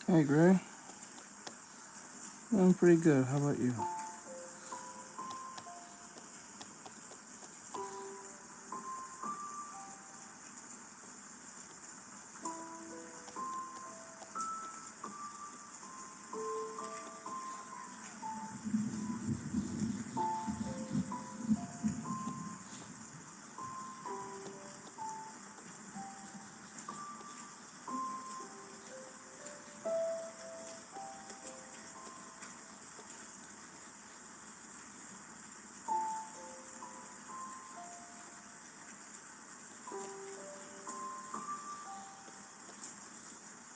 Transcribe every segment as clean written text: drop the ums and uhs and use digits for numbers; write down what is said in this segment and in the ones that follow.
Hey, Gray. I'm pretty good. How about you?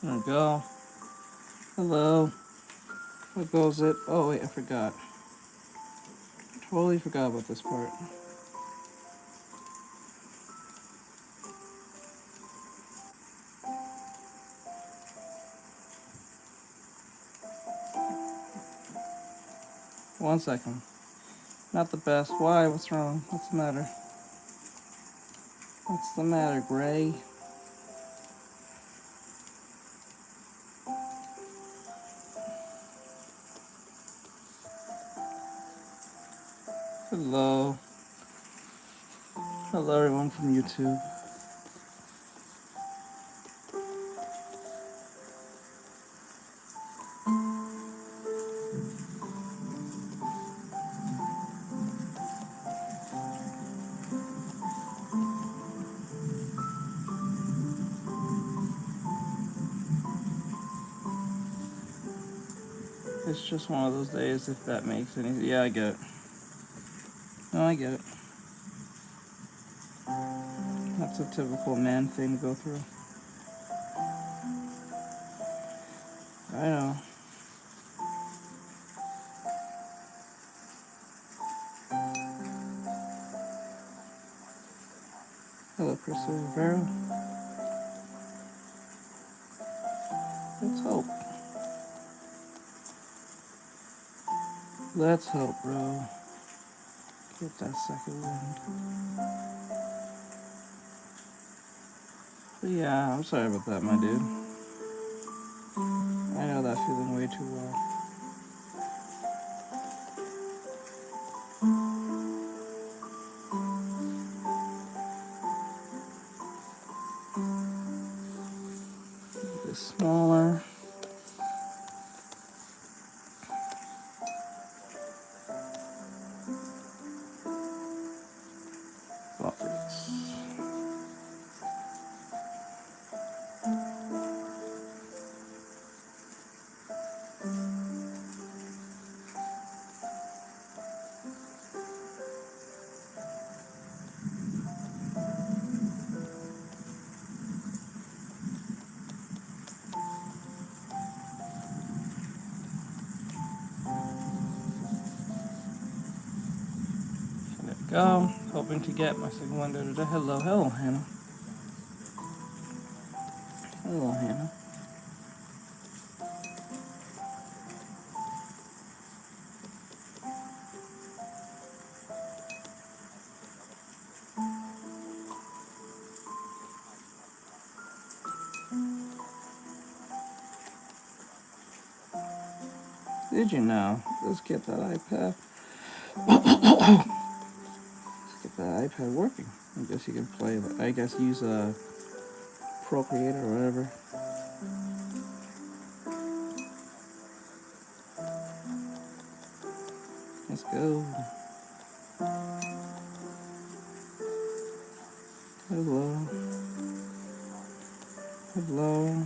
There we go. Hello. What goes it? Oh, wait, I forgot. Totally forgot about this part. One second. Not the best. Why? What's wrong? What's the matter? What's the matter, Gray? Hello. Hello, everyone from YouTube. It's just one of those days, if that makes any... Yeah, I get it. No, I get it. That's a typical man thing to go through. I know. Hello, Crystal Rivera. Let's hope. Let's hope, bro. Get that second wind. But yeah, I'm sorry about that, my dude. I know that feeling way too well. A bit smaller. Buffets. There we go. Hoping to get my second window today. Hello, hello, Hannah. Hello, Hannah. Did you know? Let's get that iPad. Let's get that iPad working. I guess you can play. I guess use a Procreate or whatever. Let's go. Hello. Hello.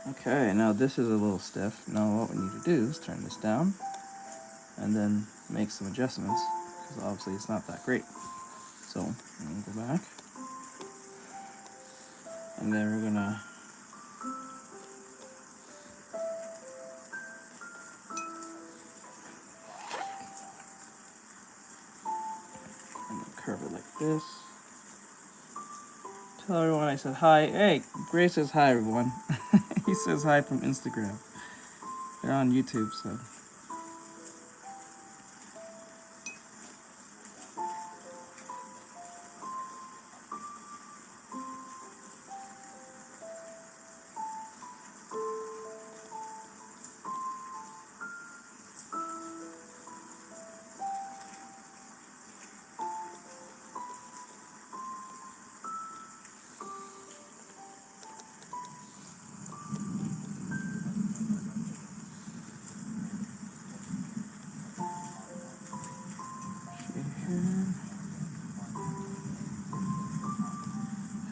Okay, now this is a little stiff. Now what we need to do is turn this down and then make some adjustments, because obviously it's not that great. So I'm gonna go back, and then we're gonna curve it like this. Tell everyone I said hi. Hey, Gray says hi, everyone. He says hi from Instagram. They're on YouTube, so.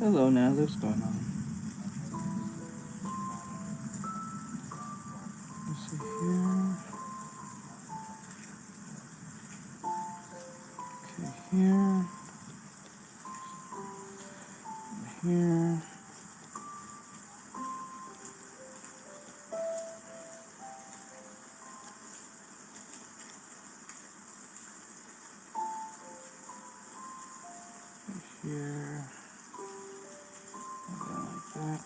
Hello, Natalie. What's going on? Let's see here. Okay, here. Here. Here. And then like that.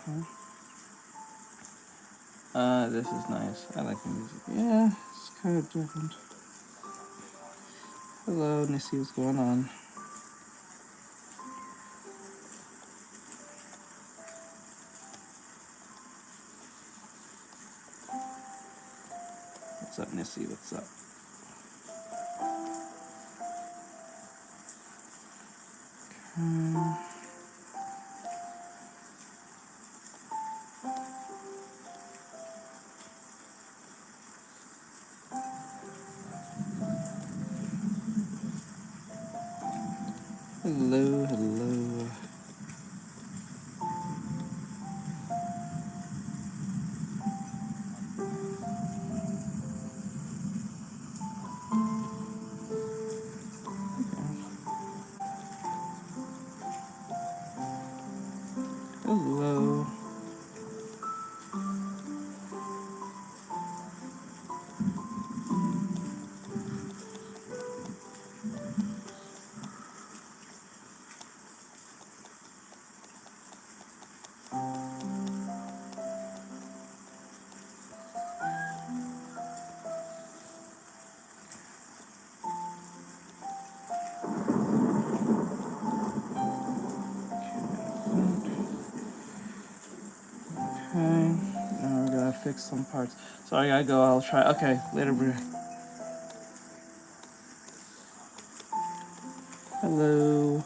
Okay. This is nice. I like the music. Yeah, it's kind of different. Hello, Nissy, what's going on? What's up, Nissy? What's up? Hello, hello. Hello. Okay, now we're gonna fix some parts. So I gotta go, I'll try. Okay, later, bro. Hello.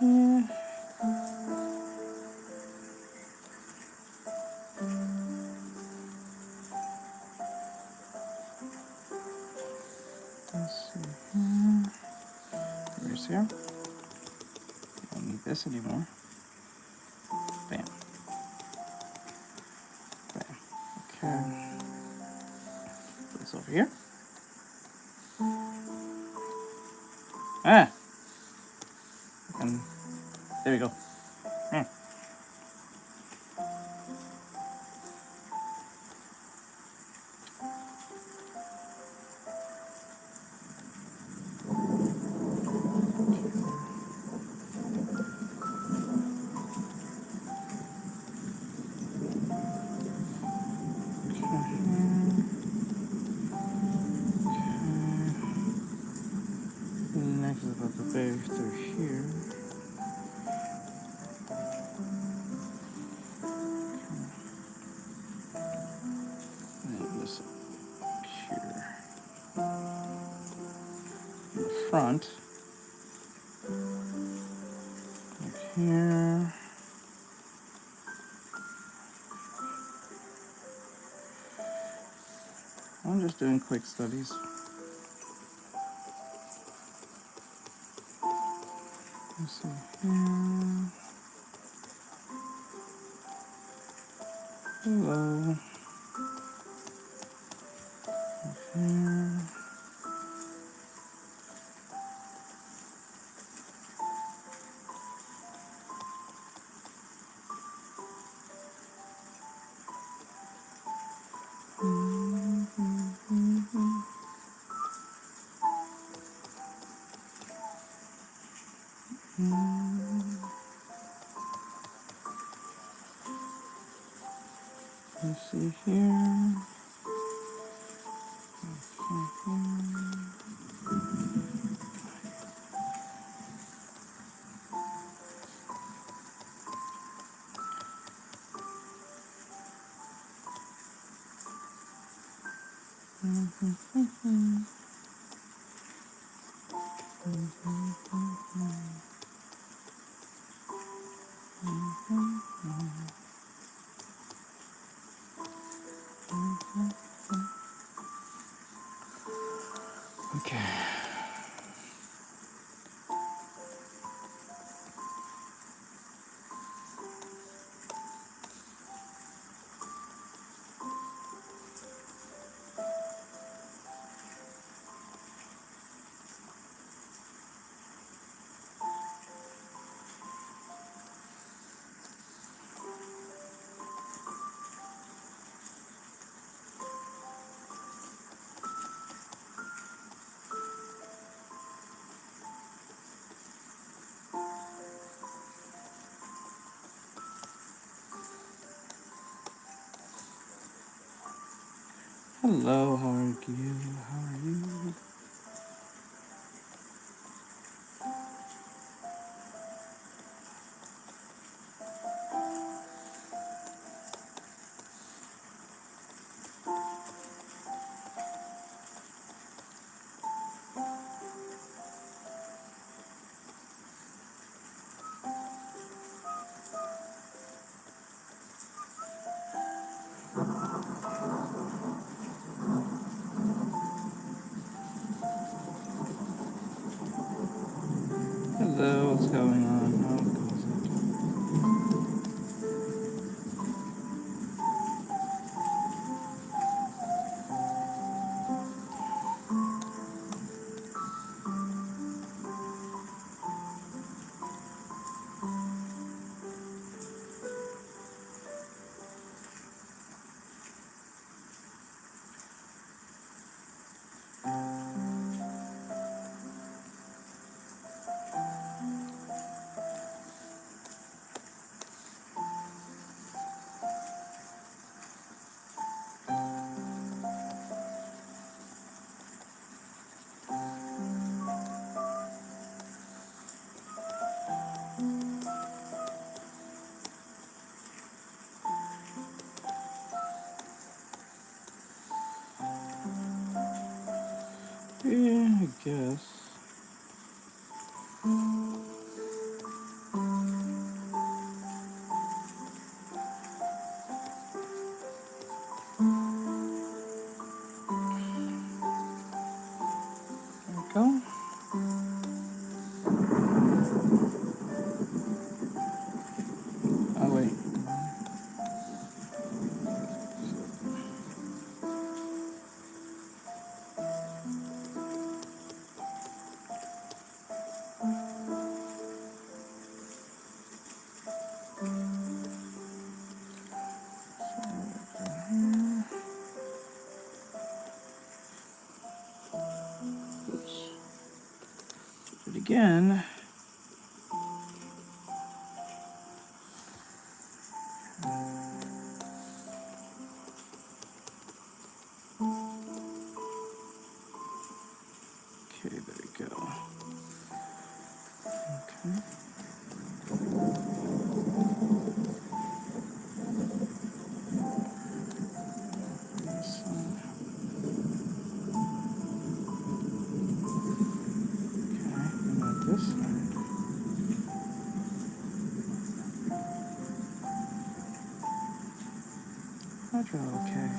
Yeah. Let's see here. Where's here? Don't need this anymore. Bam. Bam. Okay. Put this over here. Ah! And there we go. Hmm. Next is about the bay through here. And this here. In the front. Like here. I'm just doing quick studies. Let's see here. Hello. Here. see here. Okay. Hello, how are you? How are you? Hello, what's going on? How goes Yeah, I guess. There we go. Oh, wait. Oops. Do it again. Okay, there we go. Okay. This one. Okay, and then this one. I draw okay.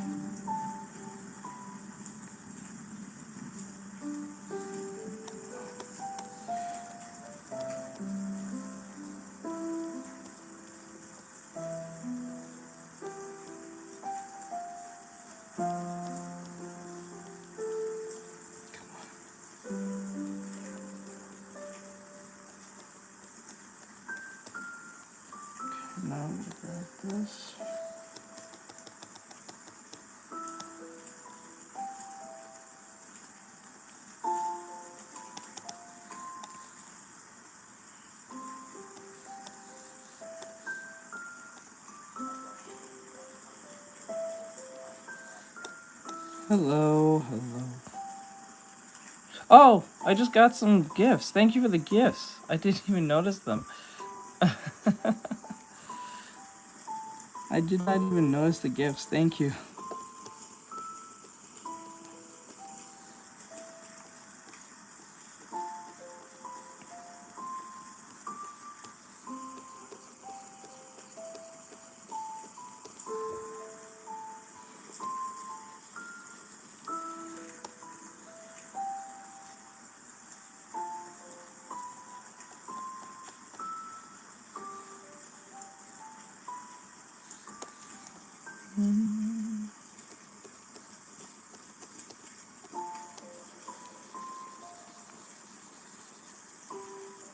Now I'm gonna grab this. Hello, hello. Oh, I just got some gifts. Thank you for the gifts. I didn't even notice them. I did not even notice the gifts. Thank you.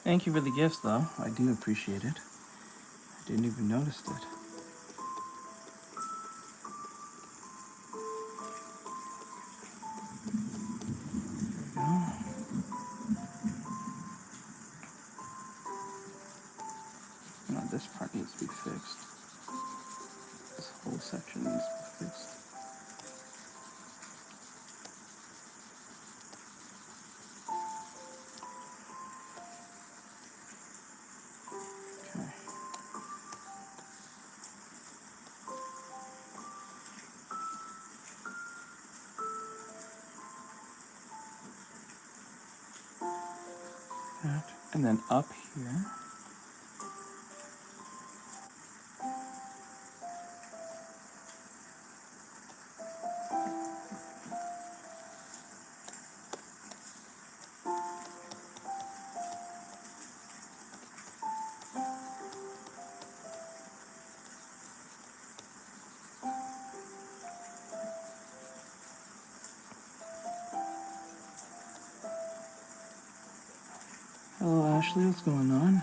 Thank you for the gifts, though. I do appreciate it. I didn't even notice it. There we go. No, this part needs to be fixed. This whole section needs to be fixed. Okay. That. And then up here. Hello, Ashley. What's going on?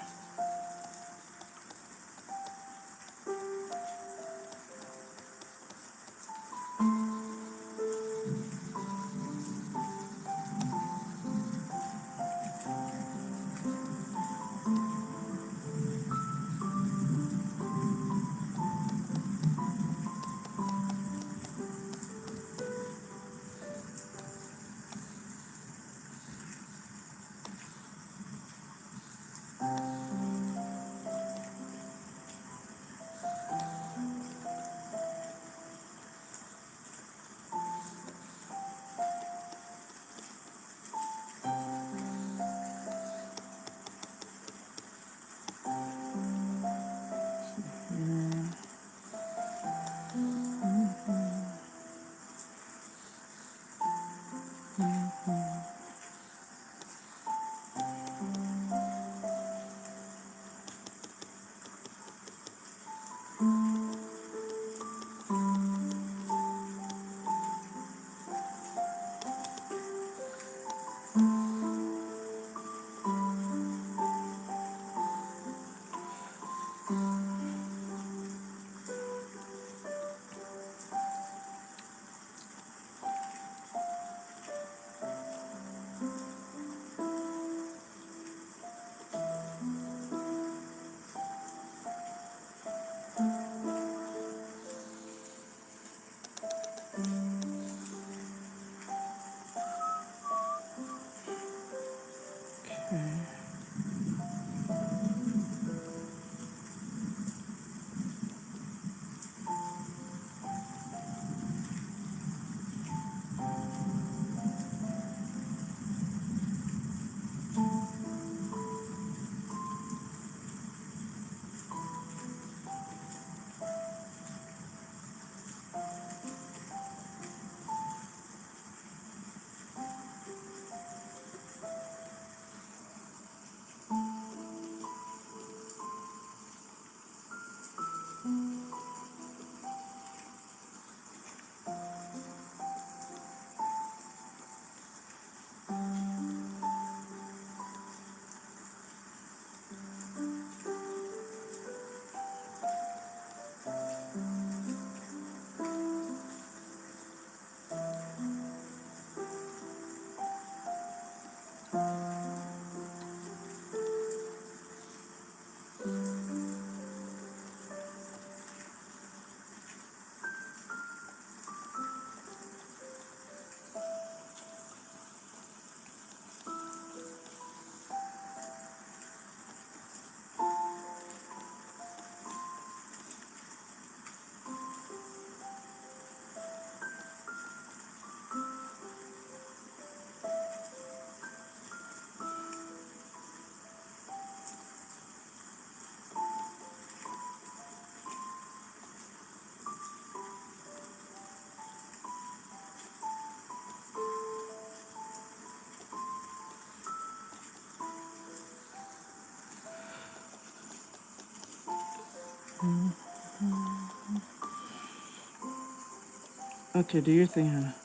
Okay, do your thing, Hannah.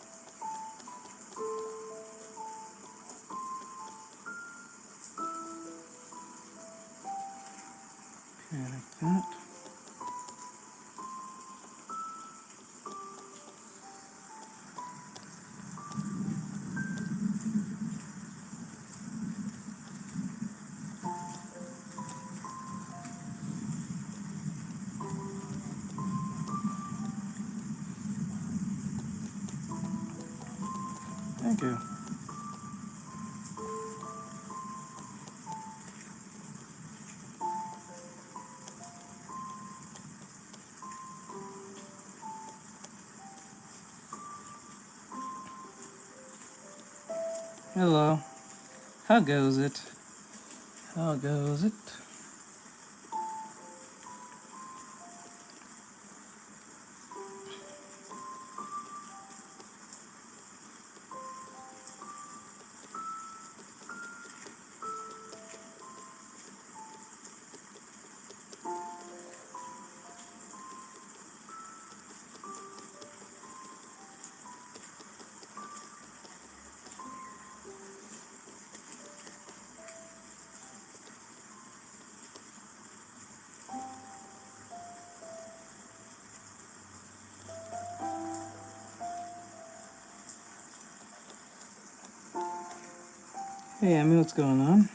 Okay, like that. Thank you. Hello. How goes it? How goes it? Hey, Emmy, what's going on?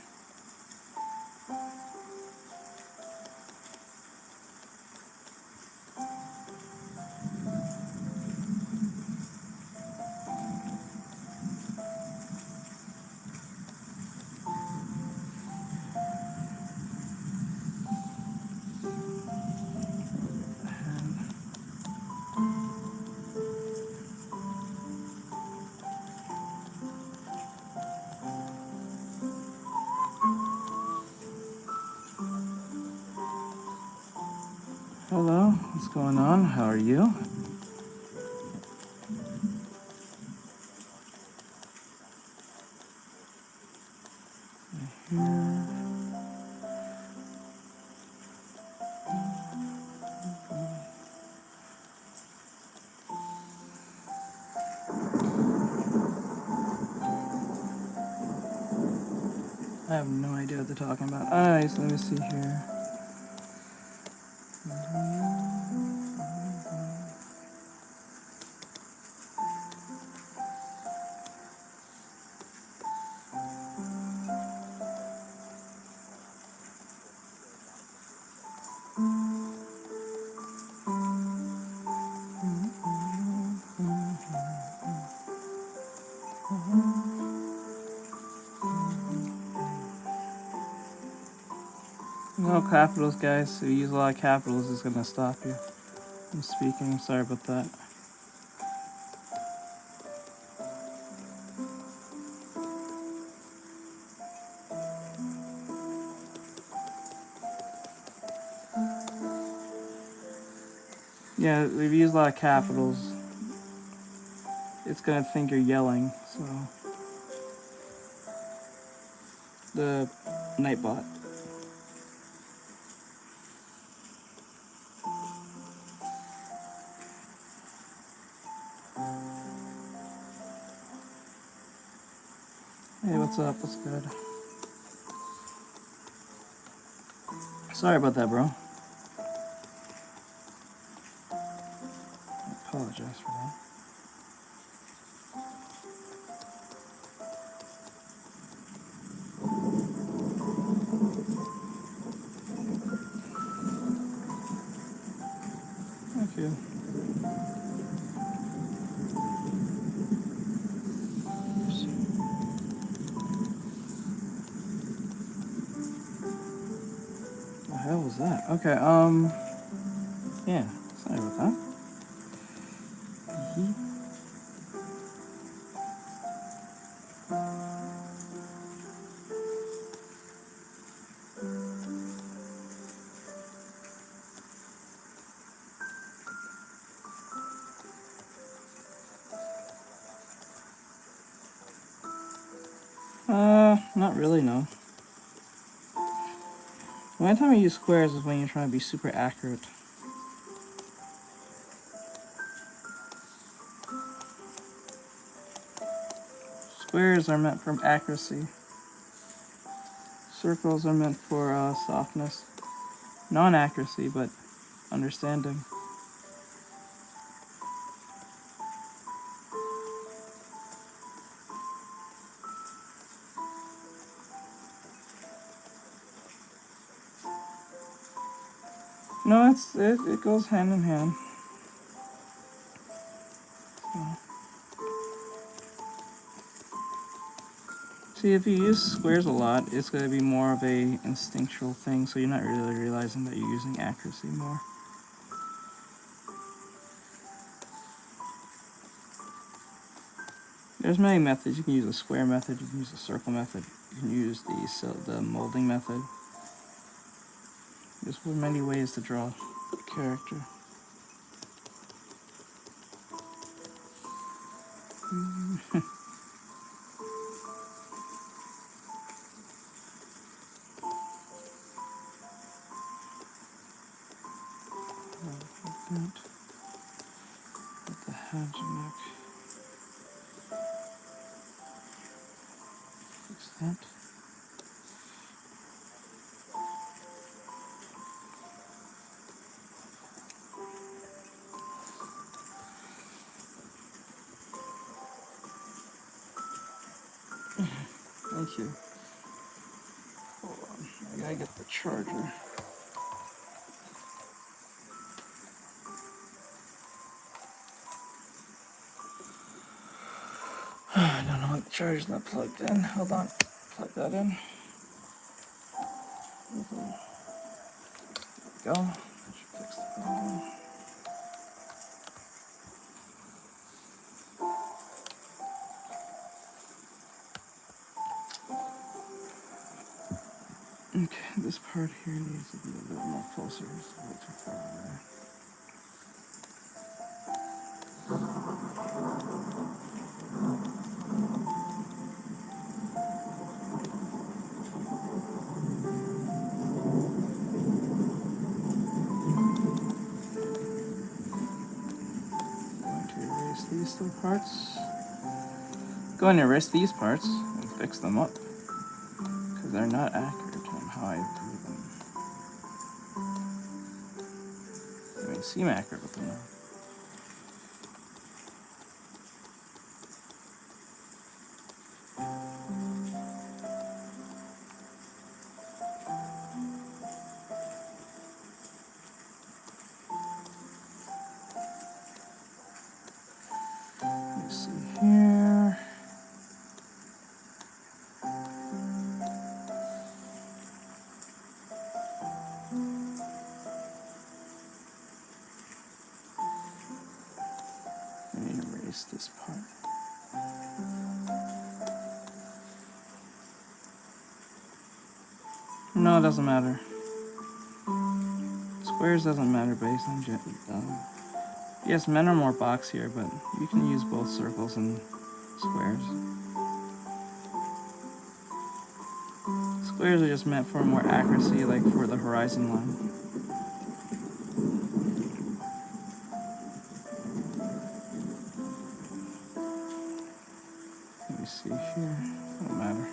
Hello, what's going on? How are you? I have no idea what they're talking about. Alright, so let me see here. No capitals, guys. If you use a lot of capitals, it's gonna stop you from speaking. I'm sorry about that. Yeah, if you use a lot of capitals, it's gonna think you're yelling. So the Nightbot. Hey, what's up? What's good? Sorry about that, bro. I apologize for that. Thank you. Oops. What the hell was that? Okay, yeah. Sorry about that. Not really, no. The only time you use squares is when you're trying to be super accurate. Squares are meant for accuracy. Circles are meant for softness. Non-accuracy, but understanding. No, it goes hand in hand. See, if you use squares a lot, it's going to be more of a instinctual thing, so you're not really realizing that you're using accuracy more. There's many methods. You can use a square method, you can use a circle method, you can use the molding method. There's many ways to draw a character. With the hedge neck. Fix that. Thank you. Hold on, I gotta get the charger. I don't know why the charger's not plugged in. Hold on, plug that in. There we go. That should fix the problem. Okay, this part here needs to be a little more closer. It's way too far away. These two parts. Go and erase these parts and fix them up because they're not accurate on how I drew them. They may seem accurate, but they're not. Let's see here. Let me erase this part. No, it doesn't matter. Squares doesn't matter based on yes, men are more boxier, but you can use both circles and squares. Squares are just meant for more accuracy, like for the horizon line. Let me see here. Doesn't matter.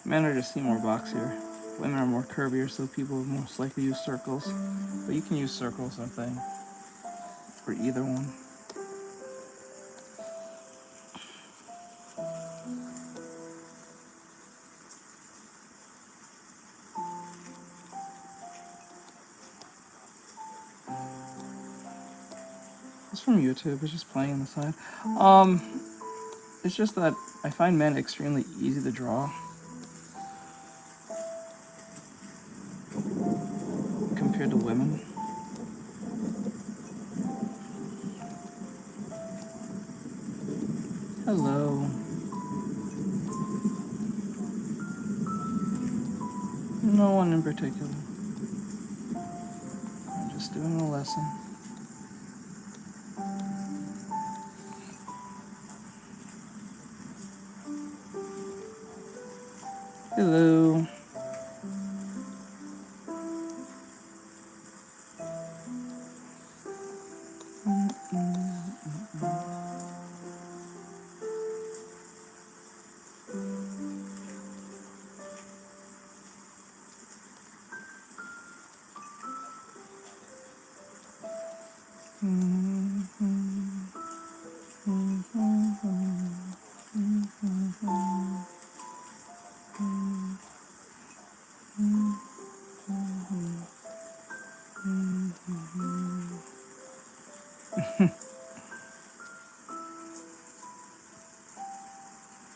Men are just seem more boxier. Women are more curvier, so people would most likely use circles. But you can use circles, I think, for either one. It's from YouTube. It's just playing on the side. It's just that I find men extremely easy to draw compared to women. Hello. No one in particular. I'm just doing a lesson. Hello.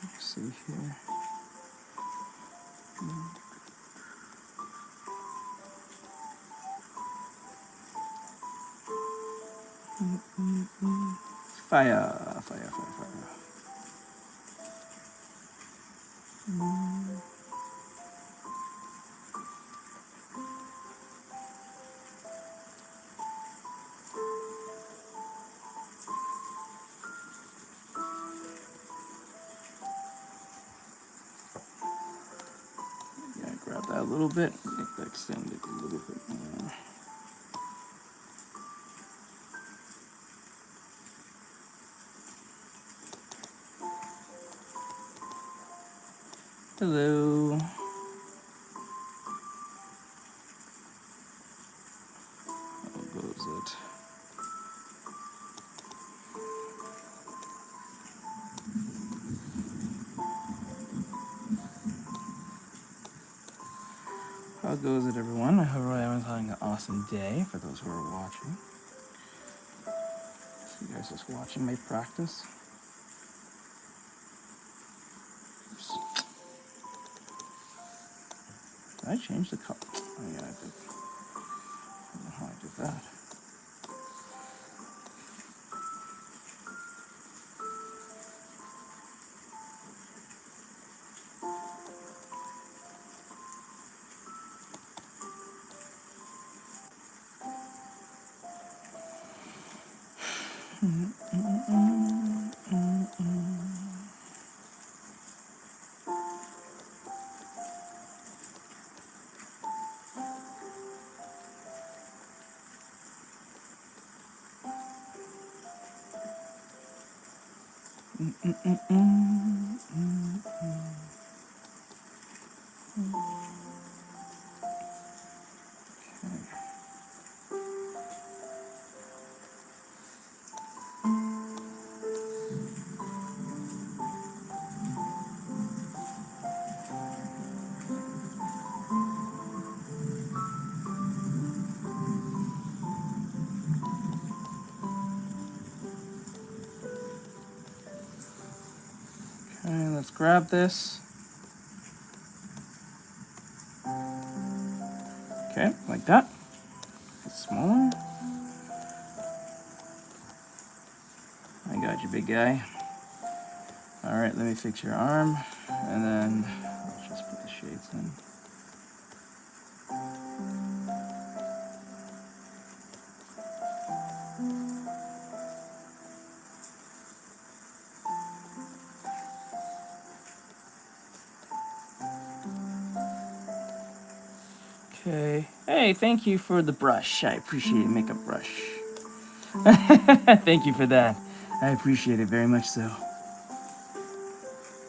Let's see here. Fire, fire, fire, fire. Yeah, grab that a little bit, make that extend it a little bit more. Hello. How goes it? How goes it, everyone? I hope everyone's having an awesome day for those who are watching. So you guys just watching my practice. Oops. Did I change the color? Oh yeah, I did. I don't know how I did that. Okay, let's grab this. Okay, like that. It's smaller. I got you, big guy. Alright, let me fix your arm, and then let's just put the shades in. Okay. Hey, thank you for the brush. I appreciate it. Makeup brush. Thank you for that. I appreciate it very much so.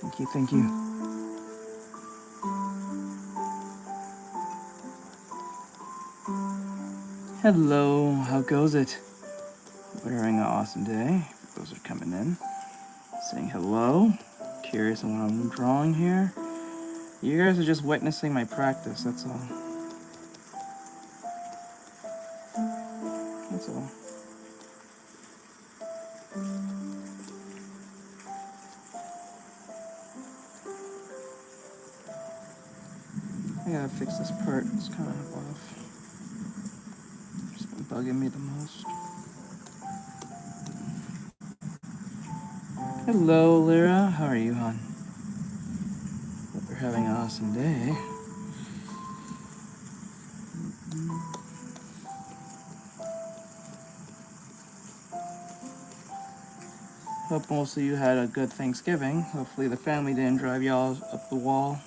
Thank you, thank you. Hello, how goes it? We're having an awesome day. Those are coming in. Saying hello. Curious on what I'm drawing here. You guys are just witnessing my practice, that's all. That's all. I gotta fix this part, it's kind of off. It's been bugging me the most. Hello, Lyra. How are you, hon? Hope you're having an awesome day. Hope most of you had a good Thanksgiving. Hopefully the family didn't drive y'all up the wall.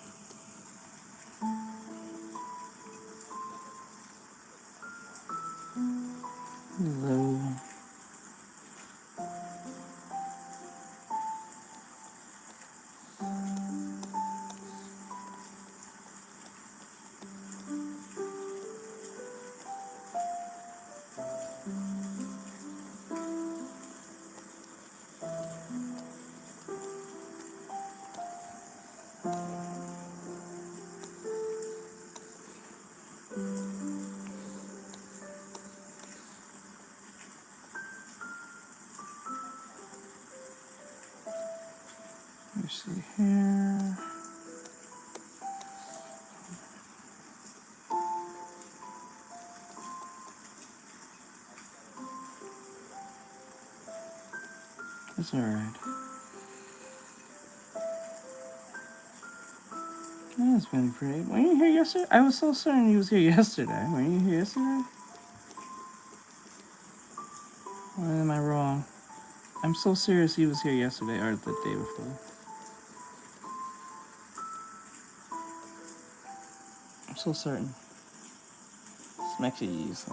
Hello. Let me see Here. It's alright. That's been pretty. Were you here yesterday? I was so certain you was here yesterday. Were you here yesterday? Or am I wrong? I'm so serious he was here yesterday or the day before. I'm so certain. Some extra yeast.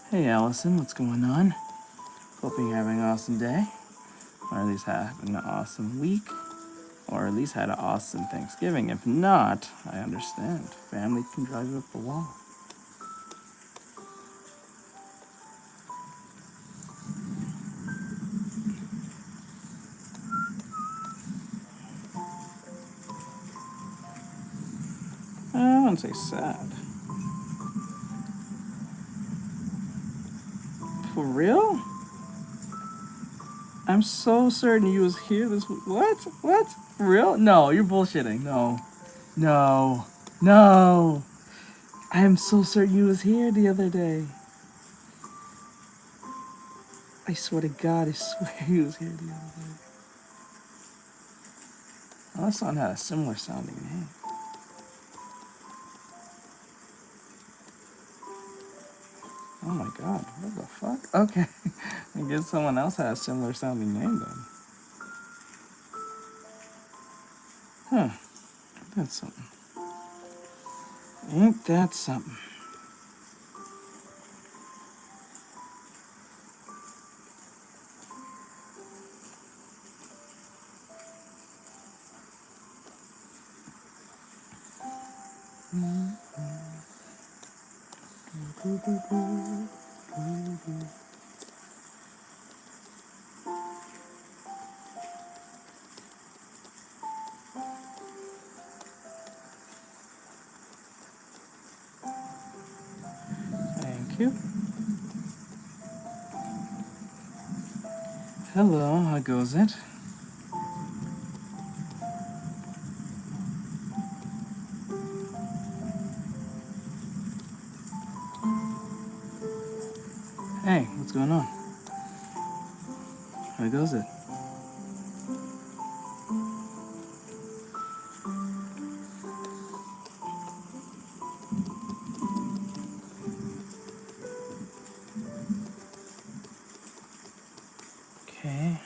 Hey Allison, what's going on? Hoping you're having an awesome day. Or at least having an awesome week. Or at least had an awesome Thanksgiving. If not, I understand. Family can drive you up the wall. I wouldn't say sad. For real? I'm so certain you was here this week. What? What? For real? No, you're bullshitting. No. No. No. I am so certain you was here the other day. I swear to God, I swear he was here the other day. Oh, that song had a similar sounding name. Oh my God, what the fuck? Okay, I guess someone else had a similar sounding name then. Huh, that's something. Ain't that something? Thank you. Hello, how goes it? Hey, what's going on? How goes it? Okay.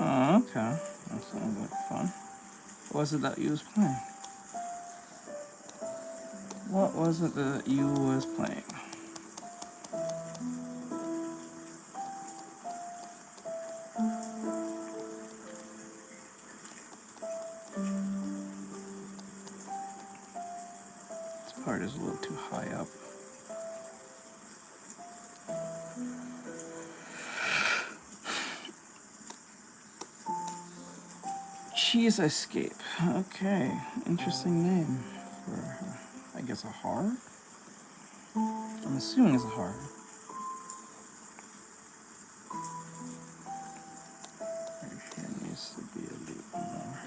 Oh, okay. That sounds like fun. What was it that you was playing? What was it that you was playing? This part is a little too high up. Cheese Escape. Okay, interesting name for, I guess, a horror? I'm assuming it's a horror. Right here needs to be a little more.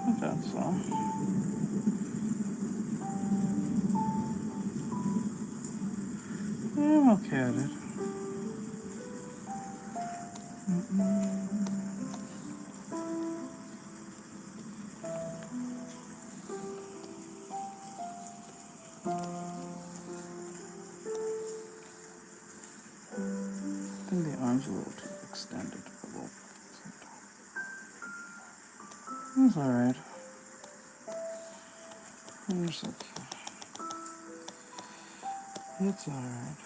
Okay, so Okay, I did. I think the arm's a little too extended. It's alright. It's okay. It's alright.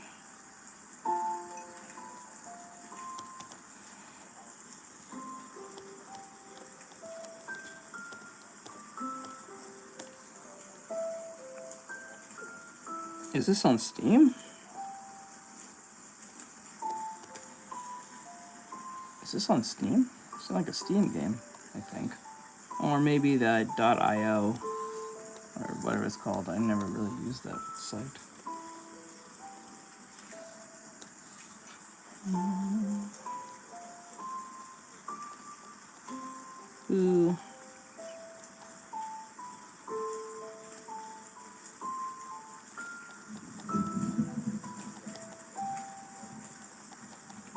Is this on Steam? Is this on Steam? It's like a Steam game, I think. Or maybe the .io or whatever it's called. I never really used that site. Ooh.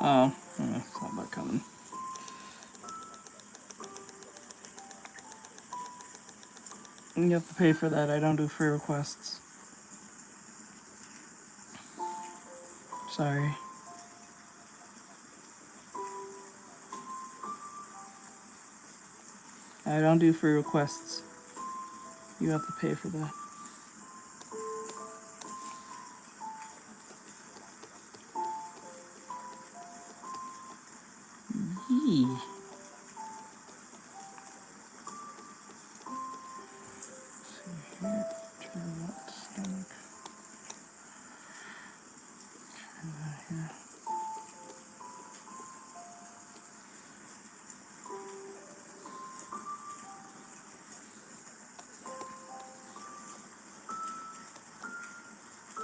Oh, it's not about coming. You have to pay for that. I don't do free requests. Sorry. I don't do free requests. You have to pay for that. Yee. See here. Turn that stomach. Turn that here.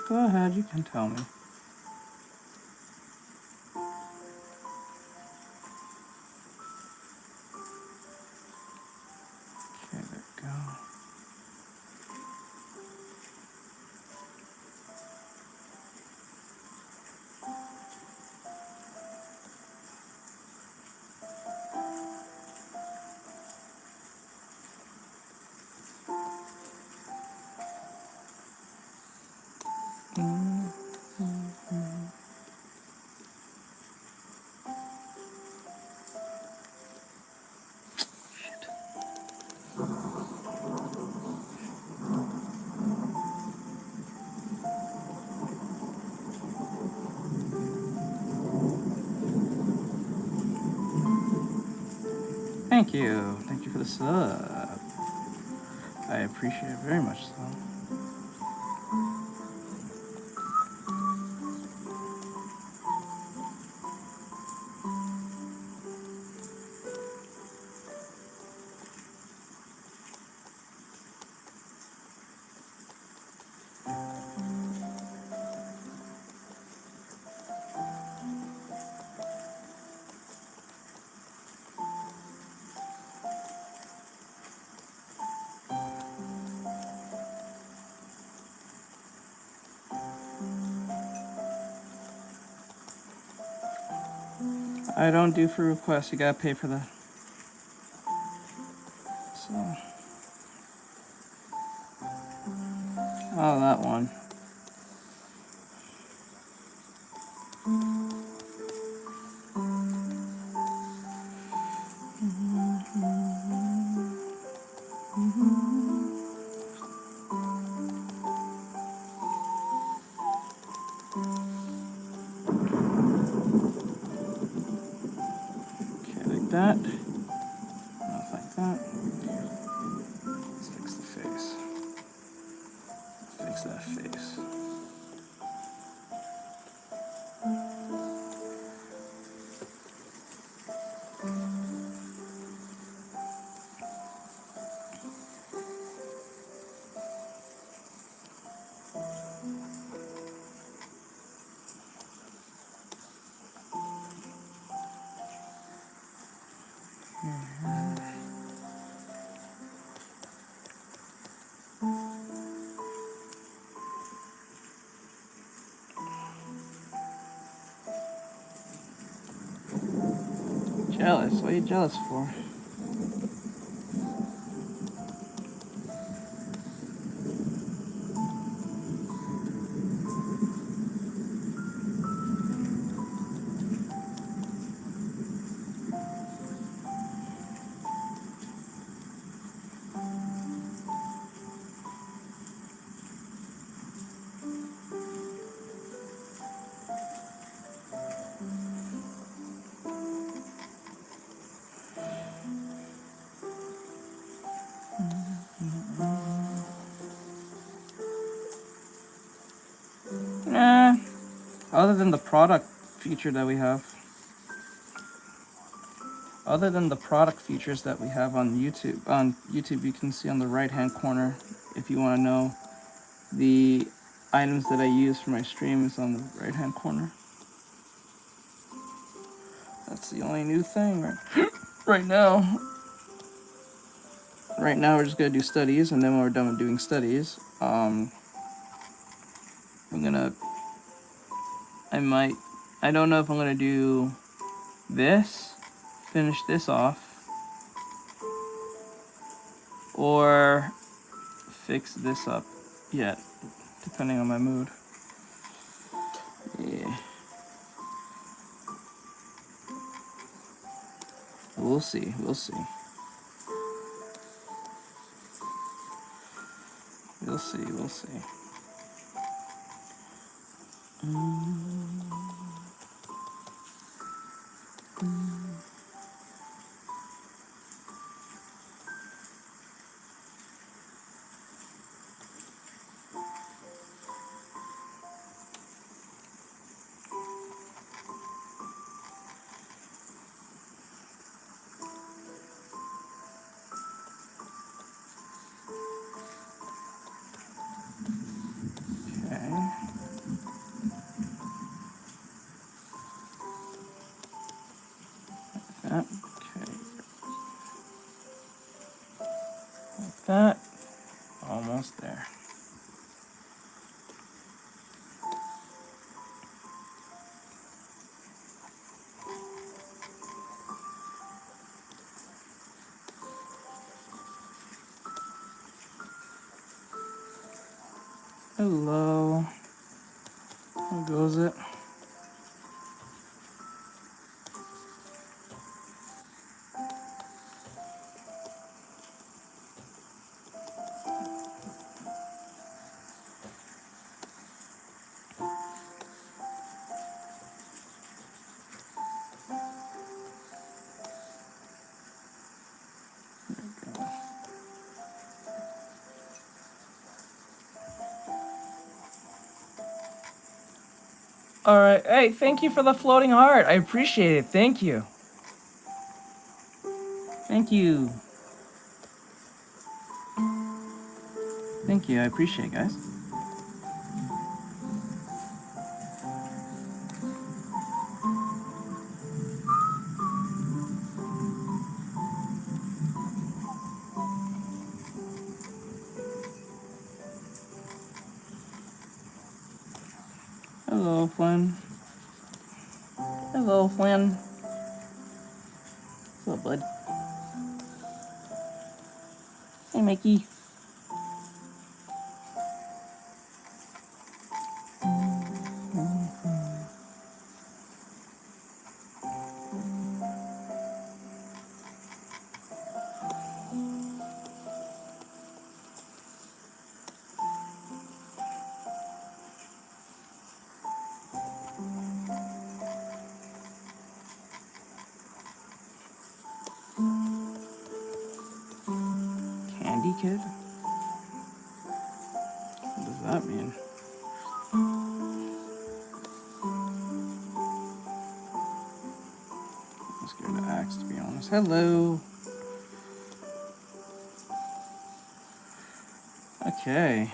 Go ahead, you can tell me. Okay, there we go. Thank you. Thank you for the sub. I appreciate it very much so. I don't do free requests. You gotta pay for that. So, oh, that one. Okay, like that. Not like that. Let's fix the face. Fix that face. Jealous? What are you jealous for? Nah. Other than the product feature that we have. Other than the product features that we have on YouTube, you can see on the right-hand corner, if you want to know, the items that I use for my stream is on the right-hand corner. That's the only new thing right now. Right now we're just gonna do studies, and then when we're done with doing studies, I don't know if I'm gonna do this, finish this off, or fix this up yet, depending on my mood. Yeah. We'll see. We'll see. We'll see. We'll see. That almost there. Hello. How goes it? All right. Hey, thank you for the floating heart. I appreciate it. Thank you. Thank you. Thank you. I appreciate it, guys. Hello, Flynn. Hello, Flynn. What's up, bud? Hey, Mickey. Candy Kid? What does that mean? I'm scared to ask, to be honest. Hello. Okay.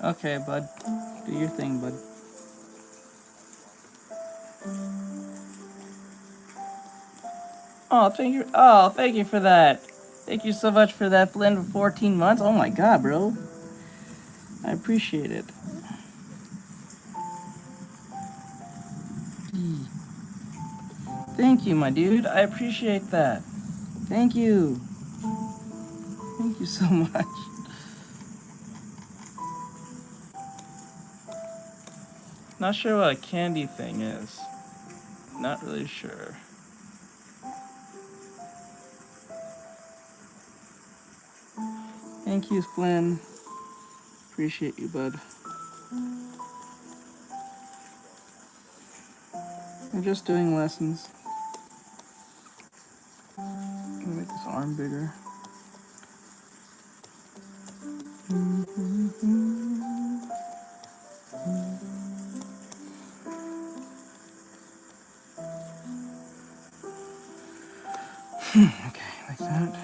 Okay, bud. Do your thing, bud. Oh, thank you. Oh, thank you for that. Thank you so much for that, Flynn, for 14 months. Oh my god, bro. I appreciate it. Thank you, my dude. I appreciate that. Thank you. Thank you so much. Not sure what a candy thing is. Not really sure. Thank you, Flynn. Appreciate you, bud. I'm just doing lessons. I'm gonna make this arm bigger. Okay, like that.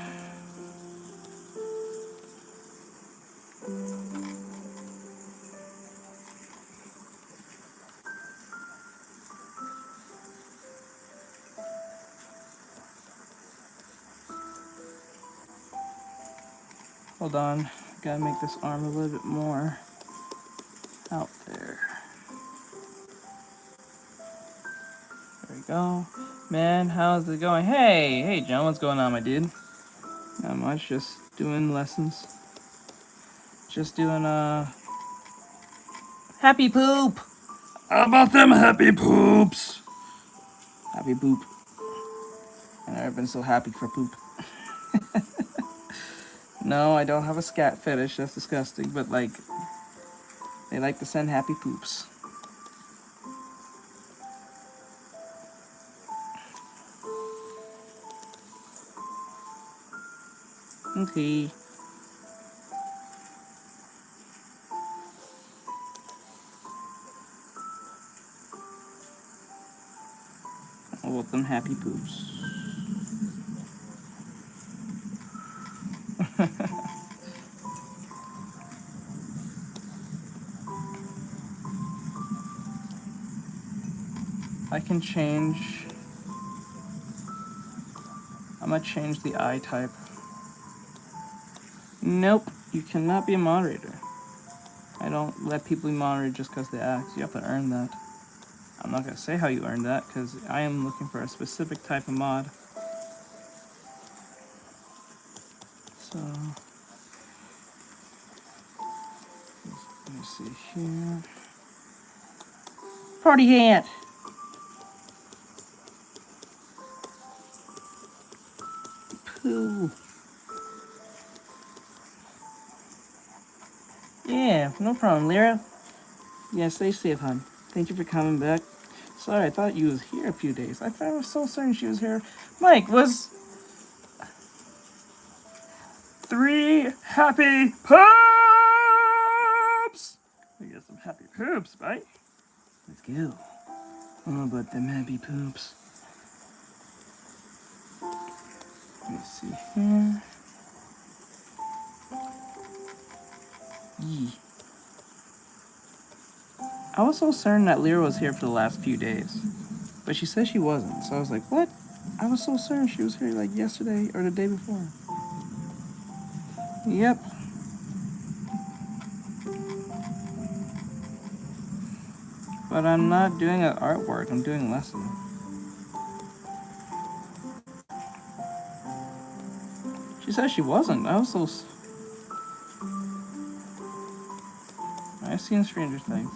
Hold on, gotta make this arm a little bit more out there. There we go. Man, how's it going? Hey, John, what's going on, my dude? Not much, just doing lessons. Just doing, happy poop! How about them happy poops? Happy poop. I've never been so happy for poop. No, I don't have a scat fetish, that's disgusting, but like, they like to send happy poops. Okay. How about them happy poops? I can change. I'm gonna change the eye type. Nope, you cannot be a moderator. I don't let people be moderated just because they ask. You have to earn that. I'm not gonna say how you earn that because I am looking for a specific type of mod. So, let me see here. Party hat! Pooh. Yeah, no problem, Lyra. Yeah, stay safe, hon. Thank you for coming back. Sorry, I thought you was here a few days. I thought I was so certain she was here. Mike, was 3 happy poops! We get some happy poops, right? Let's go. Oh, but them happy poops. Let me see here. Yee. I was so certain that Lyra was here for the last few days. But she said she wasn't. So I was like, what? I was so certain she was here like yesterday or the day before. Yep. But I'm not doing an artwork. I'm doing a lesson. She said she wasn't. I was so... I've seen Stranger Things.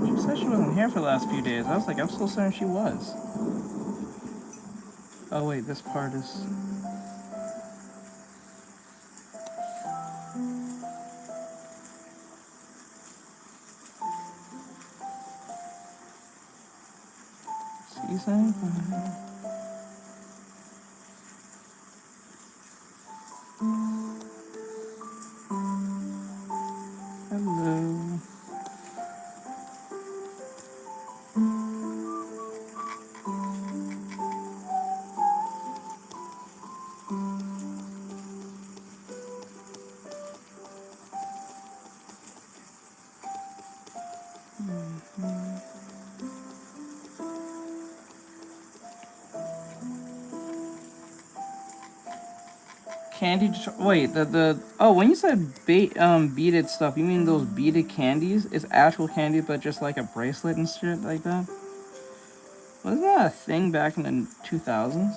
She said she wasn't here for the last few days. I was like, I'm so certain she was. Oh wait, this part is... Season 5. Hello. Candy. Wait, the oh, when you said beaded stuff, you mean those beaded candies? It's actual candy, but just like a bracelet and shit like that. Wasn't that a thing back in the 2000s?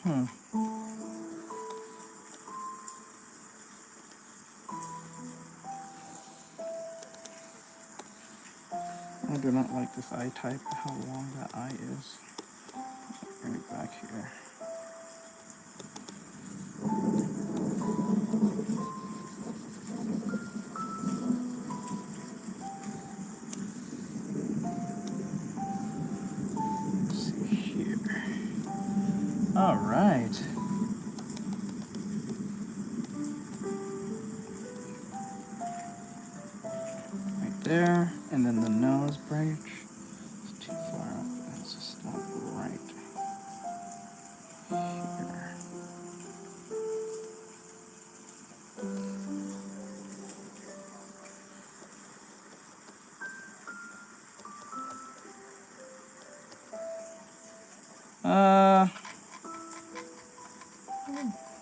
Hmm. I do not like this eye type. How long that eye is. Bring it back here. Let's see here. All right. Right there, and then the nose bridge. It's too far up. Let's just stop right here.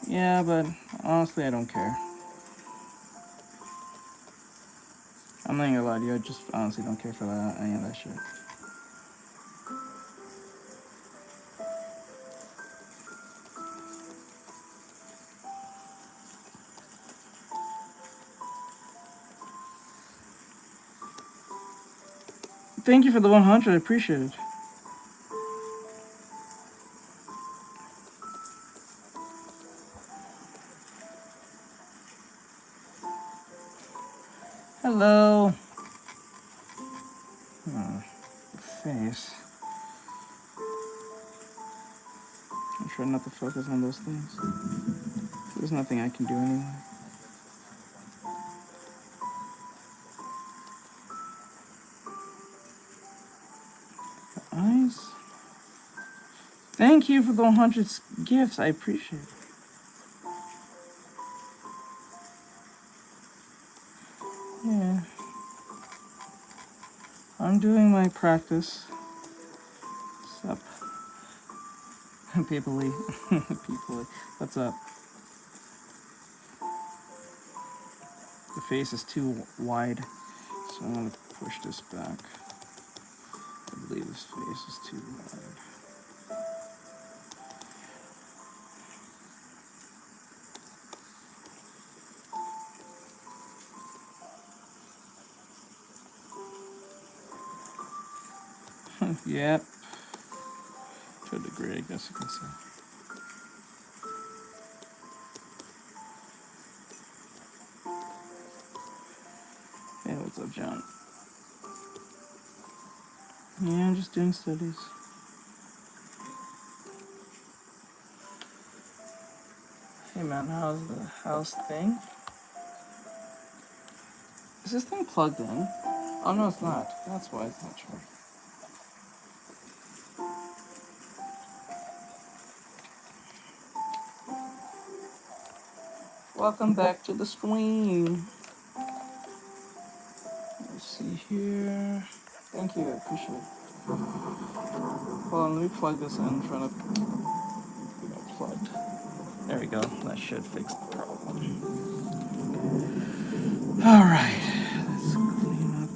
Yeah, but honestly, I don't care. I'm not gonna lie to you, I just honestly don't care for that, any of that shit. Thank you for the 100, I appreciate it. Hello. Face. I'm trying not to focus on those things. There's nothing I can do anyway. The eyes. Thank you for the 100 gifts, I appreciate it. Yeah. I'm doing my practice. What's up? Peopley. Peopley. What's up? The face is too wide, so I'm gonna push this back. I believe this face is too wide. Yep. To a degree, I guess you can say. Hey, what's up, John? Yeah, I'm just doing studies. Hey man, how's the house thing? Is this thing plugged in? Oh no, it's not. That's why it's not charged. Welcome back to the stream. Let's see here. Thank you, I appreciate it. Hold on, let me plug this in. I'm trying to get it plugged. There we go. That should fix the problem. Alright, let's clean up.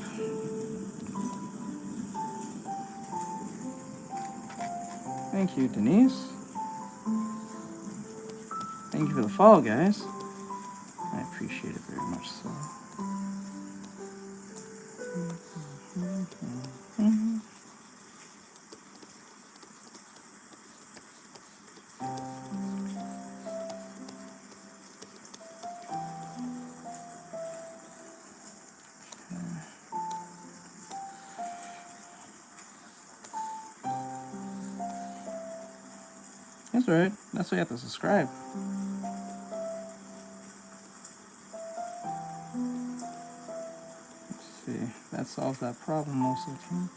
Thank you, Denise. Thank you for the follow, guys. I appreciate it very much so. That's right. That's why you have to subscribe. Let's see. That solves that problem most of the time.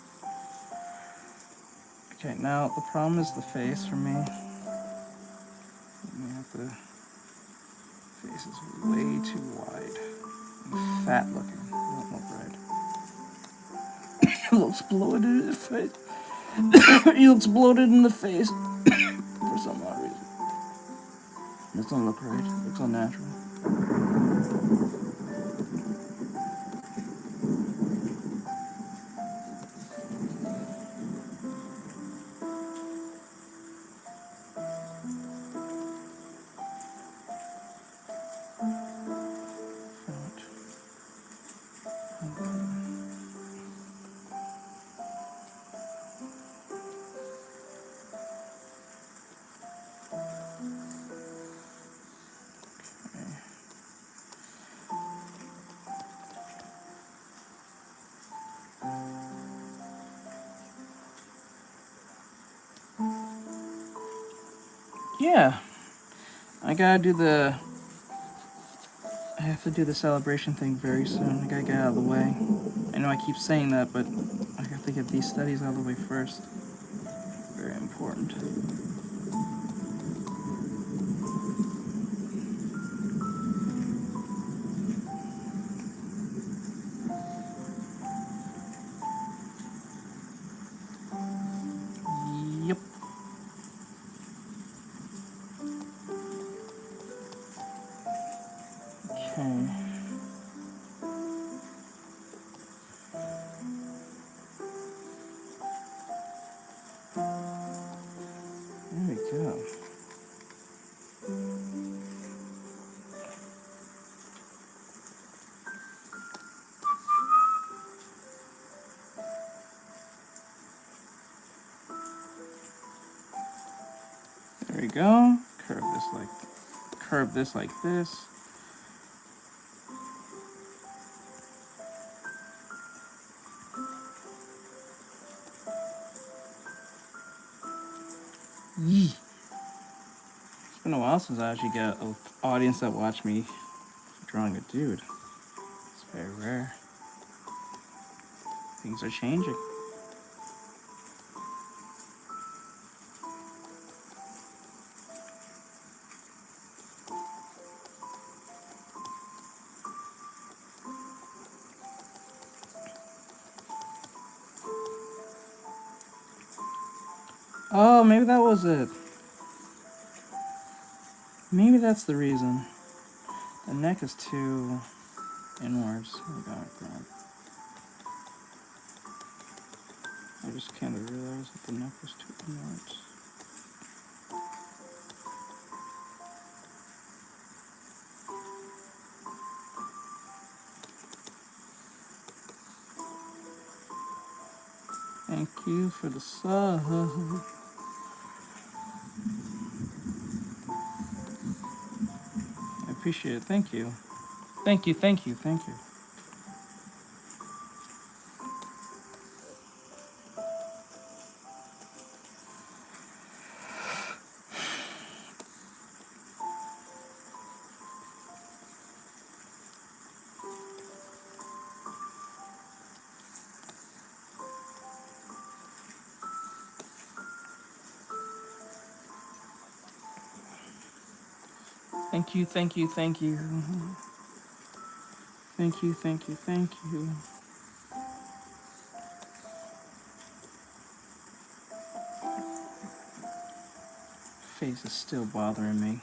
Okay, now the problem is the face for me. The face is way too wide. fat looking. Don't look right. He looks bloated in the face. He looks bloated in the face for some odd reason. This don't look right. It looks unnatural. Yeah, I have to do the celebration thing very soon. I gotta get out of the way. I know I keep saying that, but I have to get these studies out of the way first. Very important. Yep. Okay. There we go. There we go. Curve this like this. Yee. It's been a while since I actually get an audience that watched me drawing a dude. It's very rare. Things are changing. Oh, maybe that was it. Maybe that's the reason. The neck is too inwards. Oh God. I just kind of realized that the neck was too inwards. Thank you for the sub. I appreciate it. Thank you. Thank you. Thank you. Face is still bothering me.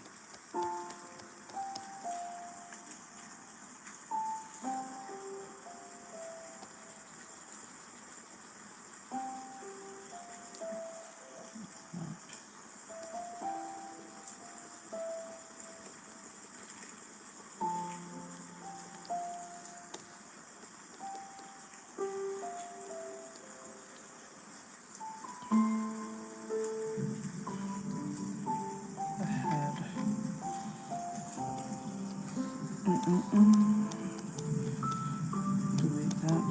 Delete that.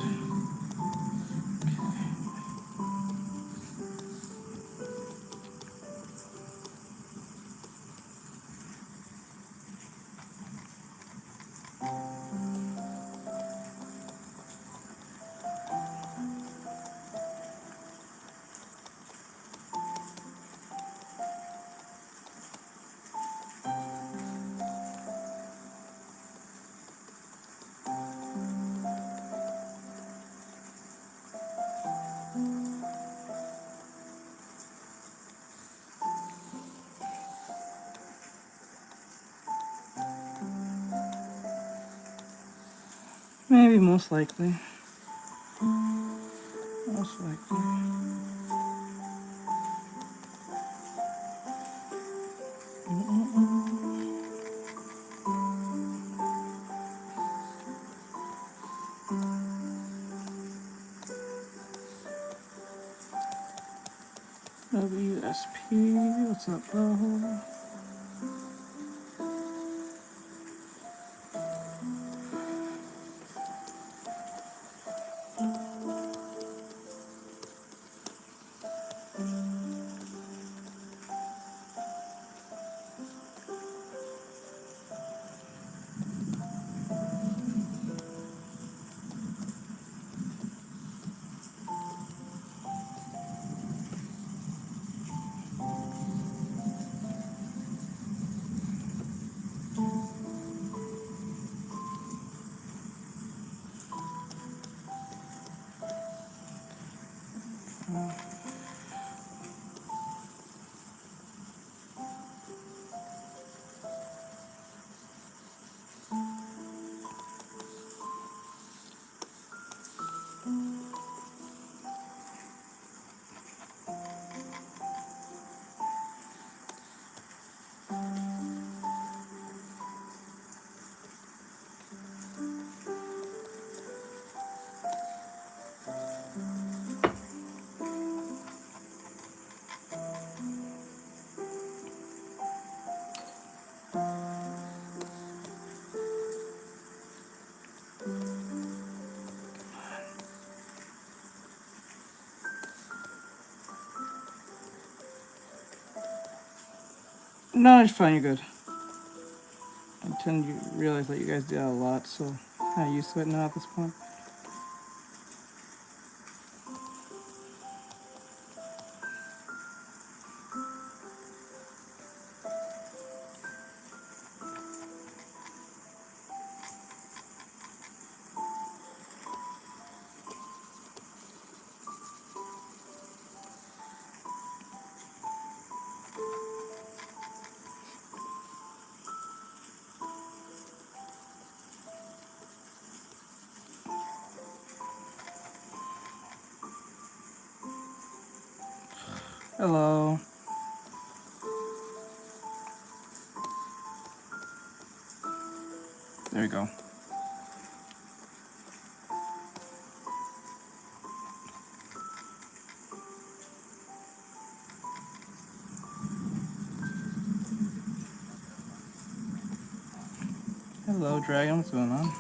Maybe, most likely. Most likely. WSP, what's up, bro? No, it's fine, you're good. I tend to realize that you guys do that a lot, so I'm kind of used to it now at this point. Hello. There we go. Hello, Dragon. What's going on?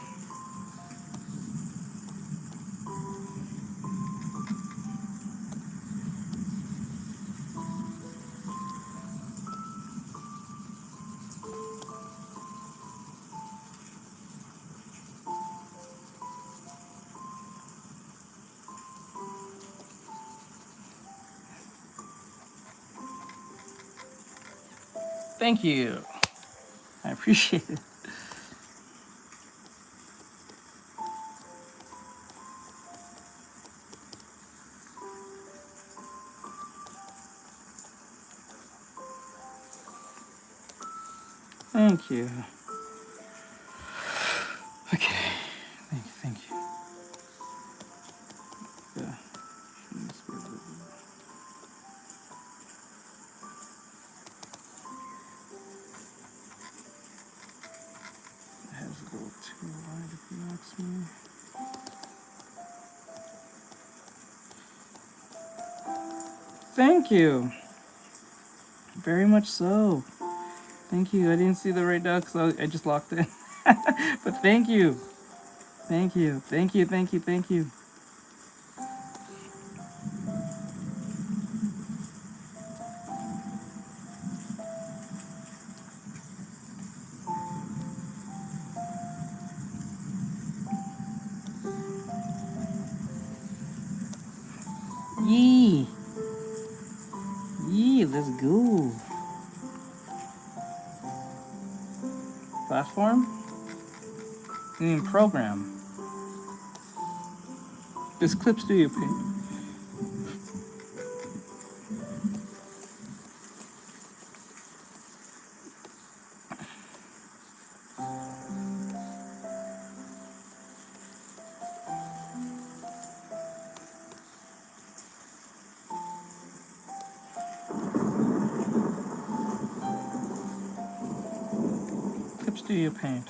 Thank you. I appreciate it. Thank you. Okay. Thank you. Yeah. That has a little too wide if you ask me. Thank you. Very much so. Thank you. I didn't see the right now because I just locked in. But thank you. Thank you. Thank you. Thank you. Thank you. Yee. Yee, let's go. Platform? I mean program. This Clip Studio Paint. Studio Paint.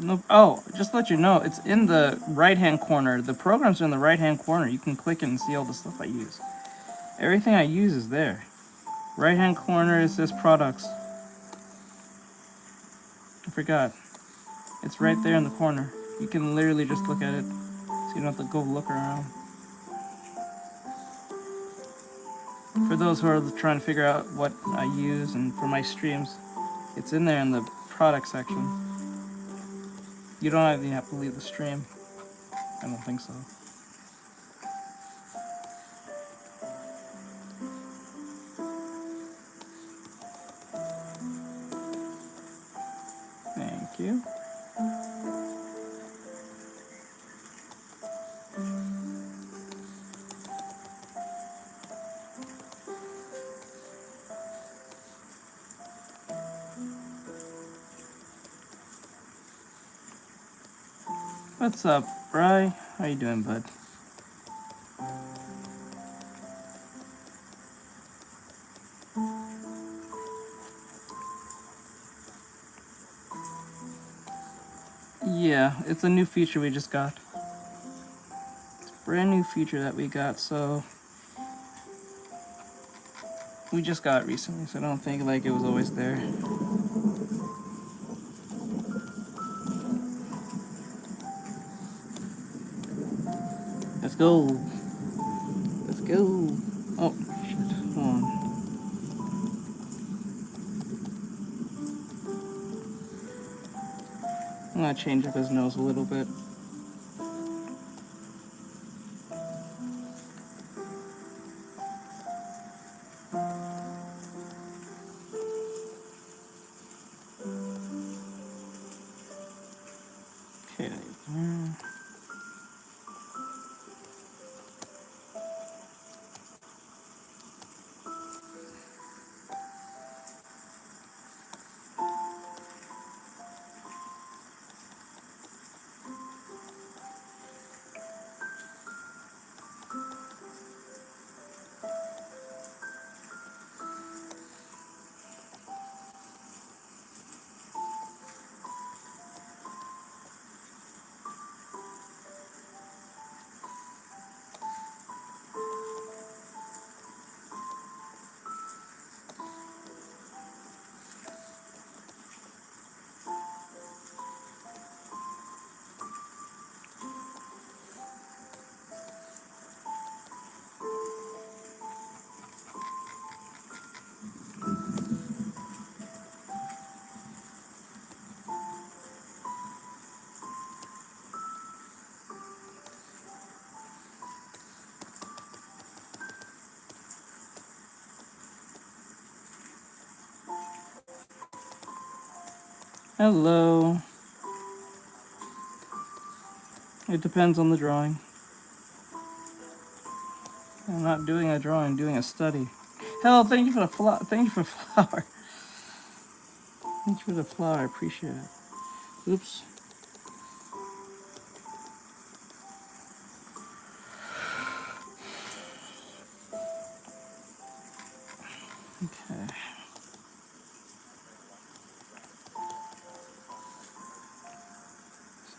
Nope. Oh, just to let you know, it's in the right-hand corner. The programs are in the right-hand corner. You can click it and see all the stuff I use. Everything I use is there. Right-hand corner is this products. I forgot. It's right there in the corner. You can literally just look at it, so you don't have to go look around. For those who are trying to figure out what I use and for my streams, it's in there in the product section. You don't even have to leave the stream. I don't think so. Thank you. What's up, Bry? How you doing, bud? Yeah, it's a new feature we just got. It's a brand new feature that we got, so we just got it recently, so I don't think like it was always there. Let's go. Let's go. Oh, shit. Hold on. I'm gonna change up his nose a little bit. Okay. Hello. It depends on the drawing. I'm not doing a drawing, I'm doing a study. Hello, thank you for the flower. Thank you for the flower. Thank you for the flower. I appreciate it. Oops. Okay.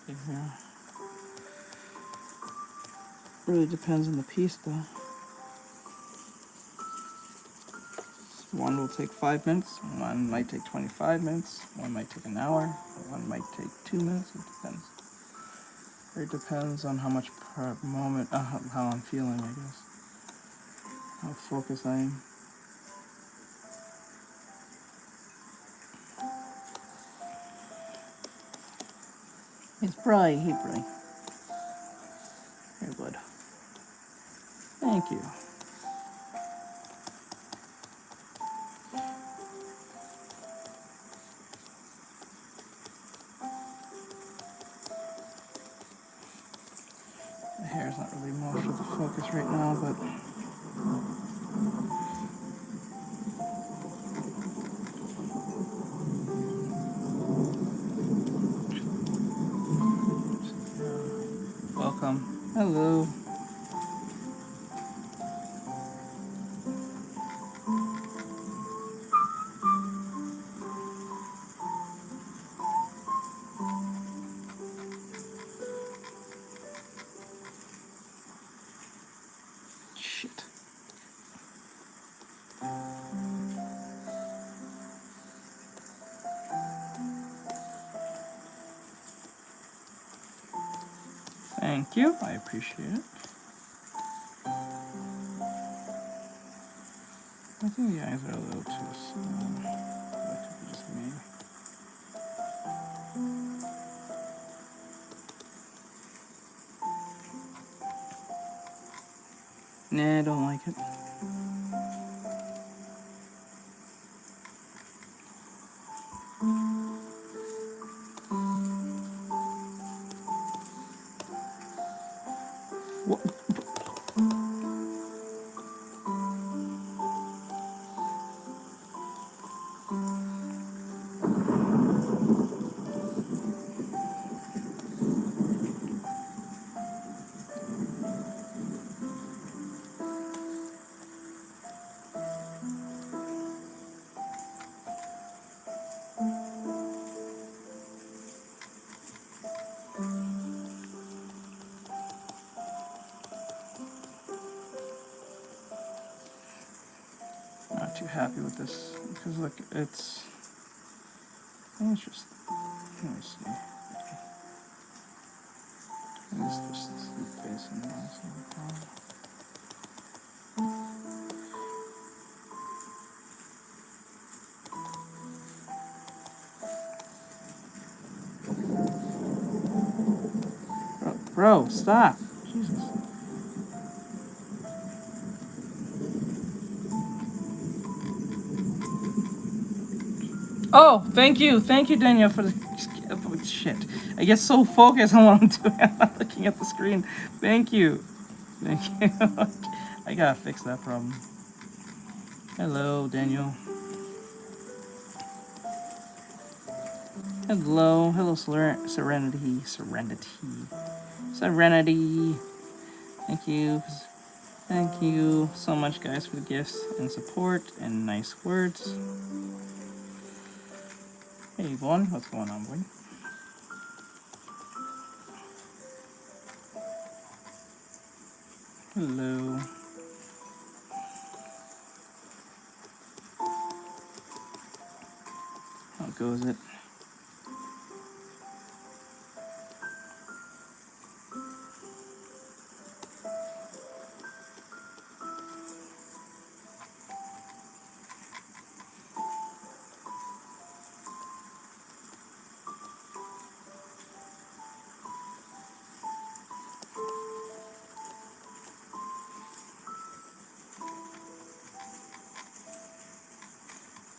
See here. Really depends on the piece, though. One will take 5 minutes, one might take 25 minutes, one might take an hour, one might take 2 minutes. It depends. It depends on how much per moment, how I'm feeling, I guess. How focused I am. It's Bry. Hey, Bry. Here, bud. Thank you. The hair's not really most of the focus right now, but welcome. Hello. Thank you. I appreciate it. I think the eyes are a little too small. That could be just me. Nah, I don't like it. What? Not too happy with this because look, it's. I think it's just. Let me see. This face in there. Bro, stop! Jesus. Oh, thank you, Danielle, for the shit. I get so focused on what I'm doing, I'm not looking at the screen. Thank you. I gotta fix that problem. Hello, Daniel. Hello, Serenity. Thank you so much, guys, for the gifts and support and nice words. Hey, Vaughn, what's going on, boy? Hello. How goes it?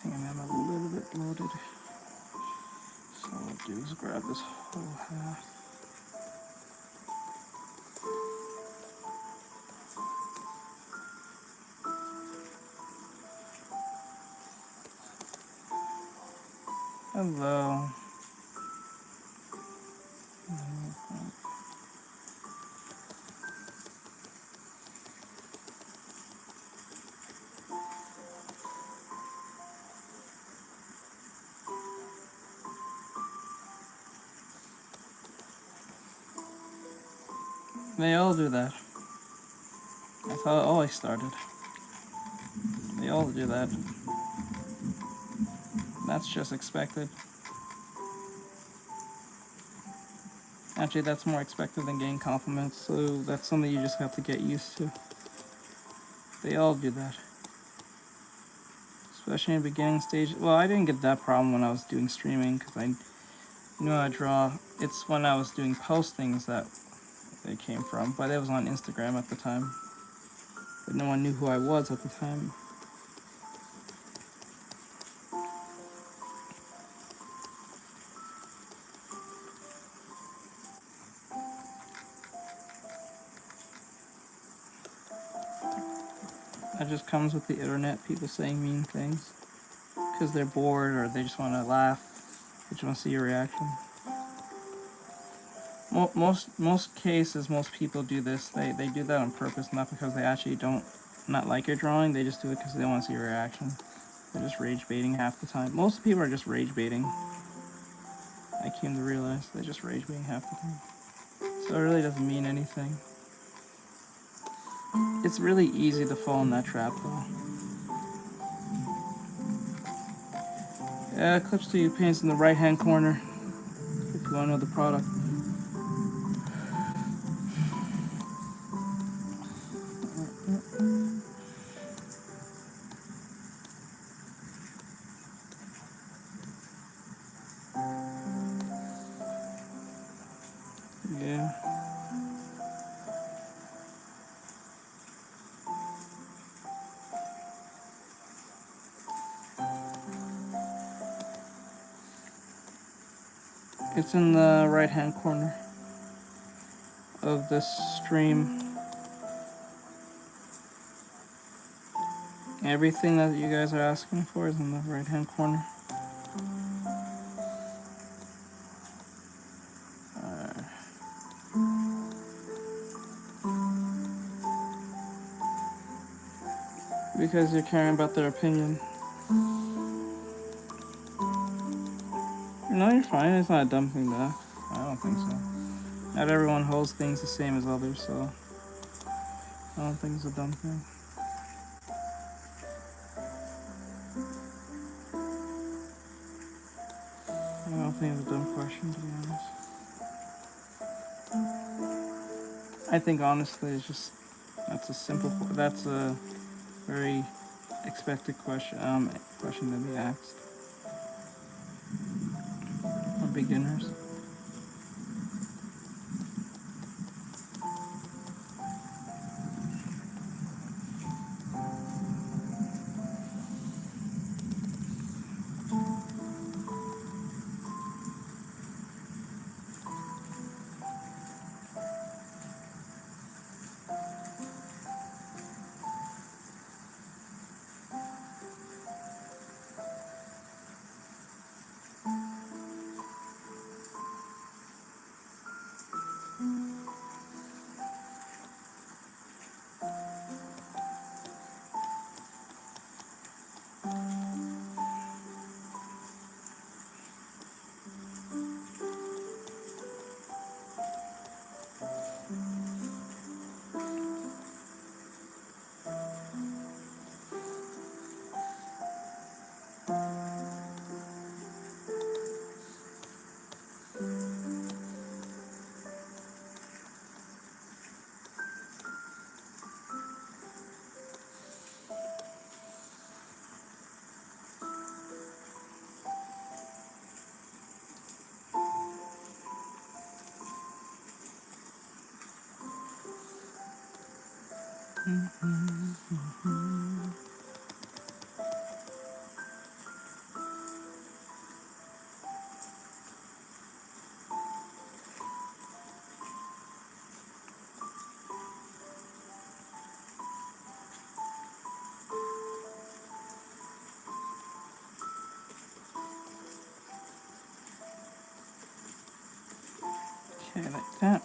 I think I'm a little bit bloated. So what I'll do is grab this whole half. Hello. They all do that. That's how it always started. They all do that. That's just expected. Actually, that's more expected than getting compliments, so that's something you just have to get used to. They all do that. Especially in the beginning stage. Well, I didn't get that problem when I was doing streaming, because I knew how to draw. It's when I was doing postings that it came from, but it was on Instagram at the time. But no one knew who I was at the time. That just comes with the internet, people saying mean things. Because they're bored or they just want to laugh. They just want to see your reaction. Most cases, most people do this. They do that on purpose, not because they actually don't not like your drawing. They just do it because they want to see your reaction. They're just rage baiting half the time. Most people are just rage baiting. I came to realize they're just rage baiting half the time. So it really doesn't mean anything. It's really easy to fall in that trap, though. Yeah, Clips to You paints in the right-hand corner. If you want to know the product. It's in the right-hand corner of this stream. Everything that you guys are asking for is in the right-hand corner. Because you're caring about their opinion. No, you're fine. It's not a dumb thing to ask. I don't think so. Not everyone holds things the same as others, so I don't think it's a dumb thing. I don't think it's a dumb question, to be honest. I think honestly, it's just that's a very expected question to be asked for beginners. Okay, like that.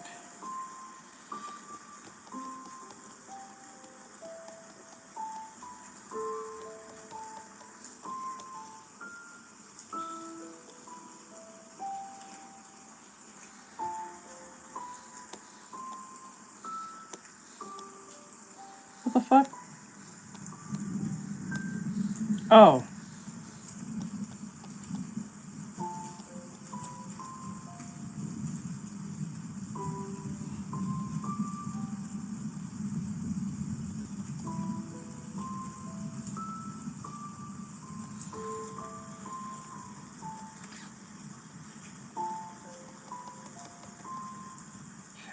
What the fuck? Oh.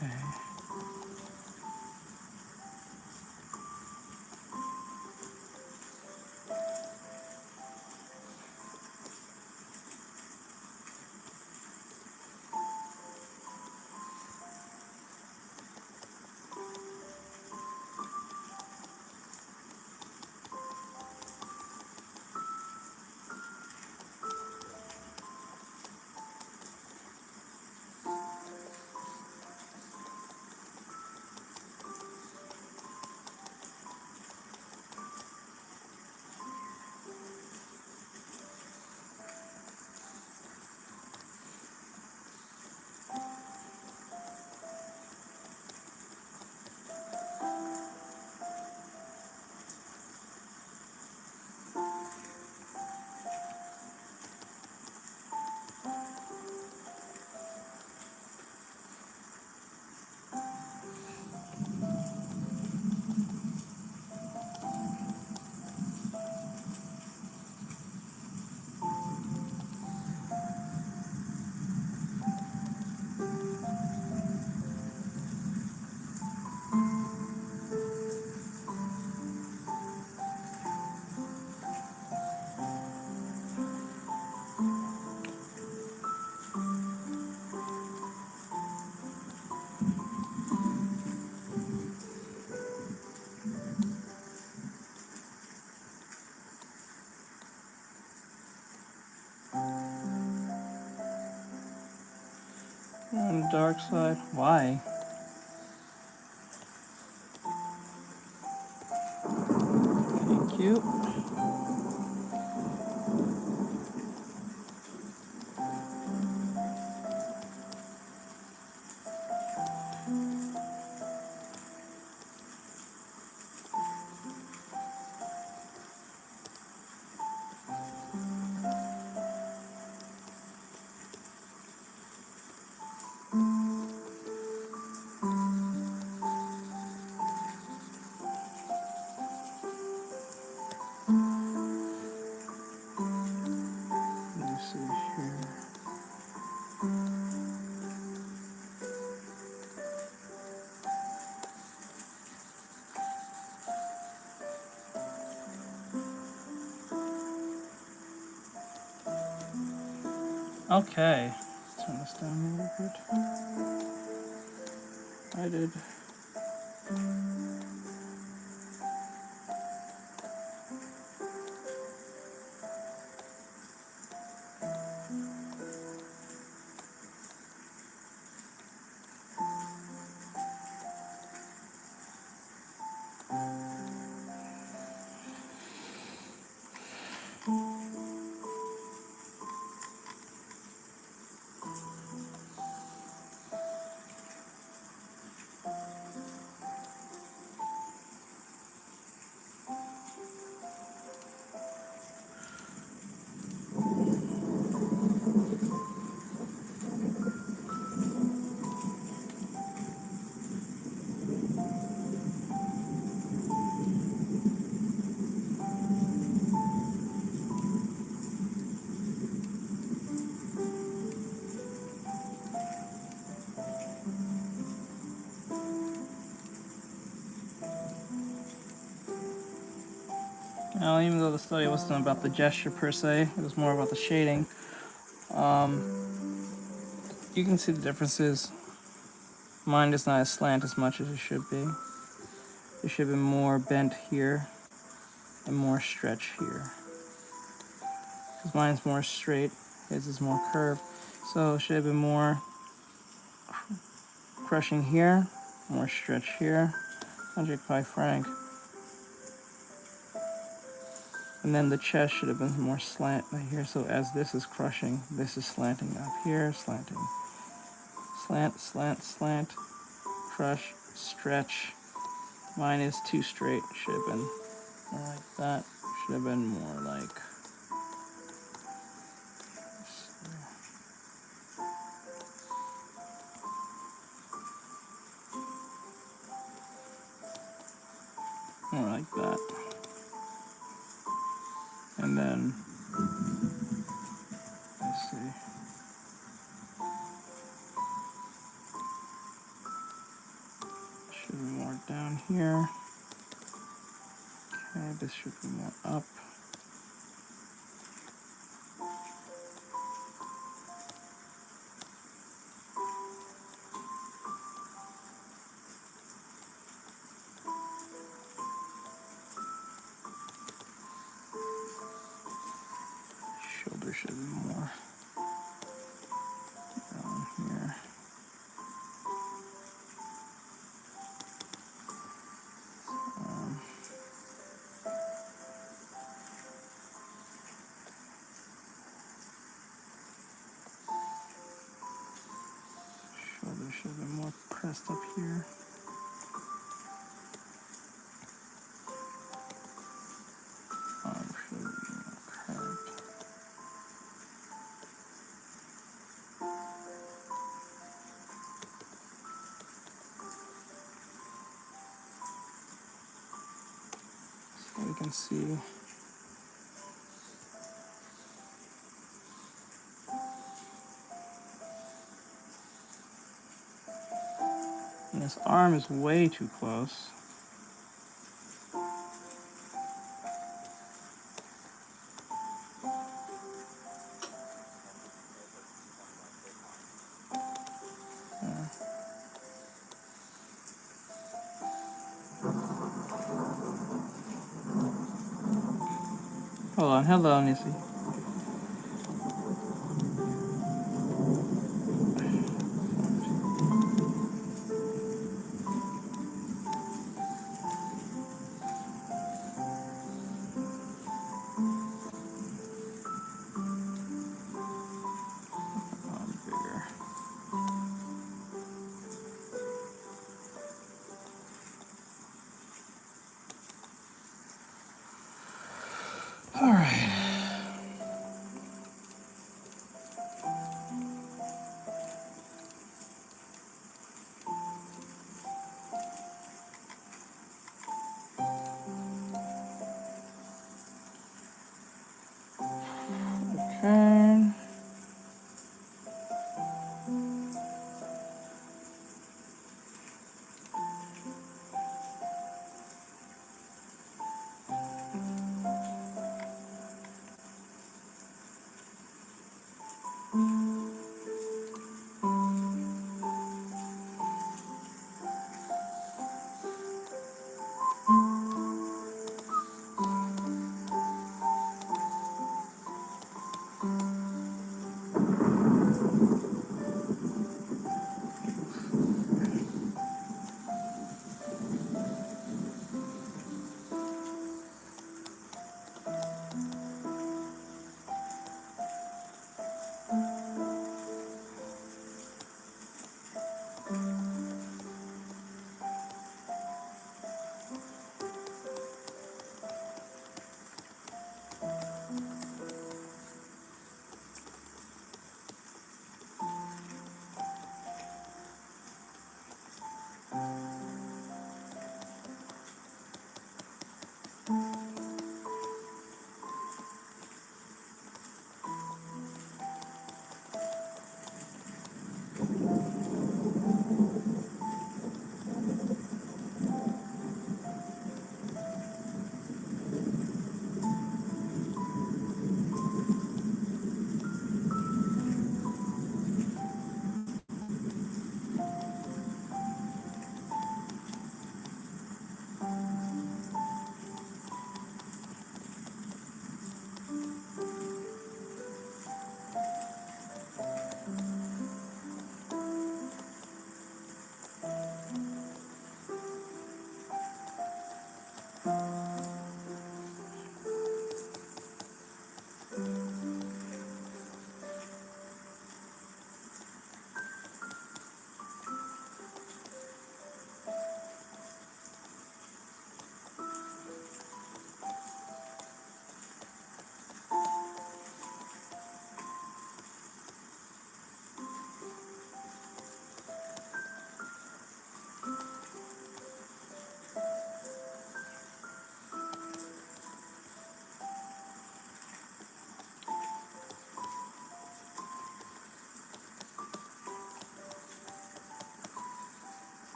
Okay. On the dark side. Why? Thank you. Let me see here. Okay. Let's turn this down a little bit. I did. Now, even though the study wasn't about the gesture per se, it was more about the shading. You can see the differences. Mine is not as slant as much as it should be. It should be more bent here and more stretch here. Because mine's more straight, his is more curved. So it should have been more crushing here, more stretch here. I'll be quite frank. And then the chest should have been more slant right here. So as this is crushing, this is slanting up here, slanting. Slant, slant, slant, crush, stretch. Mine is too straight. Should have been more like that. Should have been more like... more like that. And then, let's see. Should be more down here. Okay, this should be more up. Shoulder should be more down here. Shoulder should be more pressed up here. Arm should be more curved. So you can see and this arm is way too close. Hold on, hello, Nissy.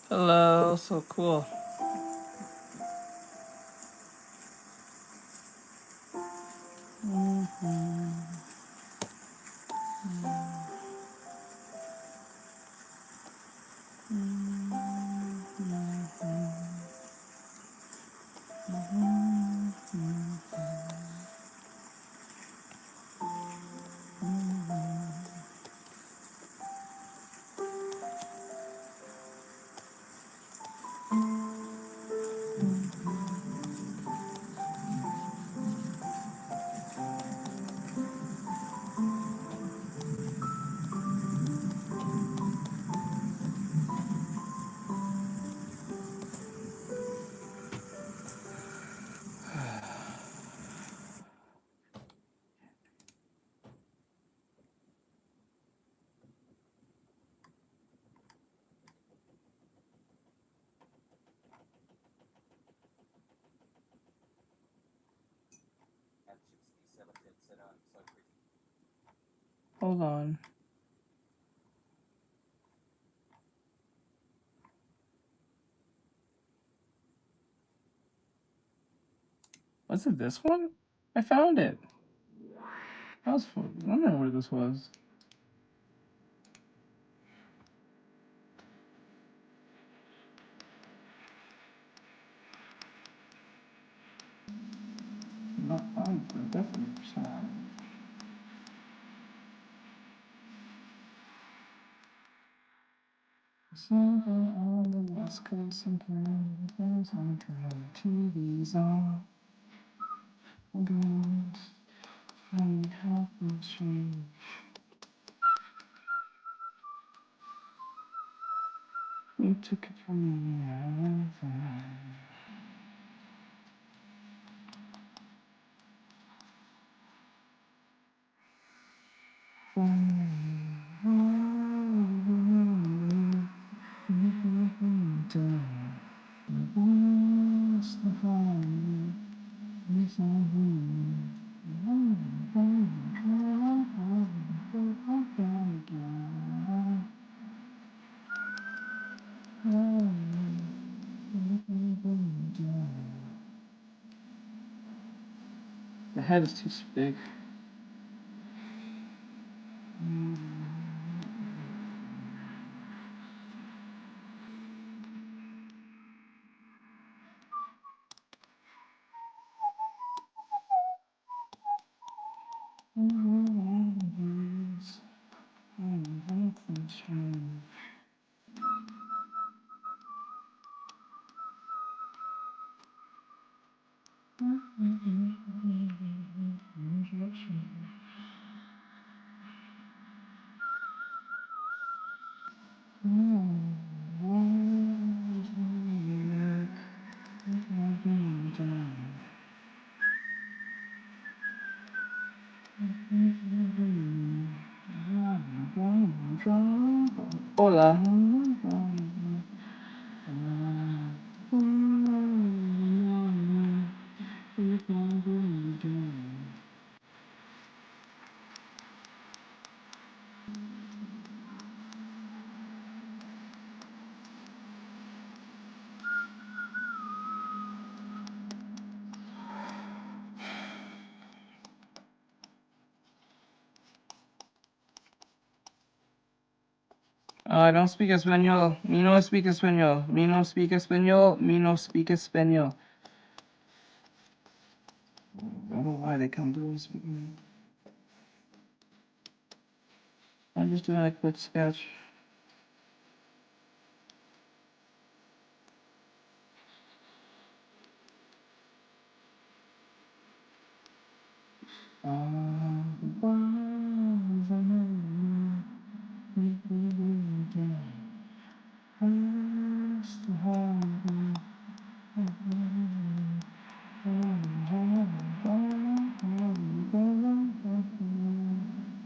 Hello, so cool. Hold on. Was it this one? I found it. I was wondering where this was. Not fine for definitely percent. Somewhere on the west coast, some planes on TV's on. Good. I have no change. You took it from me. The head is too big. Hola. I don't speak Espanol. Me no speak Espanol. Me no speak Espanol. Me no speak Espanol. I don't know why they come to us. I'm just doing a quick sketch.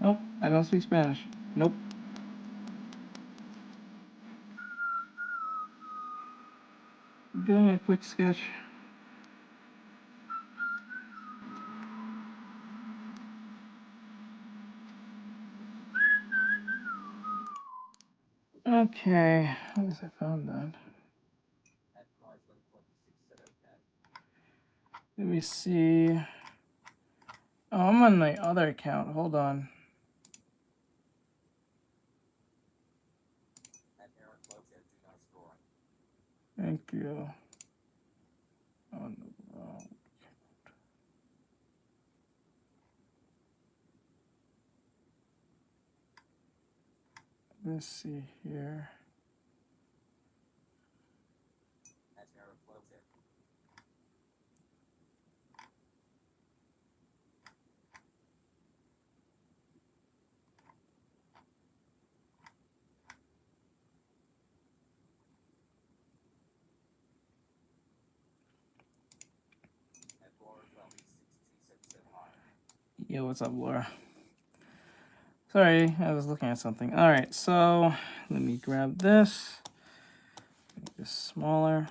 Nope, I don't speak Spanish. Nope. I'm doing a quick sketch. Okay, at least I found that. Let me see. Oh, I'm on my other account. Hold on. Thank you. On the wrong. Let's see here. Yo, what's up, Laura? Sorry, I was looking at something. All right, so let me grab this. Make this smaller.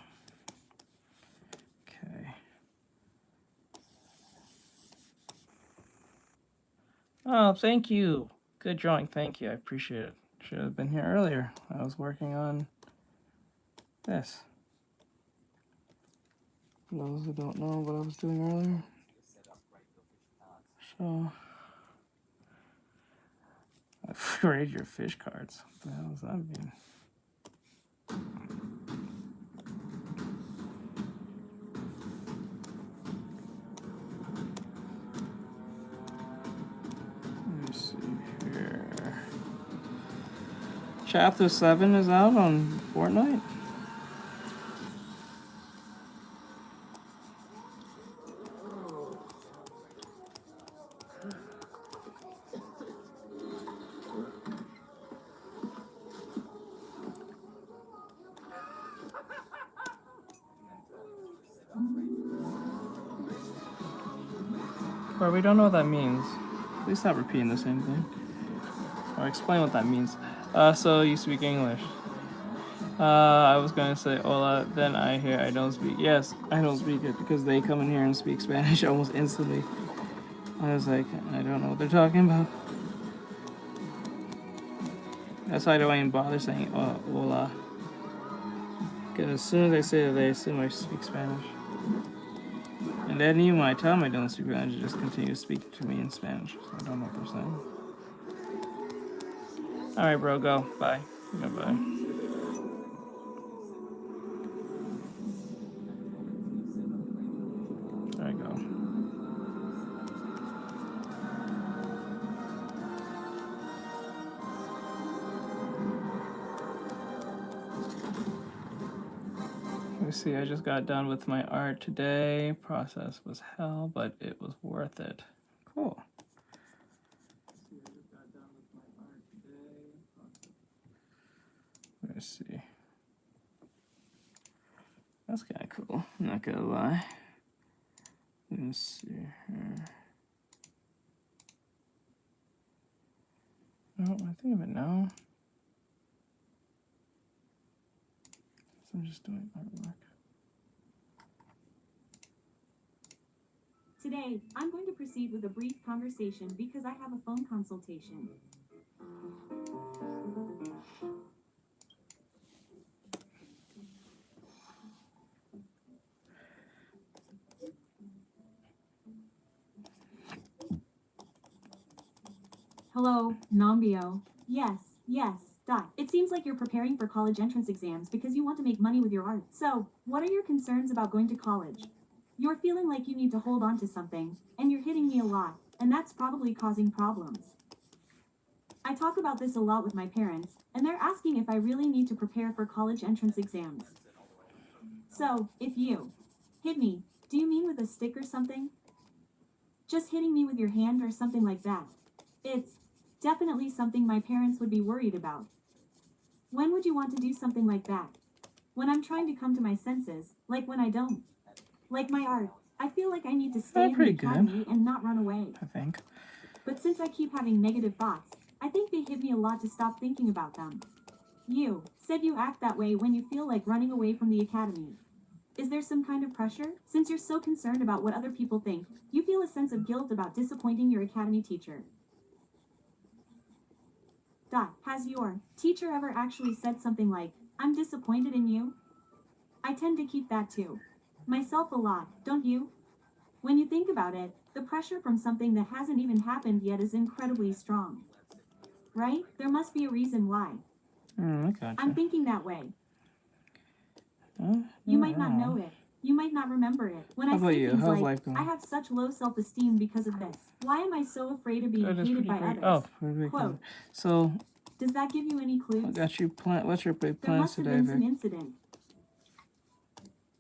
Okay. Oh, thank you. Good drawing, thank you. I appreciate it. Should have been here earlier. I was working on this. For those who don't know what I was doing earlier. So, I raid your fish cards. What the hell does that mean? Let me see here. Chapter 7 is out on Fortnite. Or we don't know what that means. Please stop repeating the same thing. Or explain what that means. So you speak English. I was gonna say hola, then I hear I don't speak. Yes, I don't speak it because they come in here and speak Spanish almost instantly. I was like, I don't know what they're talking about. That's why I don't even bother saying hola. Because as soon as I say that, they assume I speak Spanish. And then even when I tell them I don't speak Spanish, they just continue to speak to me in Spanish. So I don't know what they're saying. Alright, bro, go. Bye. Goodbye. There I go. Let me see, I just got done with my art today. Process was hell, but it was worth it. Cool. Let's see. That's kind of cool, I'm not gonna lie. Let's see here. Oh, I think of it now. So I'm just doing artwork. Today, I'm going to proceed with a brief conversation because I have a phone consultation. Hello, Nambio. Yes, Dot. It seems like you're preparing for college entrance exams because you want to make money with your art. So, what are your concerns about going to college? You're feeling like you need to hold on to something, and you're hitting me a lot, and that's probably causing problems. I talk about this a lot with my parents, and they're asking if I really need to prepare for college entrance exams. So, if you hit me, do you mean with a stick or something? Just hitting me with your hand or something like that? It's definitely something my parents would be worried about. When would you want to do something like that? When I'm trying to come to my senses, like when I don't. Like my art, I feel like I need to stay in the academy and not run away. I think. But since I keep having negative thoughts, I think they hit me a lot to stop thinking about them. You said you act that way when you feel like running away from the academy. Is there some kind of pressure? Since you're so concerned about what other people think, you feel a sense of guilt about disappointing your academy teacher. Dot, has your teacher ever actually said something like, I'm disappointed in you? I tend to keep that too. Myself a lot, don't you? When you think about it, the pressure from something that hasn't even happened yet is incredibly strong. Right? There must be a reason why. I gotcha. I'm thinking that way. You might not know it. You might not remember it. When I say things like, I have such low self-esteem because of this. Why am I so afraid of being hated by others? Oh, quote. So, does that give you any clues? I got you what's your big There plans must have today, been some incident.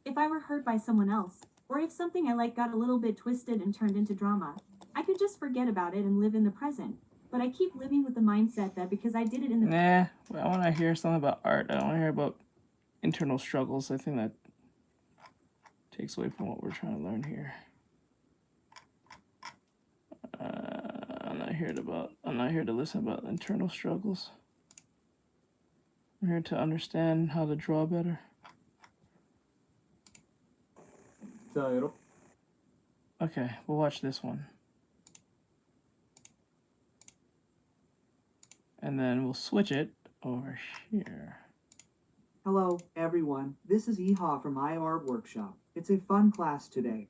If I were hurt by someone else, or if something I like got a little bit twisted and turned into drama, I could just forget about it and live in the present. But I keep living with the mindset that because I did it in the... Nah, I want to hear something about art. I don't want to hear about internal struggles. I think that takes away from what we're trying to learn here. I'm not here to listen about internal struggles. I'm here to understand how to draw better. Okay, we'll watch this one. And then we'll switch it over here. Hello, everyone. This is Eha from iArt Workshop. It's a fun class today.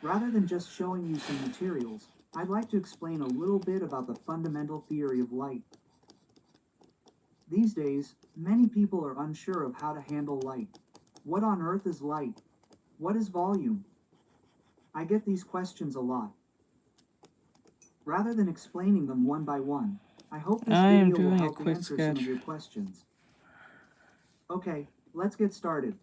Rather than just showing you some materials, I'd like to explain a little bit about the fundamental theory of light. These days, many people are unsure of how to handle light. What on earth is light? What is volume? I get these questions a lot. Rather than explaining them one by one, I hope this video will help answer some of your questions. Okay, let's get started.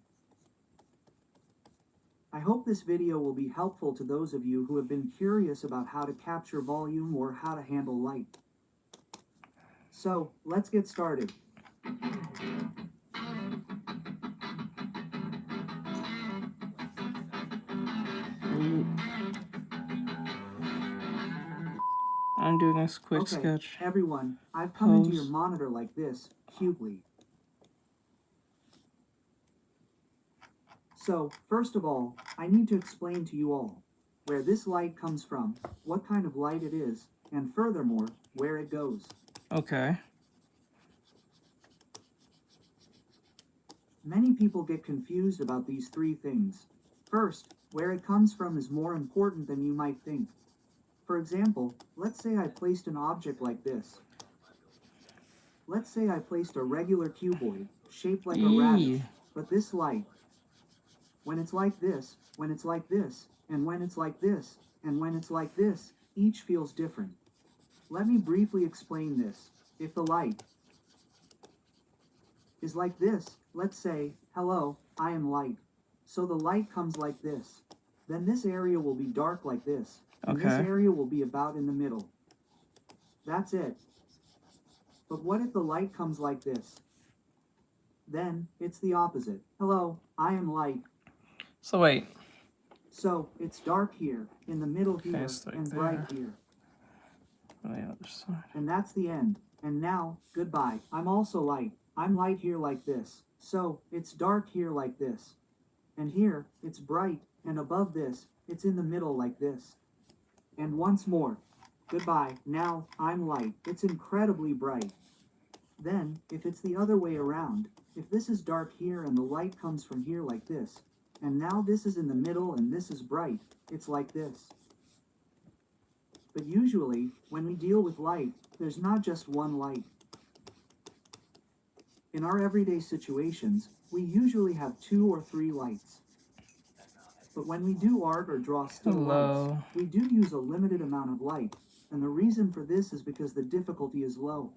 I hope this video will be helpful to those of you who have been curious about how to capture volume or how to handle light. So, let's get started. I'm doing a quick sketch. Everyone, I've come into your monitor like this, cubely. So, first of all, I need to explain to you all where this light comes from, what kind of light it is, and furthermore, where it goes. Okay. Many people get confused about these three things. First, where it comes from is more important than you might think. For example, let's say I placed an object like this. Let's say I placed a regular cuboid, shaped like a radish, but this light, when it's like this, when it's like this, and when it's like this, and when it's like this, each feels different. Let me briefly explain this. If the light is like this, let's say, hello, I am light. So the light comes like this. Then this area will be dark like this. And this area will be about in the middle. That's it. But what if the light comes like this? Then, it's the opposite. Hello, I am light. So wait. So, it's dark here, in the middle here, like and bright here. On the other side. And that's the end. And now, goodbye. I'm also light. I'm light here like this. So, it's dark here like this. And here, it's bright, and above this, it's in the middle like this. And once more, goodbye, now, I'm light, it's incredibly bright. Then, if it's the other way around, if this is dark here and the light comes from here like this, and now this is in the middle and this is bright, it's like this. But usually, when we deal with light, there's not just one light. In our everyday situations, we usually have 2 or 3 lights. But when we do art or draw still lights, we do use a limited amount of light, and the reason for this is because the difficulty is low.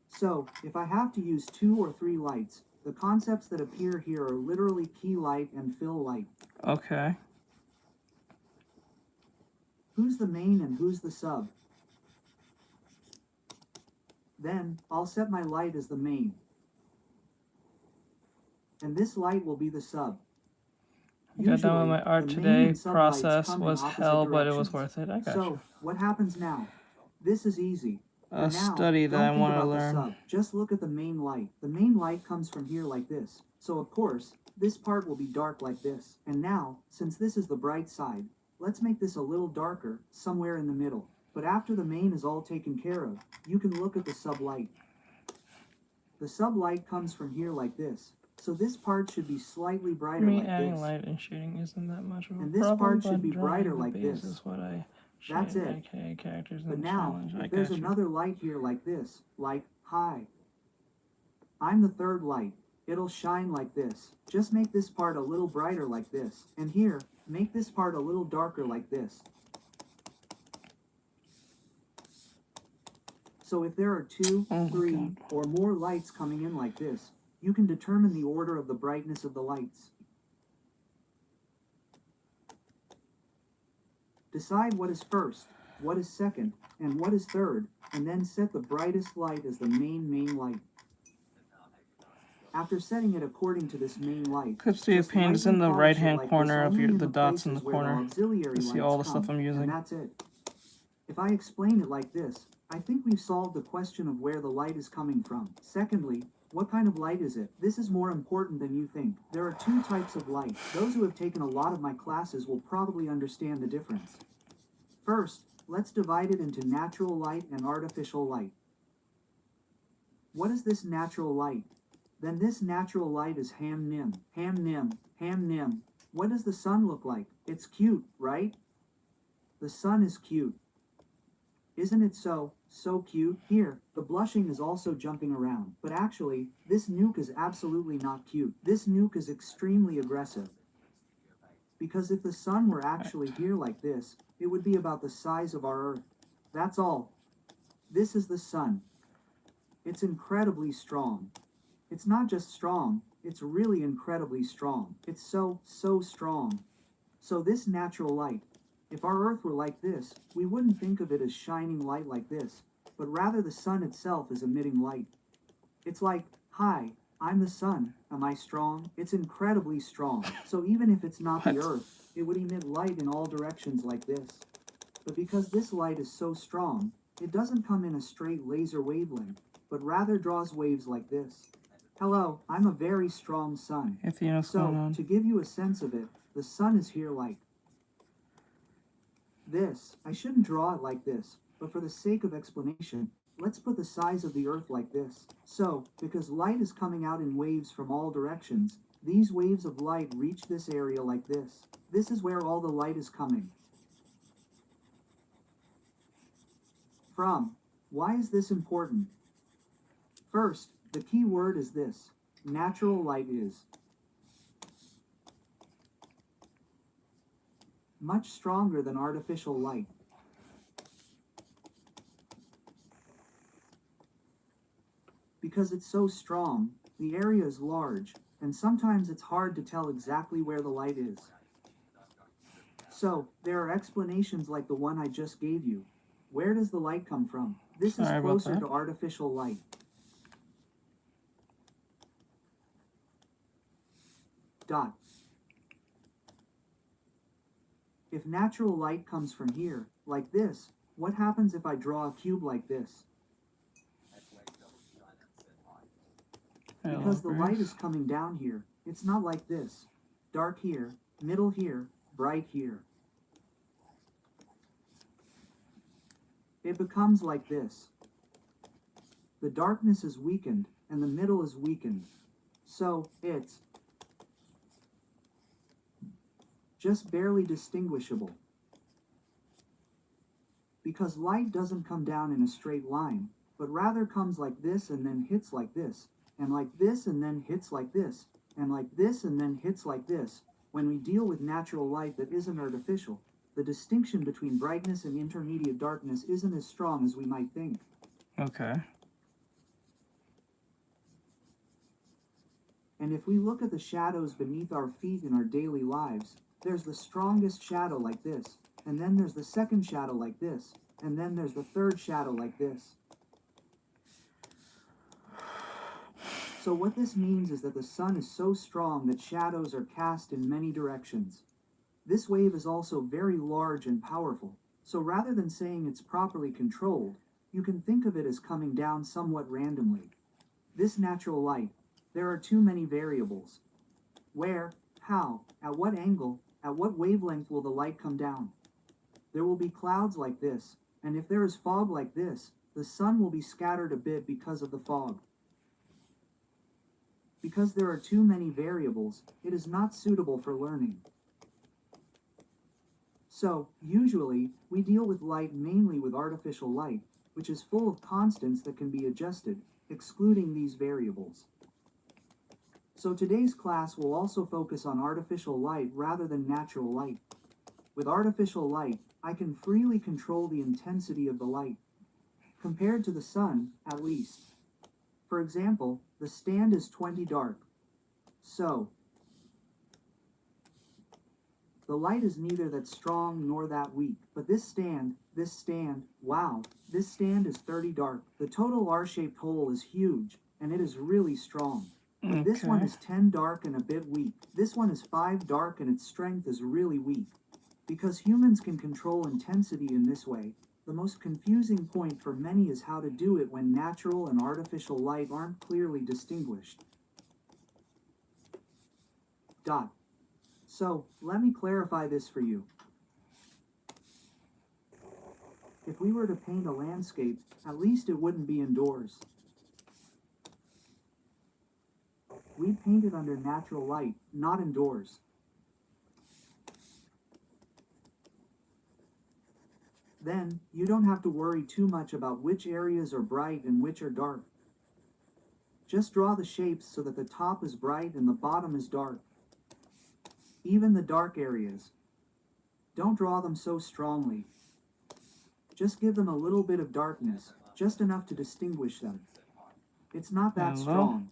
So, if I have to use 2 or 3 lights, the concepts that appear here are literally key light and fill light. Okay. Who's the main and who's the sub? Then, I'll set my light as the main. And this light will be the sub. Got done with my art today. Process was hell, but it was worth it. I got you. What happens now? This is easy. A study that I want to learn. Just look at the main light. The main light comes from here like this. So of course, this part will be dark like this. And now, since this is the bright side, let's make this a little darker, somewhere in the middle. But after the main is all taken care of, you can look at the sublight. The sublight comes from here like this. So this part should be slightly brighter like this. Adding light and shading isn't that much of a and this problem, part should be brighter like this. Is what I That's it. Characters but now, if there's another light here like this, like, hi. I'm the third light. It'll shine like this. Just make this part a little brighter like this. And here, make this part a little darker like this. So if there are 2, 3, or more lights coming in like this, you can determine the order of the brightness of the lights. Decide what is first, what is second, and what is third, and then set the brightest light as the main light. After setting it according to this main light, Clips to your paint is in the right-hand corner of the dots in the corner. You see all the stuff I'm using. And that's it. If I explain it like this, I think we've solved the question of where the light is coming from. Secondly, what kind of light is it? This is more important than you think. There are 2 types of light. Those who have taken a lot of my classes will probably understand the difference. First, let's divide it into natural light and artificial light. What is this natural light? Then this natural light is ham nim, ham nim, ham nim. What does the sun look like? It's cute, right? The sun is cute. Isn't it so cute? Here, the blushing is also jumping around. But actually, this nuke is absolutely not cute. This nuke is extremely aggressive. Because if the sun were actually here like this, it would be about the size of our Earth. That's all. This is the sun. It's incredibly strong. It's not just strong, it's really incredibly strong. It's so strong. So this natural light, if our Earth were like this, we wouldn't think of it as shining light like this, but rather the sun itself is emitting light. It's like, hi, I'm the sun, am I strong? It's incredibly strong. So even if it's not the Earth, it would emit light in all directions like this. But because this light is so strong, it doesn't come in a straight laser wavelength, but rather draws waves like this. Hello, I'm a very strong sun. So, to give you a sense of it, the sun is here like this. I shouldn't draw it like this, but for the sake of explanation, let's put the size of the Earth like this. So, because light is coming out in waves from all directions, these waves of light reach this area like this. This is where all the light is coming from. Why is this important? First, the key word is this. Natural light is much stronger than artificial light. Because it's so strong, the area is large, and sometimes it's hard to tell exactly where the light is. So, there are explanations like the one I just gave you. Where does the light come from? This is closer to artificial light. Dot. If natural light comes from here, like this, what happens if I draw a cube like this? Because the light is coming down here, it's not like this. Dark here, middle here, bright here. It becomes like this. The darkness is weakened, and the middle is weakened. So, it's just barely distinguishable. Because light doesn't come down in a straight line, but rather comes like this and then hits like this, and like this and then hits like this, and like this and then hits like this. When we deal with natural light that isn't artificial, the distinction between brightness and intermediate darkness isn't as strong as we might think. Okay. And if we look at the shadows beneath our feet in our daily lives, there's the strongest shadow like this, and then there's the second shadow like this, and then there's the third shadow like this. So what this means is that the sun is so strong that shadows are cast in many directions. This wave is also very large and powerful, so rather than saying it's properly controlled, you can think of it as coming down somewhat randomly. This natural light, there are too many variables. Where, how, at what angle, at what wavelength will the light come down? There will be clouds like this, and if there is fog like this, the sun will be scattered a bit because of the fog. Because there are too many variables, it is not suitable for learning. So, usually, we deal with light mainly with artificial light, which is full of constants that can be adjusted, excluding these variables. So today's class will also focus on artificial light rather than natural light. With artificial light, I can freely control the intensity of the light, compared to the sun, at least. For example, the stand is 20 dark. So, the light is neither that strong nor that weak. But this stand, wow, this stand is 30 dark. The total R-shaped hole is huge, and it is really strong. But this one is 10 dark and a bit weak. This one is 5 dark and its strength is really weak. Because humans can control intensity in this way, the most confusing point for many is how to do it when natural and artificial light aren't clearly distinguished. So, let me clarify this for you. if we were to paint a landscape, at least it wouldn't be indoors. We paint it under natural light, not indoors. Then, you don't have to worry too much about which areas are bright and which are dark. Just draw the shapes so that the top is bright and the bottom is dark. Even the dark areas. Don't draw them so strongly. Just give them a little bit of darkness, just enough to distinguish them. It's not that strong.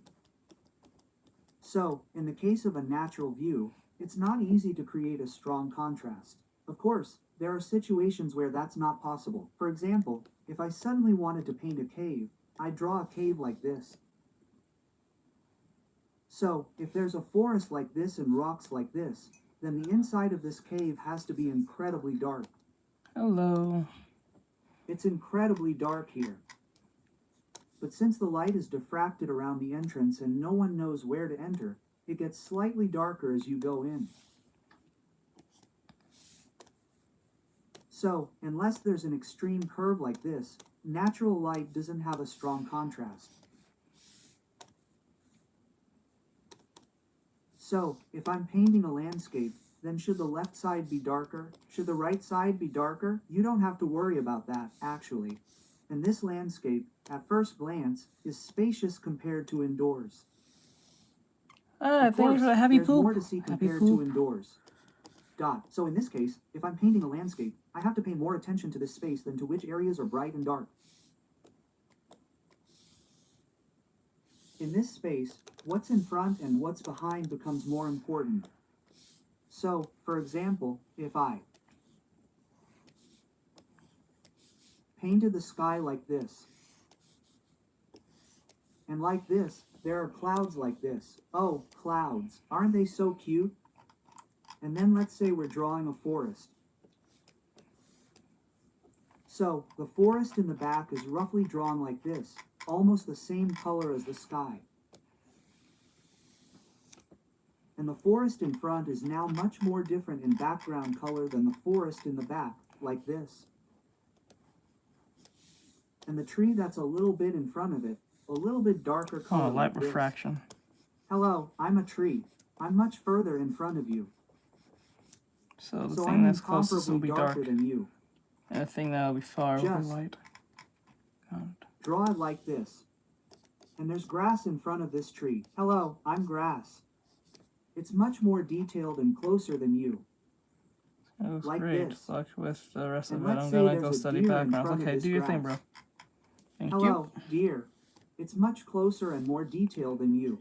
So, in the case of a natural view, it's not easy to create a strong contrast. Of course, there are situations where that's not possible. For example, if I suddenly wanted to paint a cave, I'd draw a cave like this. So, if there's a forest like this and rocks like this, then the inside of this cave has to be incredibly dark. Hello. It's incredibly dark here. But since the light is diffracted around the entrance and no one knows where to enter, it gets slightly darker as you go in. So, unless there's an extreme curve like this, natural light doesn't have a strong contrast. So, if I'm painting a landscape, then should the left side be darker? Should the right side be darker? You don't have to worry about that, actually. And this landscape, at first glance, is spacious compared to indoors. Of Thanks course, for the happy there's poop. more to see compared to indoors. So in this case, if I'm painting a landscape, I have to pay more attention to this space than to which areas are bright and dark. In this space, what's in front and what's behind becomes more important. So, for example, if I painted the sky like this, and like this, there are clouds like this. Oh, clouds. Aren't they so cute? And then let's say we're drawing a forest. So, the forest in the back is roughly drawn like this, almost the same color as the sky. And the forest in front is now much more different in background color than the forest in the back, like this. And the tree that's a little bit in front of it, a little bit darker color Oh, light like this. refraction. Hello, I'm a tree. I'm much further in front of you. So the So thing I'm that's closest will incomparably be darker dark, than you. and the thing that will be far will be Just light. God. Draw it like this. And there's grass in front of this tree. Hello, I'm grass. It's much more detailed and closer than you. That looks Like great. this. Luck with the rest And of it. let's I'm say gonna there's go a study deer in backgrounds. front of Okay, this do your thing, bro. grass. Thank Hello, deer. It's much closer and more detailed than you.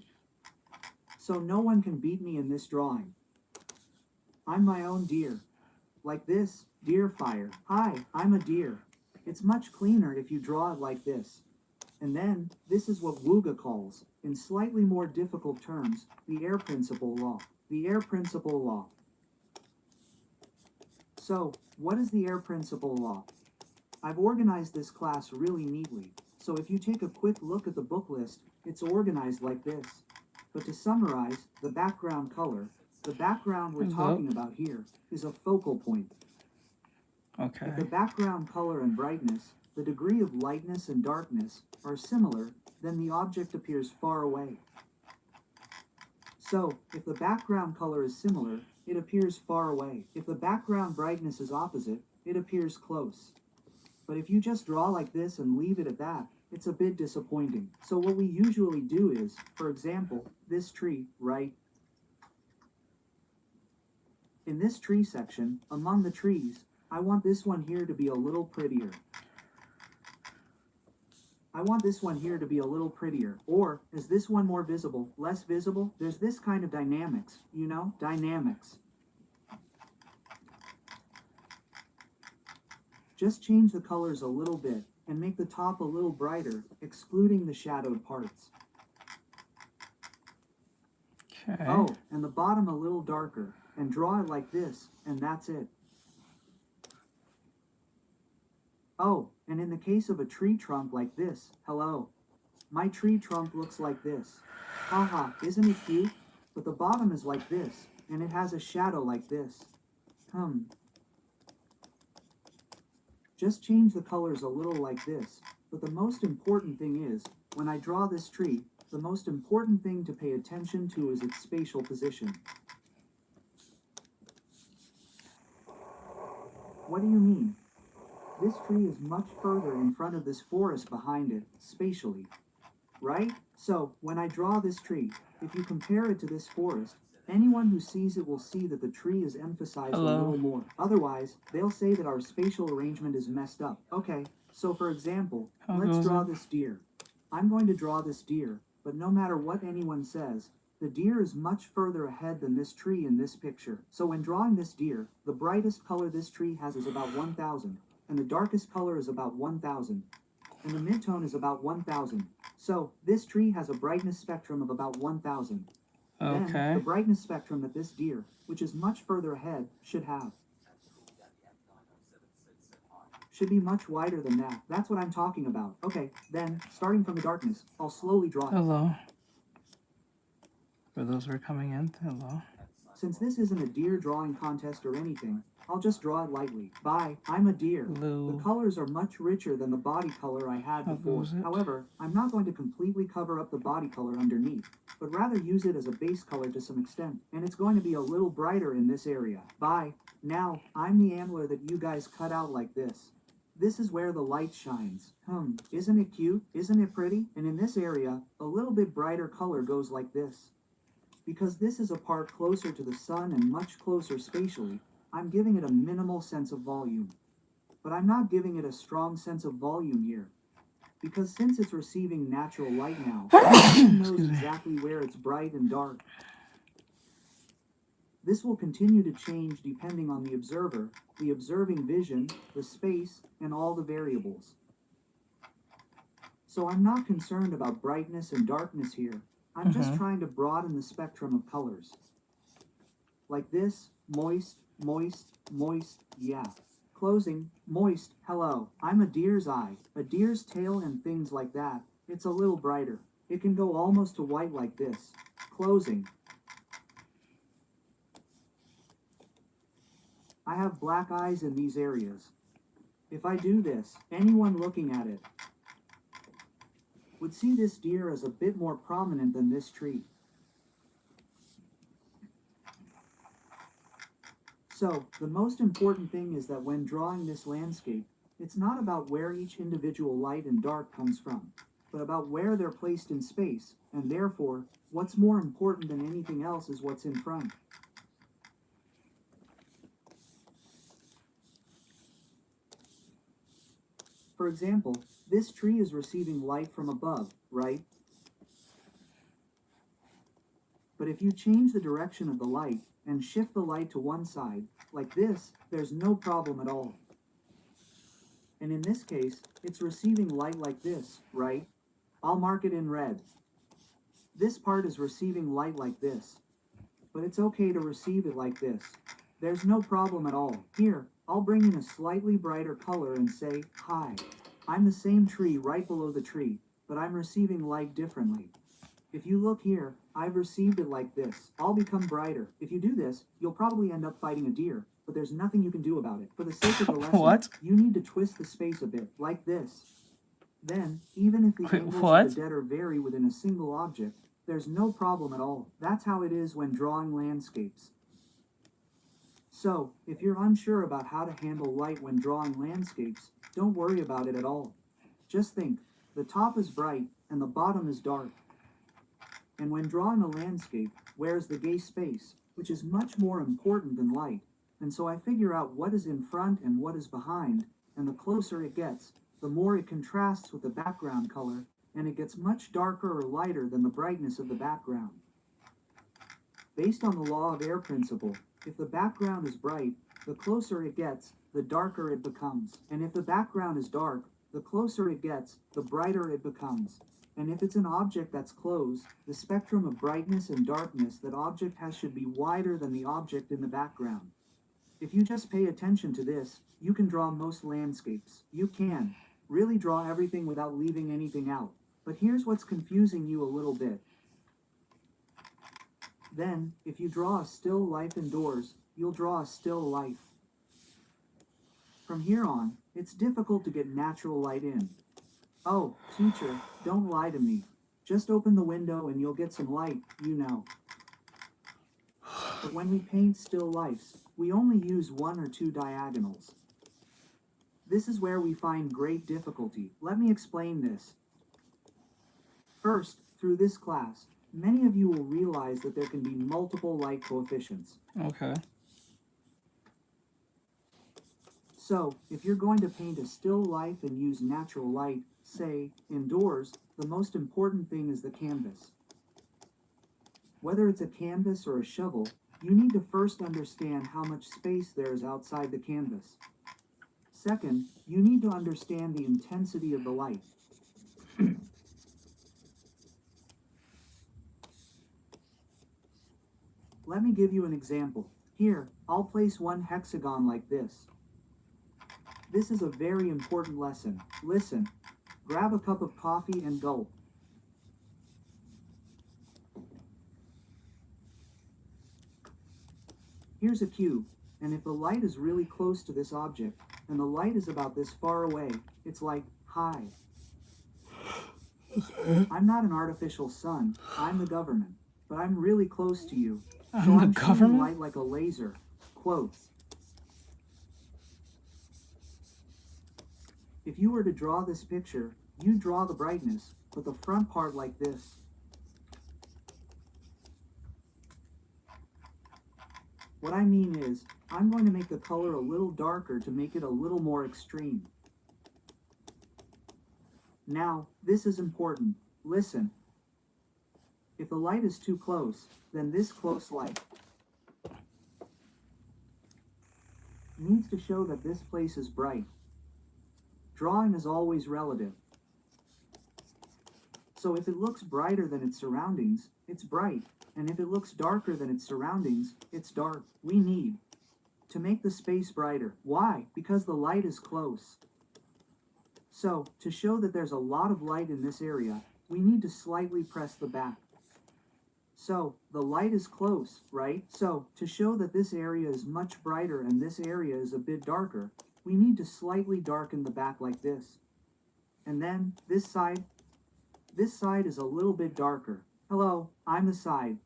So no one can beat me in this drawing. I'm my own deer. Like this, deer fire. Hi, I'm a deer. It's much cleaner if you draw it like this. And then, this is what Wuga calls, in slightly more difficult terms, the air principle law. The air principle law. So, what is the air principle law? I've organized this class really neatly, so if you take a quick look at the book list, it's organized like this. But to summarize, the background color, the background we're talking about here, is a focal point. Okay. If the background color and brightness, the degree of lightness and darkness, are similar, then the object appears far away. So, if the background color is similar, it appears far away. If the background brightness is opposite, it appears close. But if you just draw like this and leave it at that, it's a bit disappointing. So what we usually do is, for example, this tree, right? In this tree section, among the trees, I want this one here to be a little prettier. I want this one here to be a little prettier. Or, is this one more visible, less visible? There's this kind of dynamics, you know, dynamics. Just change the colors a little bit, and make the top a little brighter, excluding the shadowed parts. Okay. Oh, and the bottom a little darker, and draw it like this, and that's it. Oh, and in the case of a tree trunk like this, hello. My tree trunk looks like this. Haha, isn't it cute? But the bottom is like this, and it has a shadow like this. Just change the colors a little like this. But the most important thing is, when I draw this tree, the most important thing to pay attention to is its spatial position. What do you mean? This tree is much further in front of this forest behind it, spatially. Right? So, when I draw this tree, if you compare it to this forest, anyone who sees it will see that the tree is emphasized a little more. Otherwise, they'll say that our spatial arrangement is messed up. Okay, so for example, let's draw this deer. I'm going to draw this deer, but no matter what anyone says, the deer is much further ahead than this tree in this picture. So when drawing this deer, the brightest color this tree has is about 1000, and the darkest color is about 1000, and the midtone is about 1000. So, this tree has a brightness spectrum of about 1000. Okay. Then, the brightness spectrum that this deer, which is much further ahead, should have, should be much wider than that. That's what I'm talking about. Okay, then, starting from the darkness, I'll slowly draw it. Hello. For those who are coming in, hello. Since this isn't a deer drawing contest or anything, I'll just draw it lightly. Bye, I'm a deer. Hello. The colors are much richer than the body color I had How before. goes it? However, I'm not going to completely cover up the body color underneath, but rather use it as a base color to some extent, and it's going to be a little brighter in this area. Bye. Now, I'm the antler that you guys cut out like this. This is where the light shines. Isn't it cute? Isn't it pretty? And in this area, a little bit brighter color goes like this. Because this is a part closer to the sun and much closer spatially, I'm giving it a minimal sense of volume. But I'm not giving it a strong sense of volume here. Because since it's receiving natural light now, it knows exactly where it's bright and dark. This will continue to change depending on the observer, the observing vision, the space, and all the variables. So I'm not concerned about brightness and darkness here. I'm just trying to broaden the spectrum of colors. Like this, moist, moist, moist, yeah. Closing, moist, hello. I'm a deer's eye, a deer's tail and things like that. It's a little brighter. It can go almost to white like this. Closing. I have black eyes in these areas. If I do this, anyone looking at it would see this deer as a bit more prominent than this tree. So, the most important thing is that when drawing this landscape, it's not about where each individual light and dark comes from, but about where they're placed in space, and therefore, what's more important than anything else is what's in front. For example, this tree is receiving light from above, right? But if you change the direction of the light and shift the light to one side, like this, there's no problem at all. And in this case, it's receiving light like this, right? I'll mark it in red. This part is receiving light like this. But it's okay to receive it like this. There's no problem at all. Here, I'll bring in a slightly brighter color and say, hi. I'm the same tree right below the tree, but I'm receiving light differently. If you look here, I've received it like this. I'll become brighter. If you do this, you'll probably end up fighting a deer, but there's nothing you can do about it. For the sake of the lesson, you need to twist the space a bit, like this. Then, even if the angles of the deader vary within a single object, there's no problem at all. That's how it is when drawing landscapes. So, if you're unsure about how to handle light when drawing landscapes, don't worry about it at all. Just think, the top is bright and the bottom is dark. And when drawing a landscape, where's the gray space, which is much more important than light. And so I figure out what is in front and what is behind, and the closer it gets, the more it contrasts with the background color, and it gets much darker or lighter than the brightness of the background. Based on the law of air principle, if the background is bright, the closer it gets, the darker it becomes. And if the background is dark, the closer it gets, the brighter it becomes. And if it's an object that's closed, the spectrum of brightness and darkness that object has should be wider than the object in the background. If you just pay attention to this, you can draw most landscapes. You can really draw everything without leaving anything out. But here's what's confusing you a little bit. Then, if you draw a still life indoors, you'll draw a still life. From here on, it's difficult to get natural light in. Oh, teacher, don't lie to me. Just open the window and you'll get some light, you know. But when we paint still lifes, we only use 1 or 2 diagonals. This is where we find great difficulty. Let me explain this. First, through this class, many of you will realize that there can be multiple light coefficients. Okay. So, if you're going to paint a still life and use natural light, say, indoors, the most important thing is the canvas. Whether it's a canvas or a shovel, you need to first understand how much space there is outside the canvas. Second, you need to understand the intensity of the light. Let me give you an example. Here, I'll place one hexagon like this. This is a very important lesson. Listen. Grab a cup of coffee and gulp. Here's a cube, and if the light is really close to this object, and the light is about this far away, it's like, hi. I'm not an artificial sun, I'm the government, but I'm really close to you, so I'm shooting light like a laser. Quotes. If you were to draw this picture, you draw the brightness, but the front part like this. What I mean is, I'm going to make the color a little darker to make it a little more extreme. Now, this is important. Listen. If the light is too close, then this close light needs to show that this place is bright. Drawing is always relative. So if it looks brighter than its surroundings, it's bright, and if it looks darker than its surroundings, it's dark. We need to make the space brighter. Why? Because the light is close. So, to show that there's a lot of light in this area, we need to slightly press the back. So, the light is close, right? So, to show that this area is much brighter and this area is a bit darker, we need to slightly darken the back like this. And then, this side is a little bit darker. Hello, I'm the side.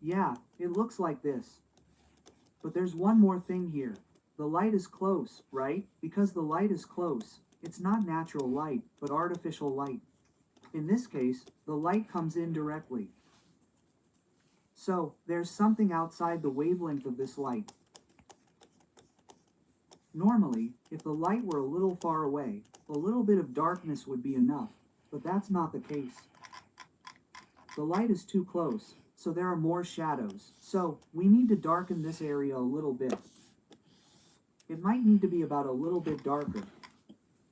Yeah, it looks like this. But there's one more thing here. The light is close, right? Because the light is close, it's not natural light, but artificial light. In this case, the light comes in directly. So, there's something outside the wavelength of this light. Normally, if the light were a little far away, a little bit of darkness would be enough, but that's not the case. The light is too close, so there are more shadows. So, we need to darken this area a little bit. It might need to be about a little bit darker.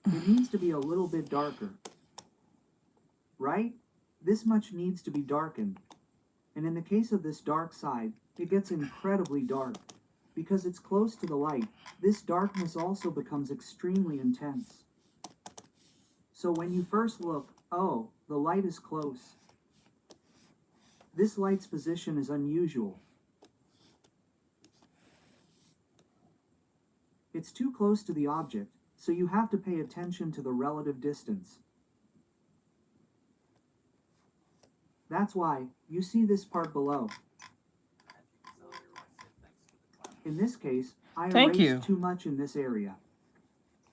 It needs to be a little bit darker. Right? This much needs to be darkened. And in the case of this dark side, it gets incredibly dark. Because it's close to the light, this darkness also becomes extremely intense. So when you first look, oh, the light is close. This light's position is unusual. It's too close to the object, so you have to pay attention to the relative distance. That's why you see this part below. In this case, I erased too much in this area.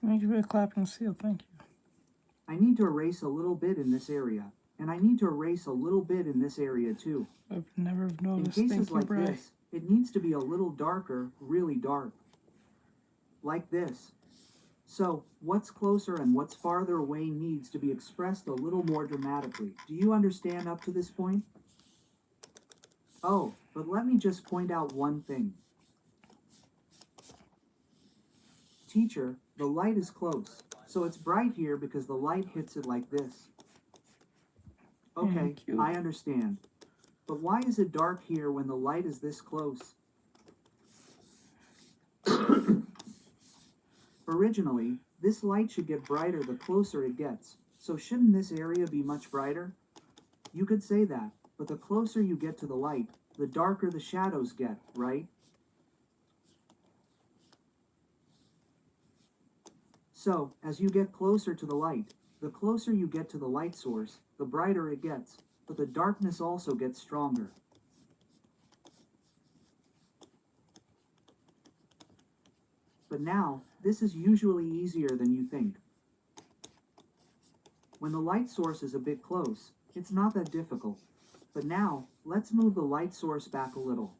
Thank you for the clapping seal, thank you. I need to erase a little bit in this area, and I need to erase a little bit in this area too. I've never noticed. In cases like this, it needs to be a little darker, really dark. Like this. So, what's closer and what's farther away needs to be expressed a little more dramatically. Do you understand up to this point? Oh, but let me just point out one thing. Teacher, the light is close, so it's bright here because the light hits it like this. Okay, I understand. But why is it dark here when the light is this close? Originally, this light should get brighter the closer it gets, so shouldn't this area be much brighter? You could say that, but the closer you get to the light, the darker the shadows get, right? So, as you get closer to the light, the closer you get to the light source, the brighter it gets, but the darkness also gets stronger. But now, this is usually easier than you think. When the light source is a bit close, it's not that difficult. But now, let's move the light source back a little.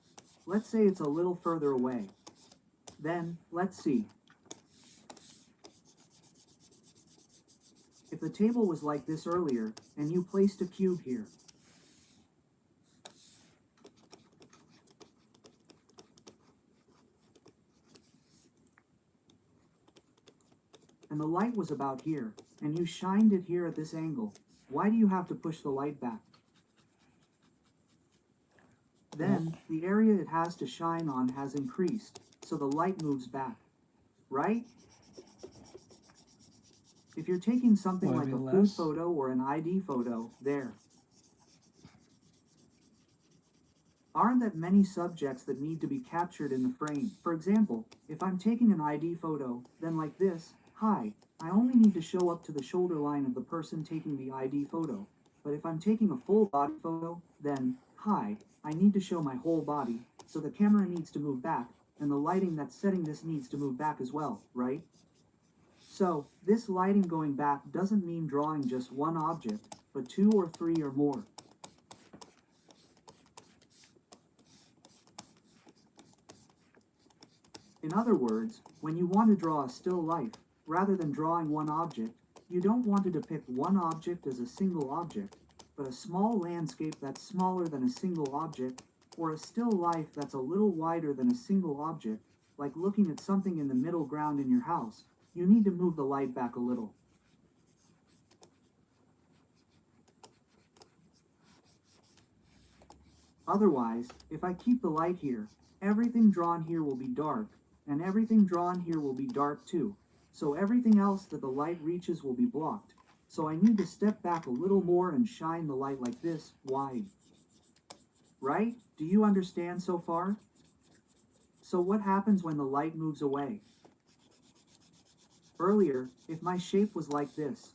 Let's say it's a little further away. Then, let's see. If the table was like this earlier, and you placed a cube here, and the light was about here, and you shined it here at this angle, why do you have to push the light back? Then, the area it has to shine on has increased, so the light moves back. Right? If you're taking something Will it like be a food less? photo or an ID photo, there aren't that many subjects that need to be captured in the frame. For example, if I'm taking an ID photo, then like this, hi, I only need to show up to the shoulder line of the person taking the ID photo. But if I'm taking a full body photo, then, hi, I need to show my whole body, so the camera needs to move back, and the lighting that's setting this needs to move back as well, right? So, this lighting going back doesn't mean drawing just one object, but 2 or 3 or more. In other words, when you want to draw a still life, rather than drawing one object, you don't want to depict one object as a single object, but a small landscape that's smaller than a single object, or a still life that's a little wider than a single object, like looking at something in the middle ground in your house. You need to move the light back a little. Otherwise, if I keep the light here, everything drawn here will be dark, and everything drawn here will be dark too. So everything else that the light reaches will be blocked. So I need to step back a little more and shine the light like this, wide. Right? Do you understand so far? So what happens when the light moves away? Earlier, if my shape was like this,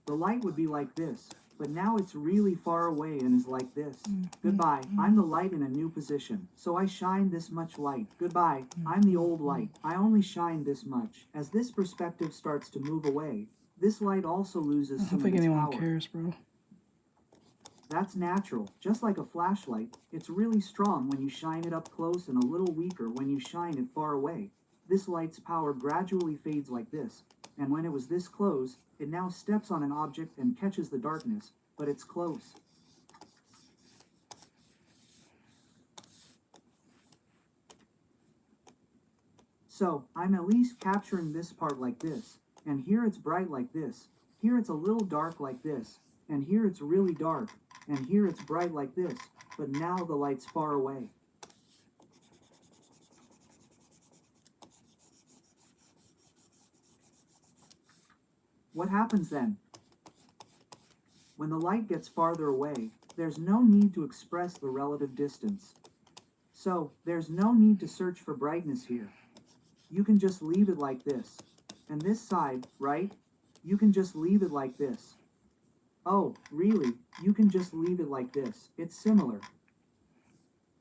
the light would be like this, but now it's really far away and is like this. Goodbye, I'm the light in a new position, so I shine this much light. Goodbye, I'm the old light, I only shine this much. As this perspective starts to move away, this light also loses I some don't of think its anyone power. cares, bro. That's natural. Just like a flashlight, it's really strong when you shine it up close and a little weaker when you shine it far away. This light's power gradually fades like this, and when it was this close, it now steps on an object and catches the darkness, but it's close. So, I'm at least capturing this part like this, and here it's bright like this, here it's a little dark like this, and here it's really dark, and here it's bright like this, but now the light's far away. What happens then? When the light gets farther away, there's no need to express the relative distance. So, there's no need to search for brightness here. You can just leave it like this. And this side, right? You can just leave it like this. Oh, really, you can just leave it like this. It's similar.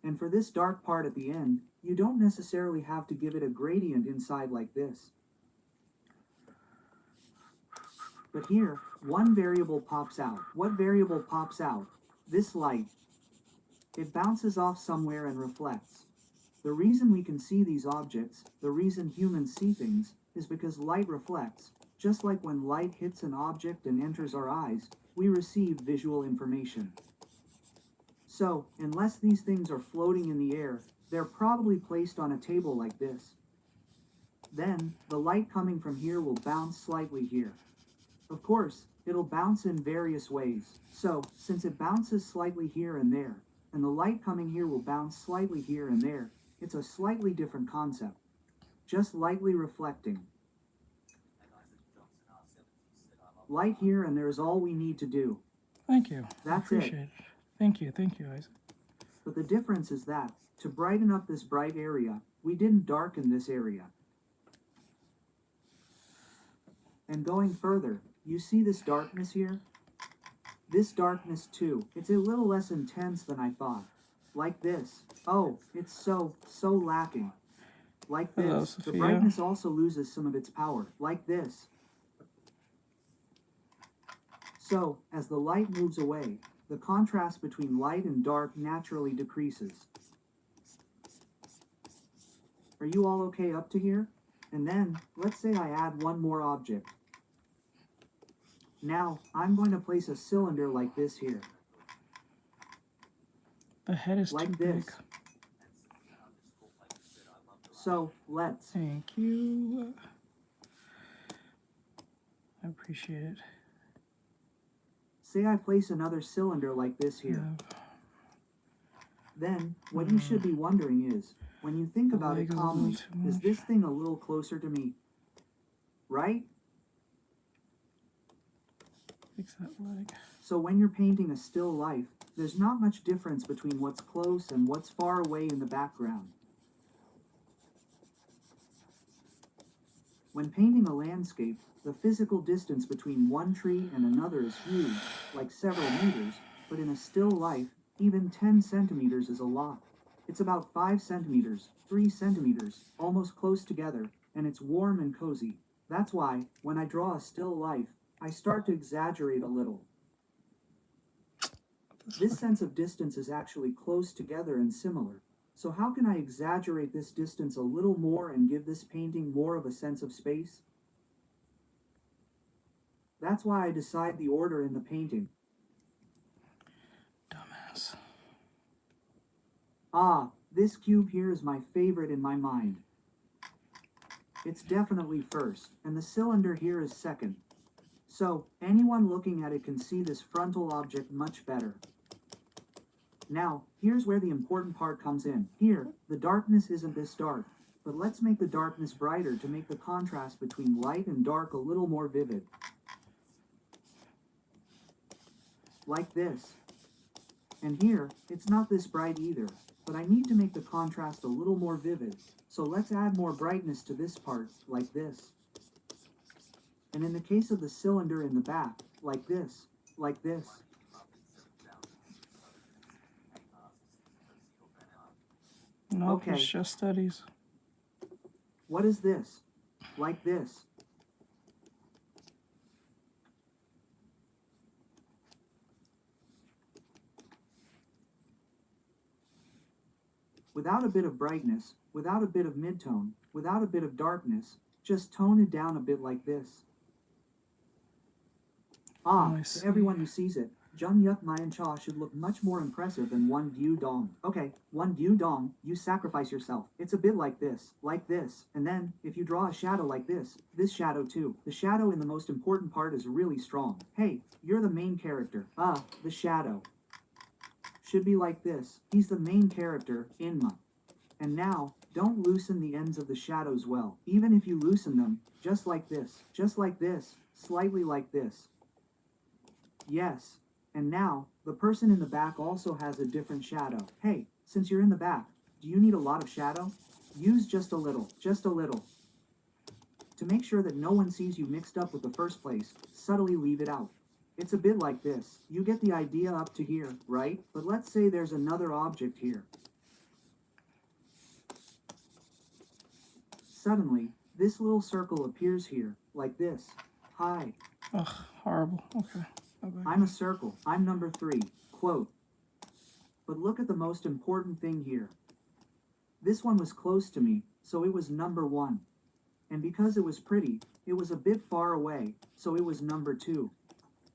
And for this dark part at the end, you don't necessarily have to give it a gradient inside like this. But here, one variable pops out. What variable pops out? This light. It bounces off somewhere and reflects. The reason we can see these objects, the reason humans see things, is because light reflects. Just like when light hits an object and enters our eyes, we receive visual information. So, unless these things are floating in the air, they're probably placed on a table like this. Then, the light coming from here will bounce slightly here. Of course, it'll bounce in various ways. So, since it bounces slightly here and there, and the light coming here will bounce slightly here and there, it's a slightly different concept. Just lightly reflecting. Light here and there's all we need to do. Thank you. That's I appreciate it. Thank you, Isaac. But the difference is that, to brighten up this bright area, we didn't darken this area. And going further, you see this darkness here? This darkness too, it's a little less intense than I thought. Like this. Oh, it's so lacking. Like Hello, this. The Sophia. brightness also loses some of its power. Like this. So, as the light moves away, the contrast between light and dark naturally decreases. Are you all okay up to here? And then, let's say I add one more object. Now, I'm going to place a cylinder like this here. The head is Like too this. big. So, let's. Thank you. I appreciate it. Say I place another cylinder like this here. Yeah. Then, what you should be wondering is, when you think The about leg it is a little calmly, too is much. this thing a little closer to me? Right? Fix that leg. So when you're painting a still life, there's not much difference between what's close and what's far away in the background. When painting a landscape, the physical distance between one tree and another is huge, like several meters, but in a still life, even 10 centimeters is a lot. It's about 5 centimeters, 3 centimeters, almost close together, and it's warm and cozy. That's why, when I draw a still life, I start to exaggerate a little. This sense of distance is actually close together and similar. So how can I exaggerate this distance a little more and give this painting more of a sense of space? That's why I decide the order in the painting. Dumbass. Ah, this cube here is my favorite in my mind. It's definitely first, and the cylinder here is second. So, anyone looking at it can see this frontal object much better. Now, here's where the important part comes in. Here, the darkness isn't this dark, but let's make the darkness brighter to make the contrast between light and dark a little more vivid. Like this. And here, it's not this bright either, but I need to make the contrast a little more vivid, so let's add more brightness to this part, like this. And in the case of the cylinder in the back, like this, like this. No, Okay. it's just studies. What is this? Like this. Without a bit of brightness, without a bit of midtone, without a bit of darkness, just tone it down a bit like this. Ah, I to everyone who sees it, Jung Yuk Mayan Cha should look much more impressive than One Gyu Dong. Okay, One Gyu Dong, you sacrifice yourself. It's a bit like this, and then, if you draw a shadow like this shadow too. The shadow in the most important part is really strong. Hey, you're the main character. The shadow. Should be like this. He's the main character, Inma. And now, don't loosen the ends of the shadows well. Even if you loosen them, just like this, slightly like this. Yes. And now, the person in the back also has a different shadow. Hey, since you're in the back, do you need a lot of shadow? Use just a little. To make sure that no one sees you mixed up with the first place, subtly leave it out. It's a bit like this. You get the idea up to here, right? But let's say there's another object here. Suddenly, this little circle appears here, like this. Hi. Ugh, horrible. Okay. Okay. I'm a circle. I'm number 3. Quote. But look at the most important thing here. This one was close to me, so it was number 1. And because it was pretty, it was a bit far away, so it was number 2.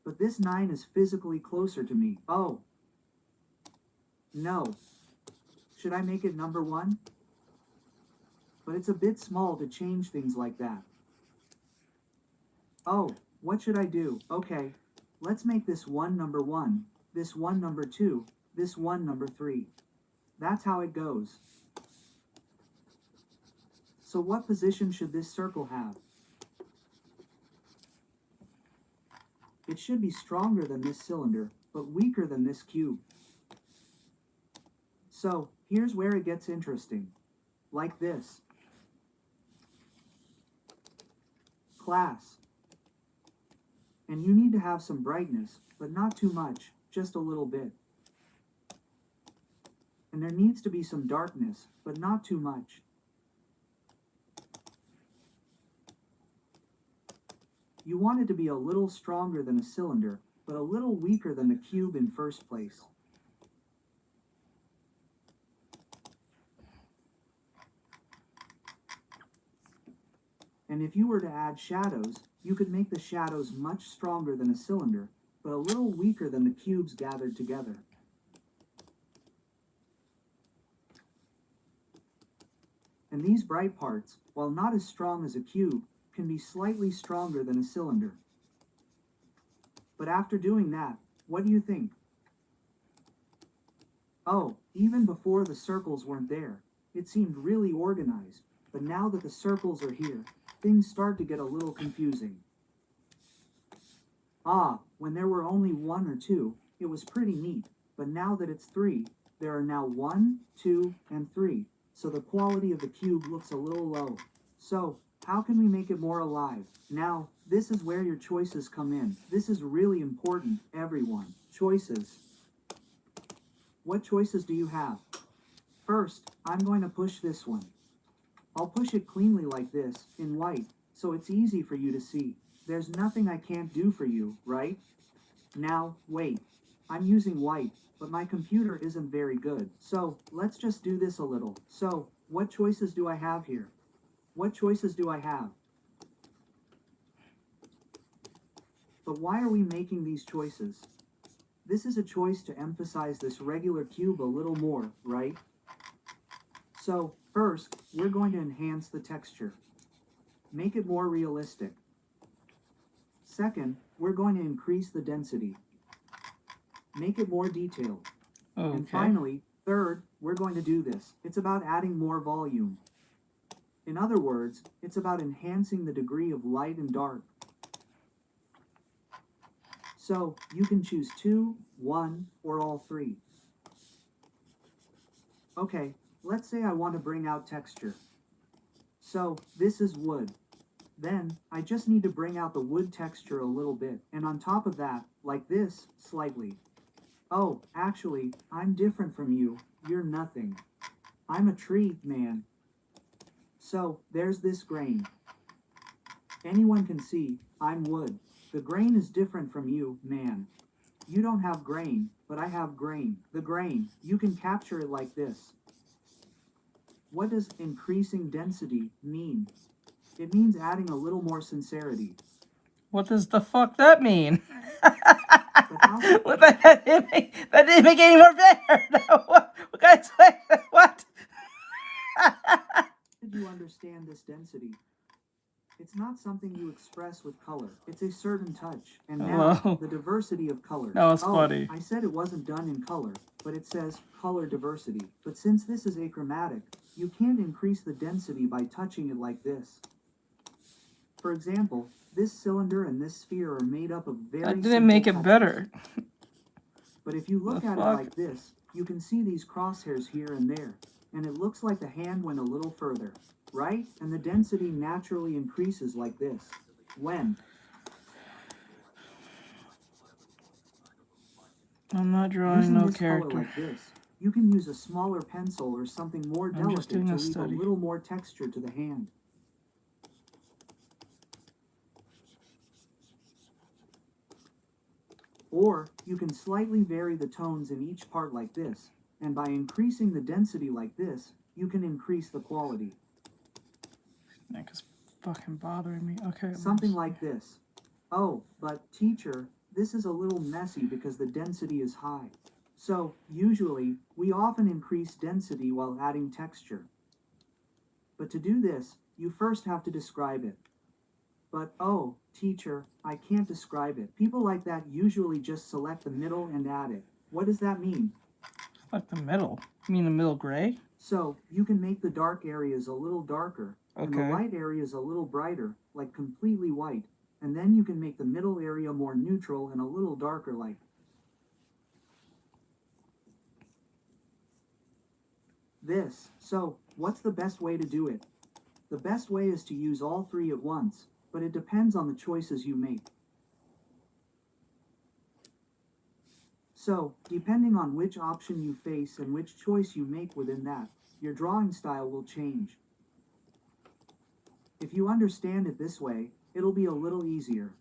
But this 9 is physically closer to me. Oh. No. Should I make it number 1? But it's a bit small to change things like that. Oh, what should I do? Okay. Let's make this one number 1, this one number 2, this one number 3. That's how it goes. So what position should this circle have? It should be stronger than this cylinder, but weaker than this cube. So, here's where it gets interesting. Like this. Class. And you need to have some brightness, but not too much, just a little bit. And there needs to be some darkness, but not too much. You want it to be a little stronger than a cylinder, but a little weaker than the cube in first place. And if you were to add shadows, you could make the shadows much stronger than a cylinder, but a little weaker than the cubes gathered together. And these bright parts, while not as strong as a cube, can be slightly stronger than a cylinder. But after doing that, what do you think? Oh, even before the circles weren't there, it seemed really organized, but now that the circles are here, things start to get a little confusing. Ah, when there were only 1 or 2, it was pretty neat, but now that it's 3, there are now 1, 2, and 3, so the quality of the cube looks a little low. So, how can we make it more alive? Now, this is where your choices come in. This is really important, everyone. Choices. What choices do you have? First, I'm going to push this one. I'll push it cleanly like this, in white, so it's easy for you to see. There's nothing I can't do for you, right? Now, wait. I'm using white, but my computer isn't very good. So, let's just do this a little. So, what choices do I have here? What choices do I have? But why are we making these choices? This is a choice to emphasize this regular cube a little more, right? So, first, we're going to enhance the texture. Make it more realistic. Second, we're going to increase the density. Make it more detailed. Okay. And finally, third, we're going to do this. It's about adding more volume. In other words, it's about enhancing the degree of light and dark. So, you can choose 2, 1, or all 3. Okay, let's say I want to bring out texture. So, this is wood. Then, I just need to bring out the wood texture a little bit, and on top of that, like this, slightly. Oh, actually, I'm different from you. You're nothing. I'm a tree, man. So, there's this grain. Anyone can see, I'm wood. The grain is different from you, man. You don't have grain, but I have grain. The grain, you can capture it like this. What does increasing density mean? It means adding a little more sincerity. What does the fuck that mean? But how What that didn't make any more better. No, what guys? What? did you understand this density? It's not something you express with color. It's a certain touch. And now, Hello? the diversity of colors. That was Oh, funny. I said it wasn't done in color, but it says color diversity. But since this is achromatic, you can't increase the density by touching it like this. For example, this cylinder and this sphere are made up of very That simple didn't make it touches. better. But if you look The at it fuck? like this, you can see these crosshairs here and there, and it looks like the hand went a little further, right? And the density naturally increases like this. When? I'm not drawing Using no this color character. like this, you can use a smaller pencil or something more I'm just delicate doing to a leave study. a little more texture to the hand. Or, you can slightly vary the tones in each part like this, and by increasing the density like this, you can increase the quality. Neck is fucking bothering me. Okay. Something like this. Oh, but teacher, this is a little messy because the density is high. So, usually, we often increase density while adding texture. But to do this, you first have to describe it. But oh, teacher, I can't describe it. People like that usually just select the middle and add it. What does that mean? Like the middle. You mean the middle gray? So, you can make the dark areas a little darker, and the Okay. light areas a little brighter, like completely white, and then you can make the middle area more neutral and a little darker like. this. So, what's the best way to do it? The best way is to use all three at once, but it depends on the choices you make. So, depending on which option you face and which choice you make within that, your drawing style will change. If you understand it this way, it'll be a little easier.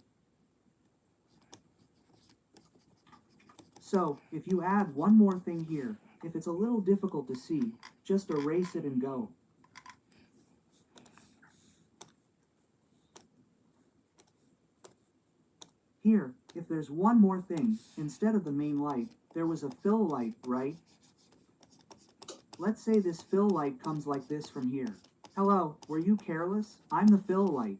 So, if you add one more thing here, if it's a little difficult to see, just erase it and go. Here, if there's one more thing, instead of the main light, there was a fill light, right? Let's say this fill light comes like this from here. Hello, were you careless? I'm the fill light.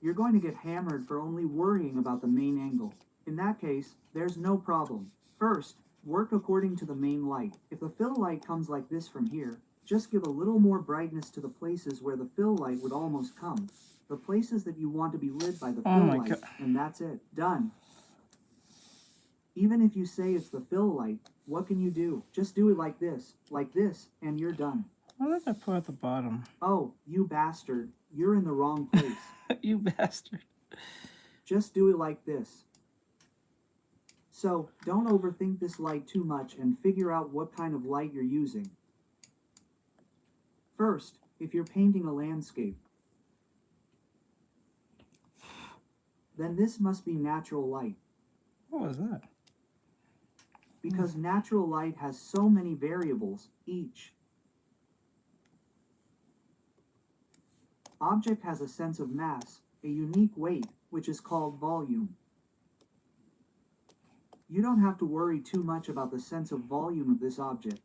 You're going to get hammered for only worrying about the main angle. In that case, there's no problem. First, work according to the main light. If the fill light comes like this from here, just give a little more brightness to the places where the fill light would almost come. The places that you want to be lit by the fill light, and that's it. Done. Even if you say it's the fill light, what can you do? Just do it like this, and you're done. What did I put at the bottom? Oh, you bastard. You're in the wrong place. You bastard. Just do it like this. So, don't overthink this light too much and figure out what kind of light you're using. First, if you're painting a landscape, then this must be natural light. What was that? Because natural light has so many variables, each object has a sense of mass, a unique weight, which is called volume. You don't have to worry too much about the sense of volume of this object.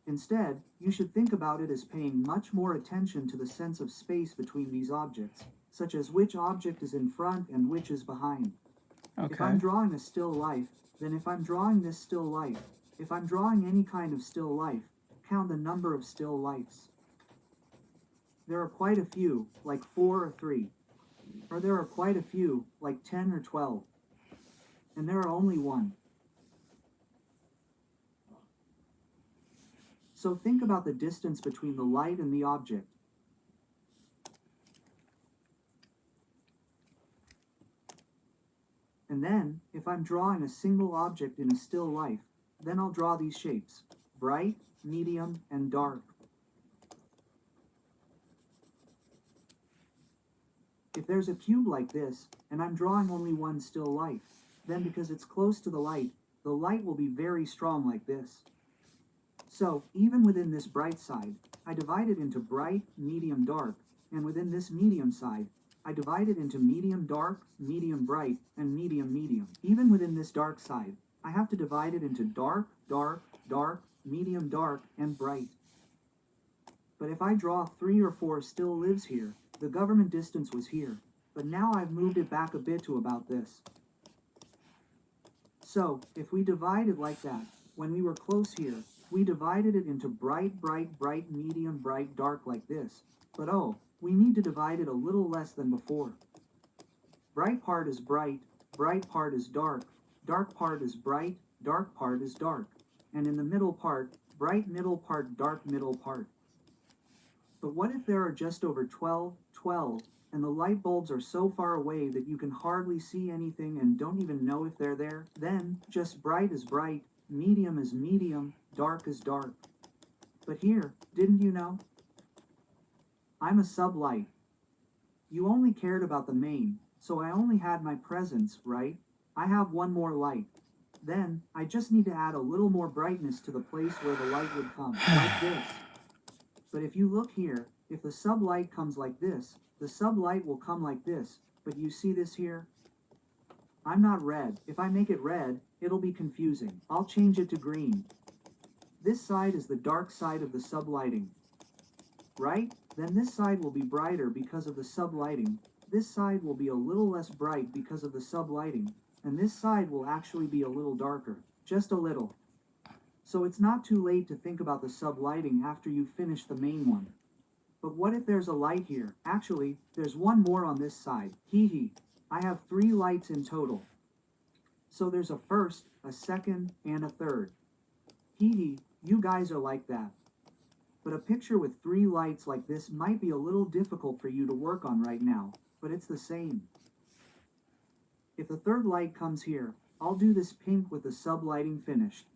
Instead, you should think about it as paying much more attention to the sense of space between these objects, such as which object is in front and which is behind. Okay. If I'm drawing a still life, then if I'm drawing this still life, if I'm drawing any kind of still life, count the number of still lifes. There are quite a few, like 4 or 3. Or there are quite a few, like 10 or 12. And there are only 1. So think about the distance between the light and the object. And then, if I'm drawing a single object in a still life, then I'll draw these shapes: bright, medium, and dark. If there's a cube like this, and I'm drawing only one still life, then because it's close to the light will be very strong like this. So, even within this bright side, I divide it into bright, medium, dark, and within this medium side, I divide it into medium dark, medium bright, and medium medium. Even within this dark side, I have to divide it into dark, dark, dark, medium dark, and bright. But if I draw 3 or 4 still lives here, the government distance was here, but now I've moved it back a bit to about this. So, if we divide it like that, when we were close here, we divided it into bright, bright, bright, medium, bright, dark like this. But oh, we need to divide it a little less than before. Bright part is bright part is dark part is bright, dark part is dark. And in the middle part, bright middle part, dark middle part. But what if there are just over 12, and the light bulbs are so far away that you can hardly see anything and don't even know if they're there? Then, just bright is bright, medium is medium, dark is dark. But here, didn't you know? I'm a sublight. You only cared about the main, so I only had my presence, right? I have one more light. Then, I just need to add a little more brightness to the place where the light would come, like this. But if you look here, if the sublight comes like this, the sublight will come like this, but you see this here? I'm not red. If I make it red, it'll be confusing. I'll change it to green. This side is the dark side of the sublighting. Right? Then this side will be brighter because of the sublighting. This side will be a little less bright because of the sublighting. And this side will actually be a little darker. Just a little. So it's not too late to think about the sublighting after you finish the main one. But what if there's a light here? Actually, there's one more on this side. Hee hee. I have 3 lights in total. So there's a first, a second, and a third. Hee hee, you guys are like that. But a picture with 3 lights like this might be a little difficult for you to work on right now, but it's the same. If the third light comes here, I'll do this pink with the sublighting finished.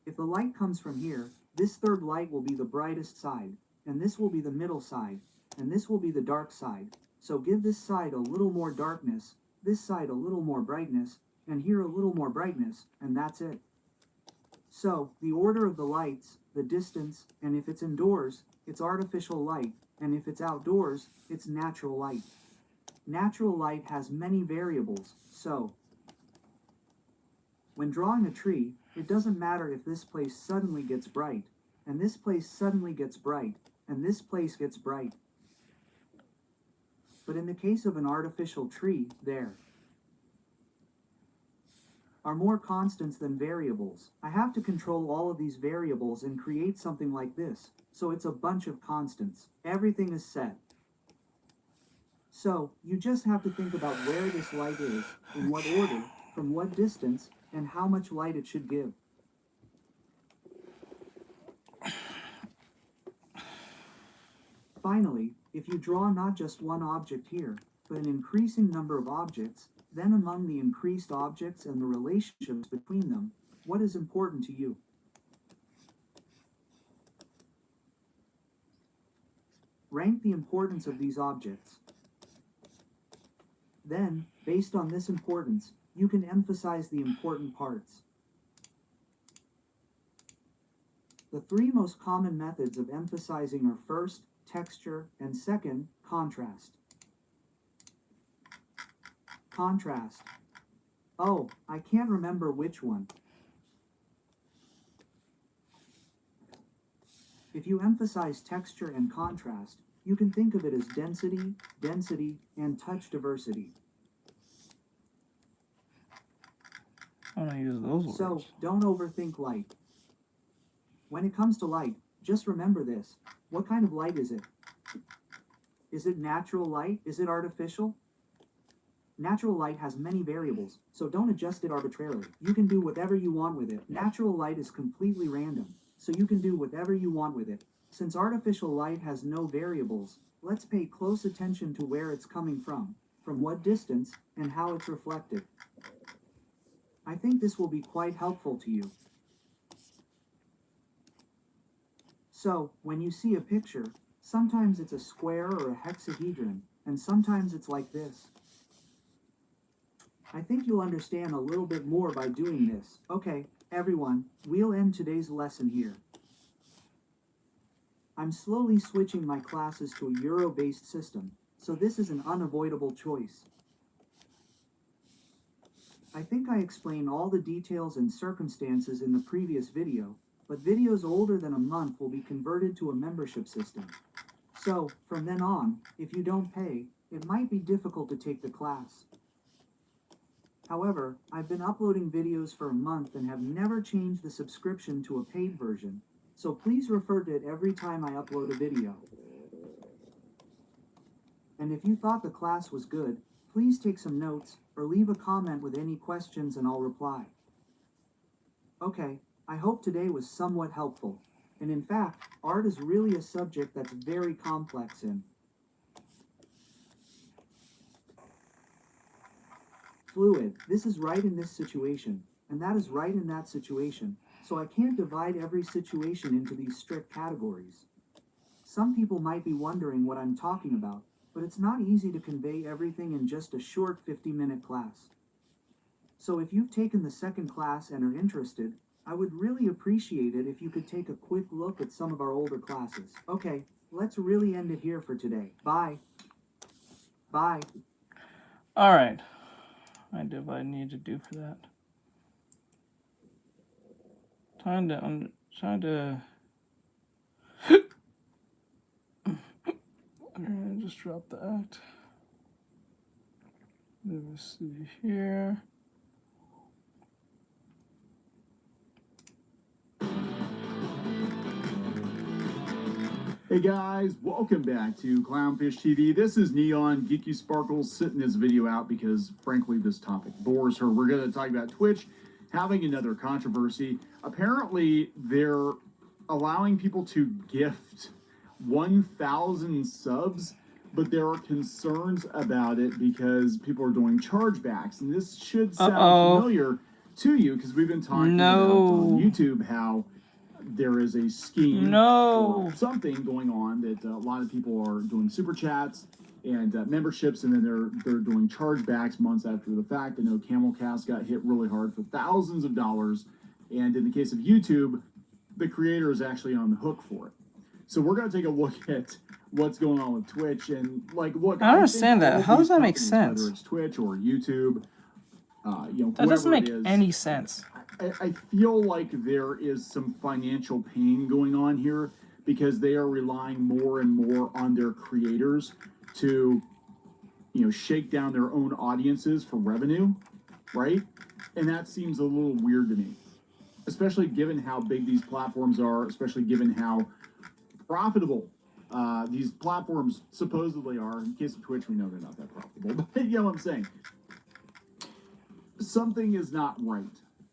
If the light comes from here, this third light will be the brightest side, and this will be the middle side, and this will be the dark side. So give this side a little more darkness, this side a little more brightness, and here a little more brightness, and that's it. So, the order of the lights, the distance, and if it's indoors, it's artificial light, and if it's outdoors, it's natural light. Natural light has many variables, so when drawing a tree, it doesn't matter if this place suddenly gets bright, and this place suddenly gets bright, and this place gets bright. But in the case of an artificial tree, there are more constants than variables. I have to control all of these variables and create something like this, so it's a bunch of constants. Everything is set. So, you just have to think about where this light is, in what order, from what distance, and how much light it should give. Finally, if you draw not just one object here, but an increasing number of objects, then among the increased objects and the relationships between them, what is important to you? Rank the importance of these objects. Then, based on this importance, you can emphasize the important parts. The 3 most common methods of emphasizing are first, texture, and second, contrast. Contrast. Oh, I can't remember which one. If you emphasize texture and contrast, you can think of it as density, and touch diversity. I want to use those words. So, don't overthink light. When it comes to light, just remember this. What kind of light is it? Is it natural light? Is it artificial? Natural light has many variables, so don't adjust it arbitrarily. You can do whatever you want with it. Natural light is completely random, so you can do whatever you want with it. Since artificial light has no variables, let's pay close attention to where it's coming from what distance, and how it's reflected. I think this will be quite helpful to you. So, when you see a picture, sometimes it's a square or a hexahedron, and sometimes it's like this. I think you'll understand a little bit more by doing this. Okay, everyone, we'll end today's lesson here. I'm slowly switching my classes to a Euro-based system, so this is an unavoidable choice. I think I explained all the details and circumstances in the previous video, but videos older than a month will be converted to a membership system. So, from then on, if you don't pay, it might be difficult to take the class. However, I've been uploading videos for a month and have never changed the subscription to a paid version, so please refer to it every time I upload a video. And if you thought the class was good, please take some notes, or leave a comment with any questions and I'll reply. Okay, I hope today was somewhat helpful, and in fact, art is really a subject that's very complex and fluid. This is right in this situation, and that is right in that situation, so I can't divide every situation into these strict categories. Some people might be wondering what I'm talking about, but it's not easy to convey everything in just a short 50-minute class. So if you've taken the second class and are interested, I would really appreciate it if you could take a quick look at some of our older classes. Okay, let's really end it here for today. Bye. Bye. All right. I did what I need to do for that. Trying to. Just drop that. Let me see here. Hey guys, welcome back to Clownfish TV. This is Neon Geeky Sparkles sitting this video out because frankly this topic bores her. We're going to talk about Twitch having another controversy. Apparently their allowing people to gift 1,000 subs, but there are concerns about it because people are doing chargebacks. And this should sound familiar to you because we've been talking about on YouTube how there is a scheme or something going on that a lot of people are doing super chats and memberships, and then they're doing chargebacks months after the fact. I know Camelcast got hit really hard for thousands of dollars, and in the case of YouTube, the creator is actually on the hook for it. So we're going to take a look at what's going on with Twitch and like look. I don't understand that. How does that make sense? Whether it's Twitch or YouTube, that doesn't make any sense. I feel like there is some financial pain going on here because they are relying more and more on their creators to, shake down their own audiences for revenue, right? And that seems a little weird to me, especially given how big these platforms are, especially given how profitable these platforms supposedly are. In the case of Twitch, we know they're not that profitable, but you know what I'm saying? Something is not right.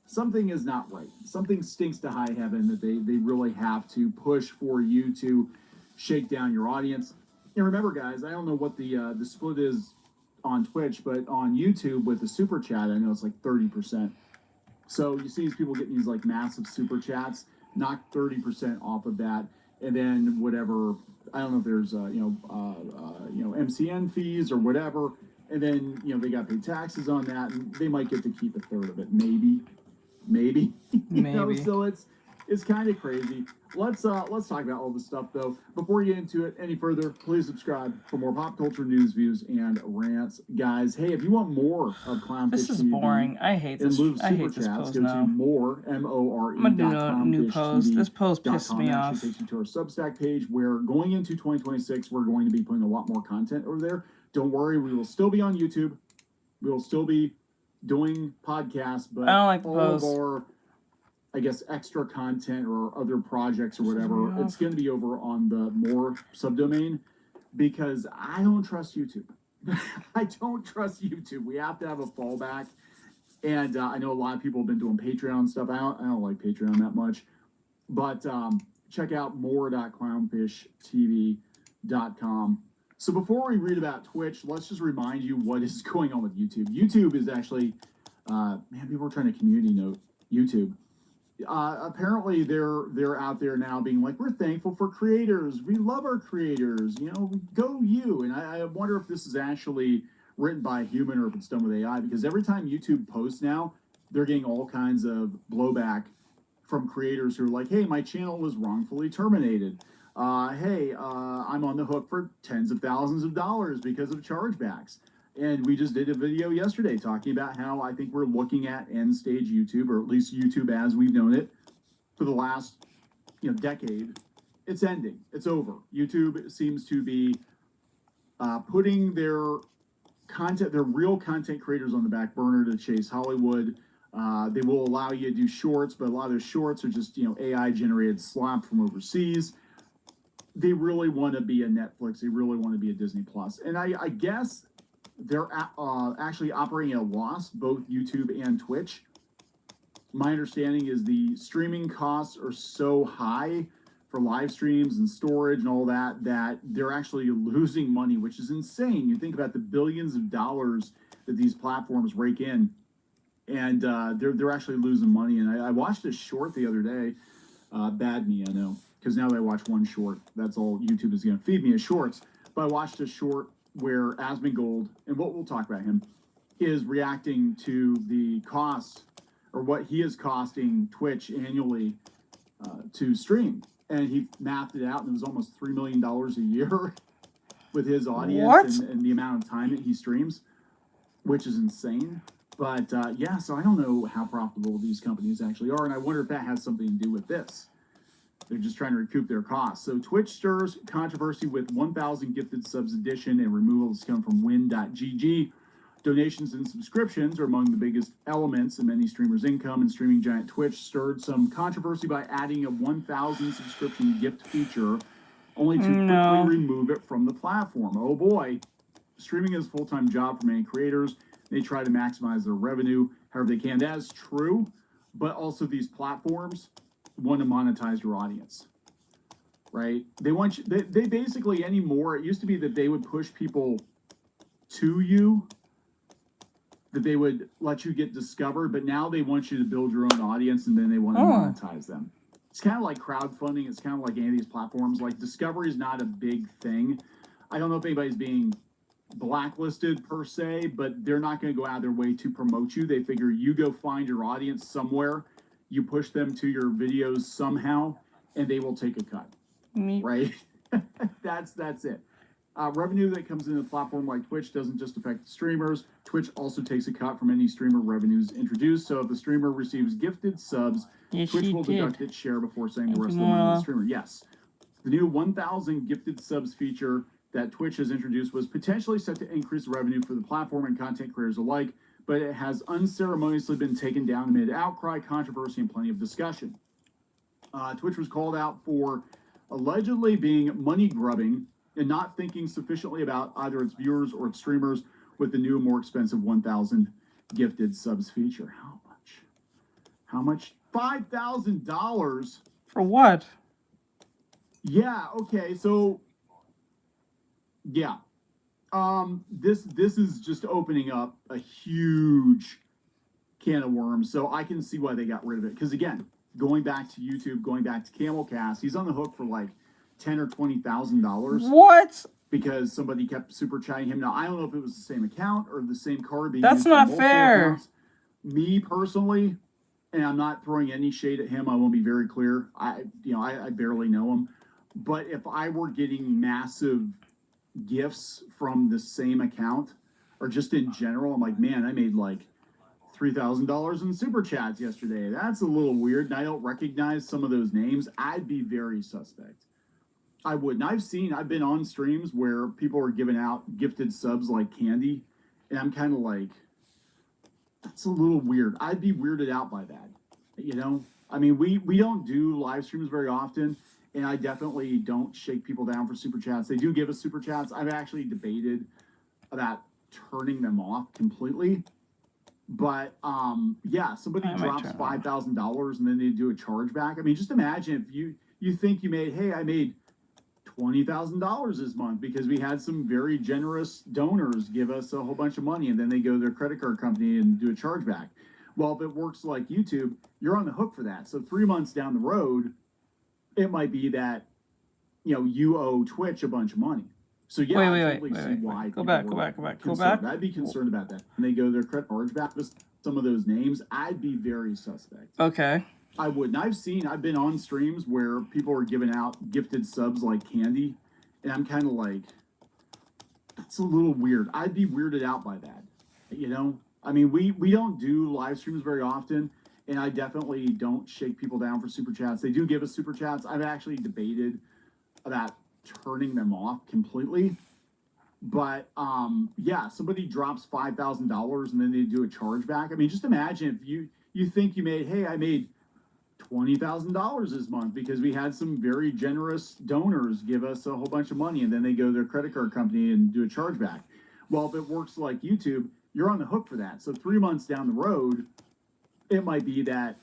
Something is not right. Something stinks to high heaven that they really have to push for you to shake down your audience. And remember, guys, I don't know what the split is on Twitch, but on YouTube with the super chat, I know it's like 30%. So you see these people getting these like massive super chats, knock 30% off of that, and then whatever. I don't know if there's MCN fees or whatever, and then they got paid taxes on that, and they might get to keep a third of it, maybe. So it's kind of crazy. Let's talk about all this stuff though. Before we get into it any further, please subscribe for more pop culture news, views, and rants, guys. Hey, if you want more of Clownfish This is TV boring. I hate this. I hate this pose go now. to more more. I'm gonna do a new pose. This pose pissed me off. Takes you to our Substack page where going into 2026 we're going to be putting a lot more content over there. Don't worry, we will still be on YouTube. We will still be doing podcasts, but I don't like the all pose. of our, I guess, extra content or other projects or whatever, it's going to be over on the more subdomain because I don't trust YouTube. I don't trust YouTube. We have to have a fallback. And I know a lot of people have been doing Patreon stuff. I don't like Patreon that much. But check out more.clownfishtv.com. So before we read about Twitch, let's just remind you what is going on with YouTube. YouTube is actually, people are trying to community note YouTube. Apparently they're out there now being like, we're thankful for creators. We love our creators. Go you. And I wonder if this is actually written by a human or if it's done with AI, because every time YouTube posts now, they're getting all kinds of blowback from creators who are like, hey, my channel was wrongfully terminated. I'm on the hook for tens of thousands of dollars because of chargebacks. And we just did a video yesterday talking about how I think we're looking at end stage YouTube, or at least YouTube as we've known it for the last decade. It's ending. It's over. YouTube seems to be putting their real content creators on the back burner to chase Hollywood. They will allow you to do shorts, but a lot of those shorts are just AI generated slop from overseas. They really want to be a Netflix. They really want to be a Disney Plus. And I guess they're actually operating at a loss, both YouTube and Twitch. My understanding is the streaming costs are so high for live streams and storage and all that they're actually losing money, which is insane. You think about the billions of dollars that these platforms rake in, and they're actually losing money. And I watched a short the other day. Bad me, I know. Because now that I watch one short, that's all YouTube is going to feed me is shorts. But I watched a short where Asmongold, and what we'll talk about him, is reacting to the cost, or what he is costing Twitch annually to stream. And he mapped it out, and it was almost $3 million a year with his audience and the amount of time that he streams, which is insane. But so I don't know how profitable these companies actually are, and I wonder if that has something to do with this. They're just trying to recoup their costs. So Twitch stirs controversy with 1,000 gifted subs addition and removal of scum from win.gg. Donations and subscriptions are among the biggest elements in many streamers' income, and streaming giant Twitch stirred some controversy by adding a 1,000 subscription gift feature, only to quickly remove it from the platform. Oh boy. Streaming is a full-time job for many creators. They try to maximize their revenue however they can. That is true, but also these platforms want to monetize your audience, right? They want you, they basically anymore, it used to be that they would push people to you, that they would let you get discovered, but now they want you to build your own audience and then they want to monetize them. It's kind of like crowdfunding. It's kind of like any of these platforms. Like discovery is not a big thing. I don't know if anybody's being blacklisted per se, but they're not going to go out of their way to promote you. They figure you go find your audience somewhere, you push them to your videos somehow, and they will take a cut. Right? That's it. Revenue that comes into the platform like Twitch doesn't just affect the streamers. Twitch also takes a cut from any streamer revenues introduced. So if the streamer receives gifted subs, Twitch will deduct its share before saying the rest of the money to the streamer. Yes. The new 1,000 gifted subs feature that Twitch has introduced was potentially set to increase revenue for the platform and content creators alike, but it has unceremoniously been taken down amid outcry, controversy, and plenty of discussion. Twitch was called out for allegedly being money grubbing and not thinking sufficiently about either its viewers or its streamers with the new, more expensive 1,000 gifted subs feature. How much? How much? $5,000. For what? Yeah, okay, so yeah. This is just opening up a huge can of worms. So I can see why they got rid of it. Because again, going back to YouTube, going back to Camelcast, he's on the hook for like $10,000 or $20,000. What? Because somebody kept super chatting him. Now I don't know if it was the same account or the same card being That's used for not multiple fair. accounts. Me personally, and I'm not throwing any shade at him. I want to be very clear. I barely know him, but if I were getting massive gifts from the same account, or just in general, I'm like, man, I made like $3,000 in super chats yesterday. That's a little weird, and I don't recognize some of those names. I'd be very suspect. I wouldn't. I've been on streams where people are giving out gifted subs like candy, and I'm kind of like, that's a little weird. I'd be weirded out by that. You know, I mean, we don't do live streams very often, and I definitely don't shake people down for super chats. They do give us super chats. I've actually debated about turning them off completely. But yeah, somebody drops $5,000 and then they do a chargeback. I mean, just imagine if you think you made, hey, I made $20,000 this month because we had some very generous donors give us a whole bunch of money, and then they go to their credit card company and do a chargeback. Well, if it works like YouTube, you're on the hook for that. So 3 months down the road, it might be that, you owe Twitch a bunch of money. So yeah, I totally see why. Go back. I'd be concerned about that. And they go to their credit chargeback with some of those names. I'd be very suspect. Okay. I wouldn't. I've been on streams where people are giving out gifted subs like candy, and I'm kind of like, that's a little weird. I'd be weirded out by that. I mean, we don't do live streams very often, and I definitely don't shake people down for super chats. They do give us super chats. I've actually debated about turning them off completely. But yeah, somebody drops $5,000 and then they do a chargeback. I mean, just imagine if you think you made, hey, I made $20,000 this month because we had some very generous donors give us a whole bunch of money, and then they go to their credit card company and do a chargeback. Well, if it works like YouTube, you're on the hook for that. So 3 months down the road, it might be that,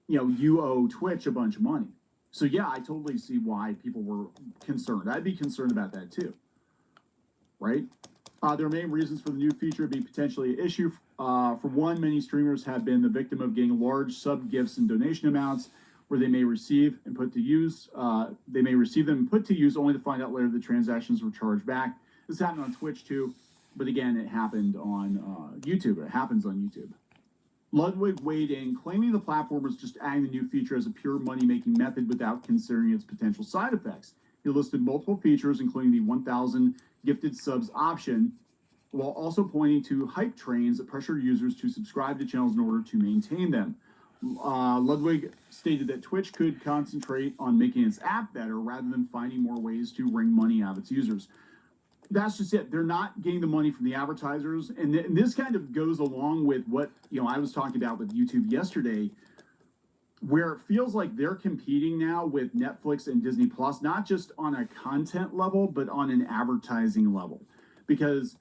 you owe Twitch a bunch of money. So yeah, I totally see why people were concerned. I'd be concerned about that too, right? Their main reasons for the new feature would be potentially an issue. For one, many streamers have been the victim of getting large sub gifts and donation amounts where they may receive and put to use. They may receive them and put to use only to find out later the transactions were charged back. This happened on Twitch too, but again, it happened on YouTube. It happens on YouTube. Ludwig weighed in, claiming the platform was just adding the new feature as a pure money-making method without considering its potential side effects. He listed multiple features, including the 1,000 gifted subs option, while also pointing to hype trains that pressure users to subscribe to channels in order to maintain them. Ludwig stated that Twitch could concentrate on making its app better rather than finding more ways to wring money out of its users. That's just it. They're not getting the money from the advertisers. And this kind of goes along with what, I was talking about with YouTube yesterday, where it feels like they're competing now with Netflix and Disney Plus, not just on a content level, but on an advertising level. Because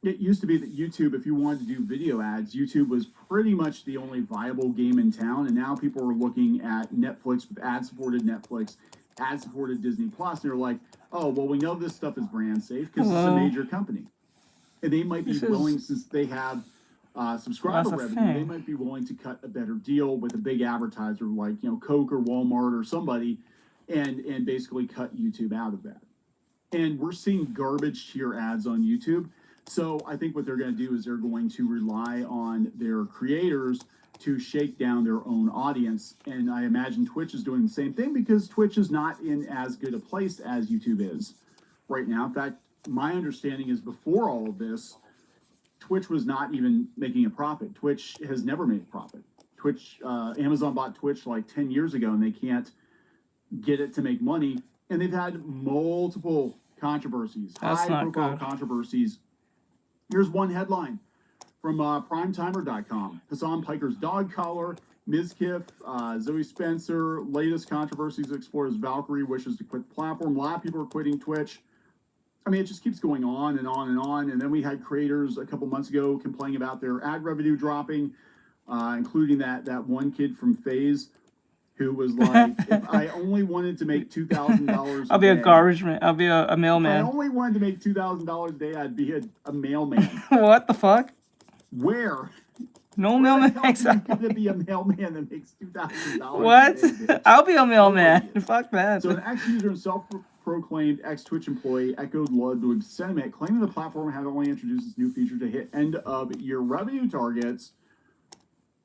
it used to be that YouTube, if you wanted to do video ads, YouTube was pretty much the only viable game in town. And now people are looking at Netflix with ad-supported Netflix, ad-supported Disney Plus, and they're like, oh, well, we know this stuff is brand safe because it's a major company. And they might be willing, since they have subscriber revenue, they might be willing to cut a better deal with a big advertiser like, Coke or Walmart or somebody, and basically cut YouTube out of that. And we're seeing garbage tier ads on YouTube. So I think what they're going to do is they're going to rely on their creators to shake down their own audience. And I imagine Twitch is doing the same thing because Twitch is not in as good a place as YouTube is right now. In fact, my understanding is before all of this, Twitch was not even making a profit. Twitch has never made a profit. Amazon bought Twitch like 10 years ago and they can't get it to make money. And they've had multiple controversies, high-profile controversies. Here's one headline from primetimer.com. Hassan Piker's dog collar, Mizkif, Zoe Spencer, latest controversies explores Valkyrie wishes to quit the platform. A lot of people are quitting Twitch. I mean, it just keeps going on and on and on. And then we had creators a couple months ago complaining about their ad revenue dropping, including that one kid from FaZe who was like, if I only wanted to make $2,000 I'll be a garbage man. I'll be a mailman. If I only wanted to make $2,000 a day, I'd be a mailman. What the fuck? Where? No mailman makes that. Going to be a mailman that makes $2,000. What? I'll be a mailman. Fuck that. So an ex-user and self-proclaimed ex-Twitch employee echoed Ludwig's sentiment, claiming the platform had only introduced this new feature to hit end-of-year revenue targets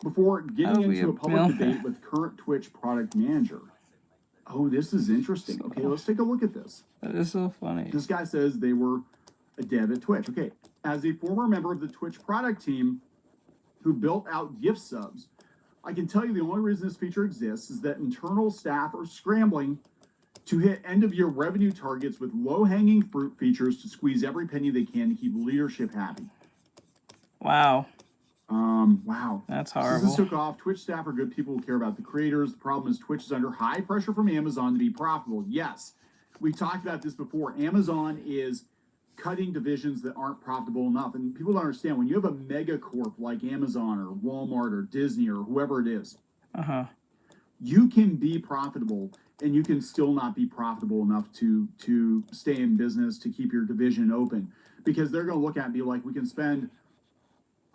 before getting into a public debate with current Twitch product manager. Oh, this is interesting. Okay, let's take a look at this. That is so funny. This guy says they were a dev at Twitch. Okay, as a former member of the Twitch product team who built out gift subs, I can tell you the only reason this feature exists is that internal staff are scrambling to hit end-of-year revenue targets with low-hanging fruit features to squeeze every penny they can to keep leadership happy. Wow. Wow. That's horrible. Since this took off, Twitch staff are good people who care about the creators. The problem is Twitch is under high pressure from Amazon to be profitable. Yes, we talked about this before. Amazon is cutting divisions that aren't profitable enough. And people don't understand, when you have a mega corp like Amazon or Walmart or Disney or whoever it is, you can be profitable and you can still not be profitable enough to stay in business, to keep your division open. Because they're going to look at it and be like, we can spend...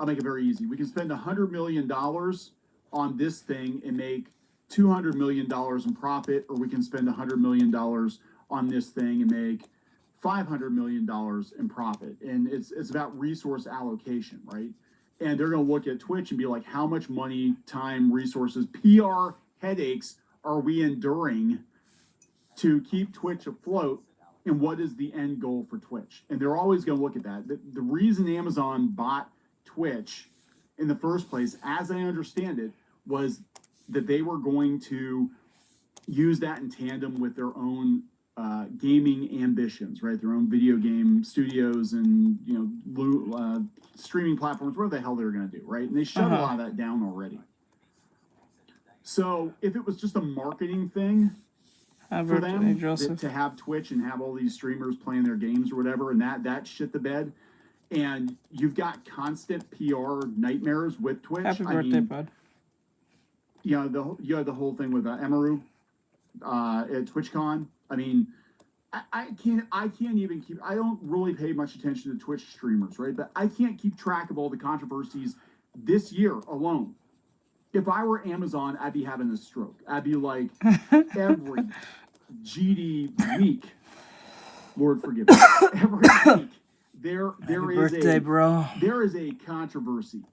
I'll make it very easy. We can spend $100 million on this thing and make $200 million in profit, or we can spend $100 million on this thing and make $500 million in profit. And it's about resource allocation, right? And they're going to look at Twitch and be like, how much money, time, resources, PR headaches are we enduring to keep Twitch afloat? And what is the end goal for Twitch? And they're always going to look at that. The reason Amazon bought Twitch in the first place, as I understand it, was that they were going to use that in tandem with their own gaming ambitions, right? Their own video game studios and streaming platforms, whatever the hell they were going to do, right? And they shut a lot of that down already. So if it was just a marketing thing for them to have Twitch and have all these streamers playing their games or whatever, and that shit the bed. And you've got constant PR nightmares with Twitch. Happy birthday, bud. You had the whole thing with Emaru at TwitchCon. I mean, I can't even keep. I don't really pay much attention to Twitch streamers, right? But I can't keep track of all the controversies this year alone. If I were Amazon, I'd be having a stroke. I'd be like, every GD week, Lord forgive me, every week. There is a controversy.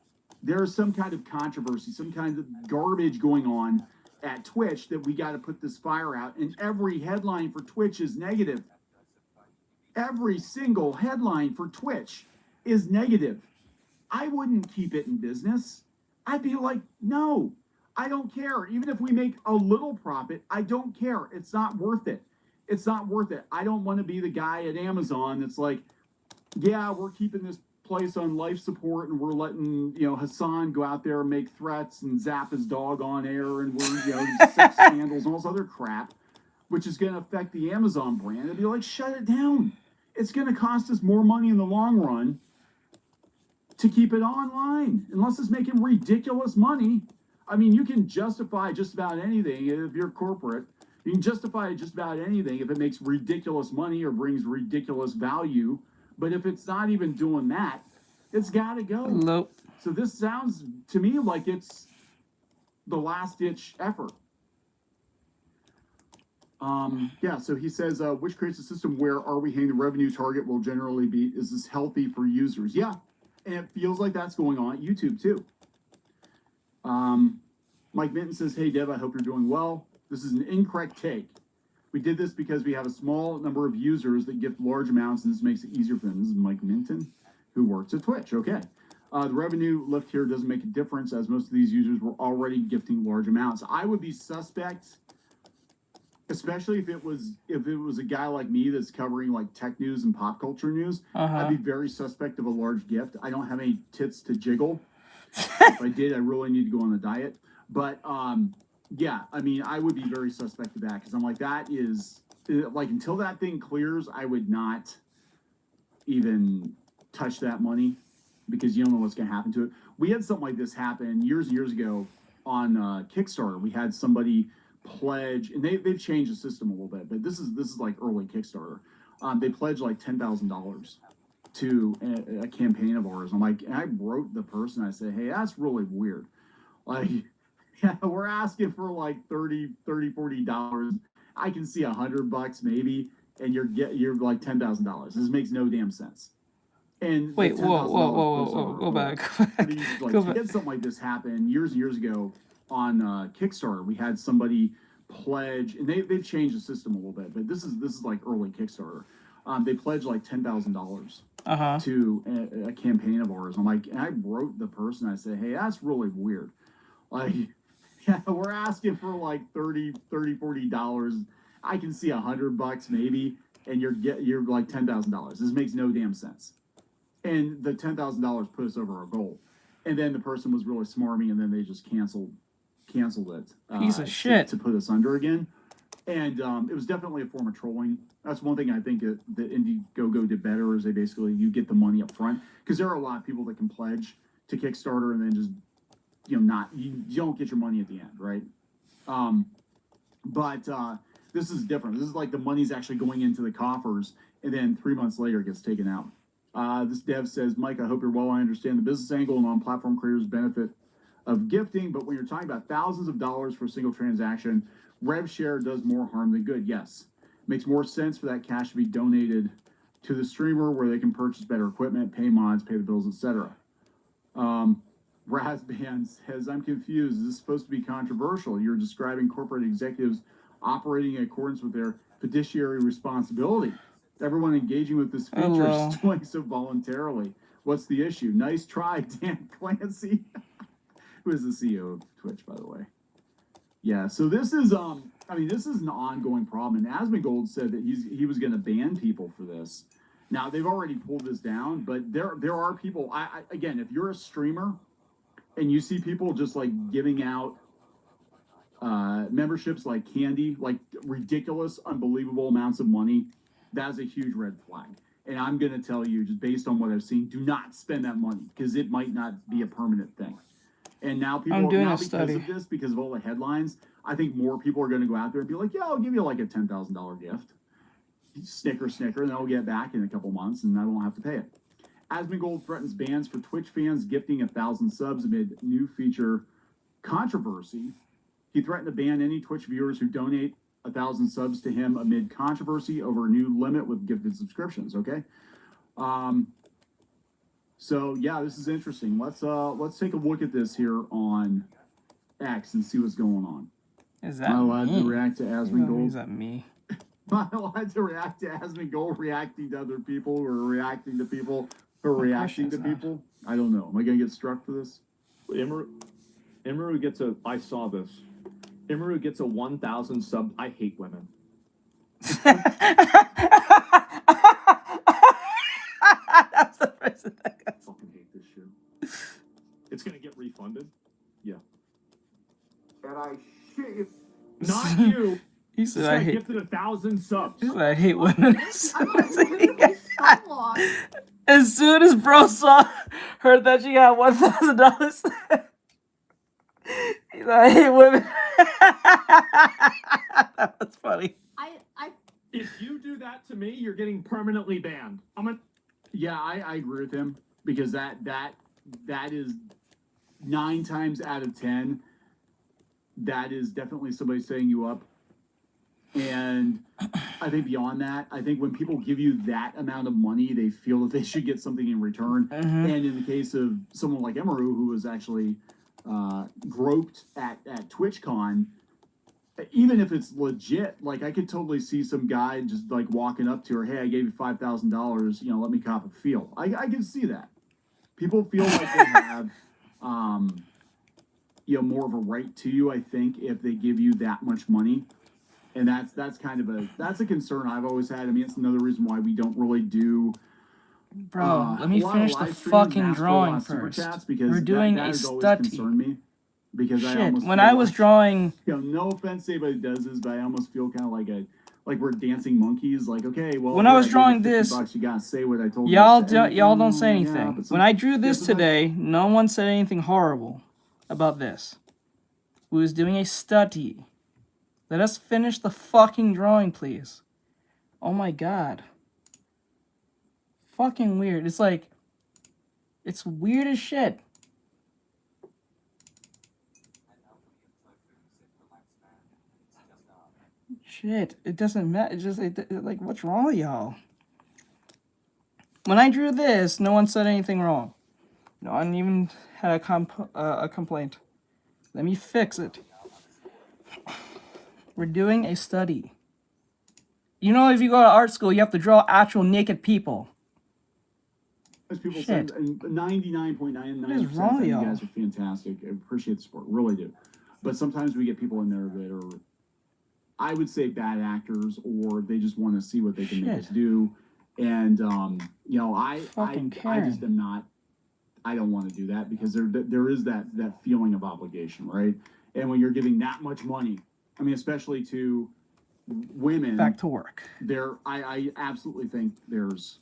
There is some kind of controversy, some kind of garbage going on at Twitch that we got to put this fire out. And every headline for Twitch is negative. Every single headline for Twitch is negative. I wouldn't keep it in business. I'd be like, no, I don't care. Even if we make a little profit, I don't care. It's not worth it. It's not worth it. I don't want to be the guy at Amazon that's like, yeah, we're keeping this place on life support and we're letting, Hassan go out there and make threats and zap his dog on air and we're, sex scandals and all this other crap, which is going to affect the Amazon brand. It'd be like, shut it down. It's going to cost us more money in the long run to keep it online unless it's making ridiculous money. I mean, you can justify just about anything if you're corporate. You can justify just about anything if it makes ridiculous money or brings ridiculous value. But if it's not even doing that, it's got to go. Nope. So this sounds to me like it's the last ditch effort. Yeah, so he says, which creates a system where are we hitting the revenue target will generally be, is this healthy for users? Yeah, and it feels like that's going on at YouTube too. Mike Minton says, hey, Deb, I hope you're doing well. This is an incorrect take. We did this because we have a small number of users that gift large amounts, and this makes it easier for them. This is Mike Minton, who works at Twitch. Okay. The revenue lift here doesn't make a difference, as most of these users were already gifting large amounts. I would be suspect, especially if it was a guy like me that's covering like tech news and pop culture news. I'd be very suspect of a large gift. I don't have any tits to jiggle. If I did, I really need to go on a diet. But yeah, I mean, I would be very suspect of that because I'm like, that is like, until that thing clears, I would not even touch that money because you don't know what's going to happen to it. We had something like this happen years and years ago on Kickstarter. We had somebody pledge, and they've changed the system a little bit, but this is like early Kickstarter. They pledged like $10,000 to a campaign of ours. I'm like, and I wrote the person, I said, hey, that's really weird. Like, yeah, we're asking for like $40. I can see $100 maybe, and you're like $10,000. This makes no damn sense. And Wait, whoa, go back. Like, Go we back. had something like this happen years and years ago on Kickstarter. We had somebody pledge, and they've changed the system a little bit, but this is like early Kickstarter. They pledged like $10,000 to a campaign of ours. I'm like, and I wrote the person, I said, hey, that's really weird. Like, yeah, we're asking for like $40. I can see $100 maybe, and you're like $10,000. This makes no damn sense. And the $10,000 put us over our goal. And then the person was really smarmy, and then they just canceled it. Piece of shit. To put us under again. And it was definitely a form of trolling. That's one thing I think that Indiegogo did better is they basically, you get the money up front. Because there are a lot of people that can pledge to Kickstarter and then just, you don't get your money at the end, right? But this is different. This is like the money's actually going into the coffers, and then 3 months later it gets taken out. This dev says, Mike, I hope you're well. I understand the business angle and on-platform creators benefit of gifting, but when you're talking about thousands of dollars for a single transaction, rev share does more harm than good. Yes, makes more sense for that cash to be donated to the streamer where they can purchase better equipment, pay mods, pay the bills, etc. Razband says, I'm confused. Is this supposed to be controversial? You're describing corporate executives operating in accordance with their fiduciary responsibility. Everyone engaging with this feature is doing so voluntarily. What's the issue? Nice try, Dan Clancy. Who is the CEO of Twitch, by the way? Yeah, so this is this is an ongoing problem. And Asmongold said that he was going to ban people for this. Now they've already pulled this down, but there are people. Again, if you're a streamer and you see people just like giving out memberships like candy, like ridiculous, unbelievable amounts of money, that's a huge red flag. And I'm going to tell you, just based on what I've seen, do not spend that money because it might not be a permanent thing. And now people, because of all the headlines, I think more people are going to go out there and be like, yeah, I'll give you like a $10,000 gift. Snicker, and then I'll get it back in a couple months and I won't have to pay it. Asmongold threatens bans for Twitch fans gifting 1,000 subs amid new feature controversy. He threatened to ban any Twitch viewers who donate 1,000 subs to him amid controversy over a new limit with gifted subscriptions. Okay. So yeah, this is interesting. Let's take a look at this here on X and see what's going on. Is that Am I allowed to react to Asmongold? Is that me? Am I allowed to react to Asmongold reacting to other people who are reacting to people who are reacting to people? I don't know. Am I going to get struck for this? Imru gets a. I saw this. Imru gets a 1,000 sub. I hate women. That's the person that got. I fucking hate this shit. It's gonna get refunded. Yeah. And I shit. Not you. He This said, guy I hate. gifted 1,000 subs. He said, I hate women. I'm looking at my stop loss. As soon as bro heard that she got $1,000, he said, I hate women. That was funny. I If you do that to me, you're getting permanently banned. Yeah, I agree with him because that is 9 times out of 10. That is definitely somebody setting you up. And I think beyond that, I think when people give you that amount of money, they feel that they should get something in return. Mm-hmm. And in the case of someone like Emaru, who was actually groped at TwitchCon, even if it's legit, like I could totally see some guy just like walking up to her, hey, I gave you $5,000, you know, let me cop a feel. I can see that. People feel like they have, you know, more of a right to you, I think, if they give you that much money. And that's kind of a concern I've always had. I mean, it's another reason why we don't really do. Bro, let me a lot of finish the live streams fucking and ask for a lot drawing of super first. chats because We're doing that a has always study. concerned me. Because I Shit, almost when feel I was like, drawing, you know, no offense to anybody who does this, but I almost feel kind of like we're dancing monkeys. Like, okay, well, When I was here, gave you drawing this, $50, you gotta say what I told y'all you. To say. y'all don't say Yeah, anything. but When I drew this sometimes- today, no one said anything horrible about this. We was doing a study. Let us finish the fucking drawing, please. Oh my god. Fucking weird. It's like, it's weird as shit. Shit, it doesn't matter. It's just like, what's wrong with y'all? When I drew this, no one said anything wrong. No one even had a complaint. Let me fix it. We're doing a study. You know, if you go to art school, you have to draw actual naked people. As people Shit. say, and 99.99% What is wrong of with you y'all? guys are fantastic. I appreciate the support, really do. But sometimes we get people in there that are, I would say, bad actors, or they just want to see what they can make us Shit. do. And you know, I Fucking just Karen. am not. I don't want to do that because there is that feeling of obligation, right? And when you're giving that much money, I mean, especially to women, Back to work. I absolutely think there's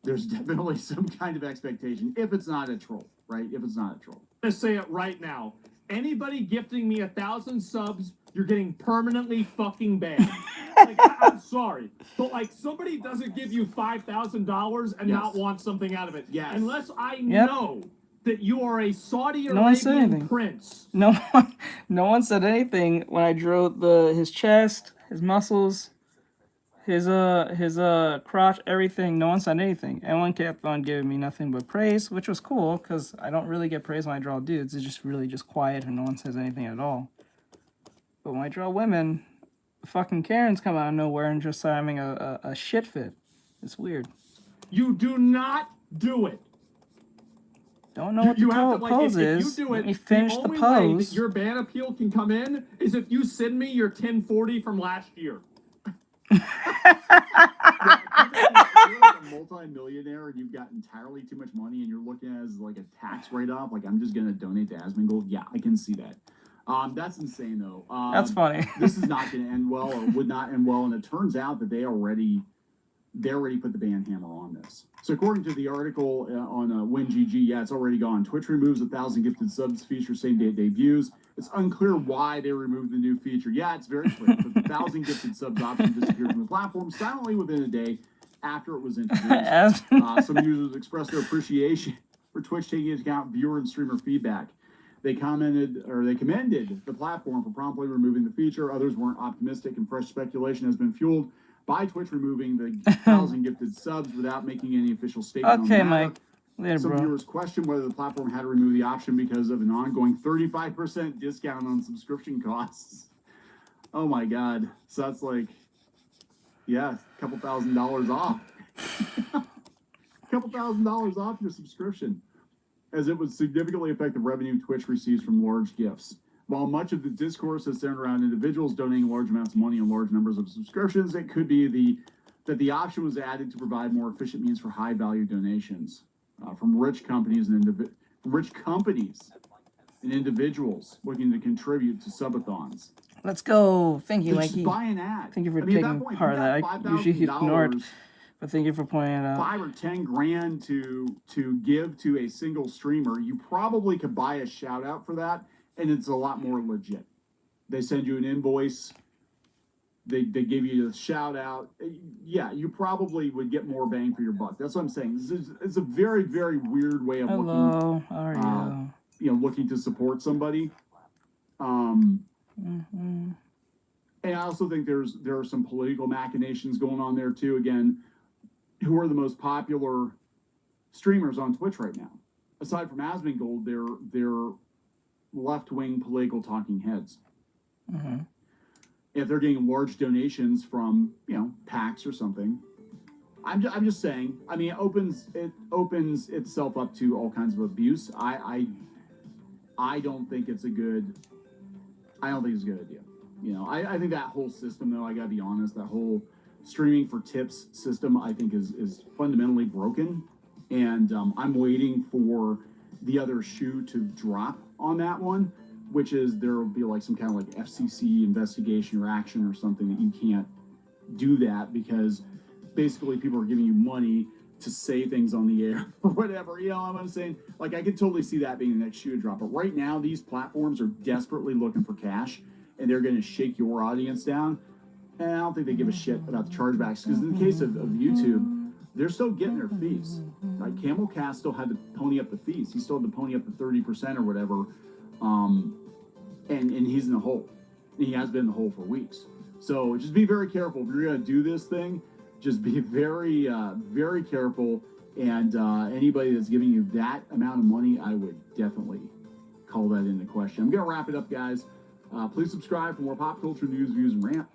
definitely some kind of expectation if it's not a troll, right? If it's not a troll. I'm gonna say it right now. Anybody gifting me 1,000 subs, you're getting permanently fucking banned. Like, I'm sorry, but like somebody doesn't give you $5,000 and Yes. not want something out of it. Yes. Unless I Yep. know that you are a Saudi No one said Arabian anything. prince. No one said anything when I drew his chest, his muscles, his crotch, everything. No one said anything. Everyone kept on giving me nothing but praise, which was cool because I don't really get praise when I draw dudes. It's just really just quiet and no one says anything at all. But when I draw women, fucking Karens come out of nowhere and just start having a shit fit. It's weird. You do not do it. Don't know what the pose if is. you do it, Let me finish the only way that pose. your ban appeal can come in is if you send me your 1040 from last year. If you're like a multi-millionaire and you've got entirely too much money and you're looking at it as like a tax write-off, like I'm just gonna donate to Asmongold, yeah, I can see that. That's insane though. That's funny. This is not gonna end well, or would not end well, and it turns out that they already put the ban hammer on this. So according to the article on WinGG, yeah, it's already gone. Twitch removes 1,000 gifted subs feature same day it debuts. It's unclear why they removed the new feature. Yeah, it's very clear. But the 1,000 gifted subs option disappeared from the platform silently within a day after it was introduced. Some users expressed their appreciation for Twitch taking into account viewer and streamer feedback. They commended the platform for promptly removing the feature. Others weren't optimistic, and fresh speculation has been fueled by Twitch removing the 1,000 gifted subs without making any official statement on the Okay, matter. Mike. Later, Some bro. viewers question whether the platform had to remove the option because of an ongoing 35% discount on subscription costs. Oh my god. So that's like, yeah, a couple $1,000s off. A couple $1,000s off your subscription, as it would significantly affect the revenue Twitch receives from large gifts. While much of the discourse is centered around individuals donating large amounts of money and large numbers of subscriptions, it could be that the option was added to provide more efficient means for high-value donations from rich companies and individuals looking to contribute to subathons. Let's go. Thank you, Just Mikey. buy an ad. Thank you for I mean, at that taking point, part if of you that. got I usually ignore it, $5,000, but thank you for pointing it out. 5 or 10 grand to give to a single streamer, you probably could buy a shout out for that, and it's a lot more legit. They send you an invoice. They give you a shout out. Yeah, you probably would get more bang for your buck. That's what I'm saying. It's a very, very weird way of Hello, how are looking, you? looking to support somebody. Mm-hmm. And I also think there are some political machinations going on there too. Again, who are the most popular streamers on Twitch right now? Aside from Asmongold, they're left-wing political talking heads. Mm-hmm. If they're getting large donations from PACs or something, I'm just saying. I mean, it opens itself up to all kinds of abuse. I don't think it's a good. I don't think it's a good idea. I think that whole system, though, I gotta be honest, that whole streaming for tips system, I think is fundamentally broken. And I'm waiting for the other shoe to drop on that one, which is there will be like some kind of like FCC investigation or action or something that you can't do that because basically people are giving you money to say things on the air or whatever. You know what I'm saying? Like, I could totally see that being the next shoe to drop. But right now, these platforms are desperately looking for cash, and they're going to shake your audience down. And I don't think they give a shit about the chargebacks because in the case of YouTube, they're still getting their fees. Like Camelcast still had to pony up the fees. He still had to pony up the 30% or whatever. And he's in the hole. He has been in the hole for weeks. So just be very careful. If you're going to do this thing, just be very, very careful. And anybody that's giving you that amount of money, I would definitely call that into question. I'm going to wrap it up, guys. Please subscribe for more pop culture news, views, and rant.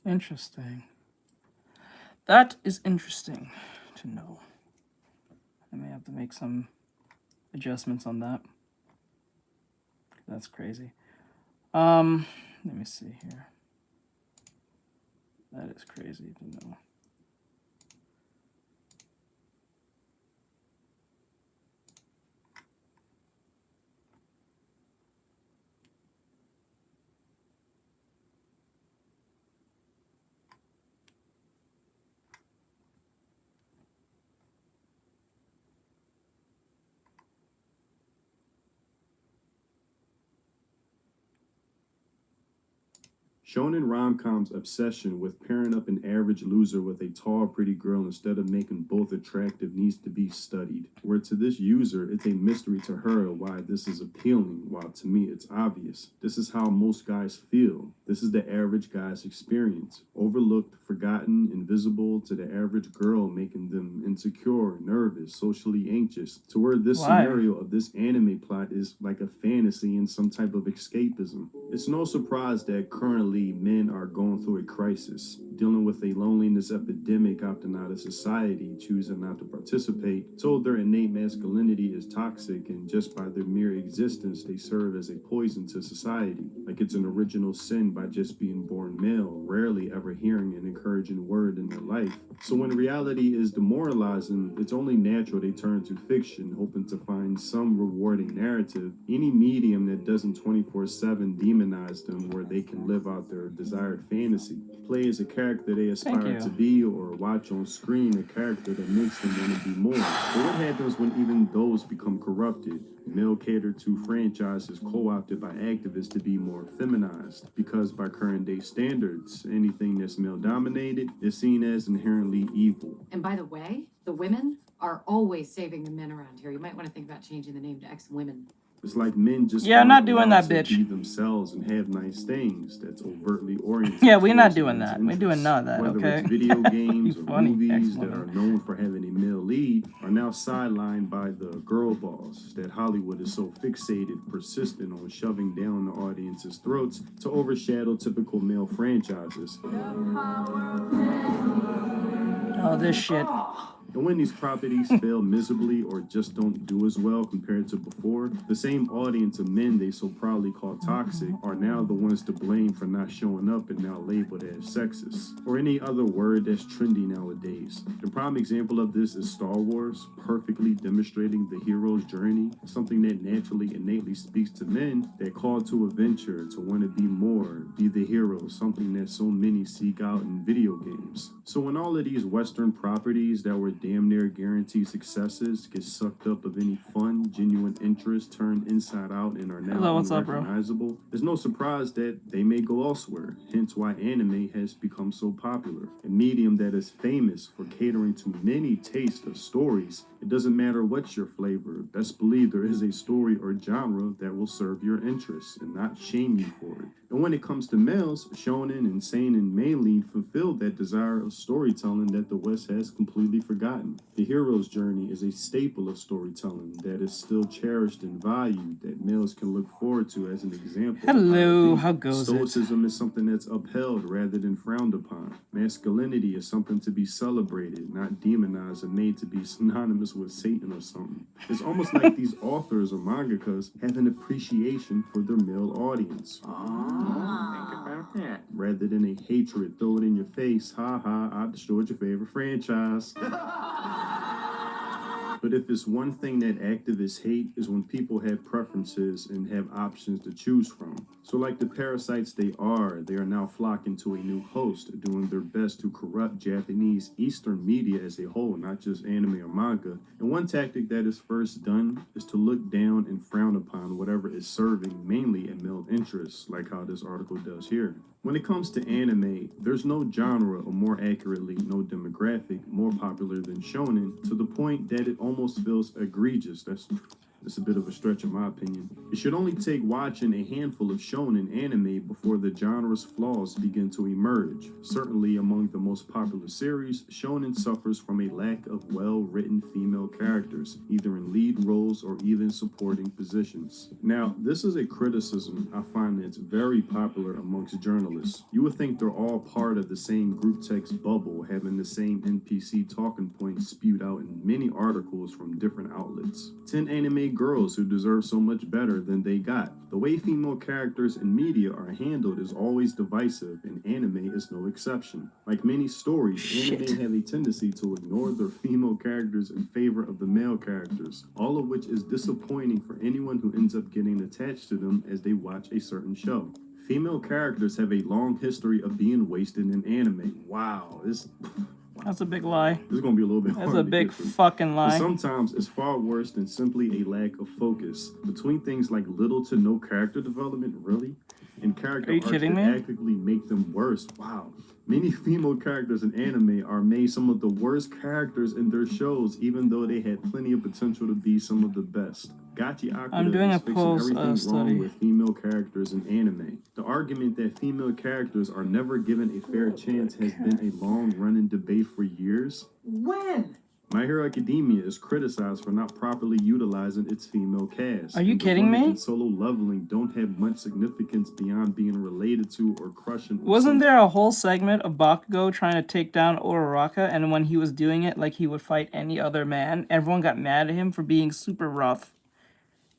Interesting. That is interesting to know. I may have to make some adjustments on that. That's crazy. Let me see here. That is crazy to know. Shonen rom-com's obsession with pairing up an average loser with a tall, pretty girl instead of making both attractive needs to be studied. Where to this user, it's a mystery to her why this is appealing, while to me it's obvious. This is how most guys feel. This is the average guy's experience. Overlooked, forgotten, invisible to the average girl, making them insecure, nervous, socially anxious. To where this scenario of this anime plot is like a fantasy and some type of escapism. It's no surprise that currently men are going through a crisis, dealing with a loneliness epidemic opting out of society, choosing not to participate, told their innate masculinity is toxic, and just by their mere existence they serve as a poison to society, like it's an original sin by just being born male, rarely ever hearing an encouraging word in their life. So when reality is demoralizing, it's only natural they turn to fiction, hoping to find some rewarding narrative, any medium that doesn't 24/7 demonize them, where they can live out their desired fantasy. Play as a character they aspire to be, or watch on screen a character that makes them want to be more. But what happens when even those become corrupted? Male catered to franchises co-opted by activists to be more feminized, because by current day standards, anything that's male dominated is seen as inherently evil. And by the way, the women are always saving the men around here. You might want to think about changing the name to ex-women. It's like men just I'm not aren't doing allowed that, to bitch. be themselves and have nice things that's overtly oriented. Yeah, we're not towards doing men's that. We're doing interests. none of that, Whether okay? it's video games or Funny, movies that ex-woman. are known for having a male lead are now sidelined by the girl boss that Hollywood is so fixated, persistent on shoving down the audience's throats to overshadow typical male franchises. Oh, this shit. And when these properties fail miserably or just don't do as well compared to before, the same audience of men they so proudly call toxic are now the ones to blame for not showing up and now labeled as sexist, or any other word that's trendy nowadays. The prime example of this is Star Wars, perfectly demonstrating the hero's journey, something that naturally, innately speaks to men that call to adventure, to want to be more, be the hero, something that so many seek out in video games. So when all of these Western properties that were damn near guaranteed successes get sucked up of any fun, genuine interest, turned inside out, and are now Hello, what's up, bro? unrecognizable, there's no surprise that they may go elsewhere, hence why anime has become so popular. A medium that is famous for catering to many tastes of stories. It doesn't matter what's your flavor, best believe there is a story or genre that will serve your interests and not shame you for it. And when it comes to males, shonen and seinen mainly fulfill that desire of storytelling that the West has completely forgotten. The hero's journey is a staple of storytelling that is still cherished and valued, that males can look forward to as an example. Hello, how goes it? Stoicism is something that's upheld rather than frowned upon. Masculinity is something to be celebrated, not demonized and made to be synonymous with Satan or something. It's almost like these authors or mangakas have an appreciation for their male audience. Think about that. Rather than a hatred, throw it in your face. Ha ha, I destroyed your favorite franchise. But if it's one thing that activists hate is when people have preferences and have options to choose from. So like the parasites they are now flocking to a new host, doing their best to corrupt Japanese Eastern media as a whole, not just anime or manga. And one tactic that is first done is to look down and frown upon whatever is serving mainly a male interest, like how this article does here. When it comes to anime, there's no genre, or more accurately, no demographic more popular than shonen, to the point that it almost feels egregious. That's a bit of a stretch in my opinion. It should only take watching a handful of shonen anime before the genre's flaws begin to emerge. Certainly among the most popular series, shonen suffers from a lack of well-written female characters, either in lead roles or even supporting positions. Now, this is a criticism I find that's very popular amongst journalists. You would think they're all part of the same group text bubble, having the same NPC talking points spewed out in many articles from different outlets. 10 anime girls who deserve so much better than they got. The way female characters in media are handled is always divisive, and anime is no exception. Like many stories, anime have a tendency to ignore their female characters in favor of the male characters, all of which is disappointing for anyone who ends up getting attached to them as they watch a certain show. Female characters have a long history of being wasted in anime. Wow, That's a big lie. this is going to be a little bit That's hard a to big get through. fucking But lie. sometimes it's far worse than simply a lack of focus. Between things like little to no character development, really, and character Are you arcs kidding that me? actively make them worse. Wow. Many female characters in anime are made some of the worst characters in their shows, even though they had plenty of potential to be some of the best. Gachi Akira I'm doing is a fixing post, everything study. wrong with female characters in anime. The argument that female characters are never given a fair chance has been a long-running debate for years. When? My Hero Academia is criticized for not properly utilizing its female cast. Are you and the kidding women me? in solo leveling don't have much significance beyond being related to or crushing. on Wasn't some- there a whole segment of Bakugo trying to take down Uraraka, and when he was doing it like he would fight any other man, everyone got mad at him for being super rough.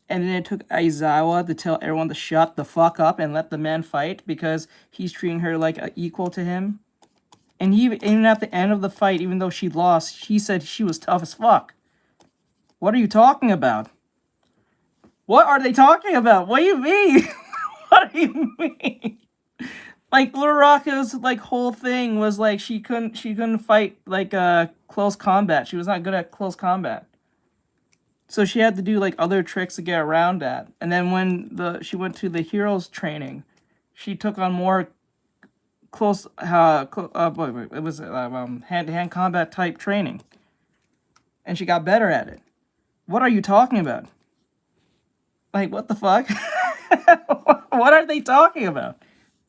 And then it took Aizawa to tell everyone to shut the fuck up and let the man fight because he's treating her like an equal to him. And even at the end of the fight, even though she lost, he said she was tough as fuck. What are you talking about? What are they talking about? What do you mean? What do you mean? Like Uraraka's like whole thing was like she couldn't fight like close combat. She was not good at close combat. So she had to do like other tricks to get around that. And then when she went to the heroes training, she took on more close it was hand-to-hand combat type training. And she got better at it. What are you talking about? Like what the fuck? What are they talking about?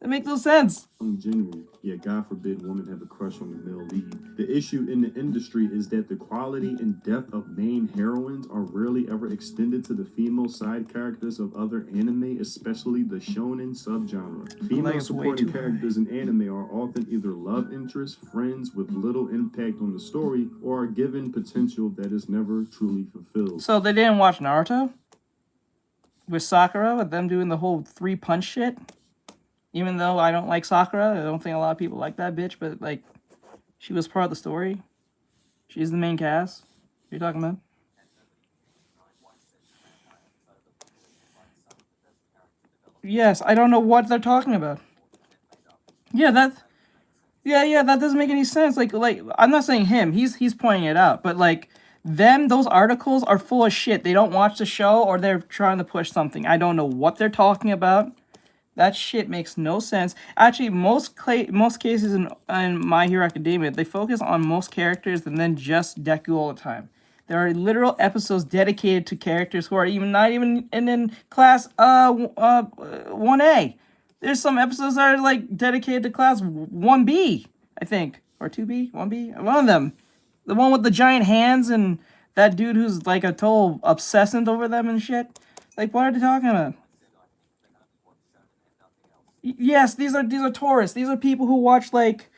It makes no sense. Genuine. Yeah, God forbid women have a crush on the male lead. The issue in the industry is that the quality and depth of main heroines are rarely ever extended to the female side characters of other anime, especially the shonen subgenre. Female it's way supporting too high. characters in anime are often either love interests, friends with little impact on the story, or are given potential that is never truly fulfilled. So they didn't watch Naruto with Sakura, with them doing the whole 3-punch shit. Even though I don't like Sakura, I don't think a lot of people like that bitch, but like, she was part of the story. She's the main cast. What are you talking about? Yes, I don't know what they're talking about. Yeah, that doesn't make any sense. Like I'm not saying him. He's pointing it out, but like those articles are full of shit. They don't watch the show or they're trying to push something. I don't know what they're talking about. That shit makes no sense. Actually, most cases in My Hero Academia, they focus on most characters and then just Deku all the time. There are literal episodes dedicated to characters who are not even in class 1A. There's some episodes that are like dedicated to class 1B, I think, or 2B, 1B, one of them. The one with the giant hands and that dude who's like a total obsessant over them and shit. Like, what are they talking about? Yes, these are tourists. These are people who watch like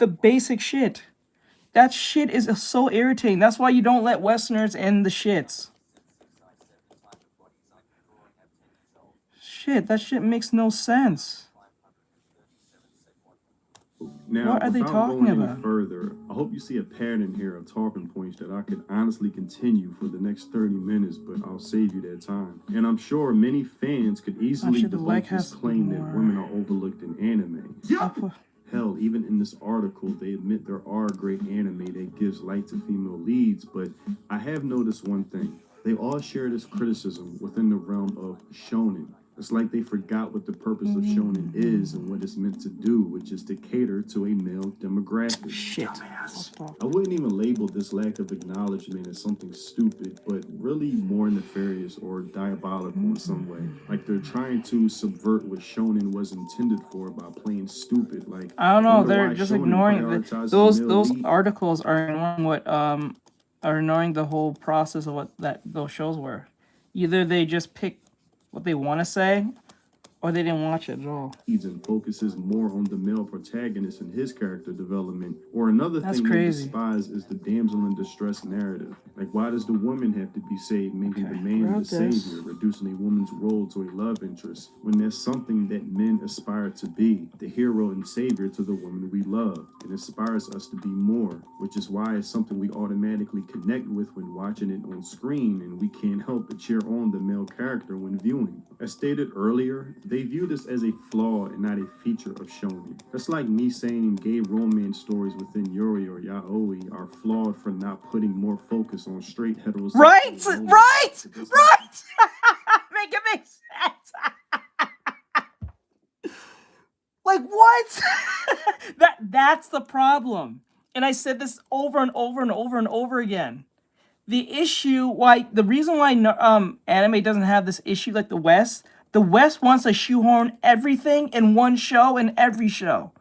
the basic shit. That shit is so irritating. That's why you don't let Westerners in the shits. Shit, that shit makes no sense. Now, What are they without talking going any about? further, I hope you see a pattern here of talking points that I could honestly continue for the next 30 minutes, but I'll save you that time. And I'm sure many fans could easily Actually, the leg debunk has this to be claim that more- women are overlooked in anime. I'll put- Hell, even in this article, they admit there are great anime that gives light to female leads, but I have noticed one thing. They all share this criticism within the realm of shonen. It's like they forgot what the purpose of shonen is and what it's meant to do, which is to cater to a male demographic. Shit. I wouldn't even label this lack of acknowledgement as something stupid, but really more nefarious or diabolical in some way. Like they're trying to subvert what shonen was intended for by playing stupid. Like I don't know. wonder They're why just shonen ignoring prioritizes those male those lead. articles are ignoring what are ignoring the whole process of what those shows were. Either they just pick what they want to say, or they didn't watch it at all. And focuses more on the male protagonist and his character development. Or another That's thing crazy. they despise is the damsel in distress narrative. Like, why does the woman have to be saved, making the man grab the this. savior, reducing a woman's role to a love interest, when there's something that men aspire to be, the hero and savior to the woman we love. It inspires us to be more, which is why it's something we automatically connect with when watching it on screen, and we can't help but cheer on the male character when viewing. As stated earlier, they view this as a flaw and not a feature of shonen. That's like me saying gay romance stories within Yuri or Yaoi are flawed for not putting more focus on straight heterosexual Right, romance. right, right. Make it make sense. Like what? That's the problem. And I said this over and over and over and over again. The reason why anime doesn't have this issue like the West wants to shoehorn everything in one show in every show.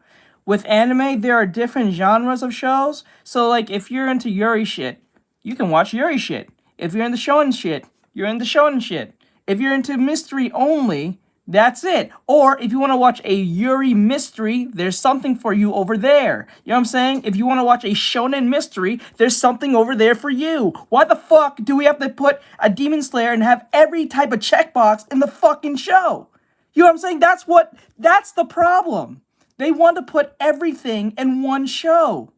With anime, there are different genres of shows. So like if you're into Yuri shit, you can watch Yuri shit. If you're into shonen shit, you're into shonen shit. If you're into mystery only, that's it. Or if you want to watch a Yuri mystery, there's something for you over there. You know what I'm saying? If you want to watch a shonen mystery, there's something over there for you. Why the fuck do we have to put a Demon Slayer and have every type of checkbox in the fucking show? You know what I'm saying? That's the problem. They want to put everything in one show.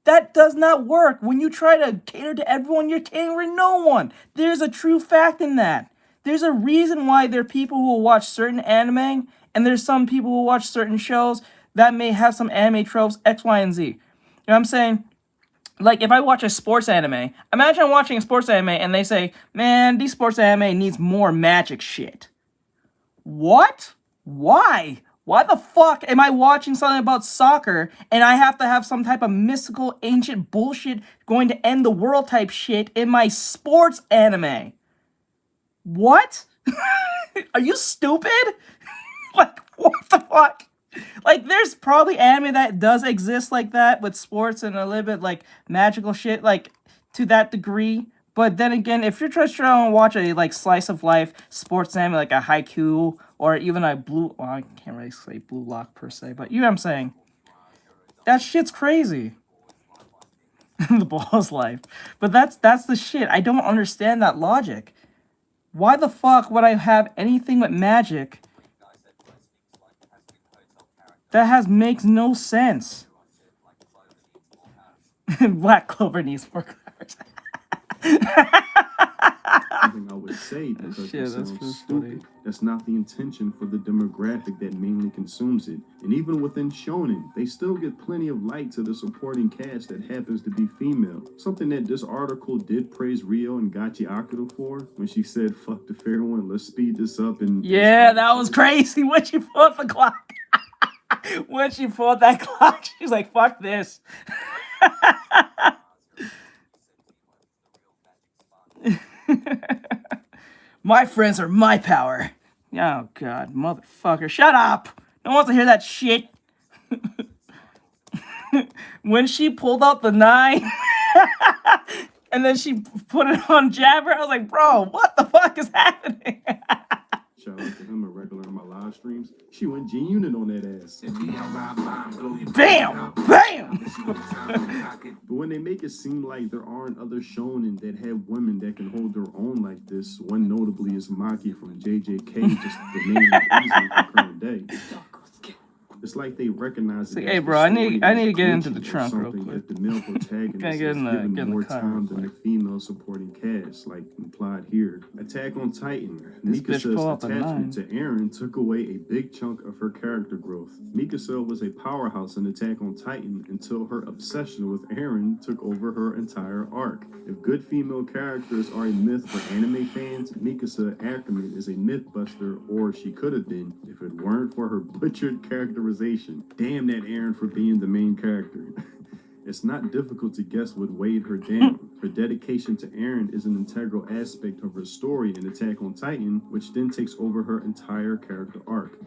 That does not work. When you try to cater to everyone, you're catering no one. There's a true fact in that. There's a reason why there are people who will watch certain anime, and there's some people who watch certain shows that may have some anime tropes, X, Y, and Z. You know what I'm saying? Like, if I watch a sports anime, imagine I'm watching a sports anime and they say, man, these sports anime needs more magic shit. What? Why? Why the fuck am I watching something about soccer and I have to have some type of mystical, ancient bullshit going to end the world type shit in my sports anime? What? Are you stupid? Like, what the fuck? Like, there's probably anime that does exist like that with sports and a little bit like magical shit, like to that degree. But then again, if you're just trying to watch a like slice of life sports anime, like a Haikyuu or even a Blue, well, I can't really say Blue Lock per se, but you know what I'm saying. That shit's crazy. The Ball's life, but that's the shit. I don't understand that logic. Why the fuck would I have anything with magic that makes no sense? Black Clover needs more clovers. Something I would say because Shit, it that's sounds pretty stupid. funny. That's not the intention for the demographic that mainly consumes it. And even within shonen, they still get plenty of light to the supporting cast that happens to be female. Something that this article did praise Rio and Gachi Akira for when she said, "Fuck the fair one, let's speed this up." And Yeah, that was crazy when she pulled the clock. When she pulled that clock, she's like, "Fuck this." My friends are my power. Oh god, motherfucker, shut up! No one wants to hear that shit. When she pulled out the 9 and then she put it on Jabber, I was like, bro, what the fuck is happening? Shout out to him, a regular on my live streams. She went G-Unit on that ass. Bam! Bam! But when they make it seem like there aren't other shonen that have women that can hold their own like this, one notably is Maki from JJK, just the name is easy for current day. It's like they recognize Like, it. hey, as the bro, I need story to is get into glitchy the or trunk real something quick. that the male protagonist Gotta is get in the given more car real time than the quick. female supporting cast, like implied here. Attack on Titan. This bitch Mikasa's pull out the attachment 9. to Eren took away a big chunk of her character growth. Mikasa was a powerhouse in Attack on Titan until her obsession with Eren took over her entire arc. If good female characters are a myth for anime fans, Mikasa Ackerman is a mythbuster, or she could have been if it weren't for her butchered characterization. Damn that Eren for being the main character. It's not difficult to guess what weighed her down. Her dedication to Eren is an integral aspect of her story in Attack on Titan, which then takes over her entire character arc.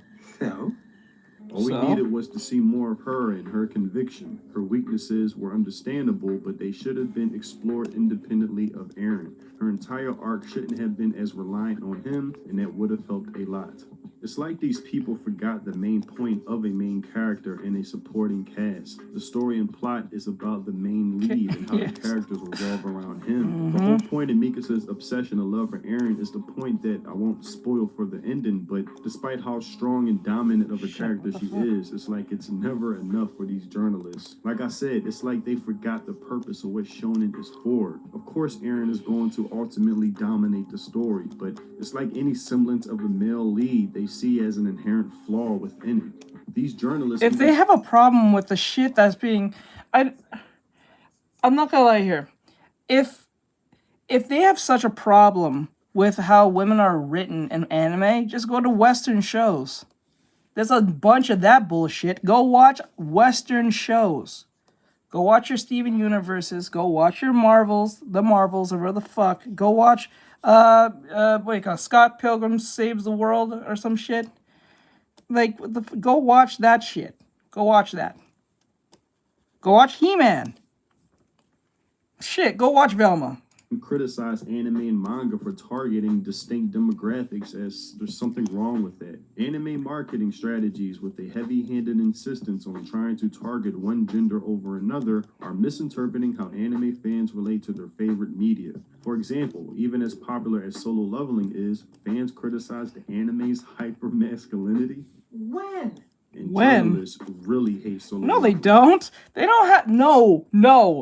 All we needed was to see more of her and her conviction. Her weaknesses were understandable, but they should have been explored independently of Eren. Her entire arc shouldn't have been as reliant on him, and that would have helped a lot. It's like these people forgot the main point of a main character in a supporting cast. The story and plot is about the main lead and how the characters revolve around him. The whole point of Mikasa's obsession and love for Eren is the point that I won't spoil for the ending, but despite how strong and dominant of a character she is, it's like it's never enough for these journalists. Like I said, it's like they forgot the purpose of what shonen is for. Of course, Eren is going to ultimately dominate the story, but it's like any semblance of a male lead they see as an inherent flaw within it. These journalists, If they have a problem with the shit that's being, I'm not gonna lie here. If they have such a problem with how women are written in anime, just go to Western shows. There's a bunch of that bullshit. Go watch Western shows. Go watch your Steven Universes. Go watch your Marvels, or whatever the fuck. Go watch, what do you call it? Scott Pilgrim Saves the World or some shit. Like, go watch that shit. Go watch that. Go watch He-Man. Shit, go watch Velma. criticize anime and manga for targeting distinct demographics as there's something wrong with that. Anime marketing strategies with a heavy-handed insistence on trying to target one gender over another are misinterpreting how anime fans relate to their favorite media. For example, even as popular as Solo Leveling is, fans criticize the anime's hyper-masculinity. When? And When? journalists really hate Solo No, they Leveling. don't. They don't have. No.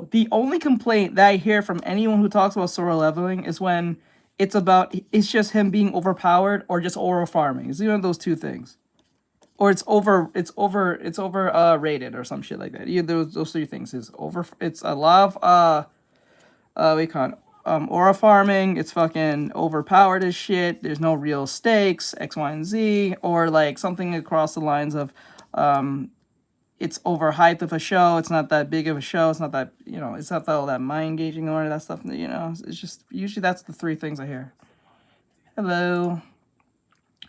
The only complaint that I hear from anyone who talks about Solo Leveling is when it's just him being overpowered or just over farming. It's either of those two things, or it's rated or some shit like that. Either those three things is over. It's a lot of we call it aura farming. It's fucking overpowered as shit. There's no real stakes, X, Y, and Z, or like something across the lines of it's overhyped of a show. It's not that big of a show. It's not that, it's not all that mind engaging or that stuff. It's just usually that's the three things I hear. Hello.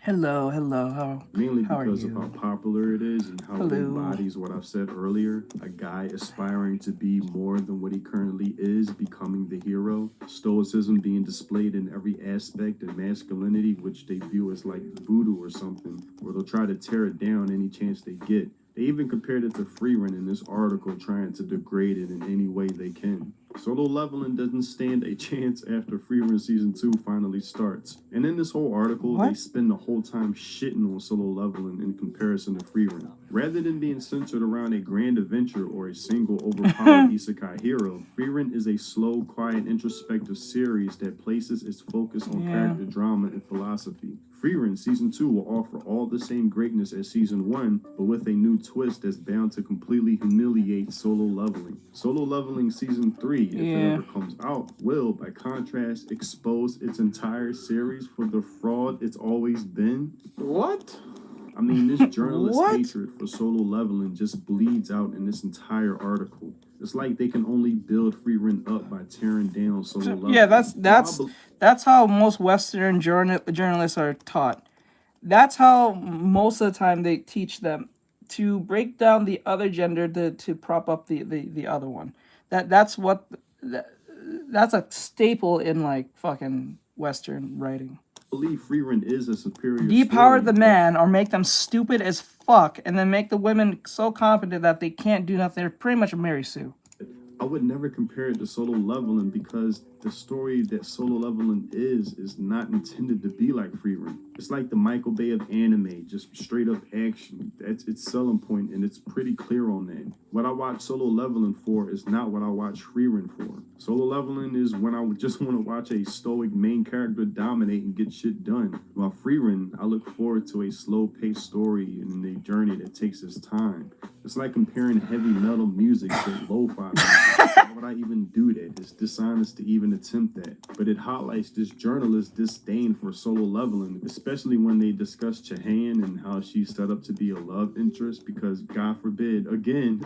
Hello, hello. Mainly How are because of you? how popular it is and how it Hello. embodies what I've said earlier. A guy aspiring to be more than what he currently is, becoming the hero. Stoicism being displayed in every aspect, and masculinity, which they view as like voodoo or something, where they'll try to tear it down any chance they get. They even compared it to free run in this article, trying to degrade it in any way they can. Solo leveling doesn't stand a chance after free run season 2 finally starts. And in this whole article, they What? spend the whole time shitting on solo leveling in comparison to free run. Rather than being centered around a grand adventure or a single overpowered isekai hero, free run is a slow, quiet, introspective series that places its focus on character drama and philosophy. Free Run Season 2 will offer all the same greatness as Season 1, but with a new twist that's bound to completely humiliate solo leveling. Solo leveling Season 3, if it ever comes out, will, by contrast, expose its entire series for the fraud it's always been. What? I mean, this journalist What? hatred for solo leveling just bleeds out in this entire article. It's like they can only build free run up by tearing down solo leveling. Yeah, that's how most Western journalists are taught. That's how most of the time they teach them to break down the other gender to prop up the other one. That's what that's a staple in like fucking Western writing. believe free run is a superior Depower story, the man or make them stupid as fuck, and then make the women so confident that they can't do nothing. They're pretty much a Mary Sue. I would never compare it to solo leveling because the story that solo leveling is not intended to be like free run. It's like the Michael Bay of anime, just straight up action. That's its selling point, and it's pretty clear on that. What I watch solo leveling for is not what I watch free run for. Solo leveling is when I would just want to watch a stoic main character dominate and get shit done. While free run, I look forward to a slow-paced story and a journey that takes its time. It's like comparing heavy metal music to lo-fi music. Why would I even do that? It's dishonest to even attempt that. But it highlights this journalist's disdain for solo leveling, especially when they discuss Chahan and how she's set up to be a love interest because, God forbid, again,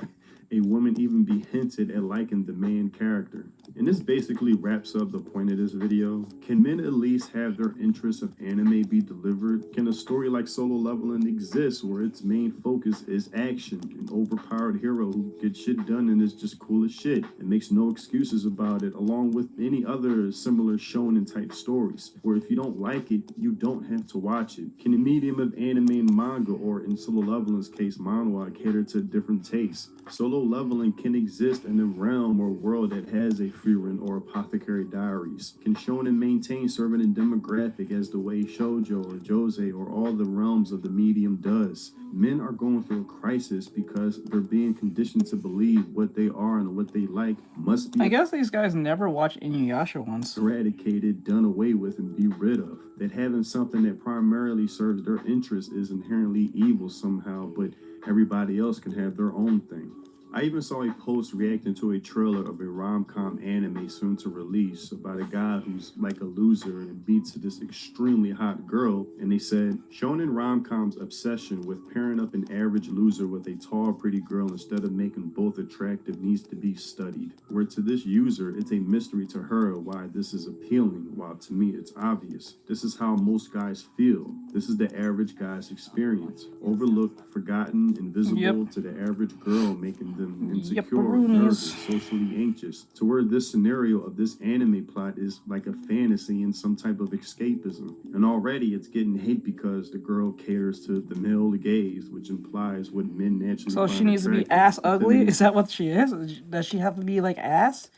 a woman even be hinted at liking the main character. And this basically wraps up the point of this video. Can men at least have their interests of anime be delivered? Can a story like Solo Leveling exist where its main focus is action, an overpowered hero who gets shit done and is just cool as shit and makes no excuses about it, along with any other similar shonen type stories, where if you don't like it, you don't have to watch it? Can a medium of anime and manga, or in Solo Leveling's case, manhwa, cater to different tastes? Solo leveling can exist in a realm or world that has a free run or apothecary diaries. Can shonen maintain certain demographic as the way shoujo or josei or all the realms of the medium does? Men are going through a crisis because they're being conditioned to believe what they are and what they like must be I guess these guys never watched Inuyasha once. eradicated, done away with, and be rid of. That having something that primarily serves their interests is inherently evil somehow, but everybody else can have their own thing. I even saw a post reacting to a trailer of a rom-com anime soon to release about a guy who's like a loser and beats this extremely hot girl, and they said, shonen rom-com's obsession with pairing up an average loser with a tall, pretty girl instead of making both attractive needs to be studied. Where to this user, it's a mystery to her why this is appealing, while to me it's obvious. This is how most guys feel. This is the average guy's experience. Overlooked, forgotten, invisible to the average girl, making them insecure, nervous, socially anxious, to where this scenario of this anime plot is like a fantasy and some type of escapism. And already it's getting hate because the girl caters to the male gaze, which implies what men naturally So find she needs to be attractive. ass ugly? Is that what she is? Does she have to be like ass?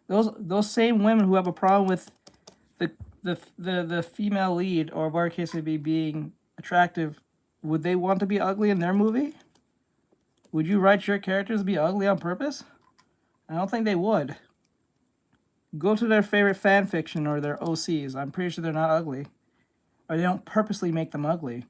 Those same women who have a problem with the female lead, or whatever case may be, being attractive, would they want to be ugly in their movie? Would you write your characters to be ugly on purpose? I don't think they would. Go to their favorite fan fiction or their OCs. I'm pretty sure they're not ugly. Or they don't purposely make them ugly.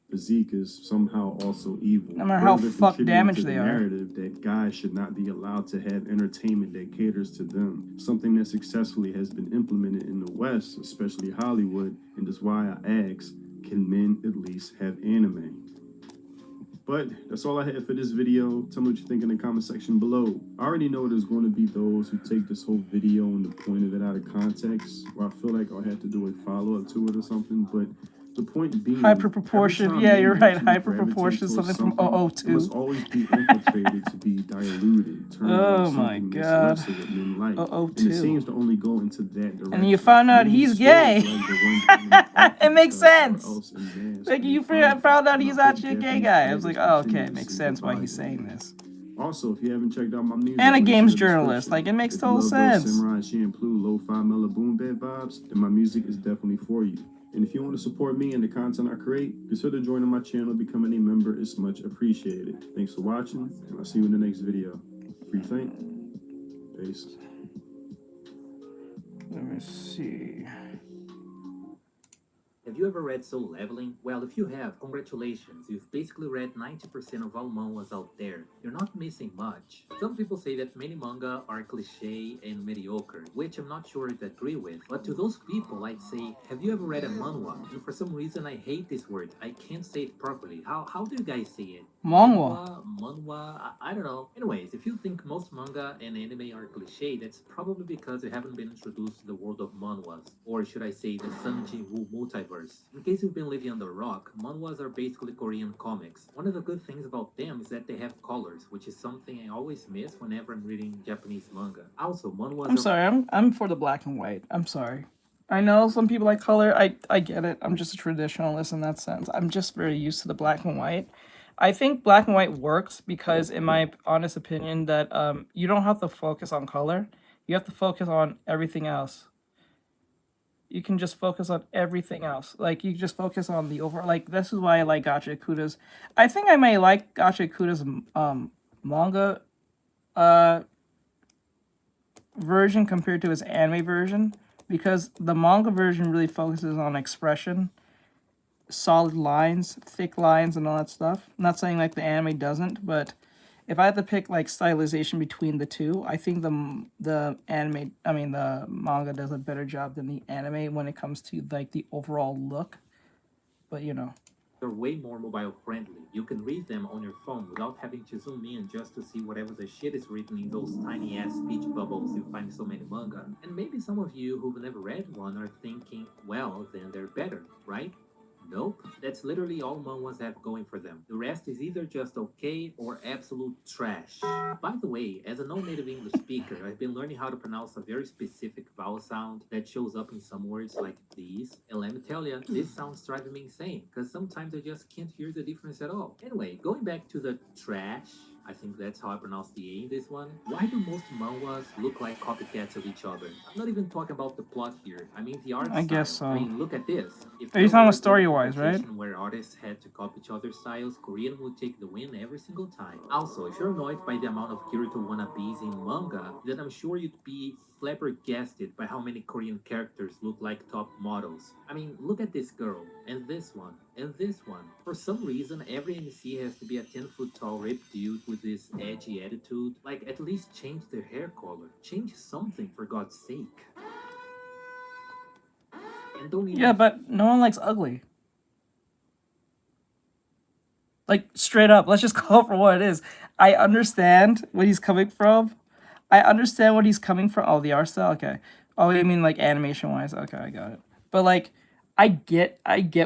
Physique is somehow also evil. No matter how Further fuck contributing damaged to the they are. narrative that guys should not be allowed to have entertainment that caters to them. Something that successfully has been implemented in the West, especially Hollywood, and that's why I ask, can men at least have anime? But that's all I had for this video. Tell me what you think in the comment section below. I already know there's going to be those who take this whole video and point it out of context, where I feel like I'll have to do a follow-up to it or something, but The point being, Hyper every proportion. time Yeah, you're right. YouTube Hyper gravitates proportion is towards something from it must 002. always be infiltrated to be diluted, turning Oh into my something that's god. less of what men like. And it 002. seems to only go into that direction. And you found out Many he's stories gay. like the one Johnny talking It makes about are sense. else in mass Like when you they find found it, out and he's I hope actually a gay Japanese guy. I was creators like, oh, continue okay, to it makes see sense the why he's value in saying it. this. Also, if you haven't checked out my music, And a links in games the journalist. description. Like, it makes If you total love those sense. Samurai Champloo lo-fi mellow boom bap vibes, then my music is definitely for you. And if you want to support me and the content I create, consider joining my channel, becoming a member. It's much appreciated. Thanks for watching, and I'll see you in the next video. Free think. Peace. Let me see. Have you ever read Soul Leveling? Well, if you have, congratulations. You've basically read 90% of all manhwas out there. You're not missing much. Some people say that many manga are cliché and mediocre, which I'm not sure I'd agree with. But to those people, I'd say, have you ever read a manhwa? And for some reason, I hate this word. I can't say it properly. How do you guys say it? Manhwa. Manhwa, I don't know. Anyways, if you think most manga and anime are cliché, that's probably because you haven't been introduced to the world of manhwas, or should I say the Sanjin-woo multiverse. In case you've been living under a rock, manhwas are basically Korean comics. One of the good things about them is that they have colors, which is something I always miss whenever I'm reading Japanese manga. Also, manhwas I'm sorry, I'm for the black and white. I'm sorry. I know some people like color. I get it. I'm just a traditionalist in that sense. I'm just very used to the black and white. I think black and white works because, in my honest opinion, that you don't have to focus on color. You have to focus on everything else. You can just focus on everything else. Like, you just focus on the overall. Like, this is why I like Gacha Kuda's. I think I may like Gacha Kuda's manga version compared to his anime version, because the manga version really focuses on expression, solid lines, thick lines, and all that stuff. I'm not saying like the anime doesn't, but if I had to pick like stylization between the two, I think the manga does a better job than the anime when it comes to like the overall look. But you know. They're way more mobile friendly. You can read them on your phone without having to zoom in just to see whatever the shit is written in those tiny ass speech bubbles you find in so many manga. And maybe some of you who've never read one are thinking, well, then they're better, right? Nope, that's literally all manhwas have going for them. The rest is either just okay or absolute trash. By the way, as a non-native English speaker, I've been learning how to pronounce a very specific vowel sound that shows up in some words like these. And let me tell you, this sound's driving me insane, because sometimes I just can't hear the difference at all. Anyway, going back to the trash, I think that's how I pronounce the A in this one. Why do most manhwas look like copycats of each other? I'm not even talking about the plot here. I mean the art I style. guess so. I mean, look at this. If Are you there talking were about a story-wise, right? competition where artists had to copy each other's styles, Korean would take the win every single time. Also, if you're annoyed by the amount of Kirito wannabes in manga, then I'm sure you'd be flabbergasted by how many Korean characters look like top models. I mean, look at this girl, and this one, and this one. For some reason, every MC has to be a 10-foot tall ripped dude with this edgy attitude. Like, at least change their hair color. Change something, for God's sake. And don't even... Yeah, but no one likes ugly. Like, straight up, let's just call it for what it is. I understand where he's coming from. Oh, the art style? Okay. Oh, you mean like animation-wise? Okay, I got it. But like, I get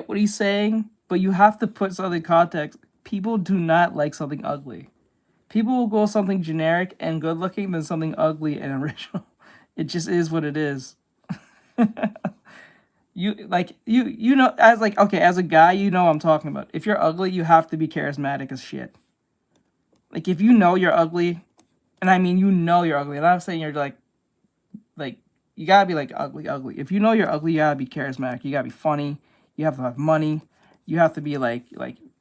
what he's saying, but you have to put something in context. People do not like something ugly. People will go something generic and good-looking than something ugly and original. It just is what it is. You know, as like, okay, as a guy, you know what I'm talking about. If you're ugly, you have to be charismatic as shit. Like, if you know you're ugly, and I mean you know you're ugly, and I'm saying you're like you gotta be like ugly. If you know you're ugly, you gotta be charismatic. You gotta be funny. You have to have money. You have to be like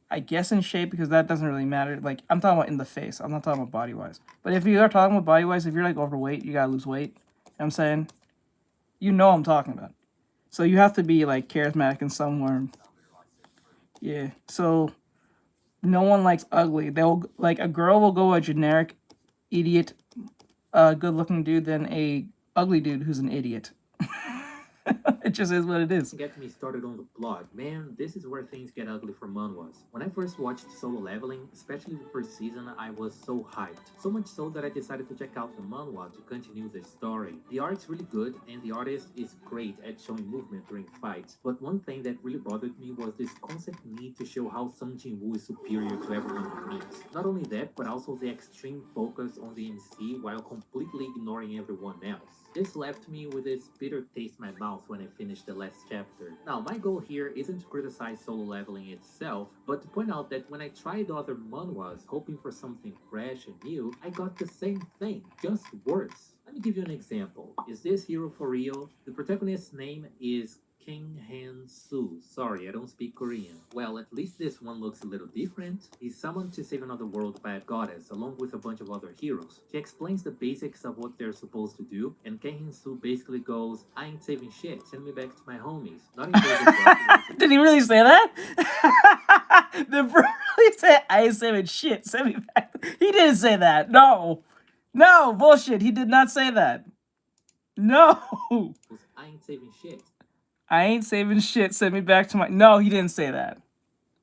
I guess in shape, because that doesn't really matter. Like, I'm talking about in the face. I'm not talking about body wise. But if you are talking about body wise, if you're like overweight, you gotta lose weight. You know what I'm saying, you know what I'm talking about. So you have to be like charismatic in somewhere. Yeah. So no one likes ugly. They'll like, a girl will go a generic idiot, good looking dude than a ugly dude who's an idiot. It just is what it is. Get me started on the plot. Man, this is where things get ugly for manhwas. When I first watched Solo Leveling, especially the first season, I was so hyped. So much so that I decided to check out the manhwa to continue the story. The art's really good, and the artist is great at showing movement during fights. But one thing that really bothered me was this constant need to show how Sung Jin-woo is superior to everyone he meets. Not only that, but also the extreme focus on the MC while completely ignoring everyone else. This left me with this bitter taste in my mouth when I finished the last chapter. Now, my goal here isn't to criticize Solo Leveling itself, but to point out that when I tried other manhwas hoping for something fresh and new, I got the same thing, just worse. Let me give you an example. Is this hero for real? The protagonist's name is King Han-soo. Sorry, I don't speak Korean. Well, at least this one looks a little different. He's summoned to save another world by a goddess, along with a bunch of other heroes. She explains the basics of what they're supposed to do, and King Han-soo basically goes, I ain't saving shit, send me back to my homies. Not even Did he really say that? Did bro really say, I ain't saving shit, send me back? He didn't say that. No. No, bullshit. He did not say that. No. I ain't saving shit. I ain't saving shit, send me back to my... No, he didn't say that.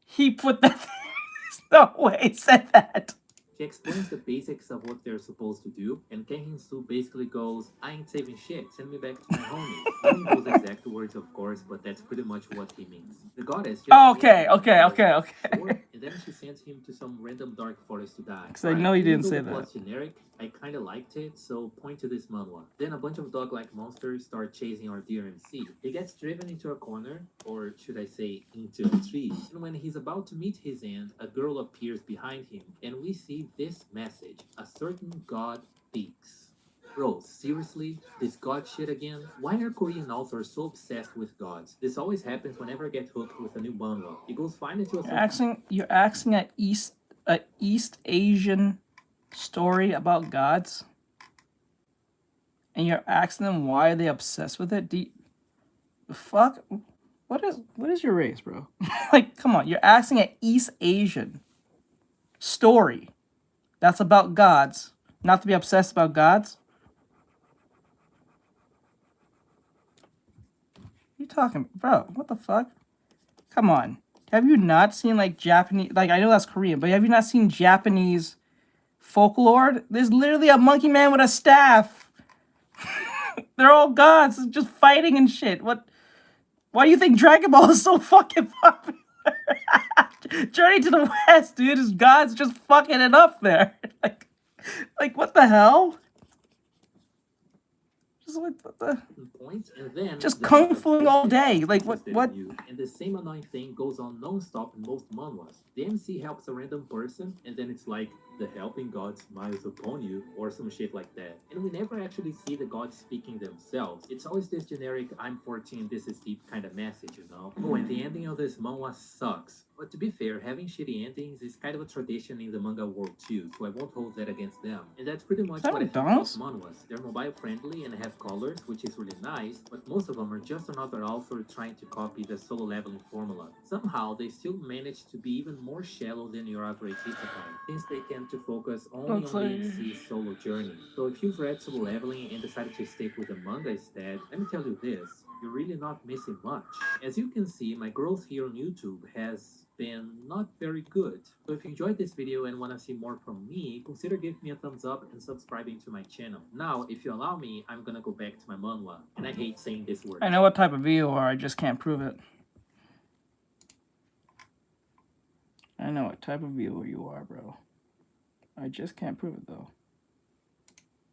He put that... There's no way he said that. She explains the basics of what they're supposed to do, and Ken Hin-soo basically goes, I ain't saving shit, send me back to my homies. Not in those exact words, of course, but that's pretty much what he means. The goddess just... Okay. Sure, and then she sends him to some random dark forest to die. Because I know he didn't say Even though the that. plot's generic, I kinda liked it, so point to this manhwa. Then a bunch of dog-like monsters start chasing our dear MC. He gets driven into a corner, or should I say, into a tree. And when he's about to meet his end, a girl appears behind him, and we see this message. A certain god speaks. Bro, seriously? This god shit again? Why are Korean authors so obsessed with gods? This always happens whenever I get hooked with a new manhwa. It goes fine until You're asking an East Asian story about gods, and you're asking them why they obsessed with it. The fuck? What is your race, bro? Like, come on, you're asking an East Asian story that's about gods, not to be obsessed about gods? What are you talking, bro? What the fuck? Come on. Have you not seen like Japanese? Like, I know that's Korean, but have you not seen Japanese folklore? There's literally a monkey man with a staff. They're all gods, just fighting and shit. What? Why do you think Dragon Ball is so fucking popular? Journey to the West, dude, is gods just fucking it up there. Like what the hell? Just like what the? Point, and then just kung fu all day. Like what? And the same annoying thing goes on non-stop in most manhwas. The MC helps a random person, and then it's like, the helping god smiles upon you, or some shit like that. And we never actually see the gods speaking themselves. It's always this generic, I'm 14, this is deep kind of message, you know? Oh, and the ending of this manhwa sucks. But to be fair, having shitty endings is kind of a tradition in the manga world too, so I won't hold that against them. And that's pretty much what I think about manhwas. They're mobile friendly and have colors, which is really nice, but most of them are just another author trying to copy the Solo Leveling formula. Somehow, they still manage to be even more shallow than your average isekai, since they tend to focus only on the MC's solo journey. So if you've read Solo Leveling and decided to stick with the manga instead, let me tell you this, you're really not missing much. As you can see, my growth here on YouTube has been not very good. So if you enjoyed this video and want to see more from me, consider giving me a thumbs up and subscribing to my channel. Now, if you allow me, I'm gonna go back to my manhwa. And I hate saying this word. I know what type of viewer you are, I just can't prove it. I know what type of viewer you are, bro. I just can't prove it, though.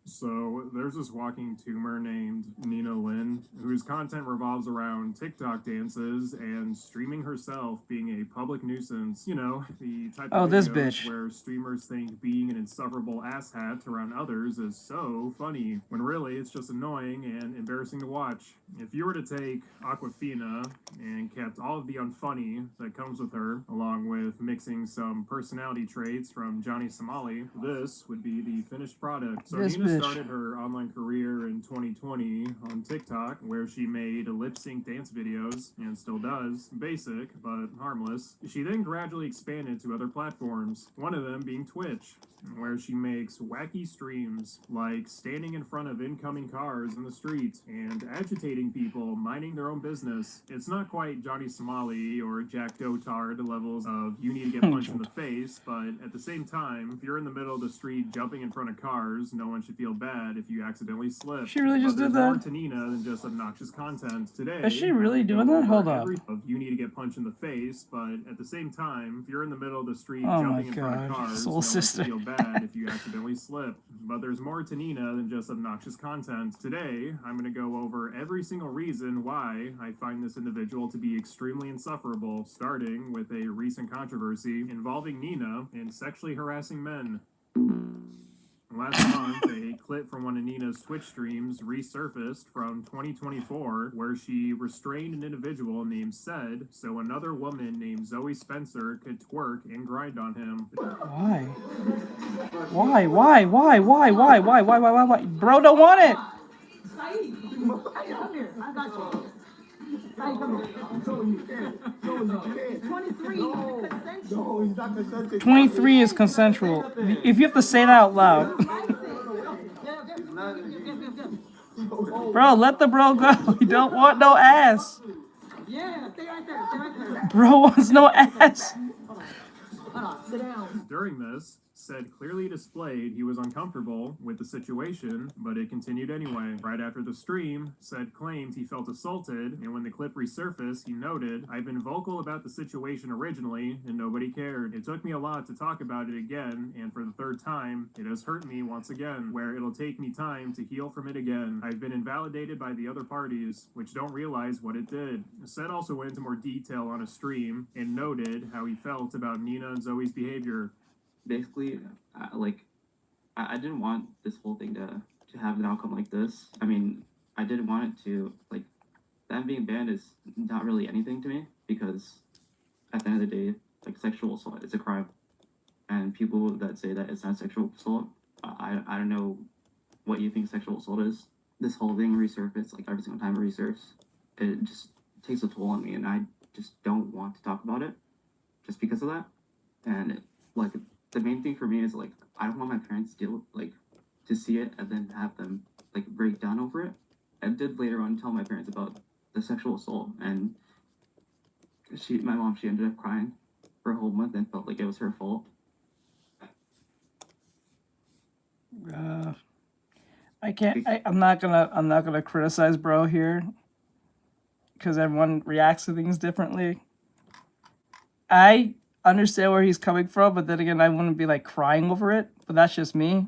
So there's this walking tumor named Nina Lin, whose content revolves around TikTok dances and streaming herself being a public nuisance. You know, the type of this videos bitch. where streamers think being an insufferable asshat around others is so funny, when really it's just annoying and embarrassing to watch. If you were to take Aquafina and kept all of the unfunny that comes with her, along with mixing some personality traits from Johnny Somali, this would be the finished product. So This Nina bitch. started her online career in 2020 on TikTok, where she made lip sync dance videos, and still does, basic but harmless. She then gradually expanded to other platforms, one of them being Twitch, where she makes wacky streams like standing in front of incoming cars in the street and agitating people minding their own business. It's not quite Johnny Somali or Jack Dotard levels of you need to get punched in the face, but at the same time, if you're in the middle of the street jumping in front of cars, no one should feel bad if you accidentally slip. She really just But did there's more that? to Nina than just obnoxious content. Today, Is she really doing that? Hold up. You need to get punched in the face, but at the same time, if you're in the middle of the street Oh my jumping in front of God, cars, soul no one sister. should feel bad if you accidentally slip. But there's more to Nina than just obnoxious content. Today, I'm going to go over every single reason why I find this individual to be extremely insufferable, starting with a recent controversy involving Nina and sexually harassing men. Last month, a clip from one of Nina's Twitch streams resurfaced from 2024 where she restrained an individual named Sed so another woman named Zoe Spencer could twerk and grind on him. Why? Why? Bro don't want it. I got you. Come here. 23, consensual. No, he's not consenting. 23 is consensual. If you have to say that out loud. Bro, let the bro go. You don't want no ass. Yeah, stay right there. Stay right there. Bro wants no ass. Sit down. During this, Sed clearly displayed he was uncomfortable with the situation, but it continued anyway. Right after the stream, Sed claimed he felt assaulted, and when the clip resurfaced, he noted, "I've been vocal about the situation originally, and nobody cared. It took me a lot to talk about it again, and for the third time, it has hurt me once again, where it'll take me time to heal from it again. I've been invalidated by the other parties, which don't realize what it did." Sed also went into more detail on a stream, and noted how he felt about Nina and Zoe's behavior. Basically, I didn't want this whole thing to have an outcome like this. I mean, I didn't want it to, like, them being banned is not really anything to me, because at the end of the day, like, sexual assault is a crime. And people that say that it's not sexual assault, I don't know what you think sexual assault is. This whole thing resurfaces, like, every single time it resurfaces, it just takes a toll on me, and I just don't want to talk about it just because of that. And, like, the main thing for me is, like, I don't want my parents to see it and then have them, like, break down over it. I did later on tell my parents about the sexual assault, and my mom ended up crying for a whole month and felt like it was her fault. I'm not gonna criticize bro here, because everyone reacts to things differently. I understand where he's coming from, but then again, I wouldn't be like crying over it. But that's just me.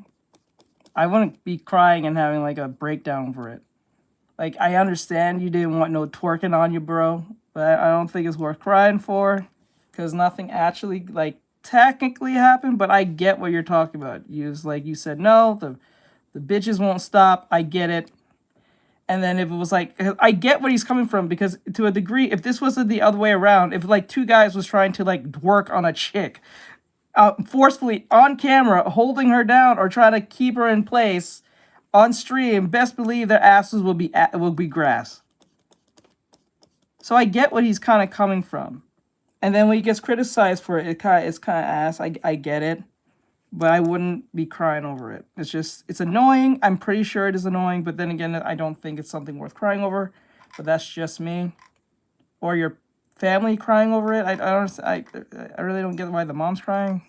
I wouldn't be crying and having like a breakdown over it. Like, I understand you didn't want no twerking on you, bro, but I don't think it's worth crying for, because nothing actually like technically happened. But I get what you're talking about. You said no, the bitches won't stop. I get it. And then if it was like, I get where he's coming from, because to a degree, if this wasn't the other way around, if like two guys was trying to like work on a chick, forcefully on camera, holding her down or trying to keep her in place on stream, best believe their asses will be grass. So I get what he's kind of coming from. And then when he gets criticized for it, it's kind of ass. I get it. But I wouldn't be crying over it. It's annoying. I'm pretty sure it is annoying. But then again, I don't think it's something worth crying over. But that's just me. Or your family crying over it. I really don't get why the mom's crying.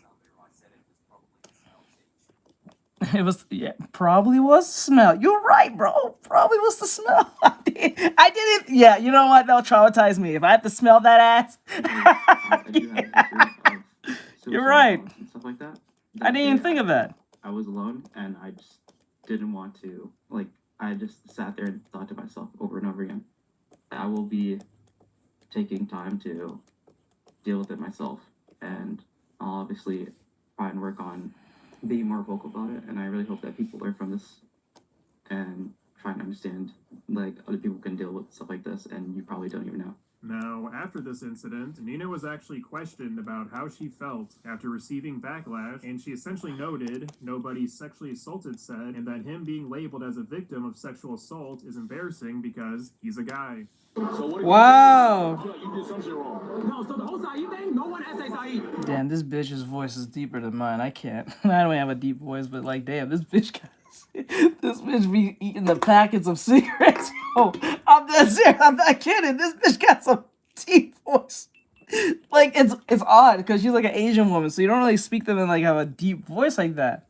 It was, yeah, probably was the smell. You're right, bro. Probably was the smell. I didn't, yeah, you know what? That'll traumatize me. If I have to smell that ass. You're right. And stuff like that. I didn't even think of that. I was alone, and I just didn't want to, like, I just sat there and thought to myself over and over again, I will be taking time to deal with it myself, and I'll obviously try and work on being more vocal about it, and I really hope that people learn from this and try and understand, like, other people can deal with stuff like this, and you probably don't even know. Now, after this incident, Nina was actually questioned about how she felt after receiving backlash, and she essentially noted nobody sexually assaulted said, and that him being labeled as a victim of sexual assault is embarrassing because he's a guy. Wow. You did something wrong. No, so the whole Saeed thing, no one essays Saeed. Damn, this bitch's voice is deeper than mine. I can't. I don't have a deep voice, but like, damn, this bitch got. This bitch be eating the packets of cigarettes. Oh, I'm not serious. I'm not kidding. This bitch got some deep voice. Like, it's odd because she's like an Asian woman, so you don't really speak to them and like have a deep voice like that.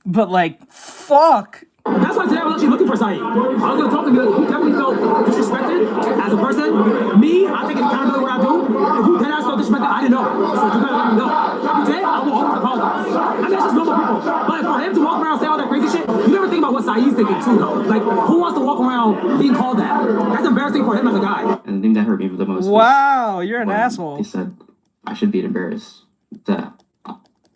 But like, fuck. That's why today I was actually looking for Saeed. I was gonna talk to him. He definitely felt disrespected as a person. Me, I take accountability what I do. If you dead ass felt disrespected, I didn't know. So you gotta let me know. If you did, I will always apologize. I mean, that's just normal people. But for him to walk around and say all that crazy shit, you never think about what Saeed's thinking too, though. Like, who wants to walk around being called that? That's embarrassing for him as a guy. And the thing that hurt me the most. Wow, you're an when asshole. He said I should be embarrassed. That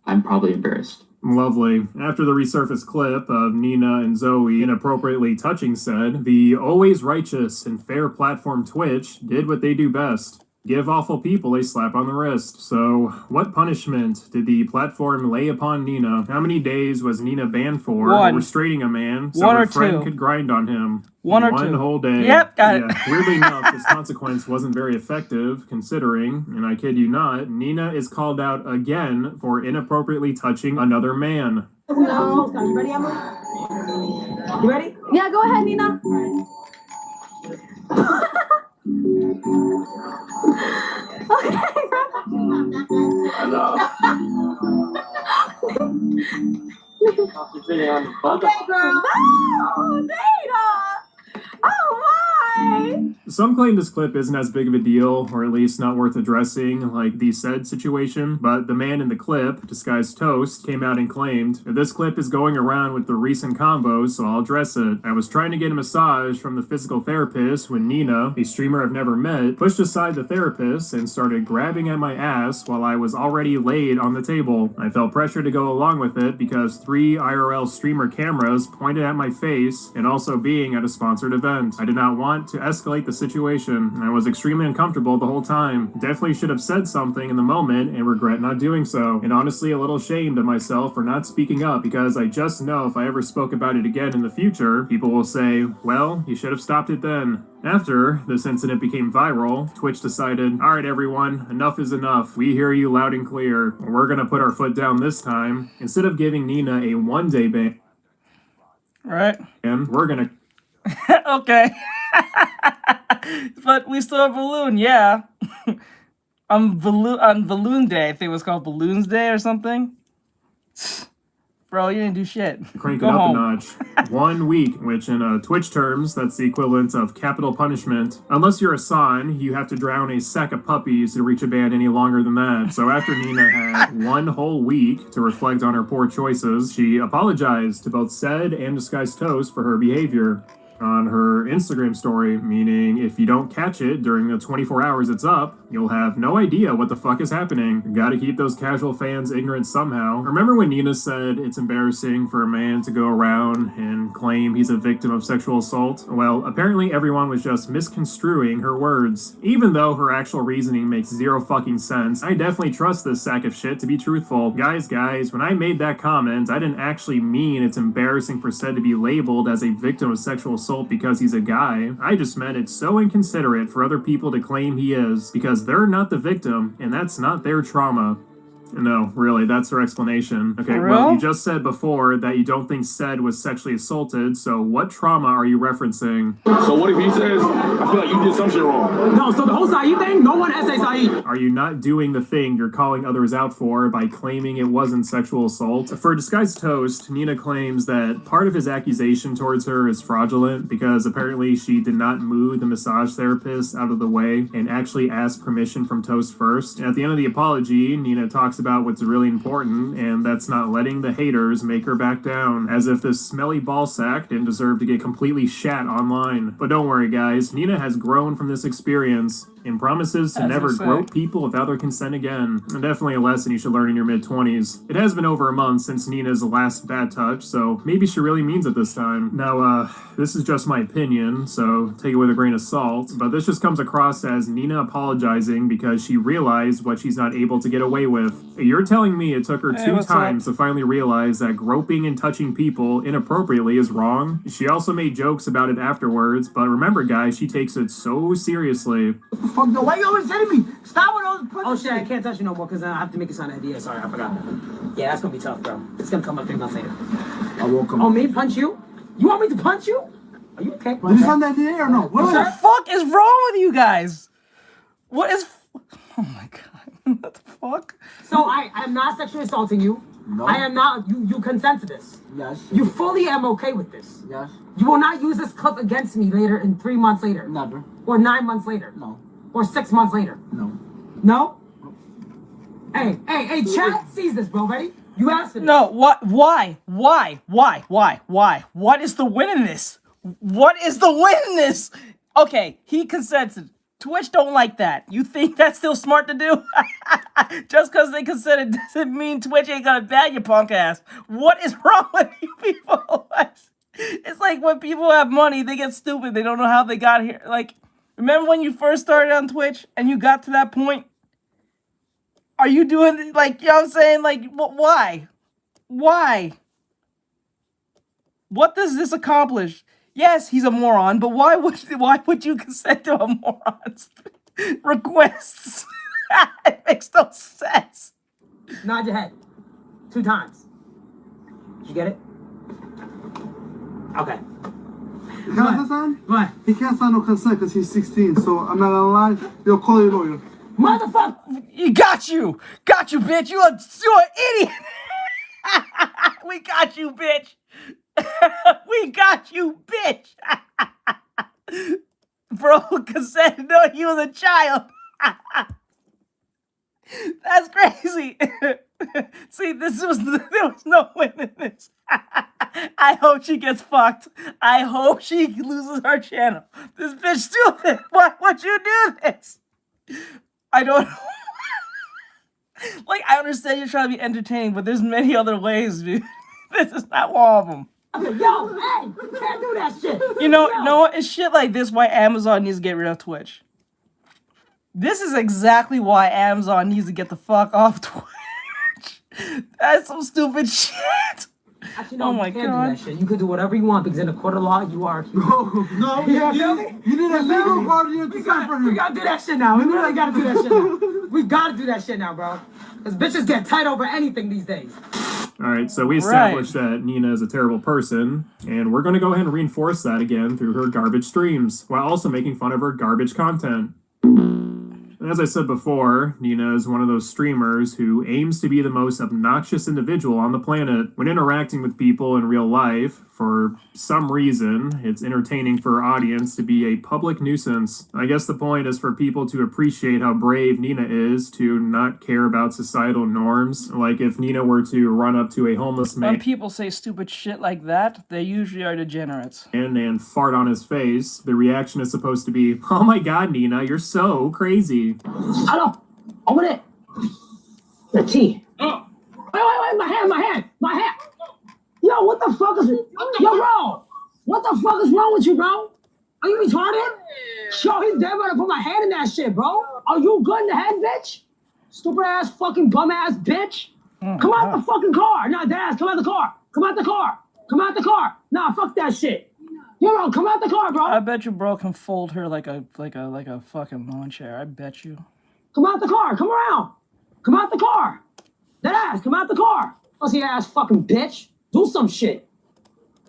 I'm probably embarrassed. Lovely. After the resurfaced clip of Nina and Zoe inappropriately touching said, the always righteous and fair platform Twitch did what they do best. Give awful people a slap on the wrist. So, what punishment did the platform lay upon Nina? How many days was Nina banned for restraining a man so One her or friend two. could grind on him? One or One two. whole day. Yep, got it. Weirdly enough, this consequence wasn't very effective, considering, and I kid you not, Nina is called out again for inappropriately touching another man. Hello. You ready, Emily? You ready? Yeah, go ahead, Nina. Okay, girl. No, Nina. Oh my. Some claim this clip isn't as big of a deal, or at least not worth addressing, like the said situation, but the man in the clip, Disguised Toast, came out and claimed, this clip is going around with the recent combos, so I'll address it. I was trying to get a massage from the physical therapist when Nina, a streamer I've never met, pushed aside the therapist and started grabbing at my ass while I was already laid on the table. I felt pressure to go along with it because 3 IRL streamer cameras pointed at my face and also being at a sponsored event. I did not want to escalate the situation, and I was extremely uncomfortable the whole time. Definitely should have said something in the moment and regret not doing so. And honestly, a little ashamed of myself for not speaking up because I just know if I ever spoke about it again in the future, people will say, well, you should have stopped it then. After this incident became viral, Twitch decided, alright everyone, enough is enough. We hear you loud and clear. We're gonna put our foot down this time. Instead of giving Nina a 1-day ban, Right. we're gonna Okay. But we still have Balloon, yeah. on Balloon Day, I think it was called Balloons Day or something. Bro, you didn't do shit. crank it Go up home. a notch. 1 week, which in Twitch terms, that's the equivalent of capital punishment. Unless you're a San, you have to drown a sack of puppies to reach a ban any longer than that. So after Nina had 1 whole week to reflect on her poor choices, she apologized to both Said and Disguised Toast for her behavior. On her Instagram story, meaning if you don't catch it during the 24 hours it's up, you'll have no idea what the fuck is happening. Gotta keep those casual fans ignorant somehow. Remember when Nina said it's embarrassing for a man to go around and claim he's a victim of sexual assault? Well, apparently everyone was just misconstruing her words. Even though her actual reasoning makes zero fucking sense, I definitely trust this sack of shit to be truthful. Guys, when I made that comment, I didn't actually mean it's embarrassing for Said to be labeled as a victim of sexual assault because he's a guy. I just meant it's so inconsiderate for other people to claim he is, because they're not the victim, and that's not their trauma. No, really, that's her explanation. Okay, well, you just said before that you don't think Said was sexually assaulted, so what trauma are you referencing? So what if he says, I feel like you did something wrong? No, so the whole Saeed thing, no one essays Saeed. Are you not doing the thing you're calling others out for by claiming it wasn't sexual assault? For Disguised Toast, Nina claims that part of his accusation towards her is fraudulent because apparently she did not move the massage therapist out of the way and actually ask permission from Toast first. And at the end of the apology, Nina talks about what's really important, and that's not letting the haters make her back down, as if this smelly ballsack didn't deserve to get completely shat online. But don't worry guys, Nina has grown from this experience, and promises to As never you say. grope people without their consent again. And definitely a lesson you should learn in your mid-20s. It has been over a month since Nina's last bad touch, so maybe she really means it this time. Now, this is just my opinion, so take it with a grain of salt, but this just comes across as Nina apologizing because she realized what she's not able to get away with. You're telling me it took her Hey, 2 what's times to finally realize that groping and touching people inappropriately is wrong? She also made jokes about it afterwards, but remember guys, she takes it so seriously. Fuck no, why you always hitting me? Stop with all the Oh shit, I can't touch you no more because I have to make a sign ID. Sorry, I forgot. Yeah, that's gonna be tough, bro. It's gonna come up 3 months later. I won't come. Oh, me punch you? You want me to punch you? Are you okay? Did you sign that today or no? What the fuck is wrong with you guys? What is... Oh my god. What the fuck? So I am not sexually assaulting you. No. I am not. You consent to this. Yes. You fully am okay with this. Yes. You will not use this clip against me later in 3 months later. Never. Or 9 months later. No. Or 6 months later. No. No? Hey, chat sees this, bro. Ready? You asked for this. No, what? Why? What is the win in this? What is the win in this? Okay, he consented. Twitch don't like that. You think that's still smart to do? Just because they consented doesn't mean Twitch ain't gonna ban your punk ass. What is wrong with you people? It's like when people have money, they get stupid. They don't know how they got here. Like, remember when you first started on Twitch and you got to that point? Are you doing, like, you know what I'm saying? Like, why? Why? What does this accomplish? Yes, he's a moron, but why would you consent to a moron's requests? It makes no sense. Nod your head. 2 times. Did you get it? Okay. What? He can't sign no consent because he's 16, so I'm not gonna lie. You'll call your lawyer. Motherfucker! You got you, bitch. You're an idiot. We got you, bitch. We got you, bitch. Bro consented knowing he was a child. That's crazy. See, there was no win in this. I hope she gets fucked. I hope she loses her channel. This bitch stupid. Why would you do this? I don't know. Like, I understand you're trying to be entertaining, but there's many other ways, dude. This is not one of them. Yo, hey, you can't do that shit. You know what? It's shit like this why Amazon needs to get rid of Twitch. This is exactly why Amazon needs to get the fuck off Twitch. That's some stupid shit. Actually, no, Oh my you can't God. do that shit. You can do whatever you want because in a court of law, you are. No, You need a legal guardian to sign for We him. gotta do that shit now. We really gotta do that shit now. We gotta do that shit now, bro. Because bitches get tight over anything these days. Alright, so we established that Nina is a terrible person, and we're gonna go ahead and reinforce that again through her garbage streams, while also making fun of her garbage content. And as I said before, Nina is one of those streamers who aims to be the most obnoxious individual on the planet. When interacting with people in real life, for some reason, it's entertaining for her audience to be a public nuisance. I guess the point is for people to appreciate how brave Nina is to not care about societal norms. Like if Nina were to run up to a homeless man When people say stupid shit like that, they usually are degenerates. and fart on his face, the reaction is supposed to be, "Oh my god, Nina, you're so crazy." Hello, over there. The tea. Oh. Wait, my hand. Yo, what the fuck is yo, bro? What the fuck is wrong with you, bro? Are you retarded? Yo, he's dead about to put my hand in that shit, bro. Are you good in the head, bitch? Stupid ass, fucking bum ass bitch. Come out the fucking car. Nah, Dad, come out the car. Come out the car. Nah, fuck that shit. Yo, bro, come out the car, bro. I bet you bro can fold her like a fucking lawn chair. I bet you. Come out the car. Come around. Come out the car. That ass. Come out the car. Pussy ass fucking bitch. Do some shit.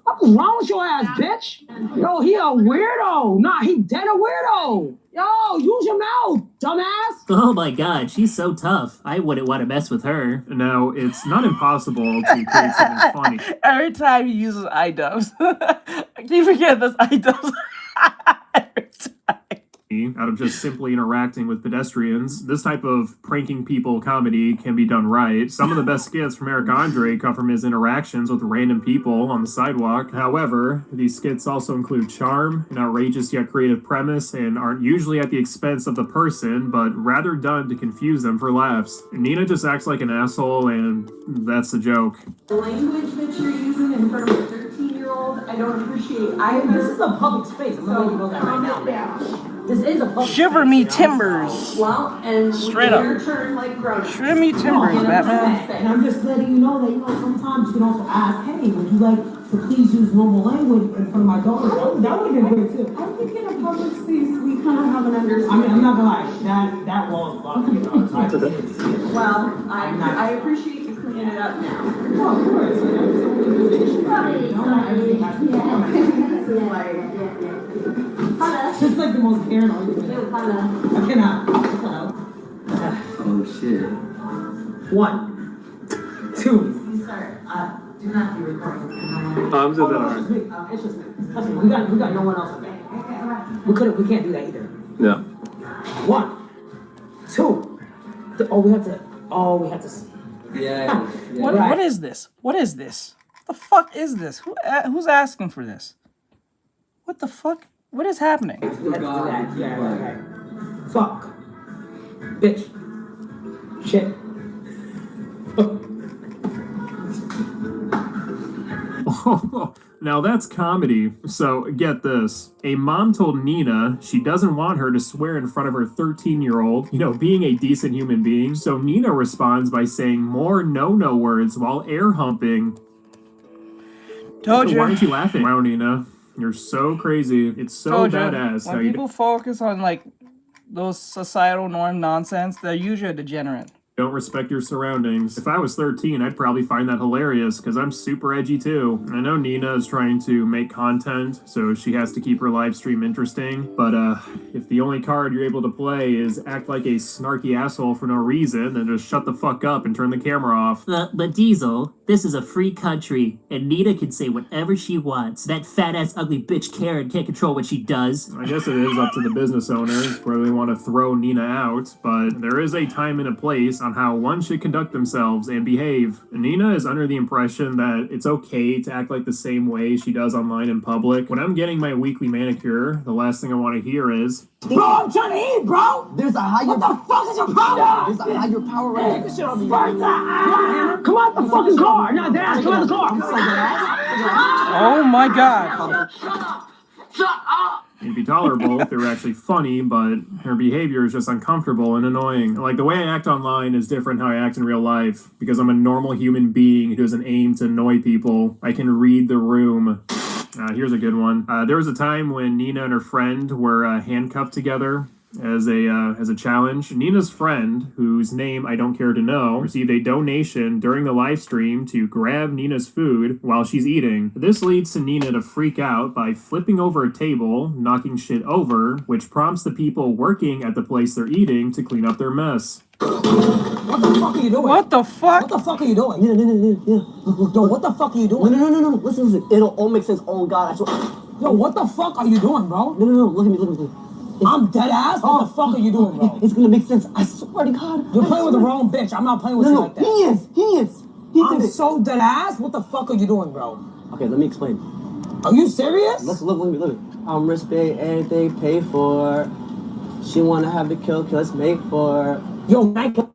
What's wrong with your ass, bitch? Yo, he a weirdo. Nah, he dead a weirdo. Yo, use your mouth, dumbass. Oh my god, she's so tough. I wouldn't want to mess with her. Now, it's not impossible to create something funny. Every time he uses iDubbbz. I keep forgetting this iDubbbz. Every time. out of just simply interacting with pedestrians. This type of pranking people comedy can be done right. Some of the best skits from Eric Andre come from his interactions with random people on the sidewalk. However, these skits also include charm, an outrageous yet creative premise, and aren't usually at the expense of the person, but rather done to confuse them for laughs. Nina just acts like an asshole, and that's the joke. The language that you're using in front of a 13-year-old, I don't appreciate either. This is a public space. I'm gonna let you know that right now, man. This is a public Shiver space, me you know? timbers. Well, and Straight your up. turn like grown-ups. Shiver me timbers, Batman. And I'm just letting you know that, you know, sometimes you can also ask, hey, would you like to please use normal language in front of my daughter? That would have been great too. I think in a public space, we kind of have an understanding. I mean, I'm not gonna lie, that wall is blocked, you know, so I can't see it. Well, I appreciate you cleaning it up now. Oh, of course. Just like the most paranoid thing. I cannot. Oh shit. 1, 2. Sir, do not be recording. I'm just It's just me. It's just me. Listen, we got no one else in there. We can't do that either. Yeah. 1, 2. We have to. Yeah. What is this? What is this? The fuck is this? Who's asking for this? What the fuck? What is happening? We had to do that. Yeah, right. Fuck. Bitch. Shit. Now that's comedy. So get this. A mom told Nina she doesn't want her to swear in front of her 13-year-old, you know, being a decent human being. So Nina responds by saying more no-no words while air humping. Told you. Why aren't you laughing? Wow, Nina. You're so crazy. It's so Told you. badass. When people focus on like those societal norm nonsense, they're usually a degenerate. Don't respect your surroundings. If I was 13, I'd probably find that hilarious because I'm super edgy too. I know Nina is trying to make content, so she has to keep her live stream interesting. But if the only card you're able to play is act like a snarky asshole for no reason, then just shut the fuck up and turn the camera off. But Diesel, this is a free country, and Nina can say whatever she wants. That fat-ass ugly bitch Karen can't control what she does. I guess it is up to the business owners whether they want to throw Nina out, but there is a time and a place on how one should conduct themselves and behave. Nina is under the impression that it's okay to act like the same way she does online in public. When I'm getting my weekly manicure, the last thing I want to hear is, Bro, I'm trying to eat, bro! There's a higher. What the fuck is your problem? There's a higher power range. Take the shit off me. Come out the fucking car! Not that! Come out the car! Oh my god. it'd be tolerable if they were actually funny, but her behavior is just uncomfortable and annoying. Like, the way I act online is different how I act in real life, because I'm a normal human being who doesn't aim to annoy people. I can read the room. Here's a good one. There was a time when Nina and her friend were handcuffed together as a challenge. Nina's friend, whose name I don't care to know, received a donation during the live stream to grab Nina's food while she's eating. This leads to Nina to freak out by flipping over a table, knocking shit over, which prompts the people working at the place they're eating to clean up their mess. What the fuck are you doing? What the fuck? What the fuck are you doing? Yo, what the fuck are you doing? No. Listen. It'll all make sense. Oh God, I swear. Yo, what the fuck are you doing, bro? No. Look at me. I'm dead ass. What the fuck are you doing, bro? It's gonna make sense. I swear to God. You're playing with the wrong bitch. I'm not playing with you like that. He is. I'm so dead ass. What the fuck are you doing, bro? Okay, let me explain. Are you serious? Look at me. I'm respect anything, pay for. She wanna have the kill, let's make for. Yo, thank you.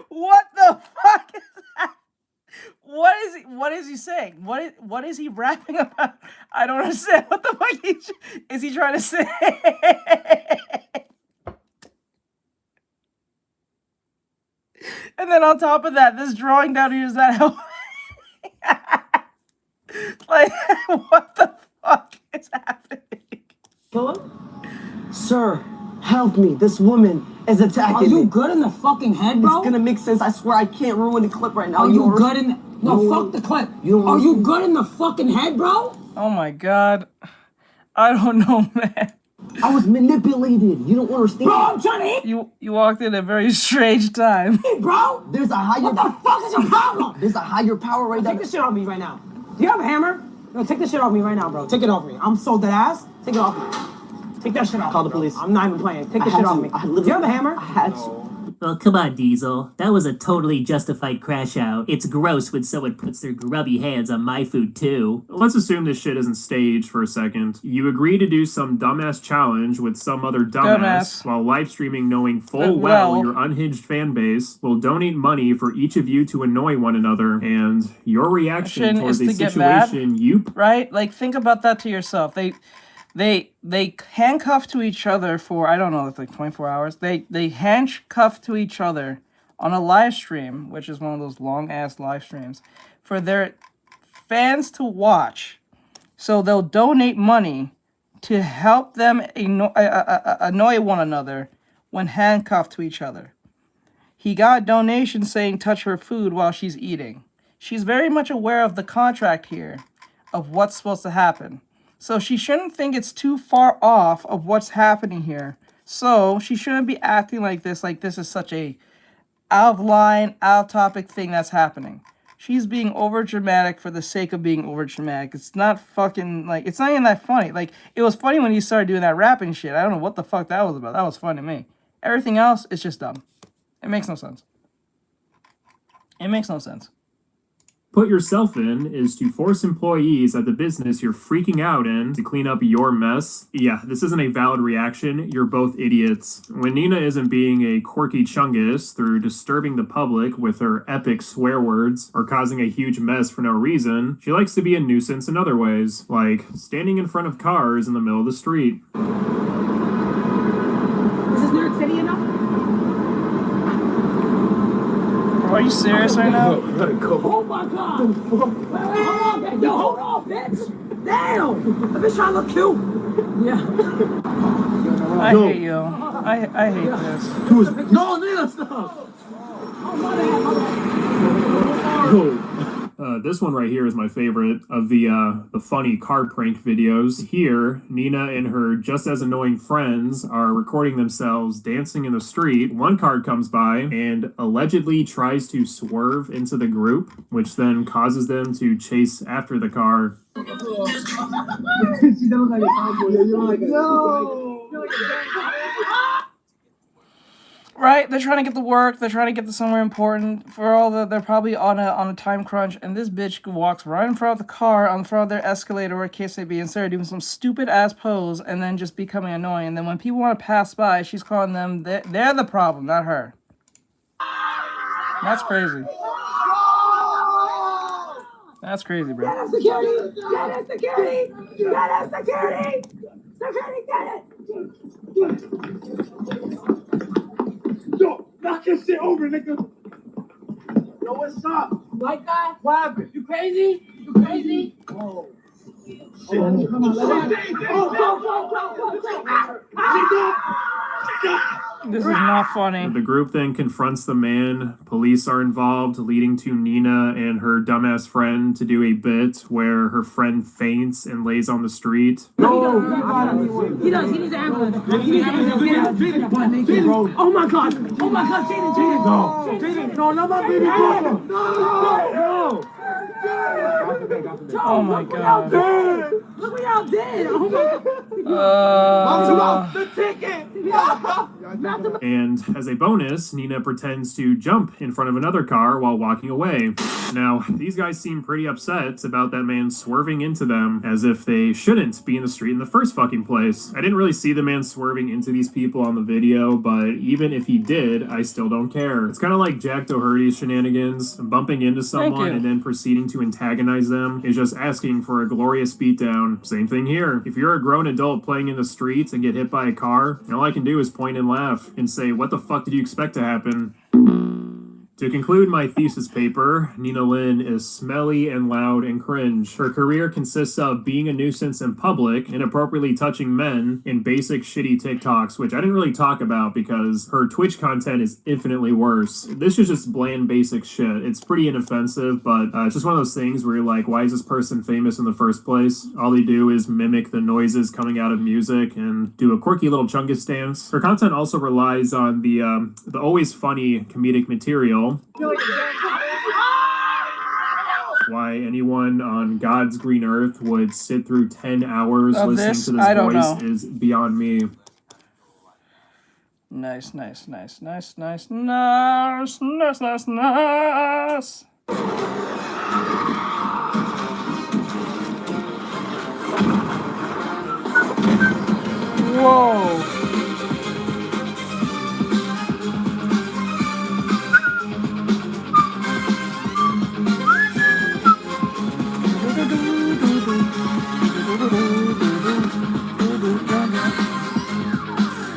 What the fuck is that? What is he saying? What is he rapping about? I don't understand. What the fuck is he trying to say? And then on top of that, this drawing down here is that helping? Like, what the fuck is happening? Killer? Sir, help me. This woman is attacking me. Are you good in the fucking head, bro? It's gonna make sense. I swear I can't ruin the clip right now. Are you good in... No, fuck the clip. Are you good in the fucking head, bro? Oh my god. I don't know, man. I was manipulated. You don't understand. Bro, I'm trying to hit You walked in at a very strange time. you, bro. There's a higher... What the fuck is your problem? There's a higher power right Take there. this shit off me right now. Do you have a hammer? No, take this shit off me right now, bro. Take it off me. I'm so dead ass. Take it off me. Take that shit off. Call the bro. police. I'm not even playing. Take I this had shit off to. me. I Do literally- you have a hammer? I had to. Well, come on, Diesel. That was a totally justified crash out. It's gross when someone puts their grubby hands on my food, too. Let's assume this shit isn't staged for a second. You agree to do some dumbass challenge with some other dumbass while live streaming, knowing full well your unhinged fan base will donate money for each of you to annoy one another, and your reaction towards a situation you... Right? Like, think about that to yourself. They handcuff to each other for, I don't know, it's like 24 hours. They handcuff to each other on a live stream, which is one of those long ass live streams, for their fans to watch. So they'll donate money to help them annoy one another when handcuffed to each other. He got a donation saying touch her food while she's eating. She's very much aware of the contract here, of what's supposed to happen. So she shouldn't think it's too far off of what's happening here. So she shouldn't be acting like this is such a out of line, out of topic thing that's happening. She's being over dramatic for the sake of being over dramatic. It's not fucking, like, it's not even that funny. Like, it was funny when you started doing that rapping shit. I don't know what the fuck that was about. That was funny to me. Everything else is just dumb. It makes no sense. It makes no sense. Put yourself in is to force employees at the business you're freaking out in to clean up your mess. Yeah, this isn't a valid reaction. You're both idiots. When Nina isn't being a quirky chungus through disturbing the public with her epic swear words or causing a huge mess for no reason, she likes to be a nuisance in other ways, like standing in front of cars in the middle of the street. Is this New York City enough? Are you serious right now? Oh my god! Hold on, yo, hold on, bitch! Damn! That bitch trying to look cute! Yeah. I hate you. I hate this. No, Nina, stop! This one right here is my favorite of the funny car prank videos. Here, Nina and her just as annoying friends are recording themselves dancing in the street. One car comes by and allegedly tries to swerve into the group, which then causes them to chase after the car. Right? They're trying to get to work. They're trying to get to somewhere important. For all the, they're probably on a time crunch. And this bitch walks right in front of the car, on front of their escalator, or case may be, instead of doing some stupid ass pose and then just becoming annoying. And then when people want to pass by, she's calling them, they're the problem, not her. That's crazy. That's crazy, bro. Get us security! Get us security! Get us security! Security, get it! Yo, knock your shit over, nigga. Yo, what's up? White guy? What happened? You crazy? You crazy? Oh. Come on, This is not funny. The group then confronts the man. Police are involved, leading to Nina and her dumbass friend to do a bit where her friend faints and lays on the street. No, he does. He needs an ambulance. He needs an ambulance. Oh my god. Oh my god, Jaden, Jaden. No. Jaden. No, not my baby brother. No. Oh my god. Look what y'all did. Oh my god. The ticket. And as a bonus, Nina pretends to jump in front of another car while walking away. Now, these guys seem pretty upset about that man swerving into them as if they shouldn't be in the street in the first fucking place. I didn't really see the man swerving into these people on the video, but even if he did, I still don't care. It's kind of like Jack Doherty's shenanigans. Bumping into someone and then proceeding to antagonize them is just asking for a glorious beatdown. Same thing here. If you're a grown adult playing in the streets and get hit by a car, all I can do is point and laugh and say, what the fuck did you expect to happen? To conclude my thesis paper, Nina Lynn is smelly and loud and cringe. Her career consists of being a nuisance in public, inappropriately touching men, and basic shitty TikToks, which I didn't really talk about because her Twitch content is infinitely worse. This is just bland basic shit. It's pretty inoffensive, but it's just one of those things where you're like, why is this person famous in the first place? All they do is mimic the noises coming out of music and do a quirky little chungus dance. Her content also relies on the always funny comedic material. Why anyone on God's green earth would sit through 10 hours Of listening this, to this I don't voice know. is beyond me. Nice, nice, nice, nice, nice, nice, nice, nice, nice. Whoa.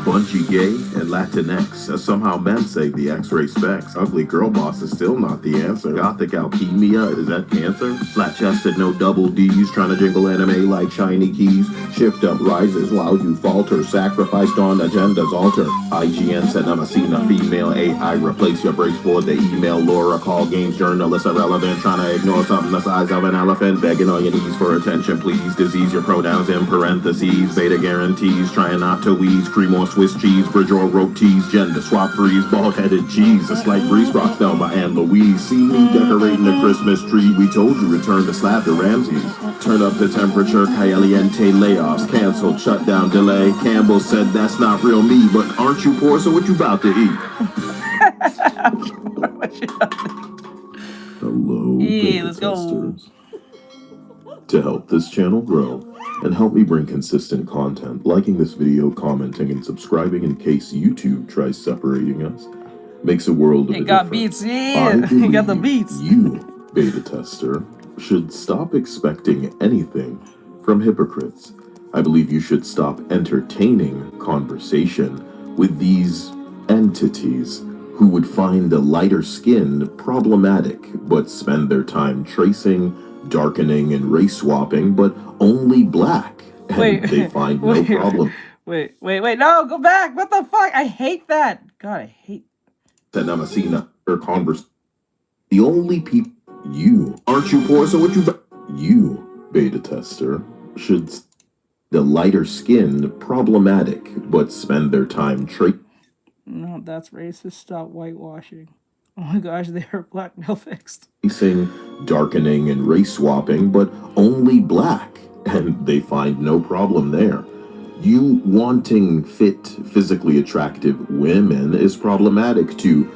Bungee gay and Latinx, as somehow men say the X-ray specs. Ugly girl boss is still not the answer. Gothic alchemia, is that cancer? Flat-chested, no double D's, trying to jingle anime like shiny keys. Shift up rises while you falter, sacrificed on agendas alter. IGN said I'm a female AI, replace your brace for the email. Laura call games journalists irrelevant, trying to ignore something the size of an elephant. Begging on your knees for attention, please. Disease your pronouns in parentheses. Beta guarantees, trying not to wheeze. Cream or Swiss cheese, bridge or rope tease. Gender swap freeze, bald-headed cheese. A slight breeze, rock Thelma and Louise. See me decorating the Christmas tree. We told you return to slab to Ramses. Turn up the temperature, caliente layoffs. Canceled, shutdown, delay. Campbell said that's not real me, but aren't you poor, so what you about to eat? Hello, Yeah, beta let's go. testers. To help this channel grow and help me bring consistent content, liking this video, commenting, and subscribing in case YouTube tries separating us makes a world of a It got difference. beats, yeah. You got the beats. You, beta tester, should stop expecting anything from hypocrites. I believe you should stop entertaining conversation with these entities who would find the lighter skin problematic, but spend their time tracing, darkening, and race swapping, but only black. And Wait, they find no wait, problem. Wait, no, go back. What the fuck? I hate that. God, I hate. Namasina or converse. The only people you aren't you poor, so what you beta tester should the lighter skinned problematic, but spend their time No, that's racist. Stop whitewashing. Oh my gosh, they are black now fixed. tracing, darkening, and race swapping, but only black, and they find no problem there. You wanting fit, physically attractive women is problematic to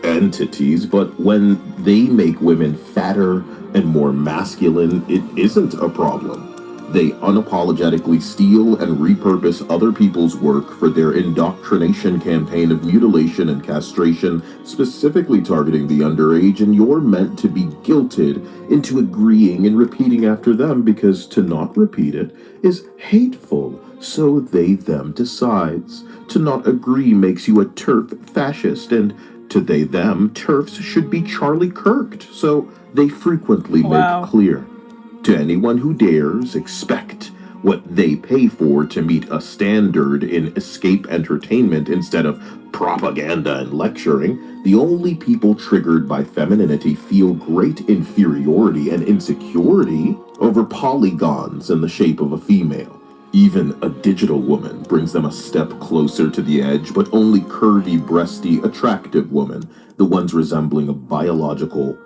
entities, but when they make women fatter and more masculine, it isn't a problem. They unapologetically steal and repurpose other people's work for their indoctrination campaign of mutilation and castration, specifically targeting the underage, and you're meant to be guilted into agreeing and repeating after them because to not repeat it is hateful. So they, them decides. To not agree makes you a TERF fascist, and to they, them, TERFs should be Charlie Kirked. So they frequently make clear. To anyone who dares expect what they pay for to meet a standard in escape entertainment instead of propaganda and lecturing, the only people triggered by femininity feel great inferiority and insecurity over polygons in the shape of a female. Even a digital woman brings them a step closer to the edge, but only curvy, breasty, attractive women, the ones resembling a biological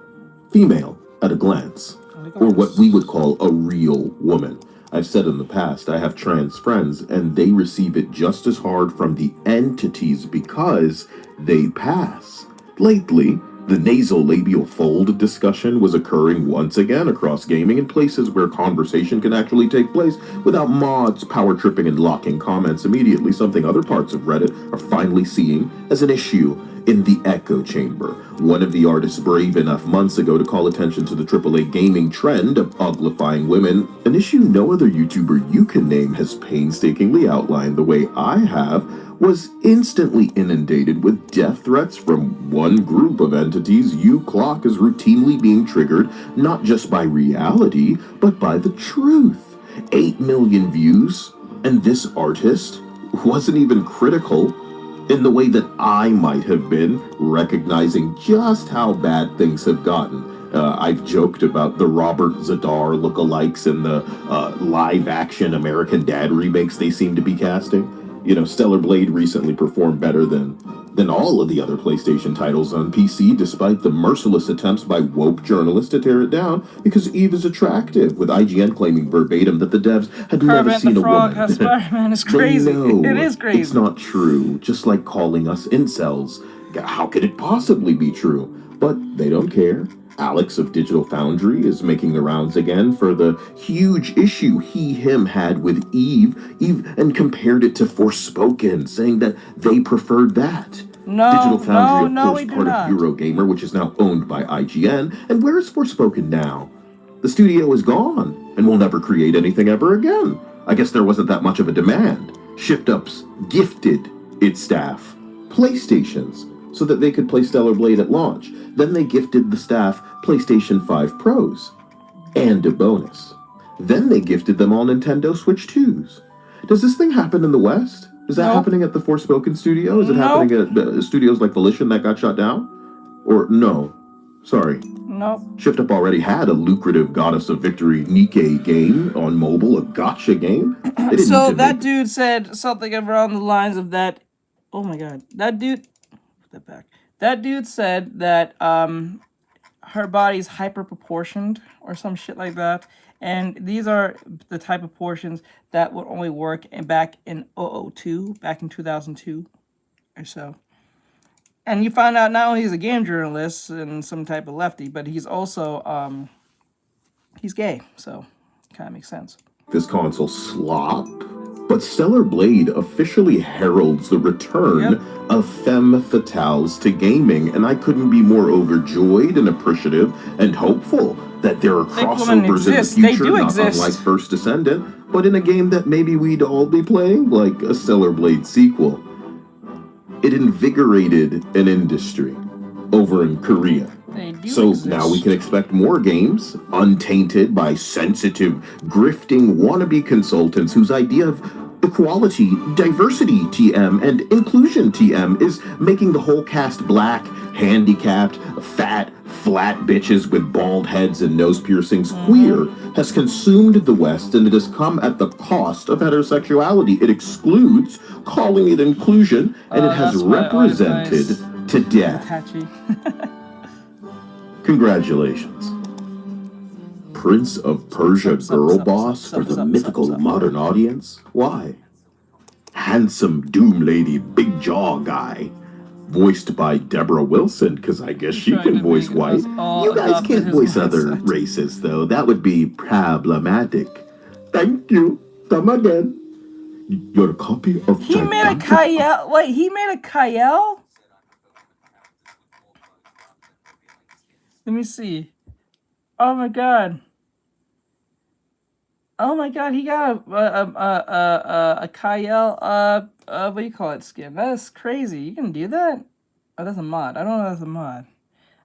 female at a glance. Or what we would call a real woman. I've said in the past, I have trans friends, and they receive it just as hard from the entities because they pass. Lately, the nasolabial fold discussion was occurring once again across gaming in places where conversation can actually take place without mods power tripping and locking comments immediately, something other parts of Reddit are finally seeing as an issue in the echo chamber. One of the artists brave enough months ago to call attention to the AAA gaming trend of uglifying women, an issue no other YouTuber you can name has painstakingly outlined the way I have, was instantly inundated with death threats from one group of entities. Clock is routinely being triggered not just by reality, but by the truth. 8 million views, and this artist wasn't even critical in the way that I might have been, recognizing just how bad things have gotten. I've joked about the Robert Zadar lookalikes and the live-action American Dad remakes they seem to be casting. You know, Stellar Blade recently performed better than all of the other PlayStation titles on PC, despite the merciless attempts by woke journalists to tear it down because Eve is attractive, with IGN claiming verbatim that the devs had never Kermit seen the a Frog woman. has Spider-Man is They crazy. know It is crazy. it's not true, just like calling us incels. How could it possibly be true? But they don't care. Alex of Digital Foundry is making the rounds again for the huge issue him had with Eve, and compared it to Forspoken, saying that they preferred that. No, Digital Foundry, no, of course, we do part not. of Eurogamer, which is now owned by IGN. And where is Forspoken now? The studio is gone and will never create anything ever again. I guess there wasn't that much of a demand. Shift-Ups gifted its staff PlayStations so that they could play Stellar Blade at launch. Then they gifted the staff PlayStation 5 Pros and a bonus. Then they gifted them all Nintendo Switch 2s. Does this thing happen in the West? Is that Nope. happening at the Forspoken studio? Is it Nope. happening at studios like Volition that got shut down? Or no? Sorry. Nope. Shift Up already had a lucrative Goddess of Victory Nikkei game on mobile, a gotcha game. They didn't So need to that make- dude said something around the lines of that. Oh my god, that dude. Put that back. That dude said that her body's hyper proportioned or some shit like that, and these are the type of portions that would only work back in 2002, back in 2002 or so. And you find out not only he's a game journalist and some type of lefty, but he's also he's gay, so kind of makes sense. this console slop, but Stellar Blade officially heralds the return of femme fatales to gaming, and I couldn't be more overjoyed and appreciative and hopeful that there are crossovers in the future, not unlike First Descendant, but in a game that maybe we'd all be playing, like a Stellar Blade sequel. It invigorated an industry over in Korea. So now we can expect more games, untainted by sensitive, grifting wannabe consultants whose idea of equality, diversity TM, and inclusion TM is making the whole cast black, handicapped, fat, flat bitches with bald heads and nose piercings. Queer has consumed the West, and it has come at the cost of heterosexuality. It excludes, calling it inclusion, and it has represented to death. Congratulations. Prince of Persia girl boss for the mythical modern audience? Why? Handsome Doom Lady Big Jaw guy. Voiced by Deborah Wilson, because I guess she can voice white. You guys can't voice other races, though. That would be problematic. Thank you. Come again. Your copy of He made a Kyle. Wait, he made a Kyle? Let me see. Oh my god. Oh my god, he got a Kyle what do you call it, skin? That is crazy. You can do that? Oh, that's a mod. I don't know if that's a mod.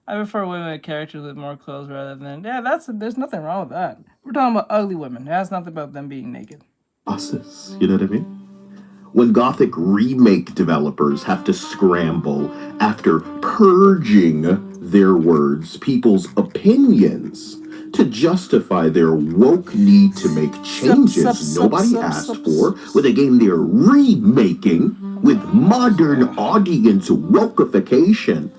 I prefer women with characters with more clothes rather than there's nothing wrong with that. We're talking about ugly women. It has nothing about them being naked. Bosses, you know what I mean? When Gothic remake developers have to scramble after purging their words, people's opinions, to justify their woke need to make changes nobody asked for with a game they're remaking with modern audience wokeification.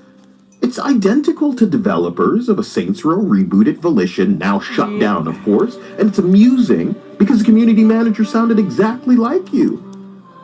It's identical to developers of a Saints Row rebooted Volition, now shut down, of course, and it's amusing because the community manager sounded exactly like you.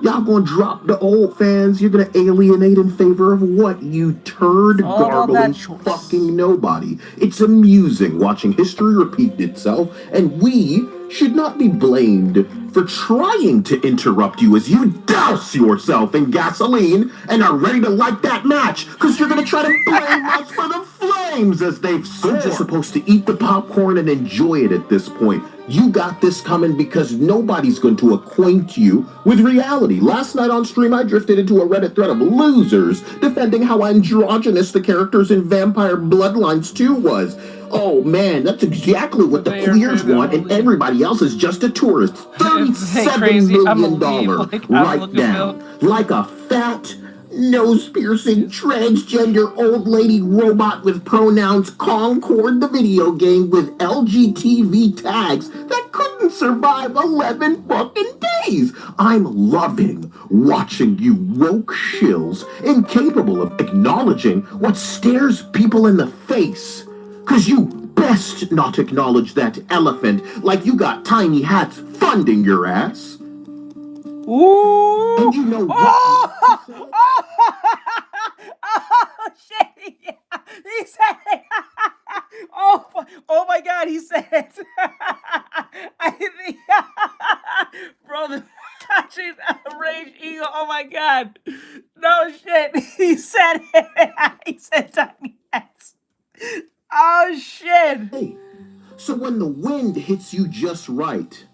Y'all gonna drop the old fans, you're gonna alienate in favor of what, you turd garbling fucking nobody. It's amusing watching history repeat itself, and we should not be blamed for trying to interrupt you as you douse yourself in gasoline and are ready to light that match because you're going to try to blame us for the flames as they've soared. I'm just supposed to eat the popcorn and enjoy it at this point. You got this coming because nobody's going to acquaint you with reality. Last night on stream, I drifted into a Reddit thread of losers defending how androgynous the characters in Vampire Bloodlines 2 was. Oh man, that's exactly what the queers want, and everybody else is just a tourist. $37 million right down. Like a fat, nose-piercing, transgender old lady robot with pronouns Concord the video game with LGTV tags that couldn't survive 11 fucking days. I'm loving watching you woke shills incapable of acknowledging what stares people in the face. Cause you best not acknowledge that elephant like you got tiny hats funding your ass. Ooh! And you know what? Oh shit! Yeah, he said it. Oh my God, he said it. I think, bro, the touching rage eagle. Oh my God, no shit. He said it. He said tiny hats. Oh shit! Hey, so when the wind hits you just right,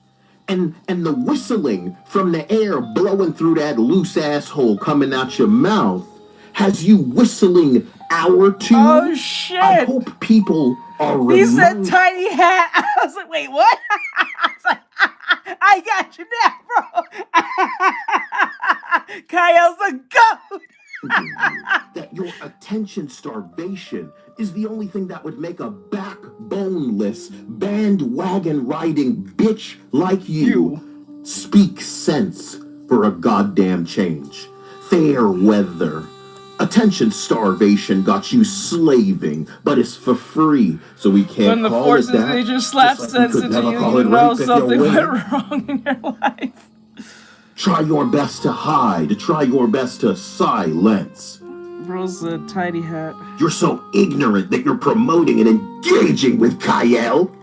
and the whistling from the air blowing through that loose asshole coming out your mouth has you whistling hour two. Oh shit! I hope people are He said tiny hat. I was like, wait, what? I was like, I got you now, bro. Kyle's a goat. that your attention starvation is the only thing that would make a backboneless, bandwagon-riding bitch like you speak sense for a goddamn change. Fair weather. Attention starvation got you slaving, but it's for free, so we can't When the call forces it that. nature slap Just like we sense could into never you, call you it know rape if something you're went winning. wrong in your life. Try your best to hide. Try your best to silence. Bro's a tiny hat. You're so ignorant that you're promoting and engaging with Kyle.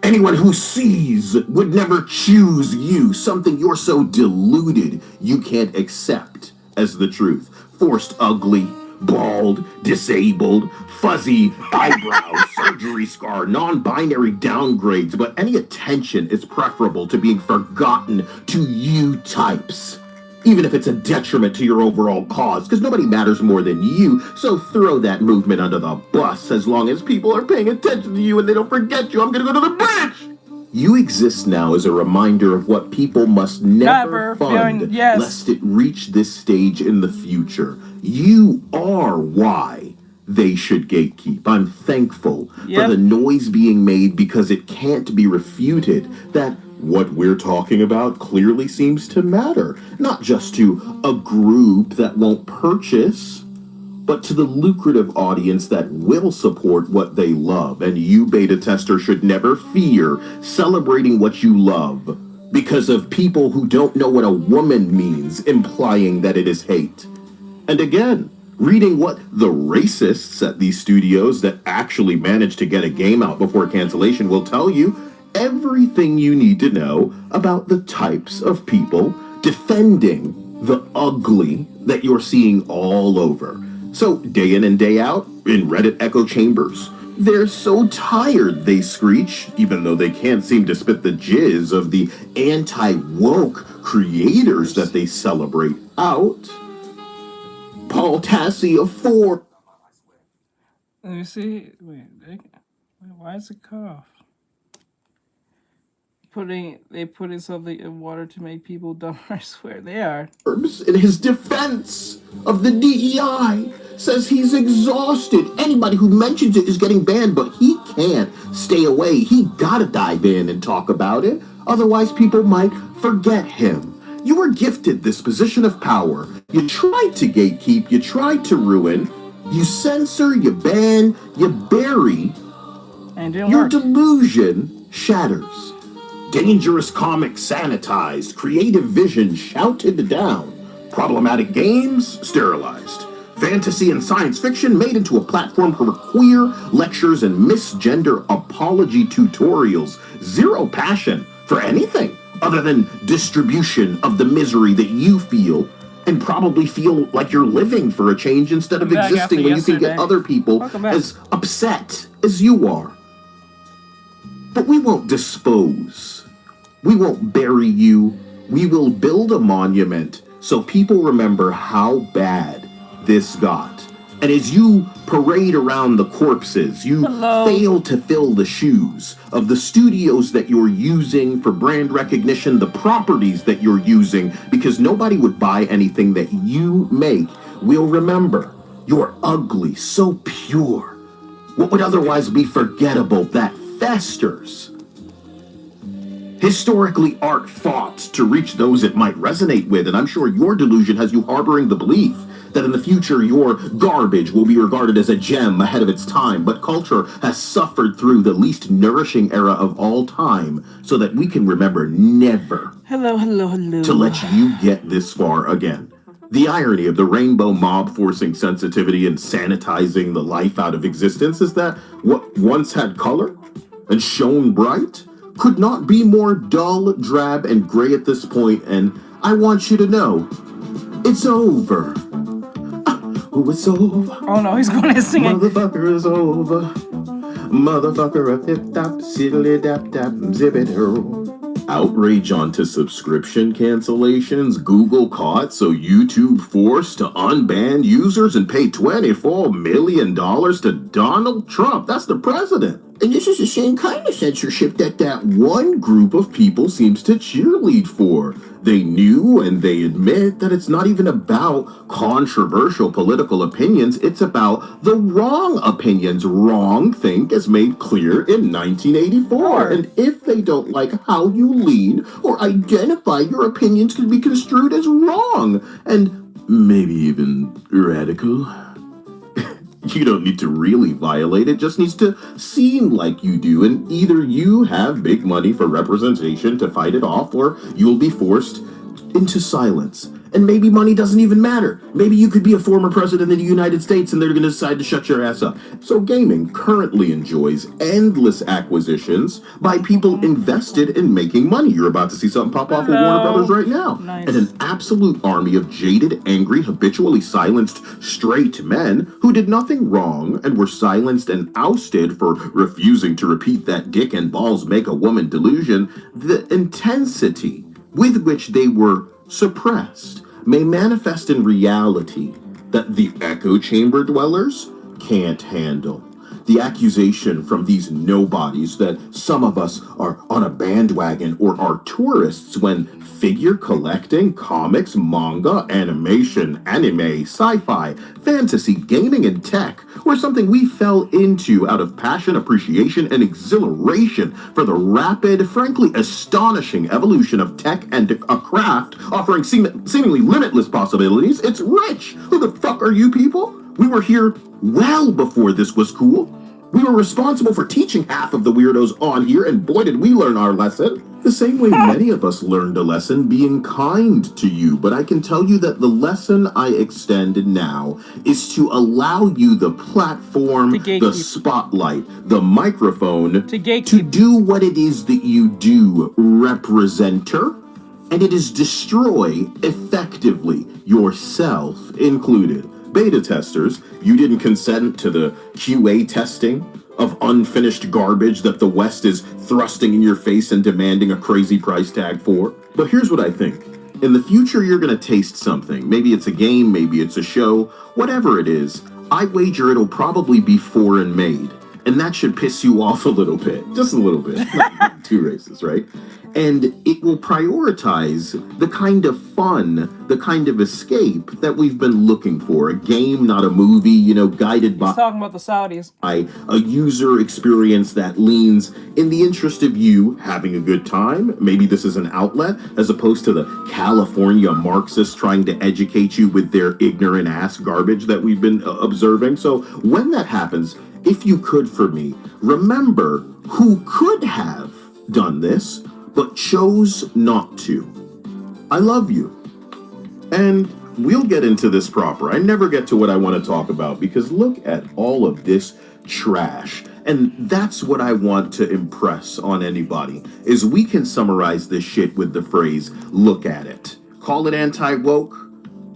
Anyone who sees would never choose you, something you're so deluded you can't accept as the truth. Forced ugly, bald, disabled, fuzzy eyebrows, surgery scar, non-binary downgrades, but any attention is preferable to being forgotten to you types. Even if it's a detriment to your overall cause, because nobody matters more than you, so throw that movement under the bus as long as people are paying attention to you and they don't forget you. I'm gonna go to the bridge! You exist now as a reminder of what people must never fund lest it reach this stage in the future. You are why they should gatekeep. I'm thankful for the noise being made because it can't be refuted that what we're talking about clearly seems to matter, not just to a group that won't purchase, but to the lucrative audience that will support what they love. And you, beta tester, should never fear celebrating what you love because of people who don't know what a woman means, implying that it is hate. And again, reading what the racists at these studios that actually managed to get a game out before cancellation will tell you everything you need to know about the types of people defending the ugly that you're seeing all over. So, day in and day out, in Reddit echo chambers, they're so tired, they screech, even though they can't seem to spit the jizz of the anti-woke creators that they celebrate out. Paul Tassi of 4. Let me see. Wait, why is it cut off? They putting something in water to make people dumber. I swear they are. In his defense of the DEI, says he's exhausted. Anybody who mentions it is getting banned, but he can't stay away. He gotta dive in and talk about it. Otherwise, people might forget him. You were gifted this position of power. You tried to gatekeep. You tried to ruin. You censor. You ban. You bury. And your delusion shatters. Dangerous comics sanitized, creative vision shouted down, problematic games sterilized, fantasy and science fiction made into a platform for queer lectures and misgender apology tutorials, zero passion for anything other than distribution of the misery that you feel, and probably feel like you're living for a change instead of Back existing after when you can get yesterday. other people Welcome back. as upset as you are. But we won't dispose. We won't bury you. We will build a monument so people remember how bad this got. And as you parade around the corpses, you fail to fill the shoes of the studios that you're using for brand recognition, the properties that you're using, because nobody would buy anything that you make. We'll remember you're ugly, so pure. What would otherwise be forgettable that festers. Historically, art fought to reach those it might resonate with, and I'm sure your delusion has you harboring the belief that in the future your garbage will be regarded as a gem ahead of its time, but culture has suffered through the least nourishing era of all time so that we can remember never to let you get this far again. The irony of the rainbow mob forcing sensitivity and sanitizing the life out of existence is that what once had color and shone bright could not be more dull, drab, and gray at this point, and I want you to know, it's over. It's over. Oh no, he's going to sing it. Motherfucker is over. Motherfucker up hip top, siddly dap dap, zip it Outrage onto subscription cancellations, Google caught, so YouTube forced to unban users and pay $24 million to Donald Trump. That's the president. And this is the same kind of censorship that one group of people seems to cheerlead for. They knew and they admit that it's not even about controversial political opinions, it's about the wrong opinions. Wrong think as made clear in 1984. And if they don't like how you lean or identify, your opinions can be construed as wrong and maybe even radical. You don't need to really violate it, just needs to seem like you do, and either you have big money for representation to fight it off, or you'll be forced into silence. And maybe money doesn't even matter. Maybe you could be a former president of the United States and they're going to decide to shut your ass up. So gaming currently enjoys endless acquisitions by people invested in making money. You're about to see something pop off with Warner Brothers right now. Nice. And an absolute army of jaded, angry, habitually silenced straight men who did nothing wrong and were silenced and ousted for refusing to repeat that dick and balls make a woman delusion. The intensity with which they were suppressed may manifest in reality that the echo chamber dwellers can't handle. The accusation from these nobodies that some of us are on a bandwagon or are tourists when figure collecting, comics, manga, animation, anime, sci-fi, fantasy, gaming, and tech were something we fell into out of passion, appreciation, and exhilaration for the rapid, frankly astonishing evolution of tech and a craft offering seemingly limitless possibilities. It's rich. Who the fuck are you people? We were here well before this was cool. We were responsible for teaching half of the weirdos on here, and boy did we learn our lesson. The same way many of us learned a lesson being kind to you, but I can tell you that the lesson I extend now is to allow you the platform, the spotlight, the microphone to do what it is that you do, representer, and it is destroy effectively, yourself included. Beta testers, you didn't consent to the QA testing of unfinished garbage that the West is thrusting in your face and demanding a crazy price tag for. But here's what I think. In the future, you're going to taste something. Maybe it's a game, maybe it's a show, whatever it is. I wager it'll probably be foreign made. And that should piss you off a little bit. Just a little bit. Not too racist, right? And it will prioritize the kind of fun, the kind of escape that we've been looking for. A game, not a movie, guided by... He's talking about the Saudis. A user experience that leans in the interest of you having a good time. Maybe this is an outlet, as opposed to the California Marxists trying to educate you with their ignorant ass garbage that we've been observing. So when that happens, if you could for me, remember who could have done this, but chose not to. I love you. And we'll get into this proper. I never get to what I want to talk about because look at all of this trash. And that's what I want to impress on anybody, is we can summarize this shit with the phrase, look at it. Call it anti-woke,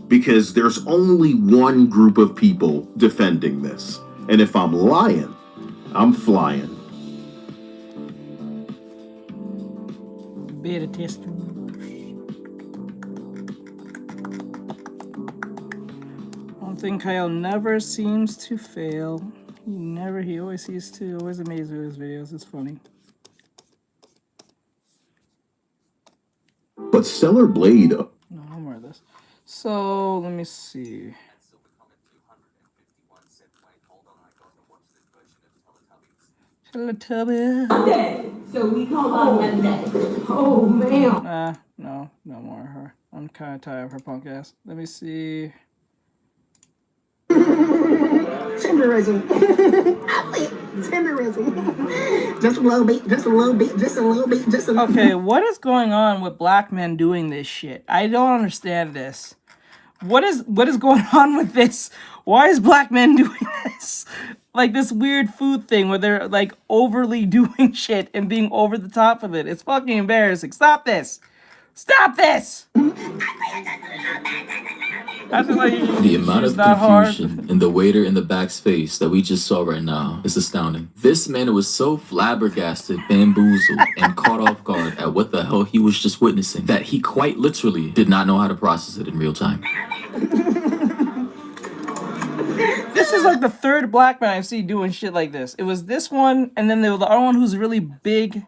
because there's only one group of people defending this. And if I'm lying, I'm flying. Beta tester. One thing Kyle never seems to fail. He always amazes me with his videos. It's funny. But Stellar Blade... No more of this. So, let me see. Teletubbies. Monday. So we called on Monday. Oh man. No more of her. I'm kind of tired of her punk ass. Let me see. Timberism. Timberism. Just a little bit, just a little bit, just a little bit, just a little bit. Okay, what is going on with black men doing this shit? I don't understand this. What is going on with this? Why is black men doing this? Like this weird food thing where they're like overly doing shit and being over the top of it. It's fucking embarrassing. Stop this. Stop this. The amount of confusion in the waiter in the back's face that we just saw right now is astounding. This man was so flabbergasted, bamboozled, and caught off guard at what the hell he was just witnessing that he quite literally did not know how to process it in real time. This is like the third black man I see doing shit like this. It was this one, and then the other one who's really big.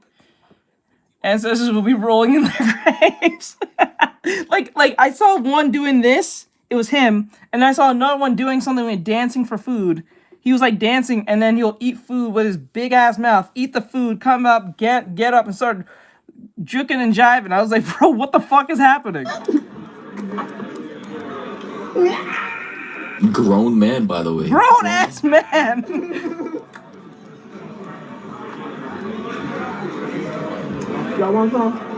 Ancestors will be rolling in their graves. like I saw one doing this. It was him, and I saw another one doing something like dancing for food. He was like dancing, and then he'll eat food with his big ass mouth. Eat the food, come up, get up, and start juking and jiving. I was like, bro, what the fuck is happening? Grown man, by the way. Grown ass man. Y'all want some?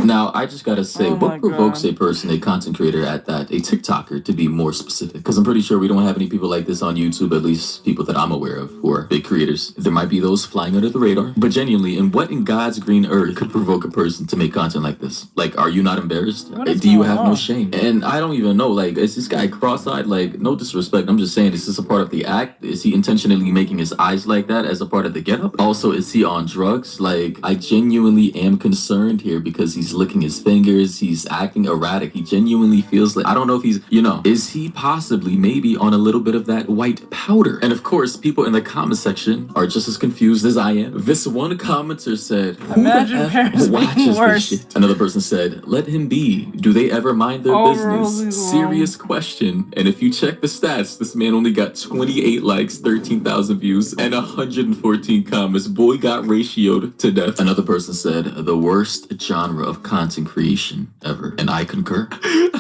Now, I just gotta say, Oh what provokes a person, a content creator at that, a TikToker, to be more specific? Because I'm pretty sure we don't have any people like this on YouTube, at least people that I'm aware of, who are big creators. There might be those flying under the radar. But genuinely, in what in God's green earth could provoke a person to make content like this? Like, are you not embarrassed? Do you have no shame? And I don't even know, like, is this guy cross-eyed? Like, no disrespect, I'm just saying, is this a part of the act? Is he intentionally making his eyes like that as a part of the getup? Also, is he on drugs? Like, I genuinely am concerned here because he's licking his fingers, he's acting erratic, he genuinely feels like, I don't know if he's, is he possibly maybe on a little bit of that white powder? And of course, people in the comment section are just as confused as I am. This one commenter said, who Imagine the F parents watches being this worse. shit? Another person said, let him be. Do they ever mind their business? Serious question. And if you check the stats, this man only got 28 likes, 13,000 views, and 114 comments. Boy got ratioed to death. Another person said, the worst genre of content creation ever, and I concur.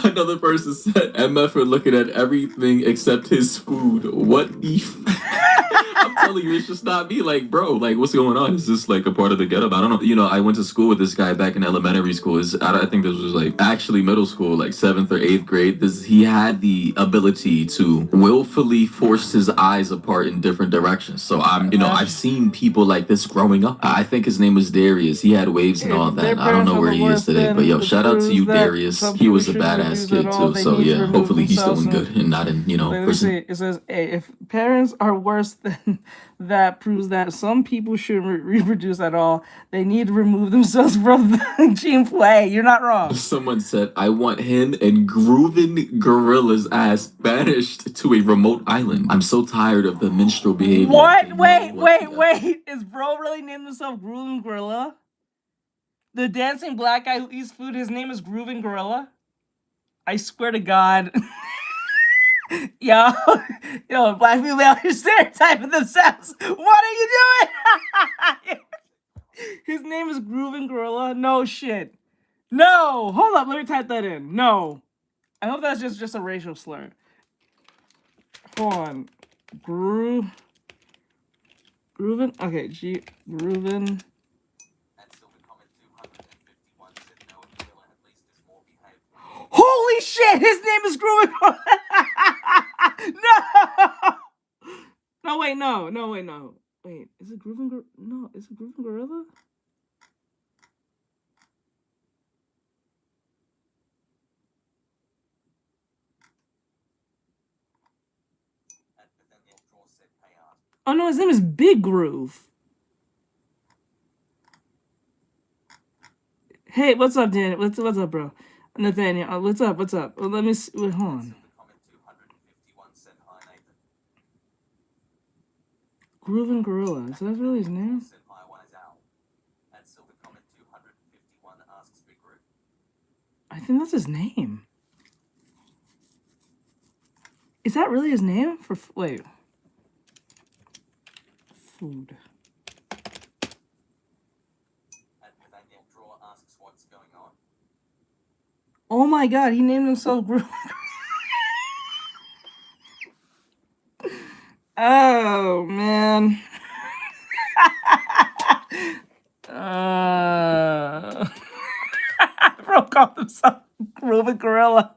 Another person said, MF are looking at everything except his food. What the I'm telling you, it's just not me. Like, bro, like, what's going on? Is this like a part of the getup? I don't know. I went to school with this guy back in elementary school. I think this was like actually middle school, like 7th or 8th grade. He had the ability to willfully force his eyes apart in different directions. So I've seen people like this growing up. I think his name was Darius. He had waves and all that. I don't know where he is today, but yo, shout out to you, Darius. He was a badass kid too. So yeah, hopefully he's doing good and not in, prison. It says, hey, if parents are worse than that, proves that some people shouldn't reproduce at all. They need to remove themselves from the gene pool. Hey, you're not wrong. Someone said, I want him and grooving gorilla's ass banished to a remote island. I'm so tired of the minstrel behavior. What? Wait. Is bro really named himself Grooving Gorilla? The dancing black guy who eats food, his name is Grooving Gorilla? I swear to God. Yo, black people out here stereotyping themselves. What are you doing? His name is Grooving Gorilla? No shit. No, hold up, let me type that in. No. I hope that's just a racial slur. Hold on. Groovin? Okay, Groovin. Holy shit! His name is Groovin. No! No. Wait, is it Groovin' Gorilla? No, is it Groovin' Gorilla? Oh no, his name is Big Groove. Hey, what's up, Dan? What's up, bro? Nathaniel, what's up? What's up? Well, let me see. Wait, hold on. Groovin' Gorilla. Is that really his name? I think that's his name. Is that really his name? Wait. Food. Oh my god, he named himself Groove. Oh man. Bro called himself Groovin' Gorilla.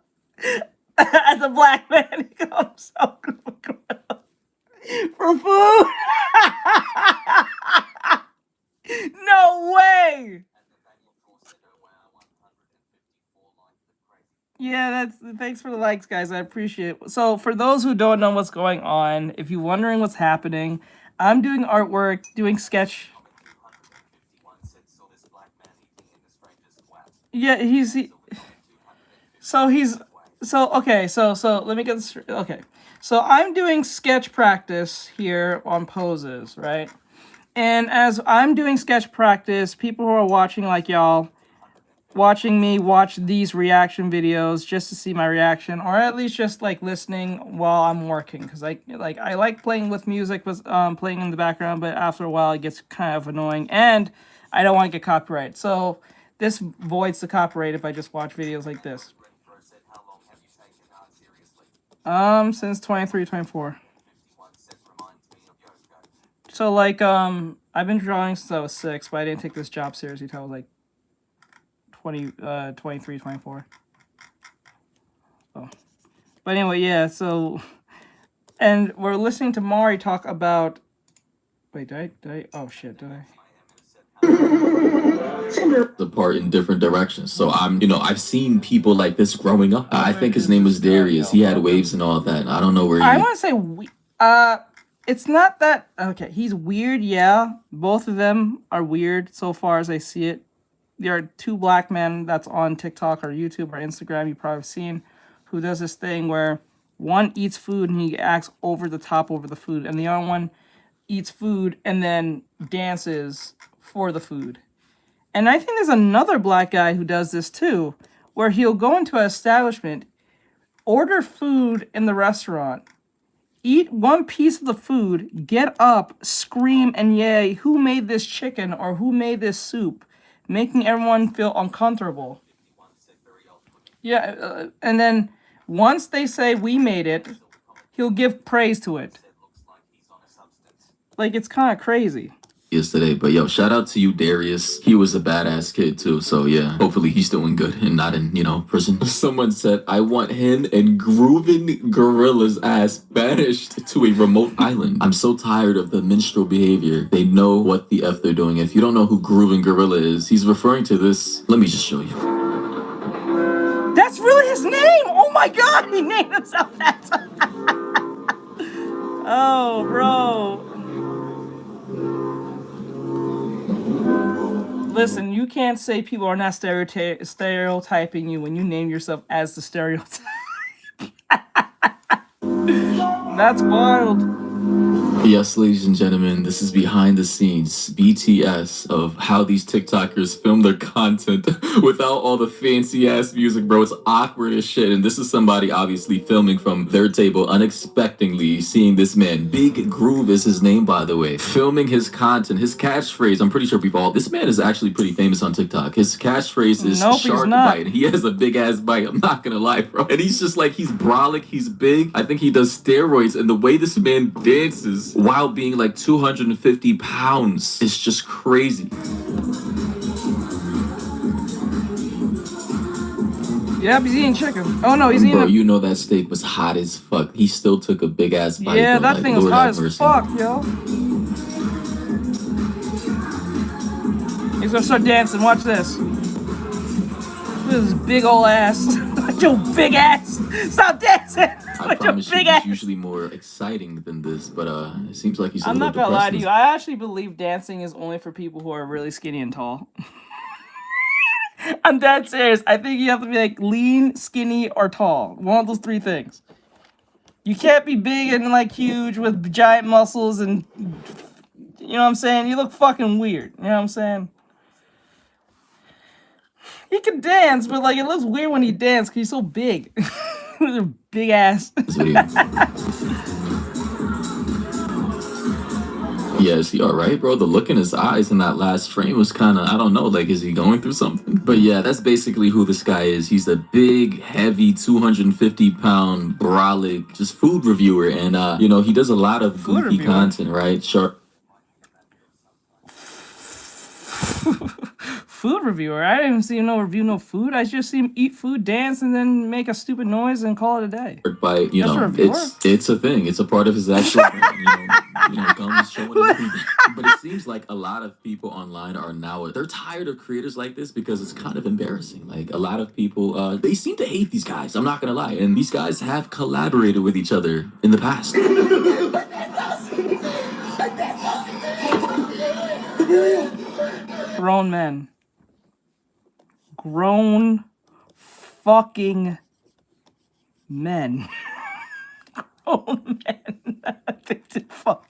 As a black man, he called himself Groovin' Gorilla. For food? No way! Yeah, thanks for the likes, guys. I appreciate it. So for those who don't know what's going on, if you're wondering what's happening, I'm doing artwork, doing sketch. Yeah, so let me get this. Okay, so I'm doing sketch practice here on poses, right? And as I'm doing sketch practice, people who are watching, like y'all, watching me watch these reaction videos just to see my reaction, or at least just like listening while I'm working, because I like playing with music, with playing in the background, but after a while it gets kind of annoying, and I don't want to get copyright. So this voids the copyright if I just watch videos like this. Since 23, 24. So like I've been drawing since I was 6, but I didn't take this job seriously until I was like 23, 24. Oh. But anyway, yeah, so and we're listening to Mari talk about wait, did I oh shit, did I? Apart in different directions. So I've seen people like this growing up. I think his name was Darius. He had waves and all that. I don't know where I want to say it's not that okay, he's weird, yeah. Both of them are weird so far as I see it. There are 2 black men that's on TikTok or YouTube or Instagram you probably have seen, who does this thing where one eats food and he acts over the top over the food, and the other one eats food and then dances for the food. And I think there's another black guy who does this too, where he'll go into an establishment, order food in the restaurant, eat one piece of the food, get up, scream and yay, who made this chicken or who made this soup, making everyone feel uncomfortable. Yeah, and then once they say we made it, he'll give praise to it. Like, it's kind of crazy. Yesterday, but yo, shout out to you, Darius. He was a badass kid too, so yeah, hopefully he's doing good and not in prison. Someone said I want him and Groovin' Gorilla's ass banished to a remote island. I'm so tired of the minstrel behavior. They know what the F they're doing. If you don't know who Groovin' Gorilla is, he's referring to this. Let me just show you. That's really his name. Oh my god, he named himself that. Oh, bro. Listen, you can't say people are not stereotyping you when you name yourself as the stereotype. That's wild. Yes, ladies and gentlemen, this is behind the scenes, BTS, of how these TikTokers film their content without all the fancy ass music, bro. It's awkward as shit. And this is somebody obviously filming from their table, unexpectedly seeing this man. Big Groove is his name, by the way. Filming his content, his catchphrase. I'm pretty sure this man is actually pretty famous on TikTok. His catchphrase is shark bite. He has a big ass bite. I'm not gonna lie, bro. And he's just like, he's brolic, he's big. I think he does steroids, and the way this man dances while being like 250 pounds is just crazy. Yep, he's eating chicken. Oh no, he's eating. Bro, you know that steak was hot as fuck. He still took a big ass bite. Yeah, though. that like, thing was Lord hot have as mercy. fuck, yo. He's gonna start dancing. Watch this. Look at this big ol' ass. Your big ass. Stop dancing. I promise you, he's usually more exciting than this, but it seems like he's a I'm little not gonna lie to depressed. you. I actually believe dancing is only for people who are really skinny and tall. I'm dead serious. I think you have to be like lean, skinny, or tall. One of those three things. You can't be big and like huge with giant muscles and you know what I'm saying? You look fucking weird. You know what I'm saying? He can dance, but like it looks weird when he dances because he's so big. With a big ass. Yeah, is he alright, bro? The look in his eyes in that last frame was kind of, I don't know, like, is he going through something? But yeah, that's basically who this guy is. He's a big, heavy, 250-pound, brolic, just food reviewer. And, you know, he does a lot of goofy content, right? Sharp. Food reviewer. I didn't see him review no food. I just see him eat food, dance, and then make a stupid noise and call it a day. By, you know, it's a thing. It's a part of his actual gums showing and everything. But it seems like a lot of people online are now, they're tired of creators like this because it's kind of embarrassing. Like a lot of people, they seem to hate these guys. I'm not gonna lie. And these guys have collaborated with each other in the past. Grown men. Grown fucking men. Grown men. Fuck.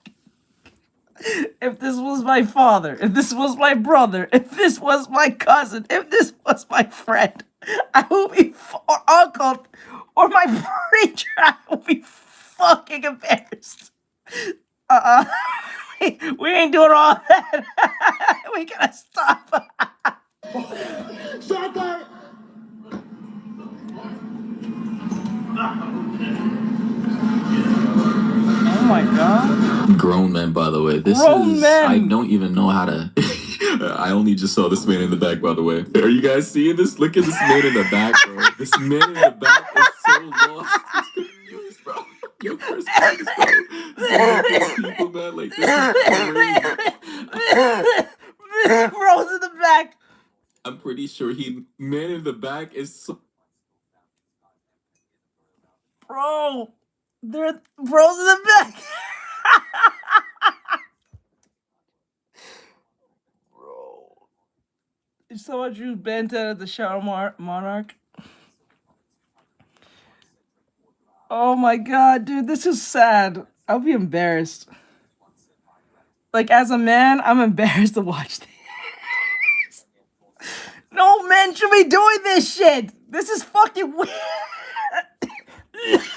If this was my father, if this was my brother, if this was my cousin, if this was my friend, I would be, or uncle, or my preacher, I would be fucking embarrassed. We ain't doing all that. We gotta stop. Stop that! Oh my god. Grown men, by the way. Grown men. I don't even know how to. I only just saw this man in the back, by the way. Are you guys seeing this? Look at this man in the back, bro. This man in the back is so lost. He's confused, bro. Yo, Chris, bro. People, man, like this is Bro's in the back. I'm pretty sure man in the back is so. Bro, bro's in the back. Bro. Is someone drew Ben 10 at the Shadow Monarch? Oh my god, dude, this is sad. I'll be embarrassed. Like, as a man, I'm embarrassed to watch this. No men should be doing this shit. This is fucking weird.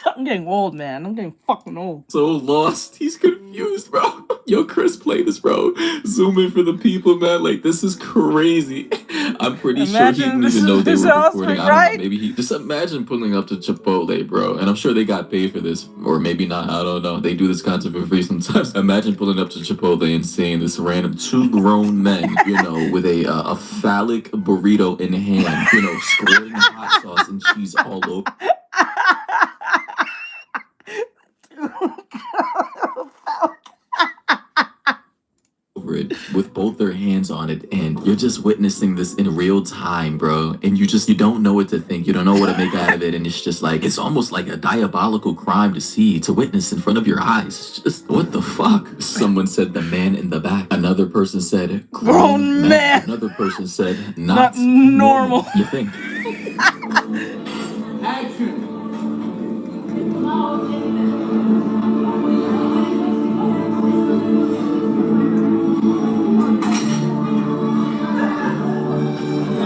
I'm getting old, man. I'm getting fucking old. So lost. He's confused, bro. Yo, Chris, play this, bro. Zoom in for the people, man. Like, this is crazy. I'm pretty sure he didn't even know they were recording. I don't know. Maybe he just imagine pulling up to Chipotle, bro. And I'm sure they got paid for this, or maybe not. I don't know. They do this content for free sometimes. Imagine pulling up to Chipotle and seeing this random two grown men, you know, with a phallic burrito in hand, you know, squirting hot sauce and cheese all over. Over it with both their hands on it, and you're just witnessing this in real time, bro. And you don't know what to think. You don't know what to make out of it, and it's just like it's almost like a diabolical crime to see, to witness in front of your eyes. It's just what the fuck. Someone said the man in the back. Another person said grown man. Another person said not normal. You think? Action!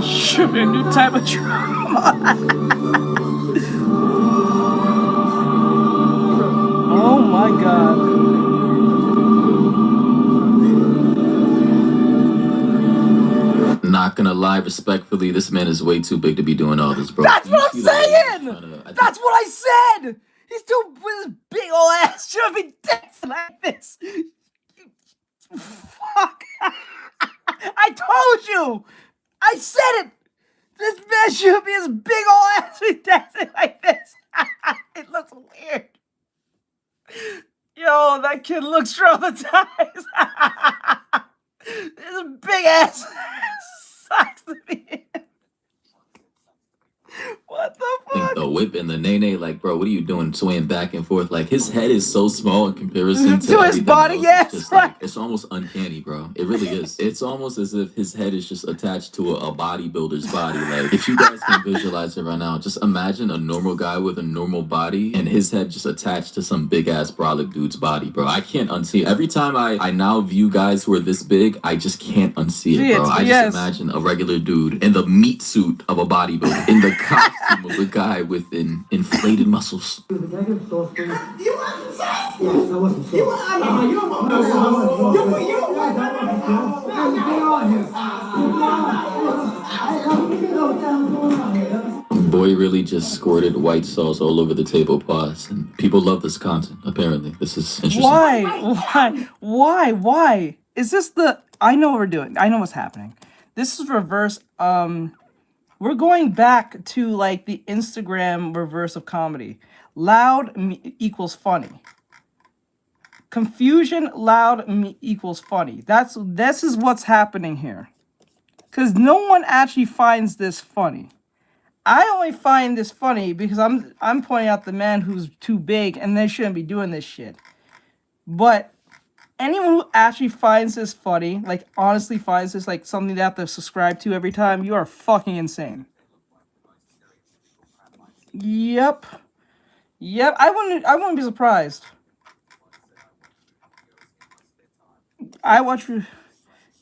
Should be a new type of trauma. Oh my god. Not gonna lie, respectfully, this man is way too big to be doing all this, bro. That's what I'm saying! That's what I said! He's too with his big old ass should be dancing like this. Fuck. I told you! I said it! This man should be his big old ass be dancing like this. It looks weird. Yo, that kid looks traumatized. His big ass. whip and the nene, like, bro, what are you doing swaying back and forth? Like, his head is so small in comparison to his body. Else. Yes, it's just right. Like, it's almost uncanny, bro. It really is. It's almost as if his head is just attached to a bodybuilder's body. Like, if you guys can visualize it right now, just imagine a normal guy with a normal body and his head just attached to some big ass brolic dude's body, bro. I can't unsee it. Every time I now view guys who are this big, I just can't unsee it, bro. I just imagine a regular dude in the meat suit of a bodybuilder, in the costume of a guy with inflated muscles. Boy really just squirted white sauce all over the table. Pause. And people love this content, apparently. This is interesting. Why? Is this the... I know what we're doing. I know what's happening. This is reverse... We're going back to, like, the Instagram reverse of comedy. Loud equals funny. Confusion, loud equals funny. This is what's happening here. Because no one actually finds this funny. I only find this funny because I'm pointing out the man who's too big and they shouldn't be doing this shit. But anyone who actually finds this funny, like honestly finds this like something they have to subscribe to every time, you are fucking insane. Yep. I wouldn't be surprised.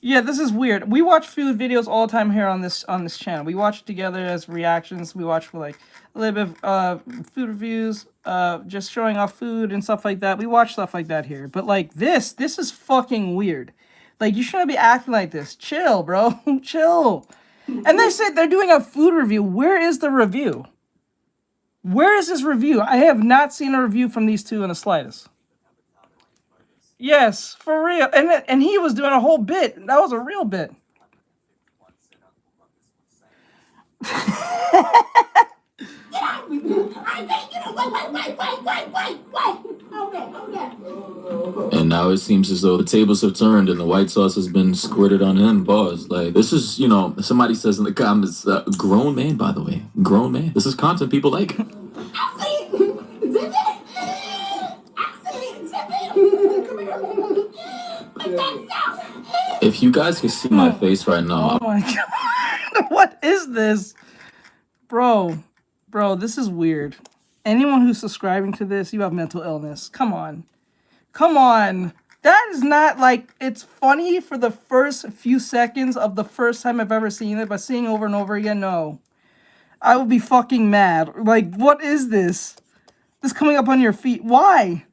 Yeah, this is weird. We watch food videos all the time here on this channel. We watch it together as reactions. We watch for like a little bit of food reviews, just showing off food and stuff like that. We watch stuff like that here. But like this is fucking weird. Like you shouldn't be acting like this. Chill, bro. Chill. And they said they're doing a food review. Where is the review? Where is this review? I have not seen a review from these two in the slightest. Yes, for real. And he was doing a whole bit. That was a real bit. And now it seems as though the tables have turned and the white sauce has been squirted on him. Pause. Like, this is, you know, somebody says in the comments, grown man, by the way. Grown man. This is content people like. If you guys can see my face right now. Oh my god. What is this? Bro, this is weird. Anyone who's subscribing to this, you have mental illness. Come on. That is not like, it's funny for the first few seconds of the first time I've ever seen it, but seeing over and over again, no. I will be fucking mad. Like, what is this? This coming up on your feet. Why?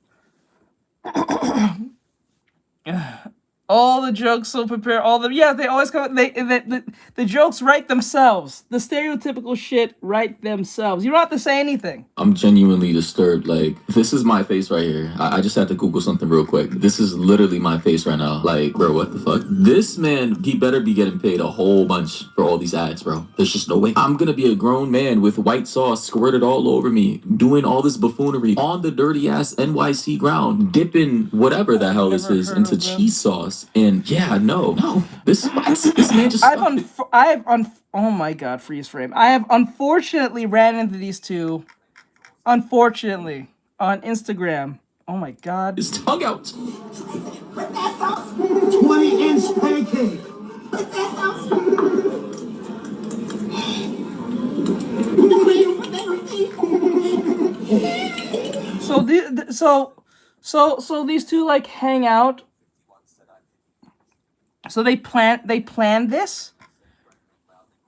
All the jokes so prepared. They always come. The jokes write themselves. The stereotypical shit write themselves. You don't have to say anything. I'm genuinely disturbed. Like, this is my face right here. I just had to Google something real quick. This is literally my face right now. Like, bro, what the fuck? This man, he better be getting paid a whole bunch for all these ads, bro. There's just no way. I'm gonna be a grown man with white sauce squirted all over me, doing all this buffoonery on the dirty ass NYC ground, dipping whatever the hell this is into cheese sauce. And yeah, no, this man just. Oh my god, freeze frame. I have unfortunately ran into these two. Unfortunately, on Instagram. Oh my god. His tongue out. 20-inch pancake. So these two like hang out. So they planned this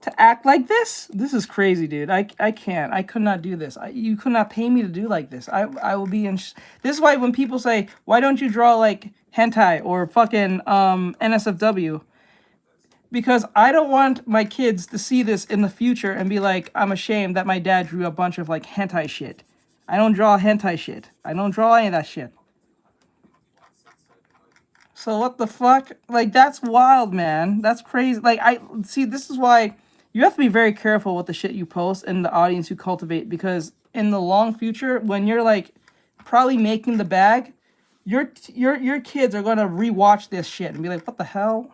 to act like this. This is crazy, dude. I can't. I could not do this. You could not pay me to do like this. I will be in. This is why when people say, "Why don't you draw like hentai or fucking NSFW?" Because I don't want my kids to see this in the future and be like, "I'm ashamed that my dad drew a bunch of like hentai shit." I don't draw hentai shit. I don't draw any of that shit. So what the fuck? Like, that's wild, man. That's crazy. Like, this is why you have to be very careful with the shit you post and the audience you cultivate, because in the long future, when you're like probably making the bag, your kids are going to rewatch this shit and be like, what the hell?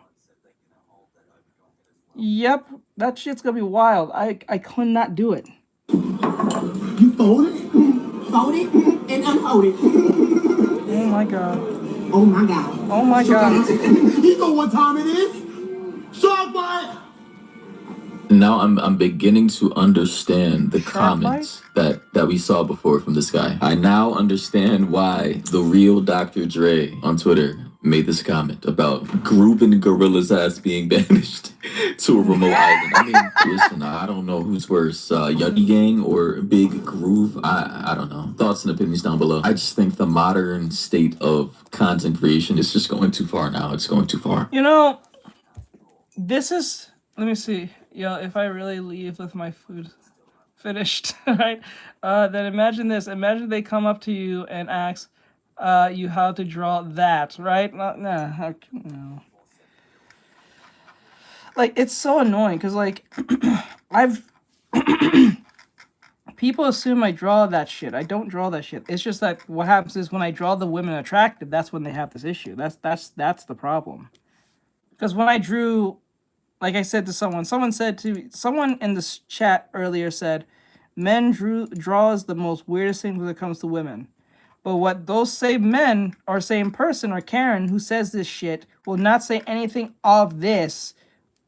Yep, that shit's going to be wild. I could not do it. You fold it, and unfold it. Oh my god. Oh my god. Oh my god. You know what time it is? Shark bite! Now I'm beginning to understand the Shark comments that we saw before from this guy. I now understand why the real Dr. Dre on Twitter made this comment about Groove and Gorilla's ass being banished to a remote island. I mean, listen, I don't know who's worse, Yuggy Gang or Big Groove. I don't know. Thoughts and opinions down below. I just think the modern state of content creation is just going too far now. It's going too far. You know, this is, let me see. Yo, if I really leave with my food finished, right? Then imagine this. Imagine they come up to you and ask you how to draw that, right? No. Like, it's so annoying because, like, people assume I draw that shit. I don't draw that shit. It's just that what happens is when I draw the women attractive, that's when they have this issue. That's the problem. Because when I drew, like I said to someone in this chat earlier said, men draws the most weirdest things when it comes to women. But what those same men or same person or Karen who says this shit will not say anything of this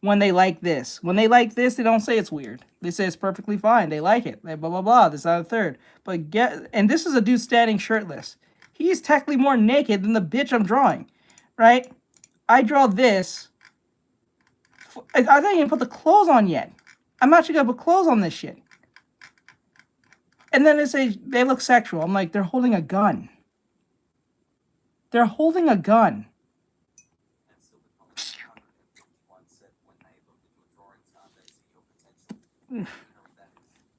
when they like this. When they like this, they don't say it's weird. They say it's perfectly fine. They like it. They blah, blah, blah. This, that, and the third. And this is a dude standing shirtless. He's technically more naked than the bitch I'm drawing, right? I draw this. I didn't even put the clothes on yet. I'm actually going to put clothes on this shit. And then they look sexual. I'm like, they're holding a gun. They're holding a gun.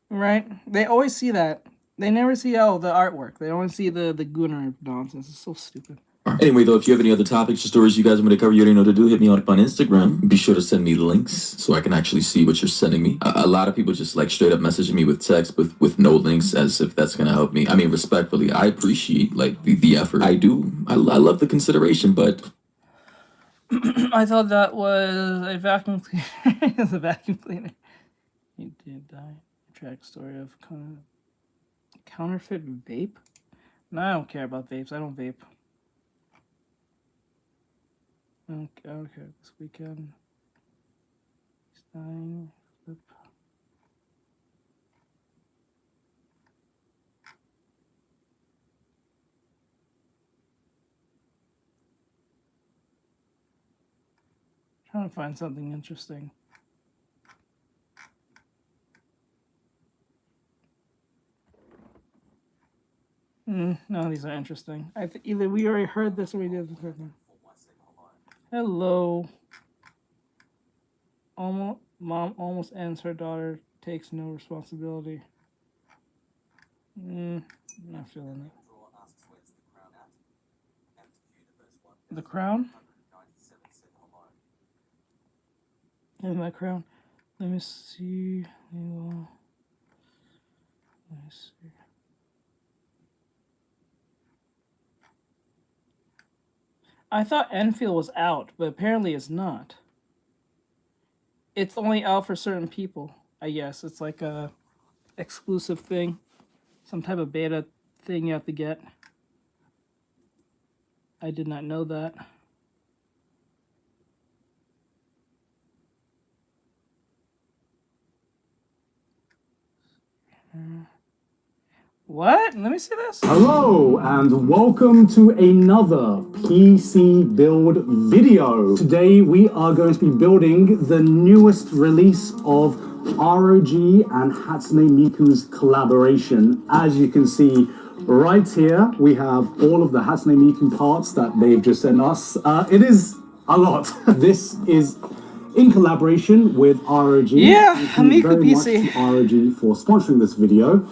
Right? They always see that. They never see, the artwork. They only see the gooner nonsense. It's so stupid. Anyway, though, if you have any other topics or stories you guys want me to cover, you already know what to do. Hit me up on Instagram. Be sure to send me links so I can actually see what you're sending me. A lot of people just like straight up messaging me with text with no links as if that's going to help me. I mean, respectfully, I appreciate like the effort. I do. I love the consideration, but I thought that was a vacuum cleaner. It's a vacuum cleaner. He did die. Track story of counterfeit vape? No, I don't care about vapes. I don't vape. Okay, this weekend. Stein, flip. Trying to find something interesting. No, these are interesting. Either we already heard this or we did the first one. Hello. Mom almost ends. Her daughter takes no responsibility. Not feeling it. The Crown? And my Crown. Let me see. Let me see. I thought Enfield was out, but apparently it's not. It's only out for certain people, I guess. It's like a exclusive thing. Some type of beta thing you have to get. I did not know that. What? Let me see this. Hello and welcome to another PC build video. Today we are going to be building the newest release of ROG and Hatsune Miku's collaboration. As you can see right here, we have all of the Hatsune Miku parts that they've just sent us. It is a lot. This is in collaboration with ROG. Yeah, Thank you Miku very much PC. to ROG for sponsoring this video.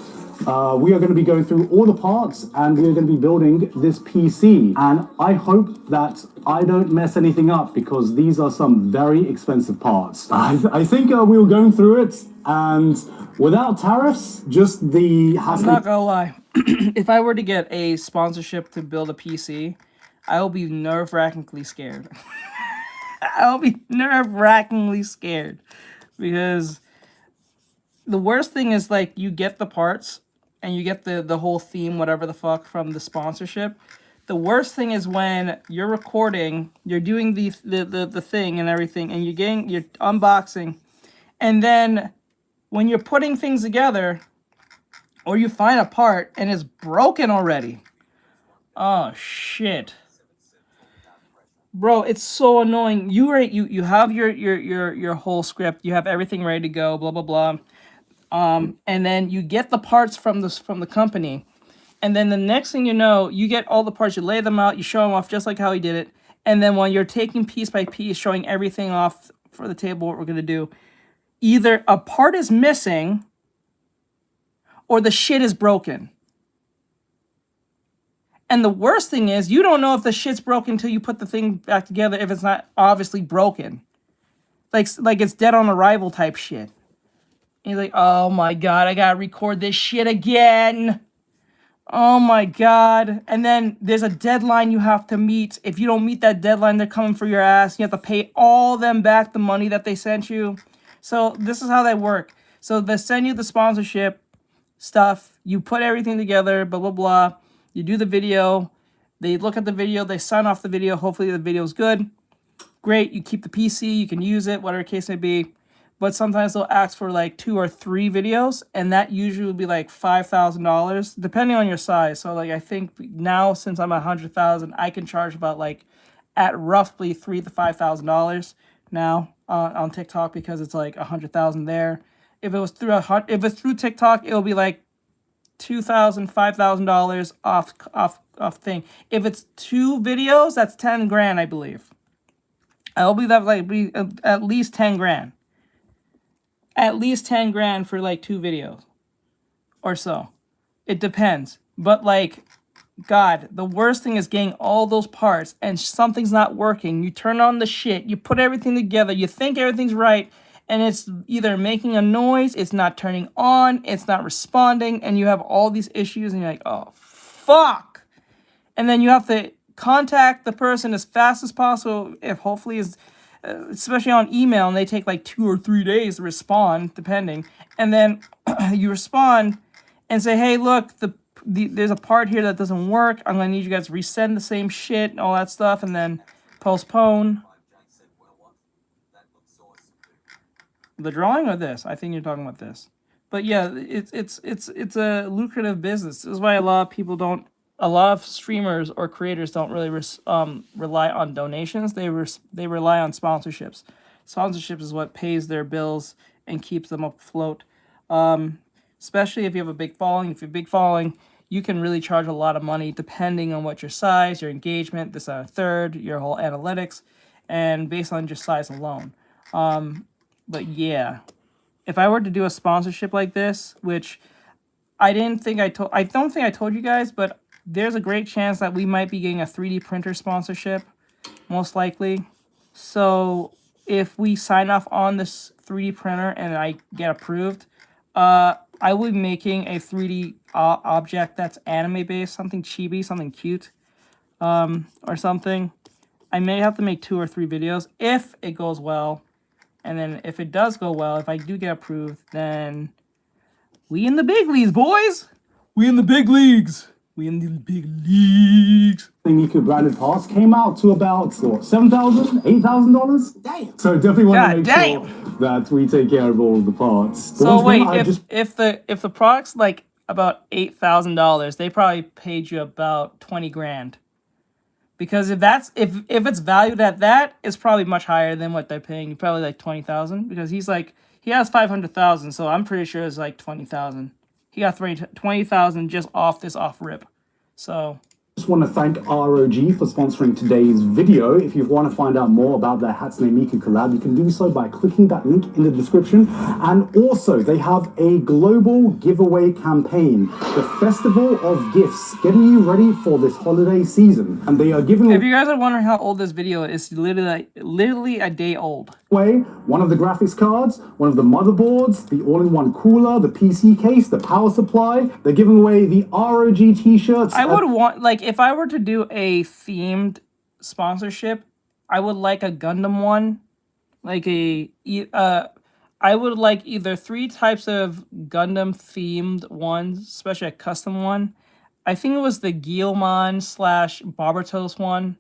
We are going to be going through all the parts and we are going to be building this PC. And I hope that I don't mess anything up because these are some very expensive parts. I think we were going through it and without tariffs, just the... I'm not gonna lie. If I were to get a sponsorship to build a PC, I will be nerve-wrackingly scared. I'll be nerve-wrackingly scared because the worst thing is like you get the parts and you get the whole theme, whatever the fuck, from the sponsorship. The worst thing is when you're recording, you're doing the thing and everything, and you're unboxing, and then when you're putting things together, or you find a part and it's broken already. Oh shit. Bro, it's so annoying. You have your whole script, you have everything ready to go, blah blah blah. And then you get the parts from the company. And then the next thing you know, you get all the parts, you lay them out, you show them off just like how he did it. And then when you're taking piece by piece, showing everything off for the table, what we're gonna do, either a part is missing or the shit is broken. And the worst thing is, you don't know if the shit's broken until you put the thing back together if it's not obviously broken. Like it's dead on arrival type shit. And you're like, oh my god, I gotta record this shit again. Oh my god. And then there's a deadline you have to meet. If you don't meet that deadline, they're coming for your ass. You have to pay all them back the money that they sent you. So this is how they work. So they send you the sponsorship stuff. You put everything together, blah, blah, blah. You do the video. They look at the video. They sign off the video. Hopefully the video is good. Great. You keep the PC. You can use it, whatever case may be. But sometimes they'll ask for like 2 or 3 videos, and that usually will be like $5,000, depending on your size. So like I think now, since I'm 100,000, I can charge about like at roughly $3,000 to $5,000 now on TikTok, because it's like 100,000 there. If it was through TikTok, it'll be like $2,000, $5,000 off thing. If it's 2 videos, that's 10 grand, I believe. I'll be that like at least 10 grand. At least 10 grand for like 2 videos or so. It depends. But like, God, the worst thing is getting all those parts and something's not working. You turn on the shit, you put everything together, you think everything's right, and it's either making a noise, it's not turning on, it's not responding, and you have all these issues, and you're like, oh, fuck. And then you have to contact the person as fast as possible, if hopefully is, especially on email, and they take like 2 or 3 days to respond, depending. And then you respond and say, hey, look, there's a part here that doesn't work. I'm going to need you guys to resend the same shit and all that stuff, and then postpone. The drawing or this? I think you're talking about this. But yeah, it's a lucrative business. This is why a lot of people don't, a lot of streamers or creators don't really rely on donations. They rely on sponsorships. Sponsorships is what pays their bills and keeps them afloat. Especially if you have a big following. If you have a big following, you can really charge a lot of money depending on what your size, your engagement, this and a third, your whole analytics, and based on your size alone. But yeah, if I were to do a sponsorship like this, which I don't think I told you guys, but there's a great chance that we might be getting a 3D printer sponsorship, most likely. So if we sign off on this 3D printer and I get approved, I will be making a 3D object that's anime based, something chibi, something cute, or something. I may have to make 2 or 3 videos if it goes well. And then if it does go well, if I do get approved, then we in the big leagues, boys. We in the big leagues. We in the big leagues. Miku branded parts came out to about what, $7,000, $8,000? Damn. So definitely want to make sure that we take care of all of the parts. So wait, if the product's like about $8,000, they probably paid you about 20 grand. Because if it's valued at that, it's probably much higher than what they're paying you. Probably like 20,000, because he has 500,000, so I'm pretty sure it's like 20,000. He got 20,000 just off rip. So just want to thank ROG for sponsoring today's video. If you want to find out more about their Hatsune Miku collab, you can do so by clicking that link in the description. And also, they have a global giveaway campaign, the Festival of Gifts, getting you ready for this holiday season. And they are giving if you guys are wondering how old this video is, literally a day old. Away one of the graphics cards, one of the motherboards, the all-in-one cooler, the PC case, the power supply. They're giving away the ROG t-shirts. I would want, like, if I were to do a themed sponsorship, I would like a Gundam one, like I I would like either 3 types of Gundam themed ones, especially a custom one. I think it was the Guilmon / Barbatos one.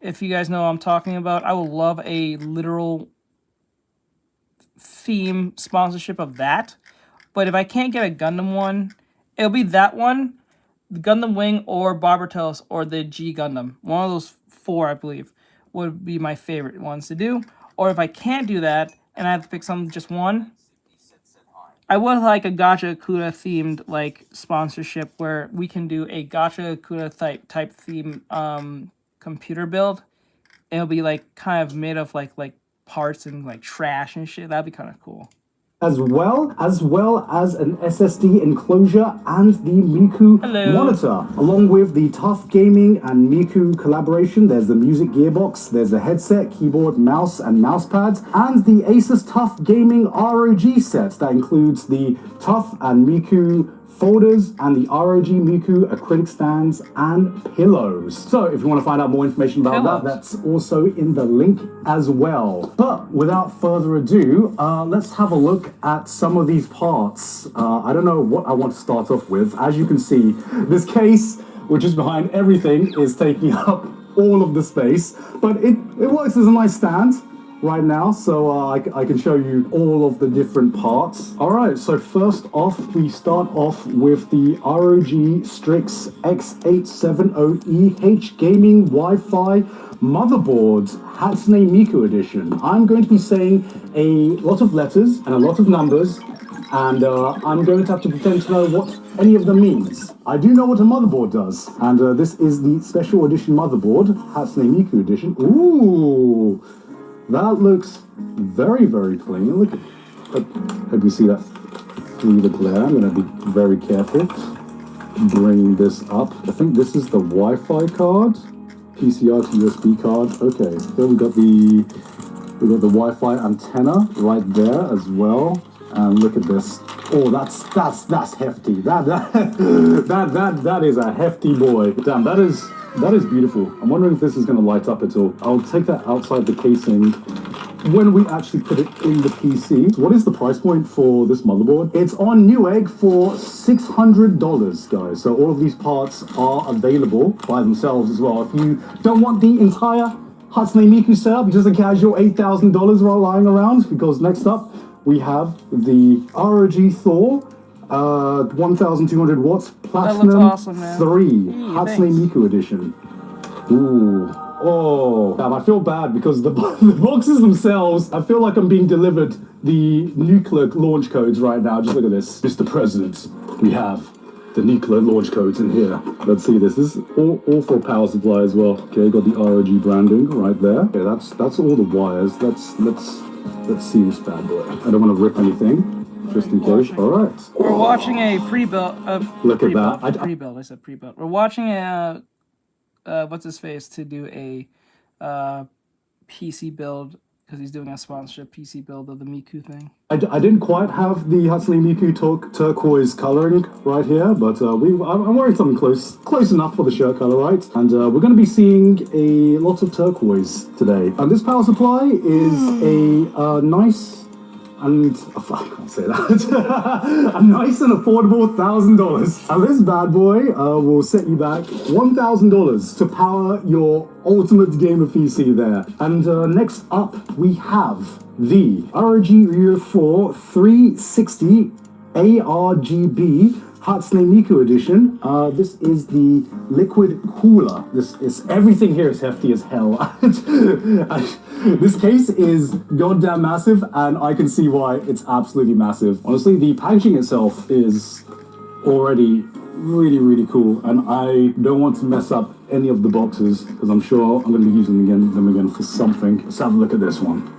If you guys know what I'm talking about, I would love a literal theme sponsorship of that. But if I can't get a Gundam one, it'll be that one, the Gundam Wing, or Barbatos, or the G Gundam. One of those 4, I believe, would be my favorite ones to do. Or if I can't do that, and I have to pick just one, I would like a Gacha Akuda themed like sponsorship where we can do a Gacha Akuda type theme computer build. It'll be like kind of made of like parts and like trash and shit. That'd be kind of cool. As well as an SSD enclosure and the Miku monitor, along with the Tough Gaming and Miku collaboration. There's the music gearbox, there's a headset, keyboard, mouse, and mouse pads, and the Asus Tough Gaming ROG set that includes the Tough and Miku folders and the ROG Miku acrylic stands and pillows. So if you want to find out more information about that, that's also in the link as well. But without further ado, let's have a look at some of these parts. I don't know what I want to start off with. As you can see, this case, which is behind everything, is taking up all of the space, but it works as a nice stand right now, so I can show you all of the different parts. Alright, so first off, we start off with the ROG Strix X870EH Gaming Wi-Fi motherboard, Hatsune Miku edition. I'm going to be saying a lot of letters and a lot of numbers, and I'm going to have to pretend to know what any of them means. I do know what a motherboard does, and this is the special edition motherboard, Hatsune Miku edition. Ooh! That looks very, very clean. Look at, hope you see that through the glare. I'm going to be very careful bringing this up. I think this is the Wi-Fi card, PCI to USB card. Okay, here we got the Wi-Fi antenna right there as well. And look at this. Oh, that's hefty. That is a hefty boy. Damn, that is beautiful. I'm wondering if this is going to light up at all. I'll take that outside the casing when we actually put it in the PC. What is the price point for this motherboard? It's on Newegg for $600, guys. So all of these parts are available by themselves as well. If you don't want the entire Hatsune Miku setup, just a casual $8,000 while lying around, because next up we have the ROG Thor 1200 watts Platinum awesome, 3 Hatsune Miku edition. Ooh. Oh, damn, I feel bad because the boxes themselves, I feel like I'm being delivered the nuclear launch codes right now. Just look at this. Mr. President, we have the nuclear launch codes in here. Let's see this. This is all for power supply as well. Okay, got the ROG branding right there. Okay, that's all the wires. Let's see this bad boy. I don't want to rip anything. Just in case. All right. We're watching a pre-build. Look at that. Pre-build. I said pre-build. We're watching a what's his face to do a PC build because he's doing a sponsorship PC build of the Miku thing. I didn't quite have the Hatsune Miku turquoise coloring right here, but I'm wearing something close enough for the shirt color, right? And we're going to be seeing a lot of turquoise today. And this power supply is a nice. And I can't say that. A nice and affordable $1,000. And this bad boy will set you back $1,000 to power your ultimate gamer PC there. And next up we have the ROG Ryu 4 360 ARGB Hatsune Miku edition. This is the liquid cooler. Everything here is hefty as hell. This case is goddamn massive, and I can see why it's absolutely massive. Honestly, the packaging itself is already really, really cool, and I don't want to mess up any of the boxes because I'm sure I'm going to be using them again for something. Let's have a look at this one.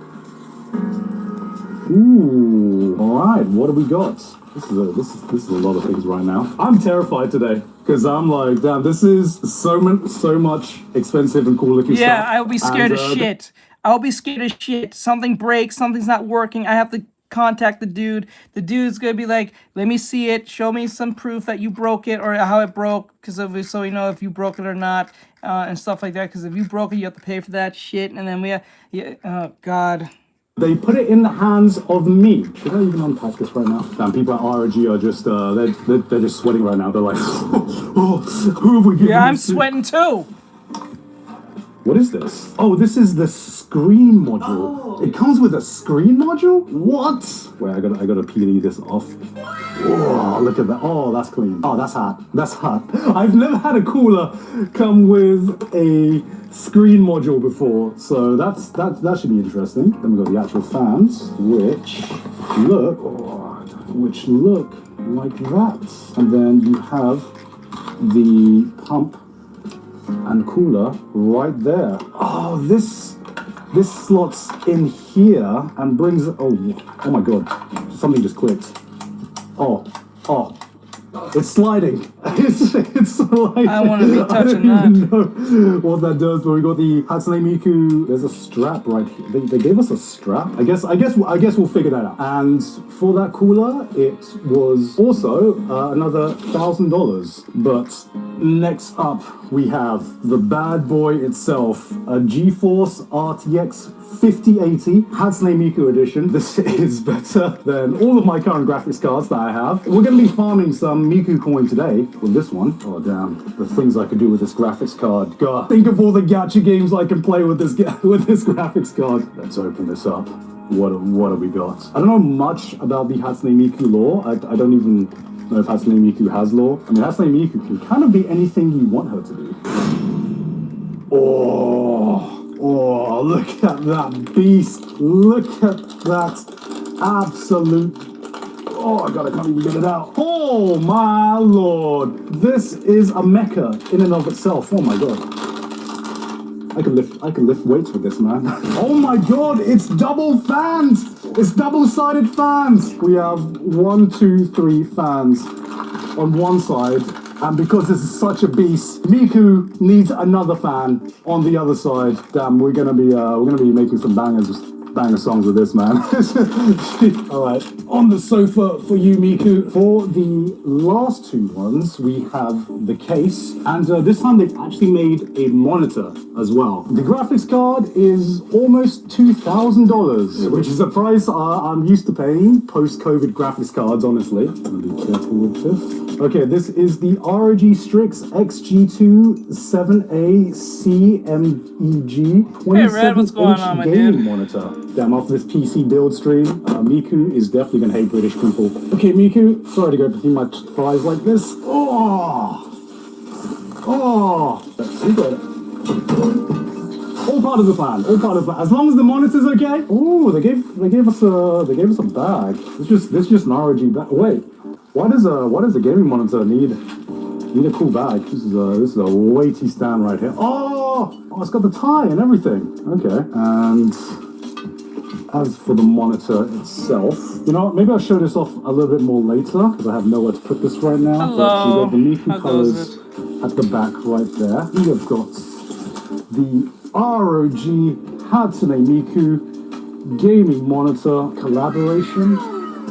Ooh, all right. What do we got? This is a lot of things right now. I'm terrified today because I'm like, damn, this is so much expensive and cool looking stuff. Yeah, I'll be scared of shit. I'll be scared of shit. Something breaks, something's not working. I have to contact the dude. The dude's gonna be like, let me see it. Show me some proof that you broke it or how it broke, so you know if you broke it or not, and stuff like that. Because if you broke it, you have to pay for that shit. And then oh god. They put it in the hands of me. Should I even unpack this right now? Damn, people at ROG are just, they're just sweating right now. They're like, oh, who have we given Yeah, I'm this to? sweating too. What is this? Oh, this is the screen module. It comes with a screen module? What? Wait, I gotta peel this off. Oh, look at that. Oh, that's clean. Oh, that's hot. That's hot. I've never had a cooler come with a screen module before, so that should be interesting. Then we got the actual fans, which look like that. And then you have the pump and cooler right there. Oh, this slots in here and brings, oh my god, something just clicked. Oh, it's sliding. It's sliding. I want to be touching that. I don't even know what that does, but we got the Hatsune Miku. There's a strap right here. They gave us a strap. I guess we'll figure that out. And for that cooler, it was also another $1,000. But next up, we have the bad boy itself, a GeForce RTX 5080 Hatsune Miku edition. This is better than all of my current graphics cards that I have. We're going to be farming some Miku coin today with this one. Oh damn, the things I could do with this graphics card. God, think of all the gacha games I can play with this graphics card. Let's open this up. What have we got? I don't know much about the Hatsune Miku lore. I don't even know if Hatsune Miku has lore. I mean, Hatsune Miku can kind of be anything you want her to do. Oh, look at that beast. Look at that absolute... Oh, I can't even get it out. Oh, my lord. This is a mecha in and of itself. Oh, my god. I can lift weights with this, man. Oh, my god. It's double fans. It's double-sided fans. We have 1, 2, 3 fans on one side. And because this is such a beast, Miku needs another fan on the other side. Damn, we're gonna be making some banger songs with this, man. All right, on the sofa for you, Miku. For the last two ones, we have the case, and this time they've actually made a monitor as well. The graphics card is almost $2,000, which is a price I'm used to paying post-COVID graphics cards. Honestly, I'm gonna be careful with this. Okay, this is the ROG Strix XG2 7A CMEG 27-inch gaming monitor. Damn, off this PC build stream, Miku is definitely gonna hate British people. Okay, Miku, sorry to go between my thighs like this. Oh, you got it. All part of the plan. All part of the plan. As long as the monitor's okay. Oh, they gave us a bag. It's just an ROG bag. Wait. Why does a gaming monitor need a cool bag? This is a weighty stand right here. Oh, it's got the tie and everything. Okay. And as for the monitor itself, you know what? Maybe I'll show this off a little bit more later because I have nowhere to put this right now. Hello. But we've got the Miku colors at the back right there. We have got the ROG Hatsune Miku gaming monitor collaboration.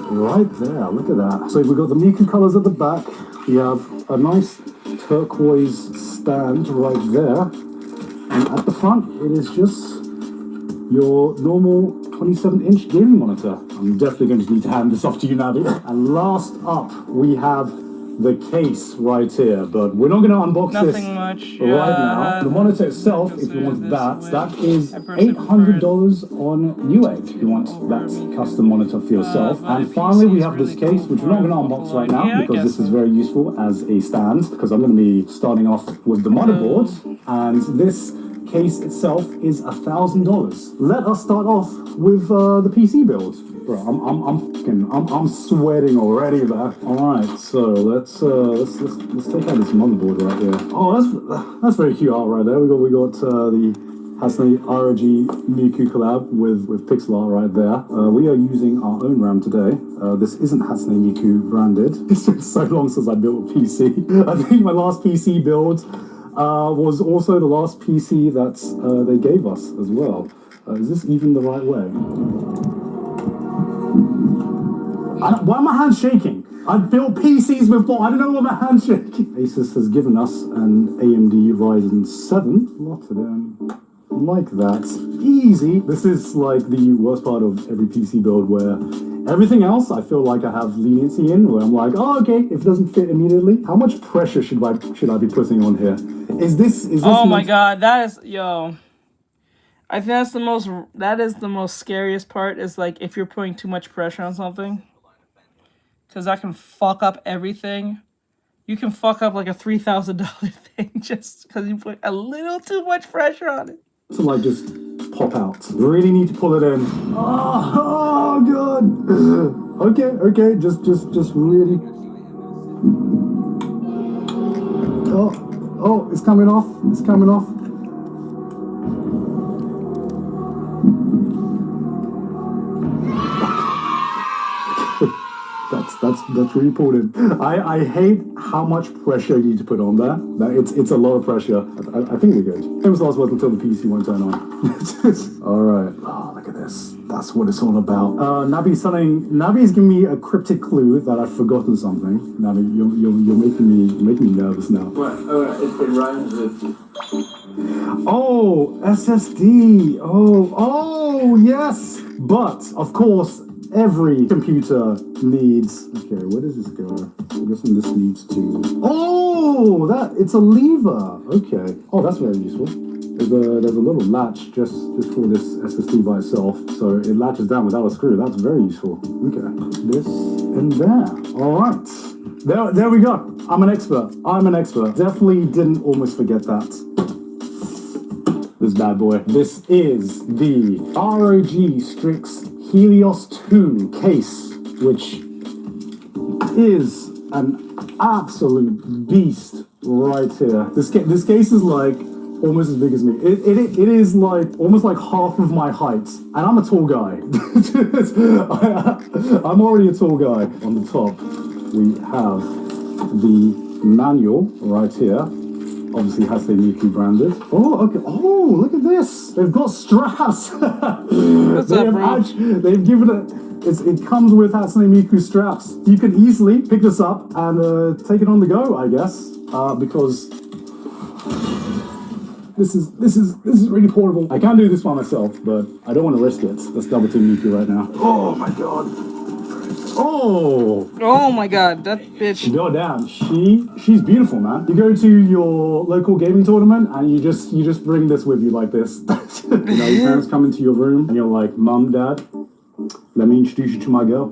Right there, look at that. So we've got the Miku colors at the back. We have a nice turquoise stand right there. And at the front, it is just your normal 27-inch gaming monitor. I'm definitely going to need to hand this off to you, Nabi. And last up, we have the case right here, but we're not going to unbox this right now. The monitor itself, if you want that is $800 on Newegg if you want that custom monitor for yourself. And finally, we have this case, which we're not going to unbox right now because this is very useful as a stand, because I'm going to be starting off with the motherboard, and this case itself is $1,000. Let us start off with the PC build. Bro, I'm sweating already, man. All right, so let's take out this motherboard right here. Oh, that's very cute art right there. We got the Hatsune ROG Miku collab with pixel art right there. We are using our own RAM today. This isn't Hatsune Miku branded. It's been so long since I built a PC. I think my last PC build was also the last PC that they gave us as well. Is this even the right way? Why are my hands shaking? I've built PCs before. I don't know why my hands shaking. Asus has given us an AMD Ryzen 7. Lots of them. like that. Easy. This is like the worst part of every PC build where everything else I feel like I have leniency in, where I'm like, oh, okay, if it doesn't fit immediately, how much pressure should I be putting on here? Is this Oh my god, that is, yo. I think that is the most scariest part, is like if you're putting too much pressure on something. Because that can fuck up everything. You can fuck up like a $3,000 thing just because you put a little too much pressure on it. to like just pop out. Really need to pull it in. Oh god. Okay, just really. Oh, it's coming off. It's coming off. That's really pulled in. I hate how much pressure you need to put on there. It's a lot of pressure. I think we're good. Famous last word until the PC won't turn on. All right. Oh, look at this. That's what it's all about. Nabi's giving me a cryptic clue that I've forgotten something. Nabi, you're making me nervous now. What? It rhymes with. Oh, SSD. Oh, yes. But of course, every computer needs. Okay, where does this go? I'm guessing this needs to. Oh, it's a lever. Okay. Oh, that's very useful. There's a little latch just for this SSD by itself, so it latches down without a screw. That's very useful. Okay. This and there. All right. There we go. I'm an expert. Definitely didn't almost forget that. This bad boy. This is the ROG Strix Helios 2 case, which is an absolute beast right here. This case is like almost as big as me. It is like almost like half of my height, and I'm a tall guy. I'm already a tall guy. On the top, we have the manual right here. Obviously has the Miku branded. Oh, okay. Oh, look at this. They've got straps. They've given it. It comes with Hatsune Miku straps. You can easily pick this up and take it on the go, I guess, because this is really portable. I can't do this by myself, but I don't want to risk it. Let's double team Miku right now. Oh my god. Oh my god, that bitch. God damn, she's beautiful, man. You go to your local gaming tournament and you just bring this with you like this. You know, your parents come into your room and you're like, Mum, Dad, let me introduce you to my girl.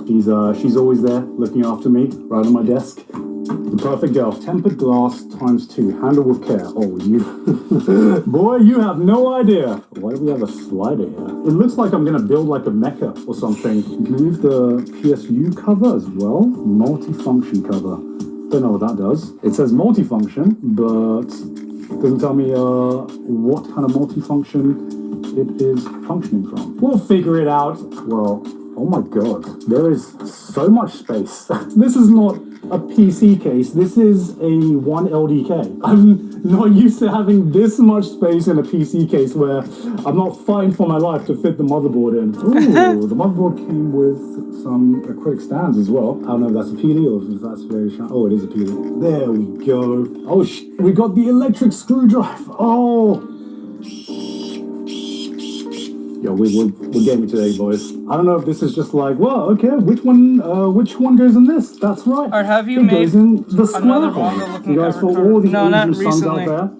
She's always there looking after me, right on my desk. The perfect girl. Tempered glass ×2. Handle with care. Oh, you... Boy, you have no idea. Why do we have a slider here? It looks like I'm going to build like a mecha or something. You can move the PSU cover as well. Multifunction cover. Don't know what that does. It says multifunction, but it doesn't tell me what kind of multifunction it is functioning from. We'll figure it out. Well, oh my god. There is so much space. This is not a PC case. This is a 1LDK. I'm not used to having this much space in a PC case where I'm not fighting for my life to fit the motherboard in. Ooh, the motherboard came with some acrylic stands as well. I don't know if that's a PD or if that's very shiny. Oh, it is a PD. There we go. Oh, we got the electric screwdriver. Oh. Yo, we're gaming today, boys. I don't know if this is just like, well, okay, which one goes in this? That's right. Or have you it made goes in the square one. looking You guys, for all the No, not Asian sons out recently. there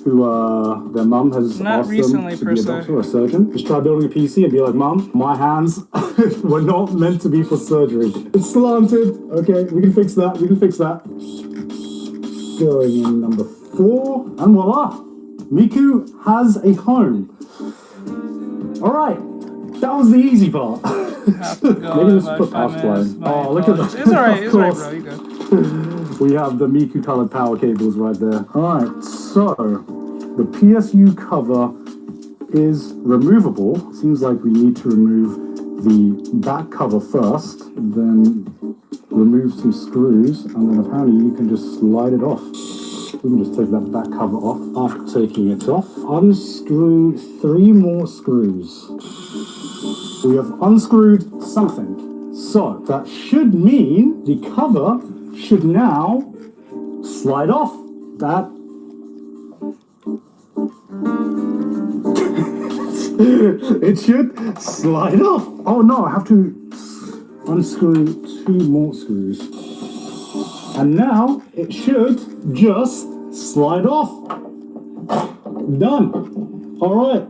who their mum has Not asked recently, them to per be a se. doctor or a surgeon, just try building a PC and be like, Mum, my hands were not meant to be for surgery. It's slanted. Okay, we can fix that. Going in number 4, and voila, Miku has a home. All right, that was the easy part. Maybe let's put power supply. Oh, look at that. It's alright, bro. You go. We have the Miku colored power cables right there. All right, so the PSU cover is removable. Seems like we need to remove the back cover first, then remove some screws, and then apparently you can just slide it off. We can just take that back cover off. After taking it off, unscrew 3 more screws. We have unscrewed something. So that should mean the cover should now slide off. That It should slide off. Oh no, I have to unscrew 2 more screws. And now it should just slide off. Done. All right.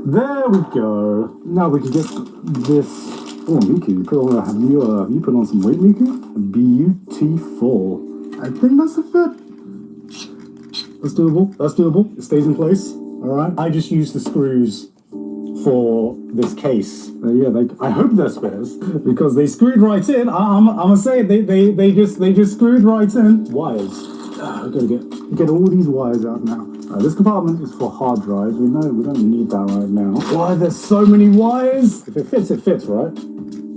There we go. Now we can get this. Oh, Miku, have you put on some weight, Miku? Beautiful. I think that's a fit. That's doable. That's doable. It stays in place. All right. I just used the screws for this case. I hope they're spares because they screwed right in. I'm gonna say they just screwed right in. Wires. I gotta get all these wires out now. This compartment is for hard drives. We don't need that right now. Why there's so many wires? If it fits, it fits, right?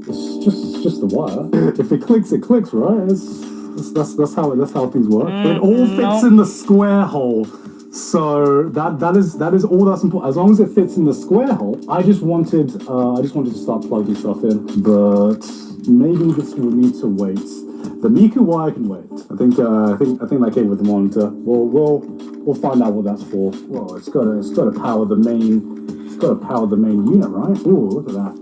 It's just the wire. If it clicks, right? That's how things work. It all fits in the square hole. So that is all that's important. As long as it fits in the square hole. I just wanted to start plugging stuff in, but maybe this will need to wait. The Miku wire can wait. I think that came with the monitor. We'll find out what that's for. Well, it's gotta power the main unit, right? Ooh, look at that.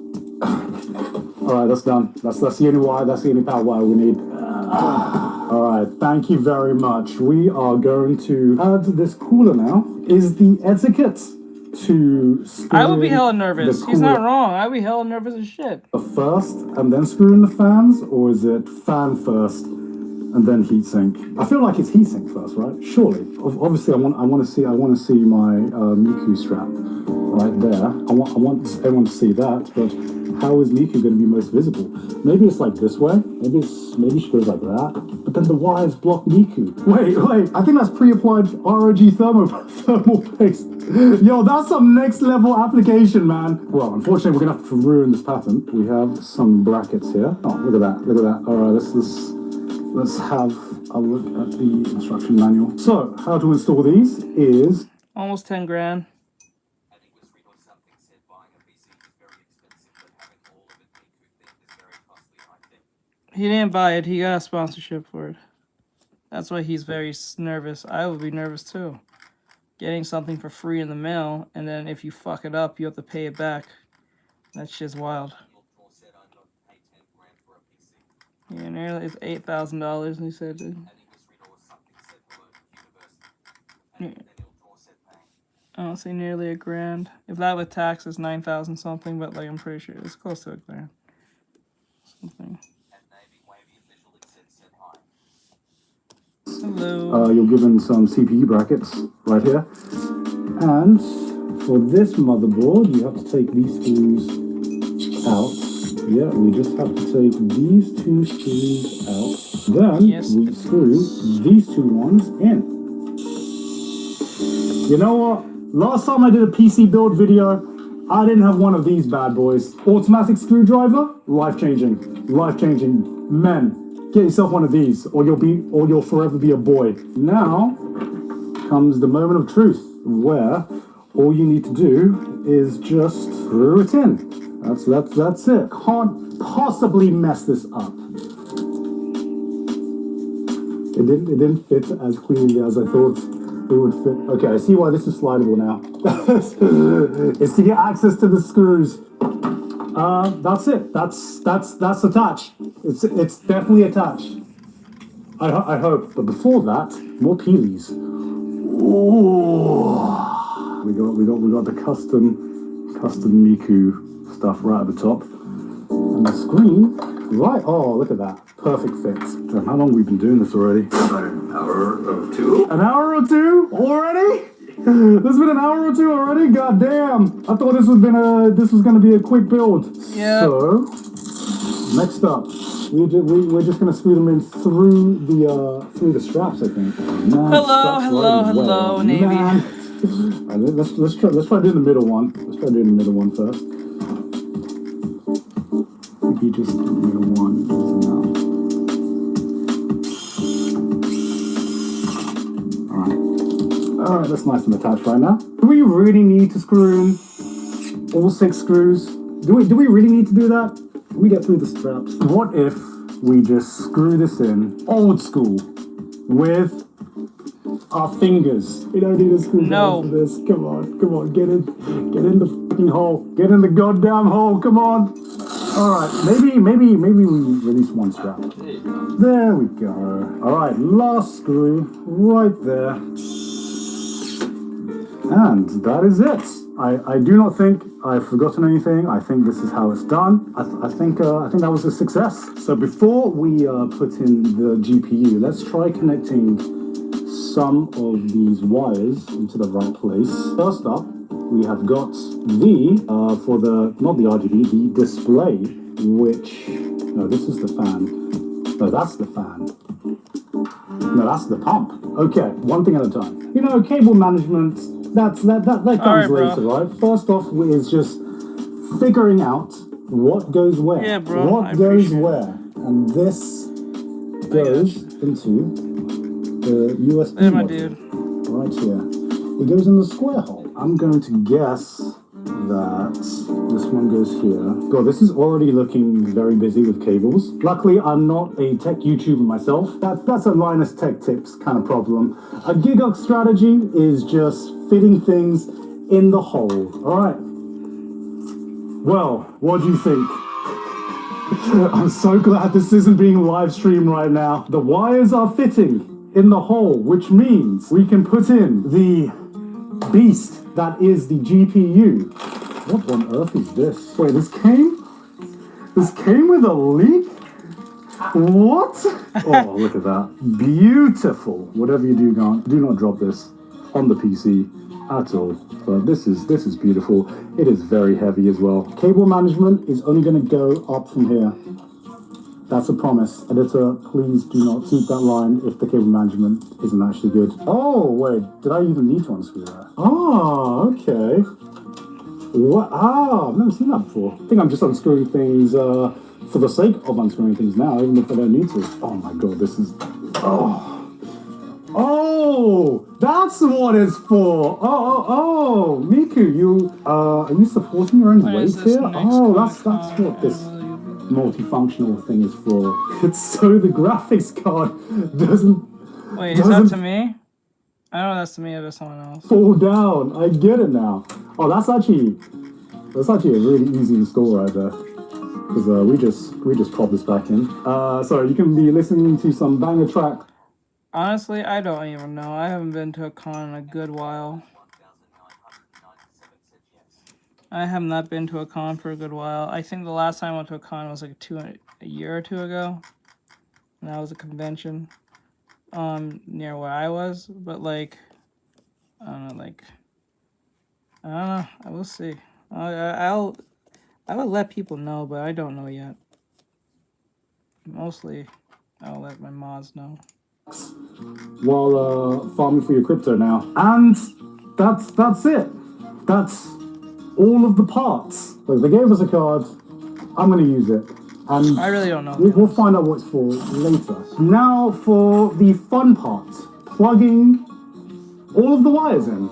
All right, that's done. That's the only wire. That's the only power wire we need. All right, thank you very much. We are going to add this cooler now. Is the etiquette to I would be hella nervous. He's not wrong. I'd be hella nervous as shit. First and then screw in the fans, or is it fan first and then heatsink? I feel like it's heatsink first, right? Surely. Obviously, I want to see my Miku strap right there. I want everyone to see that, but how is Miku going to be most visible? Maybe it's like this way. Maybe she goes like that. But then the wires block Miku. Wait. I think that's pre-applied ROG thermal paste. Yo, that's some next level application, man. Well, unfortunately, we're gonna have to ruin this pattern. We have some brackets here. Oh, look at that. All right, let's have a look at the instruction manual. So, how to install these is almost 10 grand. He didn't buy it. He got a sponsorship for it. That's why he's very nervous. I would be nervous too. Getting something for free in the mail, and then if you fuck it up, you have to pay it back. That shit's wild. Yeah, nearly it's $8,000. He said. Yeah. I don't say nearly a grand. If that with tax is 9,000 something, but like I'm pretty sure it's close to a grand. Something. Hello. You're given some CPU brackets right here, and for this motherboard, you have to take these screws out. Yeah, we just have to take these 2 screws out. Then we screw these 2 ones in. You know what? Last time I did a PC build video, I didn't have one of these bad boys. Automatic screwdriver, life-changing. Men, get yourself one of these, or you'll forever be a boy. Now comes the moment of truth, where all you need to do is just screw it in. That's it. Can't possibly mess this up. It didn't fit as cleanly as I thought it would fit. Okay, I see why this is slidable now. It's to get access to the screws. That's it. That's attached. It's definitely attached. I hope. But before that, more peelies. Ooh. We got the custom Miku stuff right at the top. And the screen, right? Oh, look at that. Perfect fit. How long have we been doing this already? About an hour or 2. An hour or 2 already? There's been an hour or 2 already? God damn! I thought this was gonna be a quick build. Yeah. So next up, we're just gonna screw them in through the straps, I think. Hello, Navy. Right, let's try doing the middle one. Let's try doing the middle one first. Maybe just the middle one is enough. All right, that's nice and attached right now. Do we really need to screw in all 6 screws? Do we really need to do that? We get through the straps. What if we just screw this in old school with our fingers. We don't need a screwdriver for this. Come on, get in the fucking hole. Get in the goddamn hole, come on. All right, maybe we release one strap. There we go. All right, last screw right there. And that is it. I do not think I've forgotten anything. I think this is how it's done. I think that was a success. So before we put in the GPU, let's try connecting some of these wires into the right place. First up, we have got the for the not the RGB, the display, which no, this is the fan. No, that's the fan. No, that's the pump. Okay, one thing at a time. You know, cable management. That comes later, right? First off is just figuring out what goes where. Yeah, bro. What goes where. And this goes into the USB module. Right here. It goes in the square hole. I'm going to guess that this one goes here. God, this is already looking very busy with cables. Luckily, I'm not a tech YouTuber myself. That's a Linus Tech Tips kind of problem. A GigOx strategy is just fitting things in the hole. All right. Well, what do you think? I'm so glad this isn't being live streamed right now. The wires are fitting in the hole, which means we can put in the beast that is the GPU. What on earth is this? Wait, this came with a leak? What? Oh, look at that. Beautiful. Whatever you do, do not drop this on the PC at all. But this is beautiful. It is very heavy as well. Cable management is only going to go up from here. That's a promise. Editor, please do not keep that line if the cable management isn't actually good. Oh, wait. Did I even need to unscrew that? Oh, okay. What? Ah, I've never seen that before. I think I'm just unscrewing things for the sake of unscrewing things now, even if I don't need to. Oh my god, this is... Oh, that's what it's for. Oh, Miku, are you supporting your own weight here? Oh, that's what this multifunctional thing is for. It's so the graphics card doesn't... Wait, is that to me? I don't know that's to me or to someone else. Fall down. I get it now. Oh, that's actually a really easy install right there. Because we just pop this back in. So you can be listening to some banger track. Honestly, I don't even know. I haven't been to a con in a good while. I have not been to a con for a good while. I think the last time I went to a con was like a year or two ago. And that was a convention near where I was. But like, I don't know, I will see. I will let people know, but I don't know yet. Mostly, I'll let my mods know. While farming for your crypto now. And that's it. That's all of the parts. Like, they gave us a card. I'm going to use it. And I really don't know. We'll find out what it's for later. Now for the fun part. Plugging all of the wires in.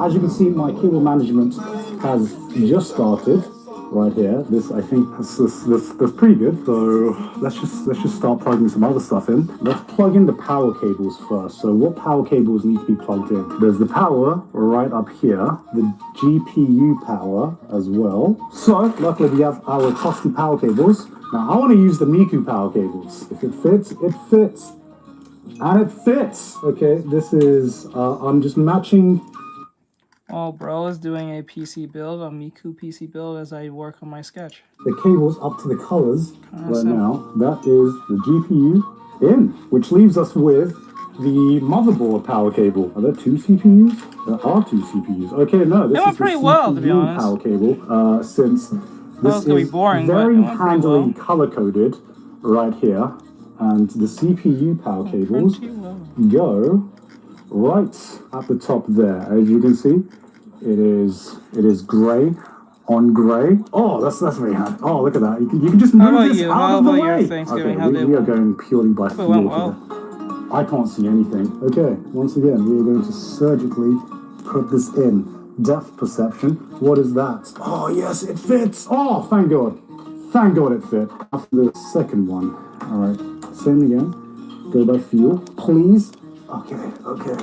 As you can see, my cable management has just started right here. This, I think, that's pretty good. So let's just start plugging some other stuff in. Let's plug in the power cables first. So what power cables need to be plugged in? There's the power right up here, the GPU power as well. So luckily we have our trusty power cables. Now I want to use the Miku power cables. If it fits, it fits. And it fits. Okay, this is, I'm just matching. Oh, bro is doing a PC build, a Miku PC build as I work on my sketch. The cables up to the colors right now. That is the GPU in, which leaves us with the motherboard power cable. Are there two CPUs? There are two CPUs. Okay, no, this is the CPU power cable, since this is very handily color-coded right here. And the CPU power cables go right at the top there. As you can see, it is gray on gray. Oh, that's very handy. Oh, look at that. You can just move this out of the way. Okay, we are going purely by feel here. I can't see anything. Okay, once again, we are going to surgically put this in. Depth perception. What is that? Oh, yes, it fits. Oh, thank God. Thank God it fit. After the second one. All right. Same again. Go by feel. Please Okay.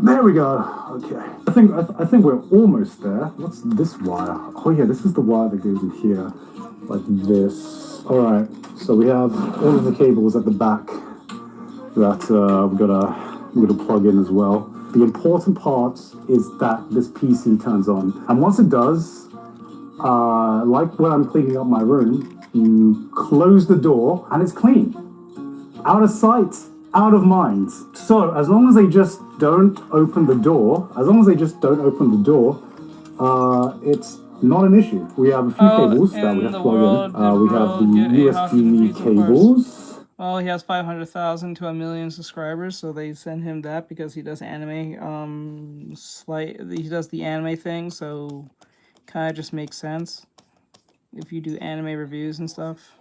There we go. Okay. I think we're almost there. What's this wire? Oh yeah, this is the wire that goes in here, like this. All right. So we have all of the cables at the back that we're gonna plug in as well. The important part is that this PC turns on, and once it does, like when I'm cleaning up my room, you close the door and it's clean. Out of sight, out of mind. So as long as they just don't open the door, it's not an issue. We have a few cables that we have to plug in. We have the USB cables. Well, he has 500,000 to 1 million subscribers, so they send him that because he does anime. He does the anime thing, so kind of just makes sense. If you do anime reviews and stuff,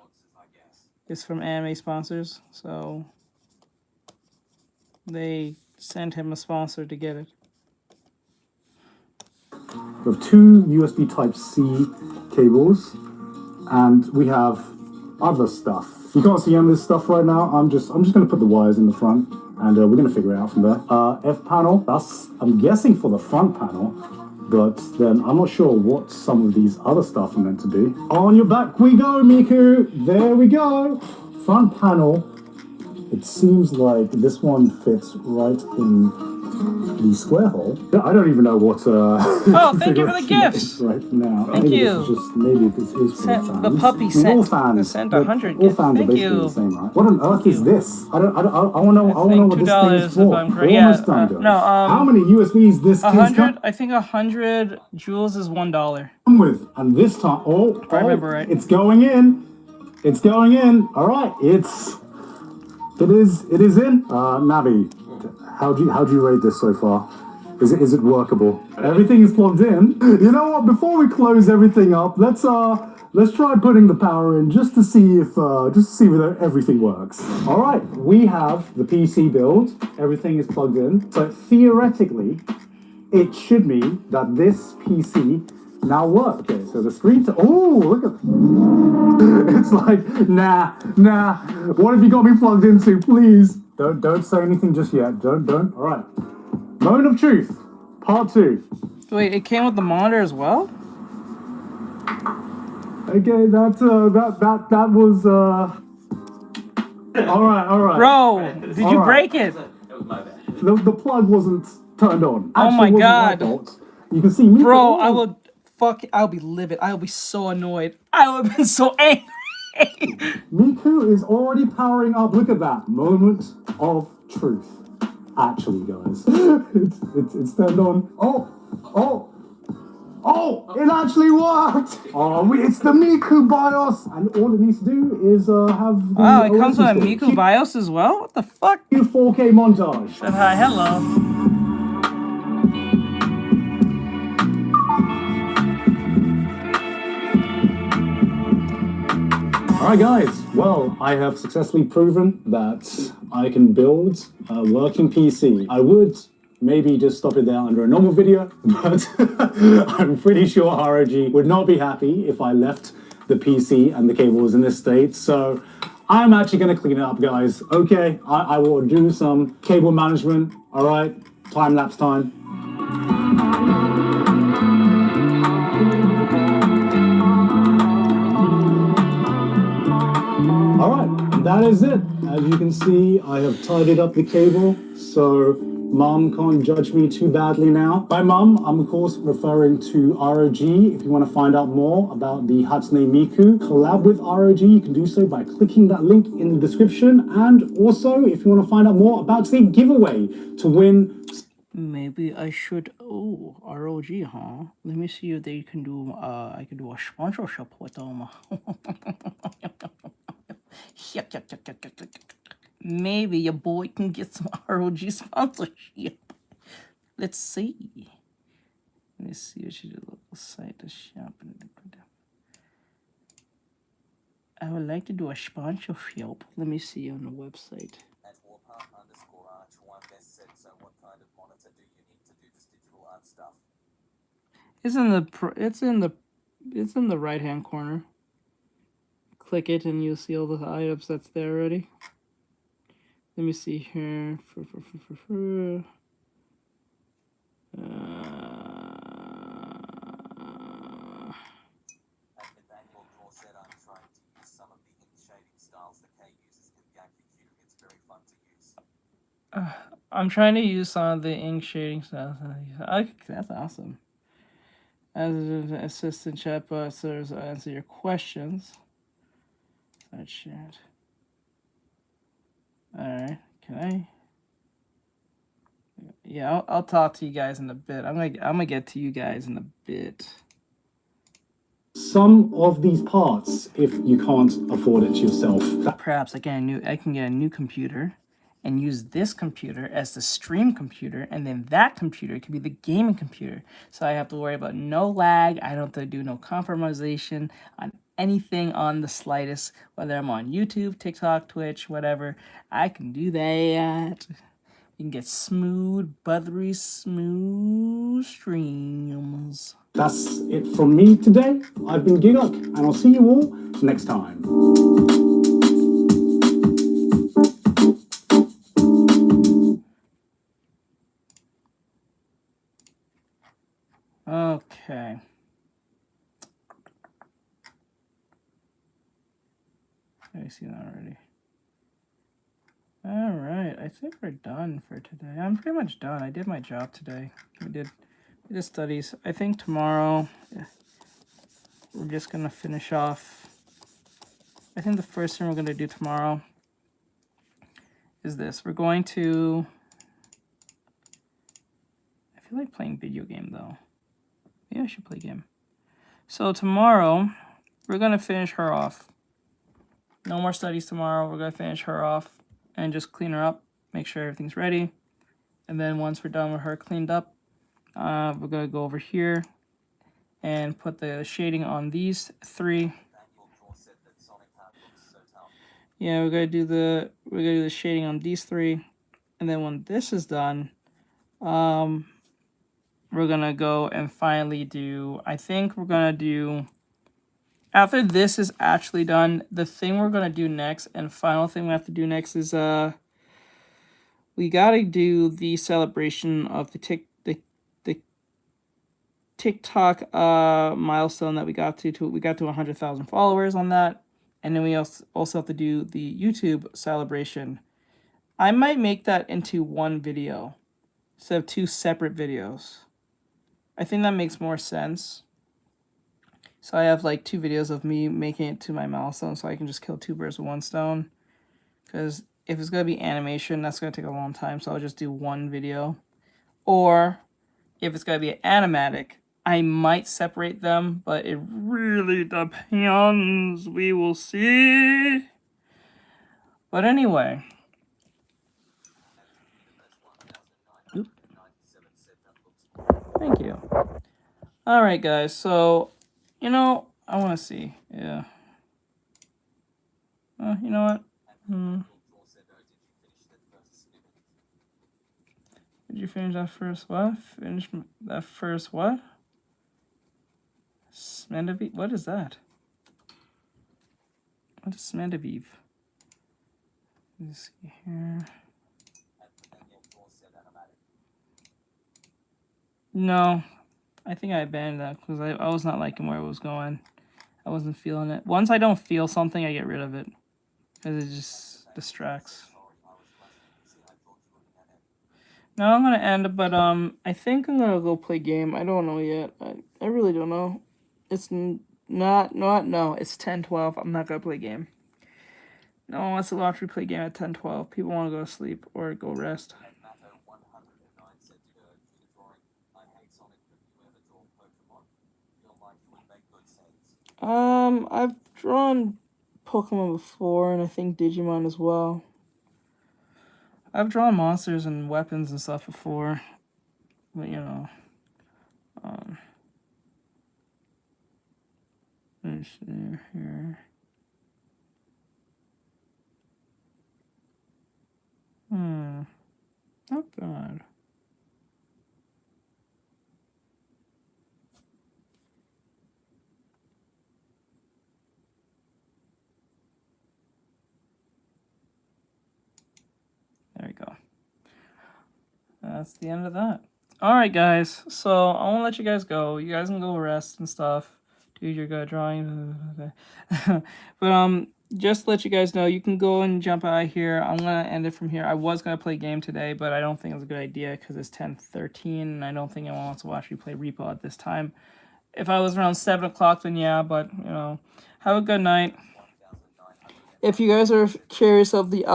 it's from anime sponsors, so they send him a sponsor to get it. We have two USB Type-C cables, and we have other stuff. You can't see any of this stuff right now. I'm just going to put the wires in the front, and we're going to figure it out from there. F panel. That's, I'm guessing, for the front panel, but then I'm not sure what some of these other stuff are meant to be. On your back we go, Miku. There we go. Front panel. It seems like this one fits right in the square hole. I don't even know what. Oh, thank you for the gifts. Right now. Thank you. Maybe this is for the fans. The puppy sent 100 all fans Thank are basically you. the same, right? What on earth is this? I want to know what this thing is for. Almost done, guys. No, how many USBs this kid's come? I think 100 joules is $1. With, and this time, I remember right. It's going in. It's going in. All right, it is in. Navi, how'd you rate this so far? Is it workable? Everything is plugged in. You know what? Before we close everything up, let's try putting the power in just to see whether everything works. All right, we have the PC build. Everything is plugged in. So theoretically, it should mean that this PC now works. Okay, so the screen. Oh, look at. It's like nah. What have you got me plugged into? Please don't say anything just yet. Don't. All right. Moment of truth, part 2. Wait, it came with the monitor as well? Okay, that was all right. Bro, did you break it? That was my bad. The plug wasn't turned on. Oh my god. You can see me. Bro, I'll be livid. I'll be so annoyed. I would have been so angry. Miku is already powering up. Look at that. Moment of truth. Actually, guys, it's turned on. Oh! It actually worked. It's the Miku BIOS, and all it needs to do is have. Wow, it comes with a Miku BIOS as well. What the fuck? 4K montage. Said hi, hello. Alright guys, well, I have successfully proven that I can build a working PC. I would maybe just stop it there under a normal video, but I'm pretty sure ROG would not be happy if I left the PC and the cables in this state, so I'm actually going to clean it up, guys. Okay, I will do some cable management, alright? Time-lapse time. Alright, that is it. As you can see, I have tidied up the cable, so Mum can't judge me too badly now. By Mum, I'm of course referring to ROG. If you want to find out more about the Hatsune Miku collab with ROG, you can do so by clicking that link in the description. And also, if you want to find out more about the giveaway to win... Maybe I should... Oh, ROG, huh? Let me see if they can do... I can do a sponsorship with them. Maybe your boy can get some ROG sponsorship. Let's see. Let me see what you do. Local site to shop. I would like to do a sponsorship. Let me see on the website. It's in the right hand corner. Click it and you'll see all the items that's there already. Let me see here. I'm trying to use some of the ink shading styles. Okay, that's awesome. As an assistant chatbot serves to answer your questions. That shit. Alright, can I? Yeah, I'll talk to you guys in a bit. I'm gonna get to you guys in a bit. Some of these parts, if you can't afford it yourself. Perhaps I can get a new computer and use this computer as the stream computer, and then that computer can be the gaming computer. So I have to worry about no lag. I don't have to do no compromisation on anything on the slightest, whether I'm on YouTube, TikTok, Twitch, whatever. I can do that. You can get smooth, buttery, smooth streams. That's it from me today. I've been Gigok, and I'll see you all next time. Okay. I've seen that already. All right, I think we're done for today. I'm pretty much done. I did my job today. We did studies. I think tomorrow we're just gonna finish off. I think the first thing we're gonna do tomorrow is this. We're going to. I feel like playing video game though. Maybe I should play game. So tomorrow we're gonna finish her off. No more studies tomorrow. We're gonna finish her off and just clean her up, make sure everything's ready. And then once we're done with her cleaned up, we're gonna go over here and put the shading on these three. Yeah, we're gonna do the shading on these three, and then when this is done, we're gonna go and finally do. I think we're gonna do. After this is actually done, the thing we're gonna do next, and final thing we have to do next is we gotta do the celebration of the TikTok milestone that we got to. We got to 100,000 followers on that, and then we also have to do the YouTube celebration. I might make that into one video instead of two separate videos. I think that makes more sense. So I have like two videos of me making it to my milestone, so I can just kill two birds with one stone. Because if it's gonna be animation, that's gonna take a long time, so I'll just do one video. Or if it's gonna be animatic, I might separate them, but it really depends. We will see. But anyway. Oop. Thank you. All right, guys. So, you know, I want to see. Yeah. You know what? Did you finish that first what? Finish that first what? Smandaviv? What is that? What is Smandaviv? Let's see here. No, I think I abandoned that because I was not liking where it was going. I wasn't feeling it. Once I don't feel something, I get rid of it because it just distracts. No, I'm gonna end, but I think I'm gonna go play game. I don't know yet. I really don't know. It's no. It's 10:12. I'm not gonna play game. No one wants to watch me play game at 10:12. People want to go to sleep or go rest. I've drawn Pokemon before, and I think Digimon as well. I've drawn monsters and weapons and stuff before, but you know, let's see here. Not bad. that's the end of that. Alright, guys. So, I want to let you guys go. You guys can go rest and stuff. Do your good drawing. But, just to let you guys know, you can go and jump out of here. I'm going to end it from here. I was going to play a game today, but I don't think it's a good idea because it's 10:13, and I don't think anyone wants to watch me play Repo at this time. If I was around 7 o'clock, then yeah, but, you know, have a good night. If you guys are curious of the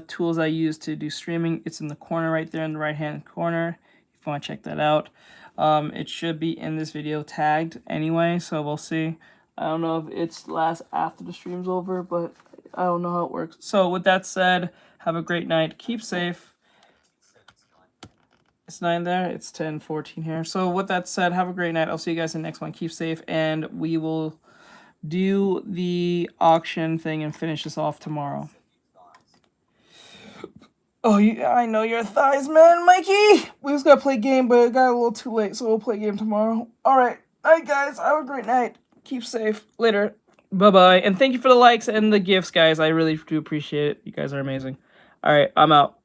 tools I use to do streaming, it's in the corner right there in the right-hand corner. If you want to check that out. It should be in this video tagged anyway, so we'll see. I don't know if it's last after the stream's over, but I don't know how it works. So with that said, have a great night. Keep safe. It's 9 there. It's 10:14 here. So with that said, have a great night. I'll see you guys in the next one. Keep safe, and we will do the auction thing and finish this off tomorrow. Oh, I know your thighs, man, Mikey. We just gotta play a game, but it got a little too late, so we'll play a game tomorrow. All right, guys. Have a great night. Keep safe. Later. Bye-bye. And thank you for the likes and the gifts, guys. I really do appreciate it. You guys are amazing. All right, I'm out.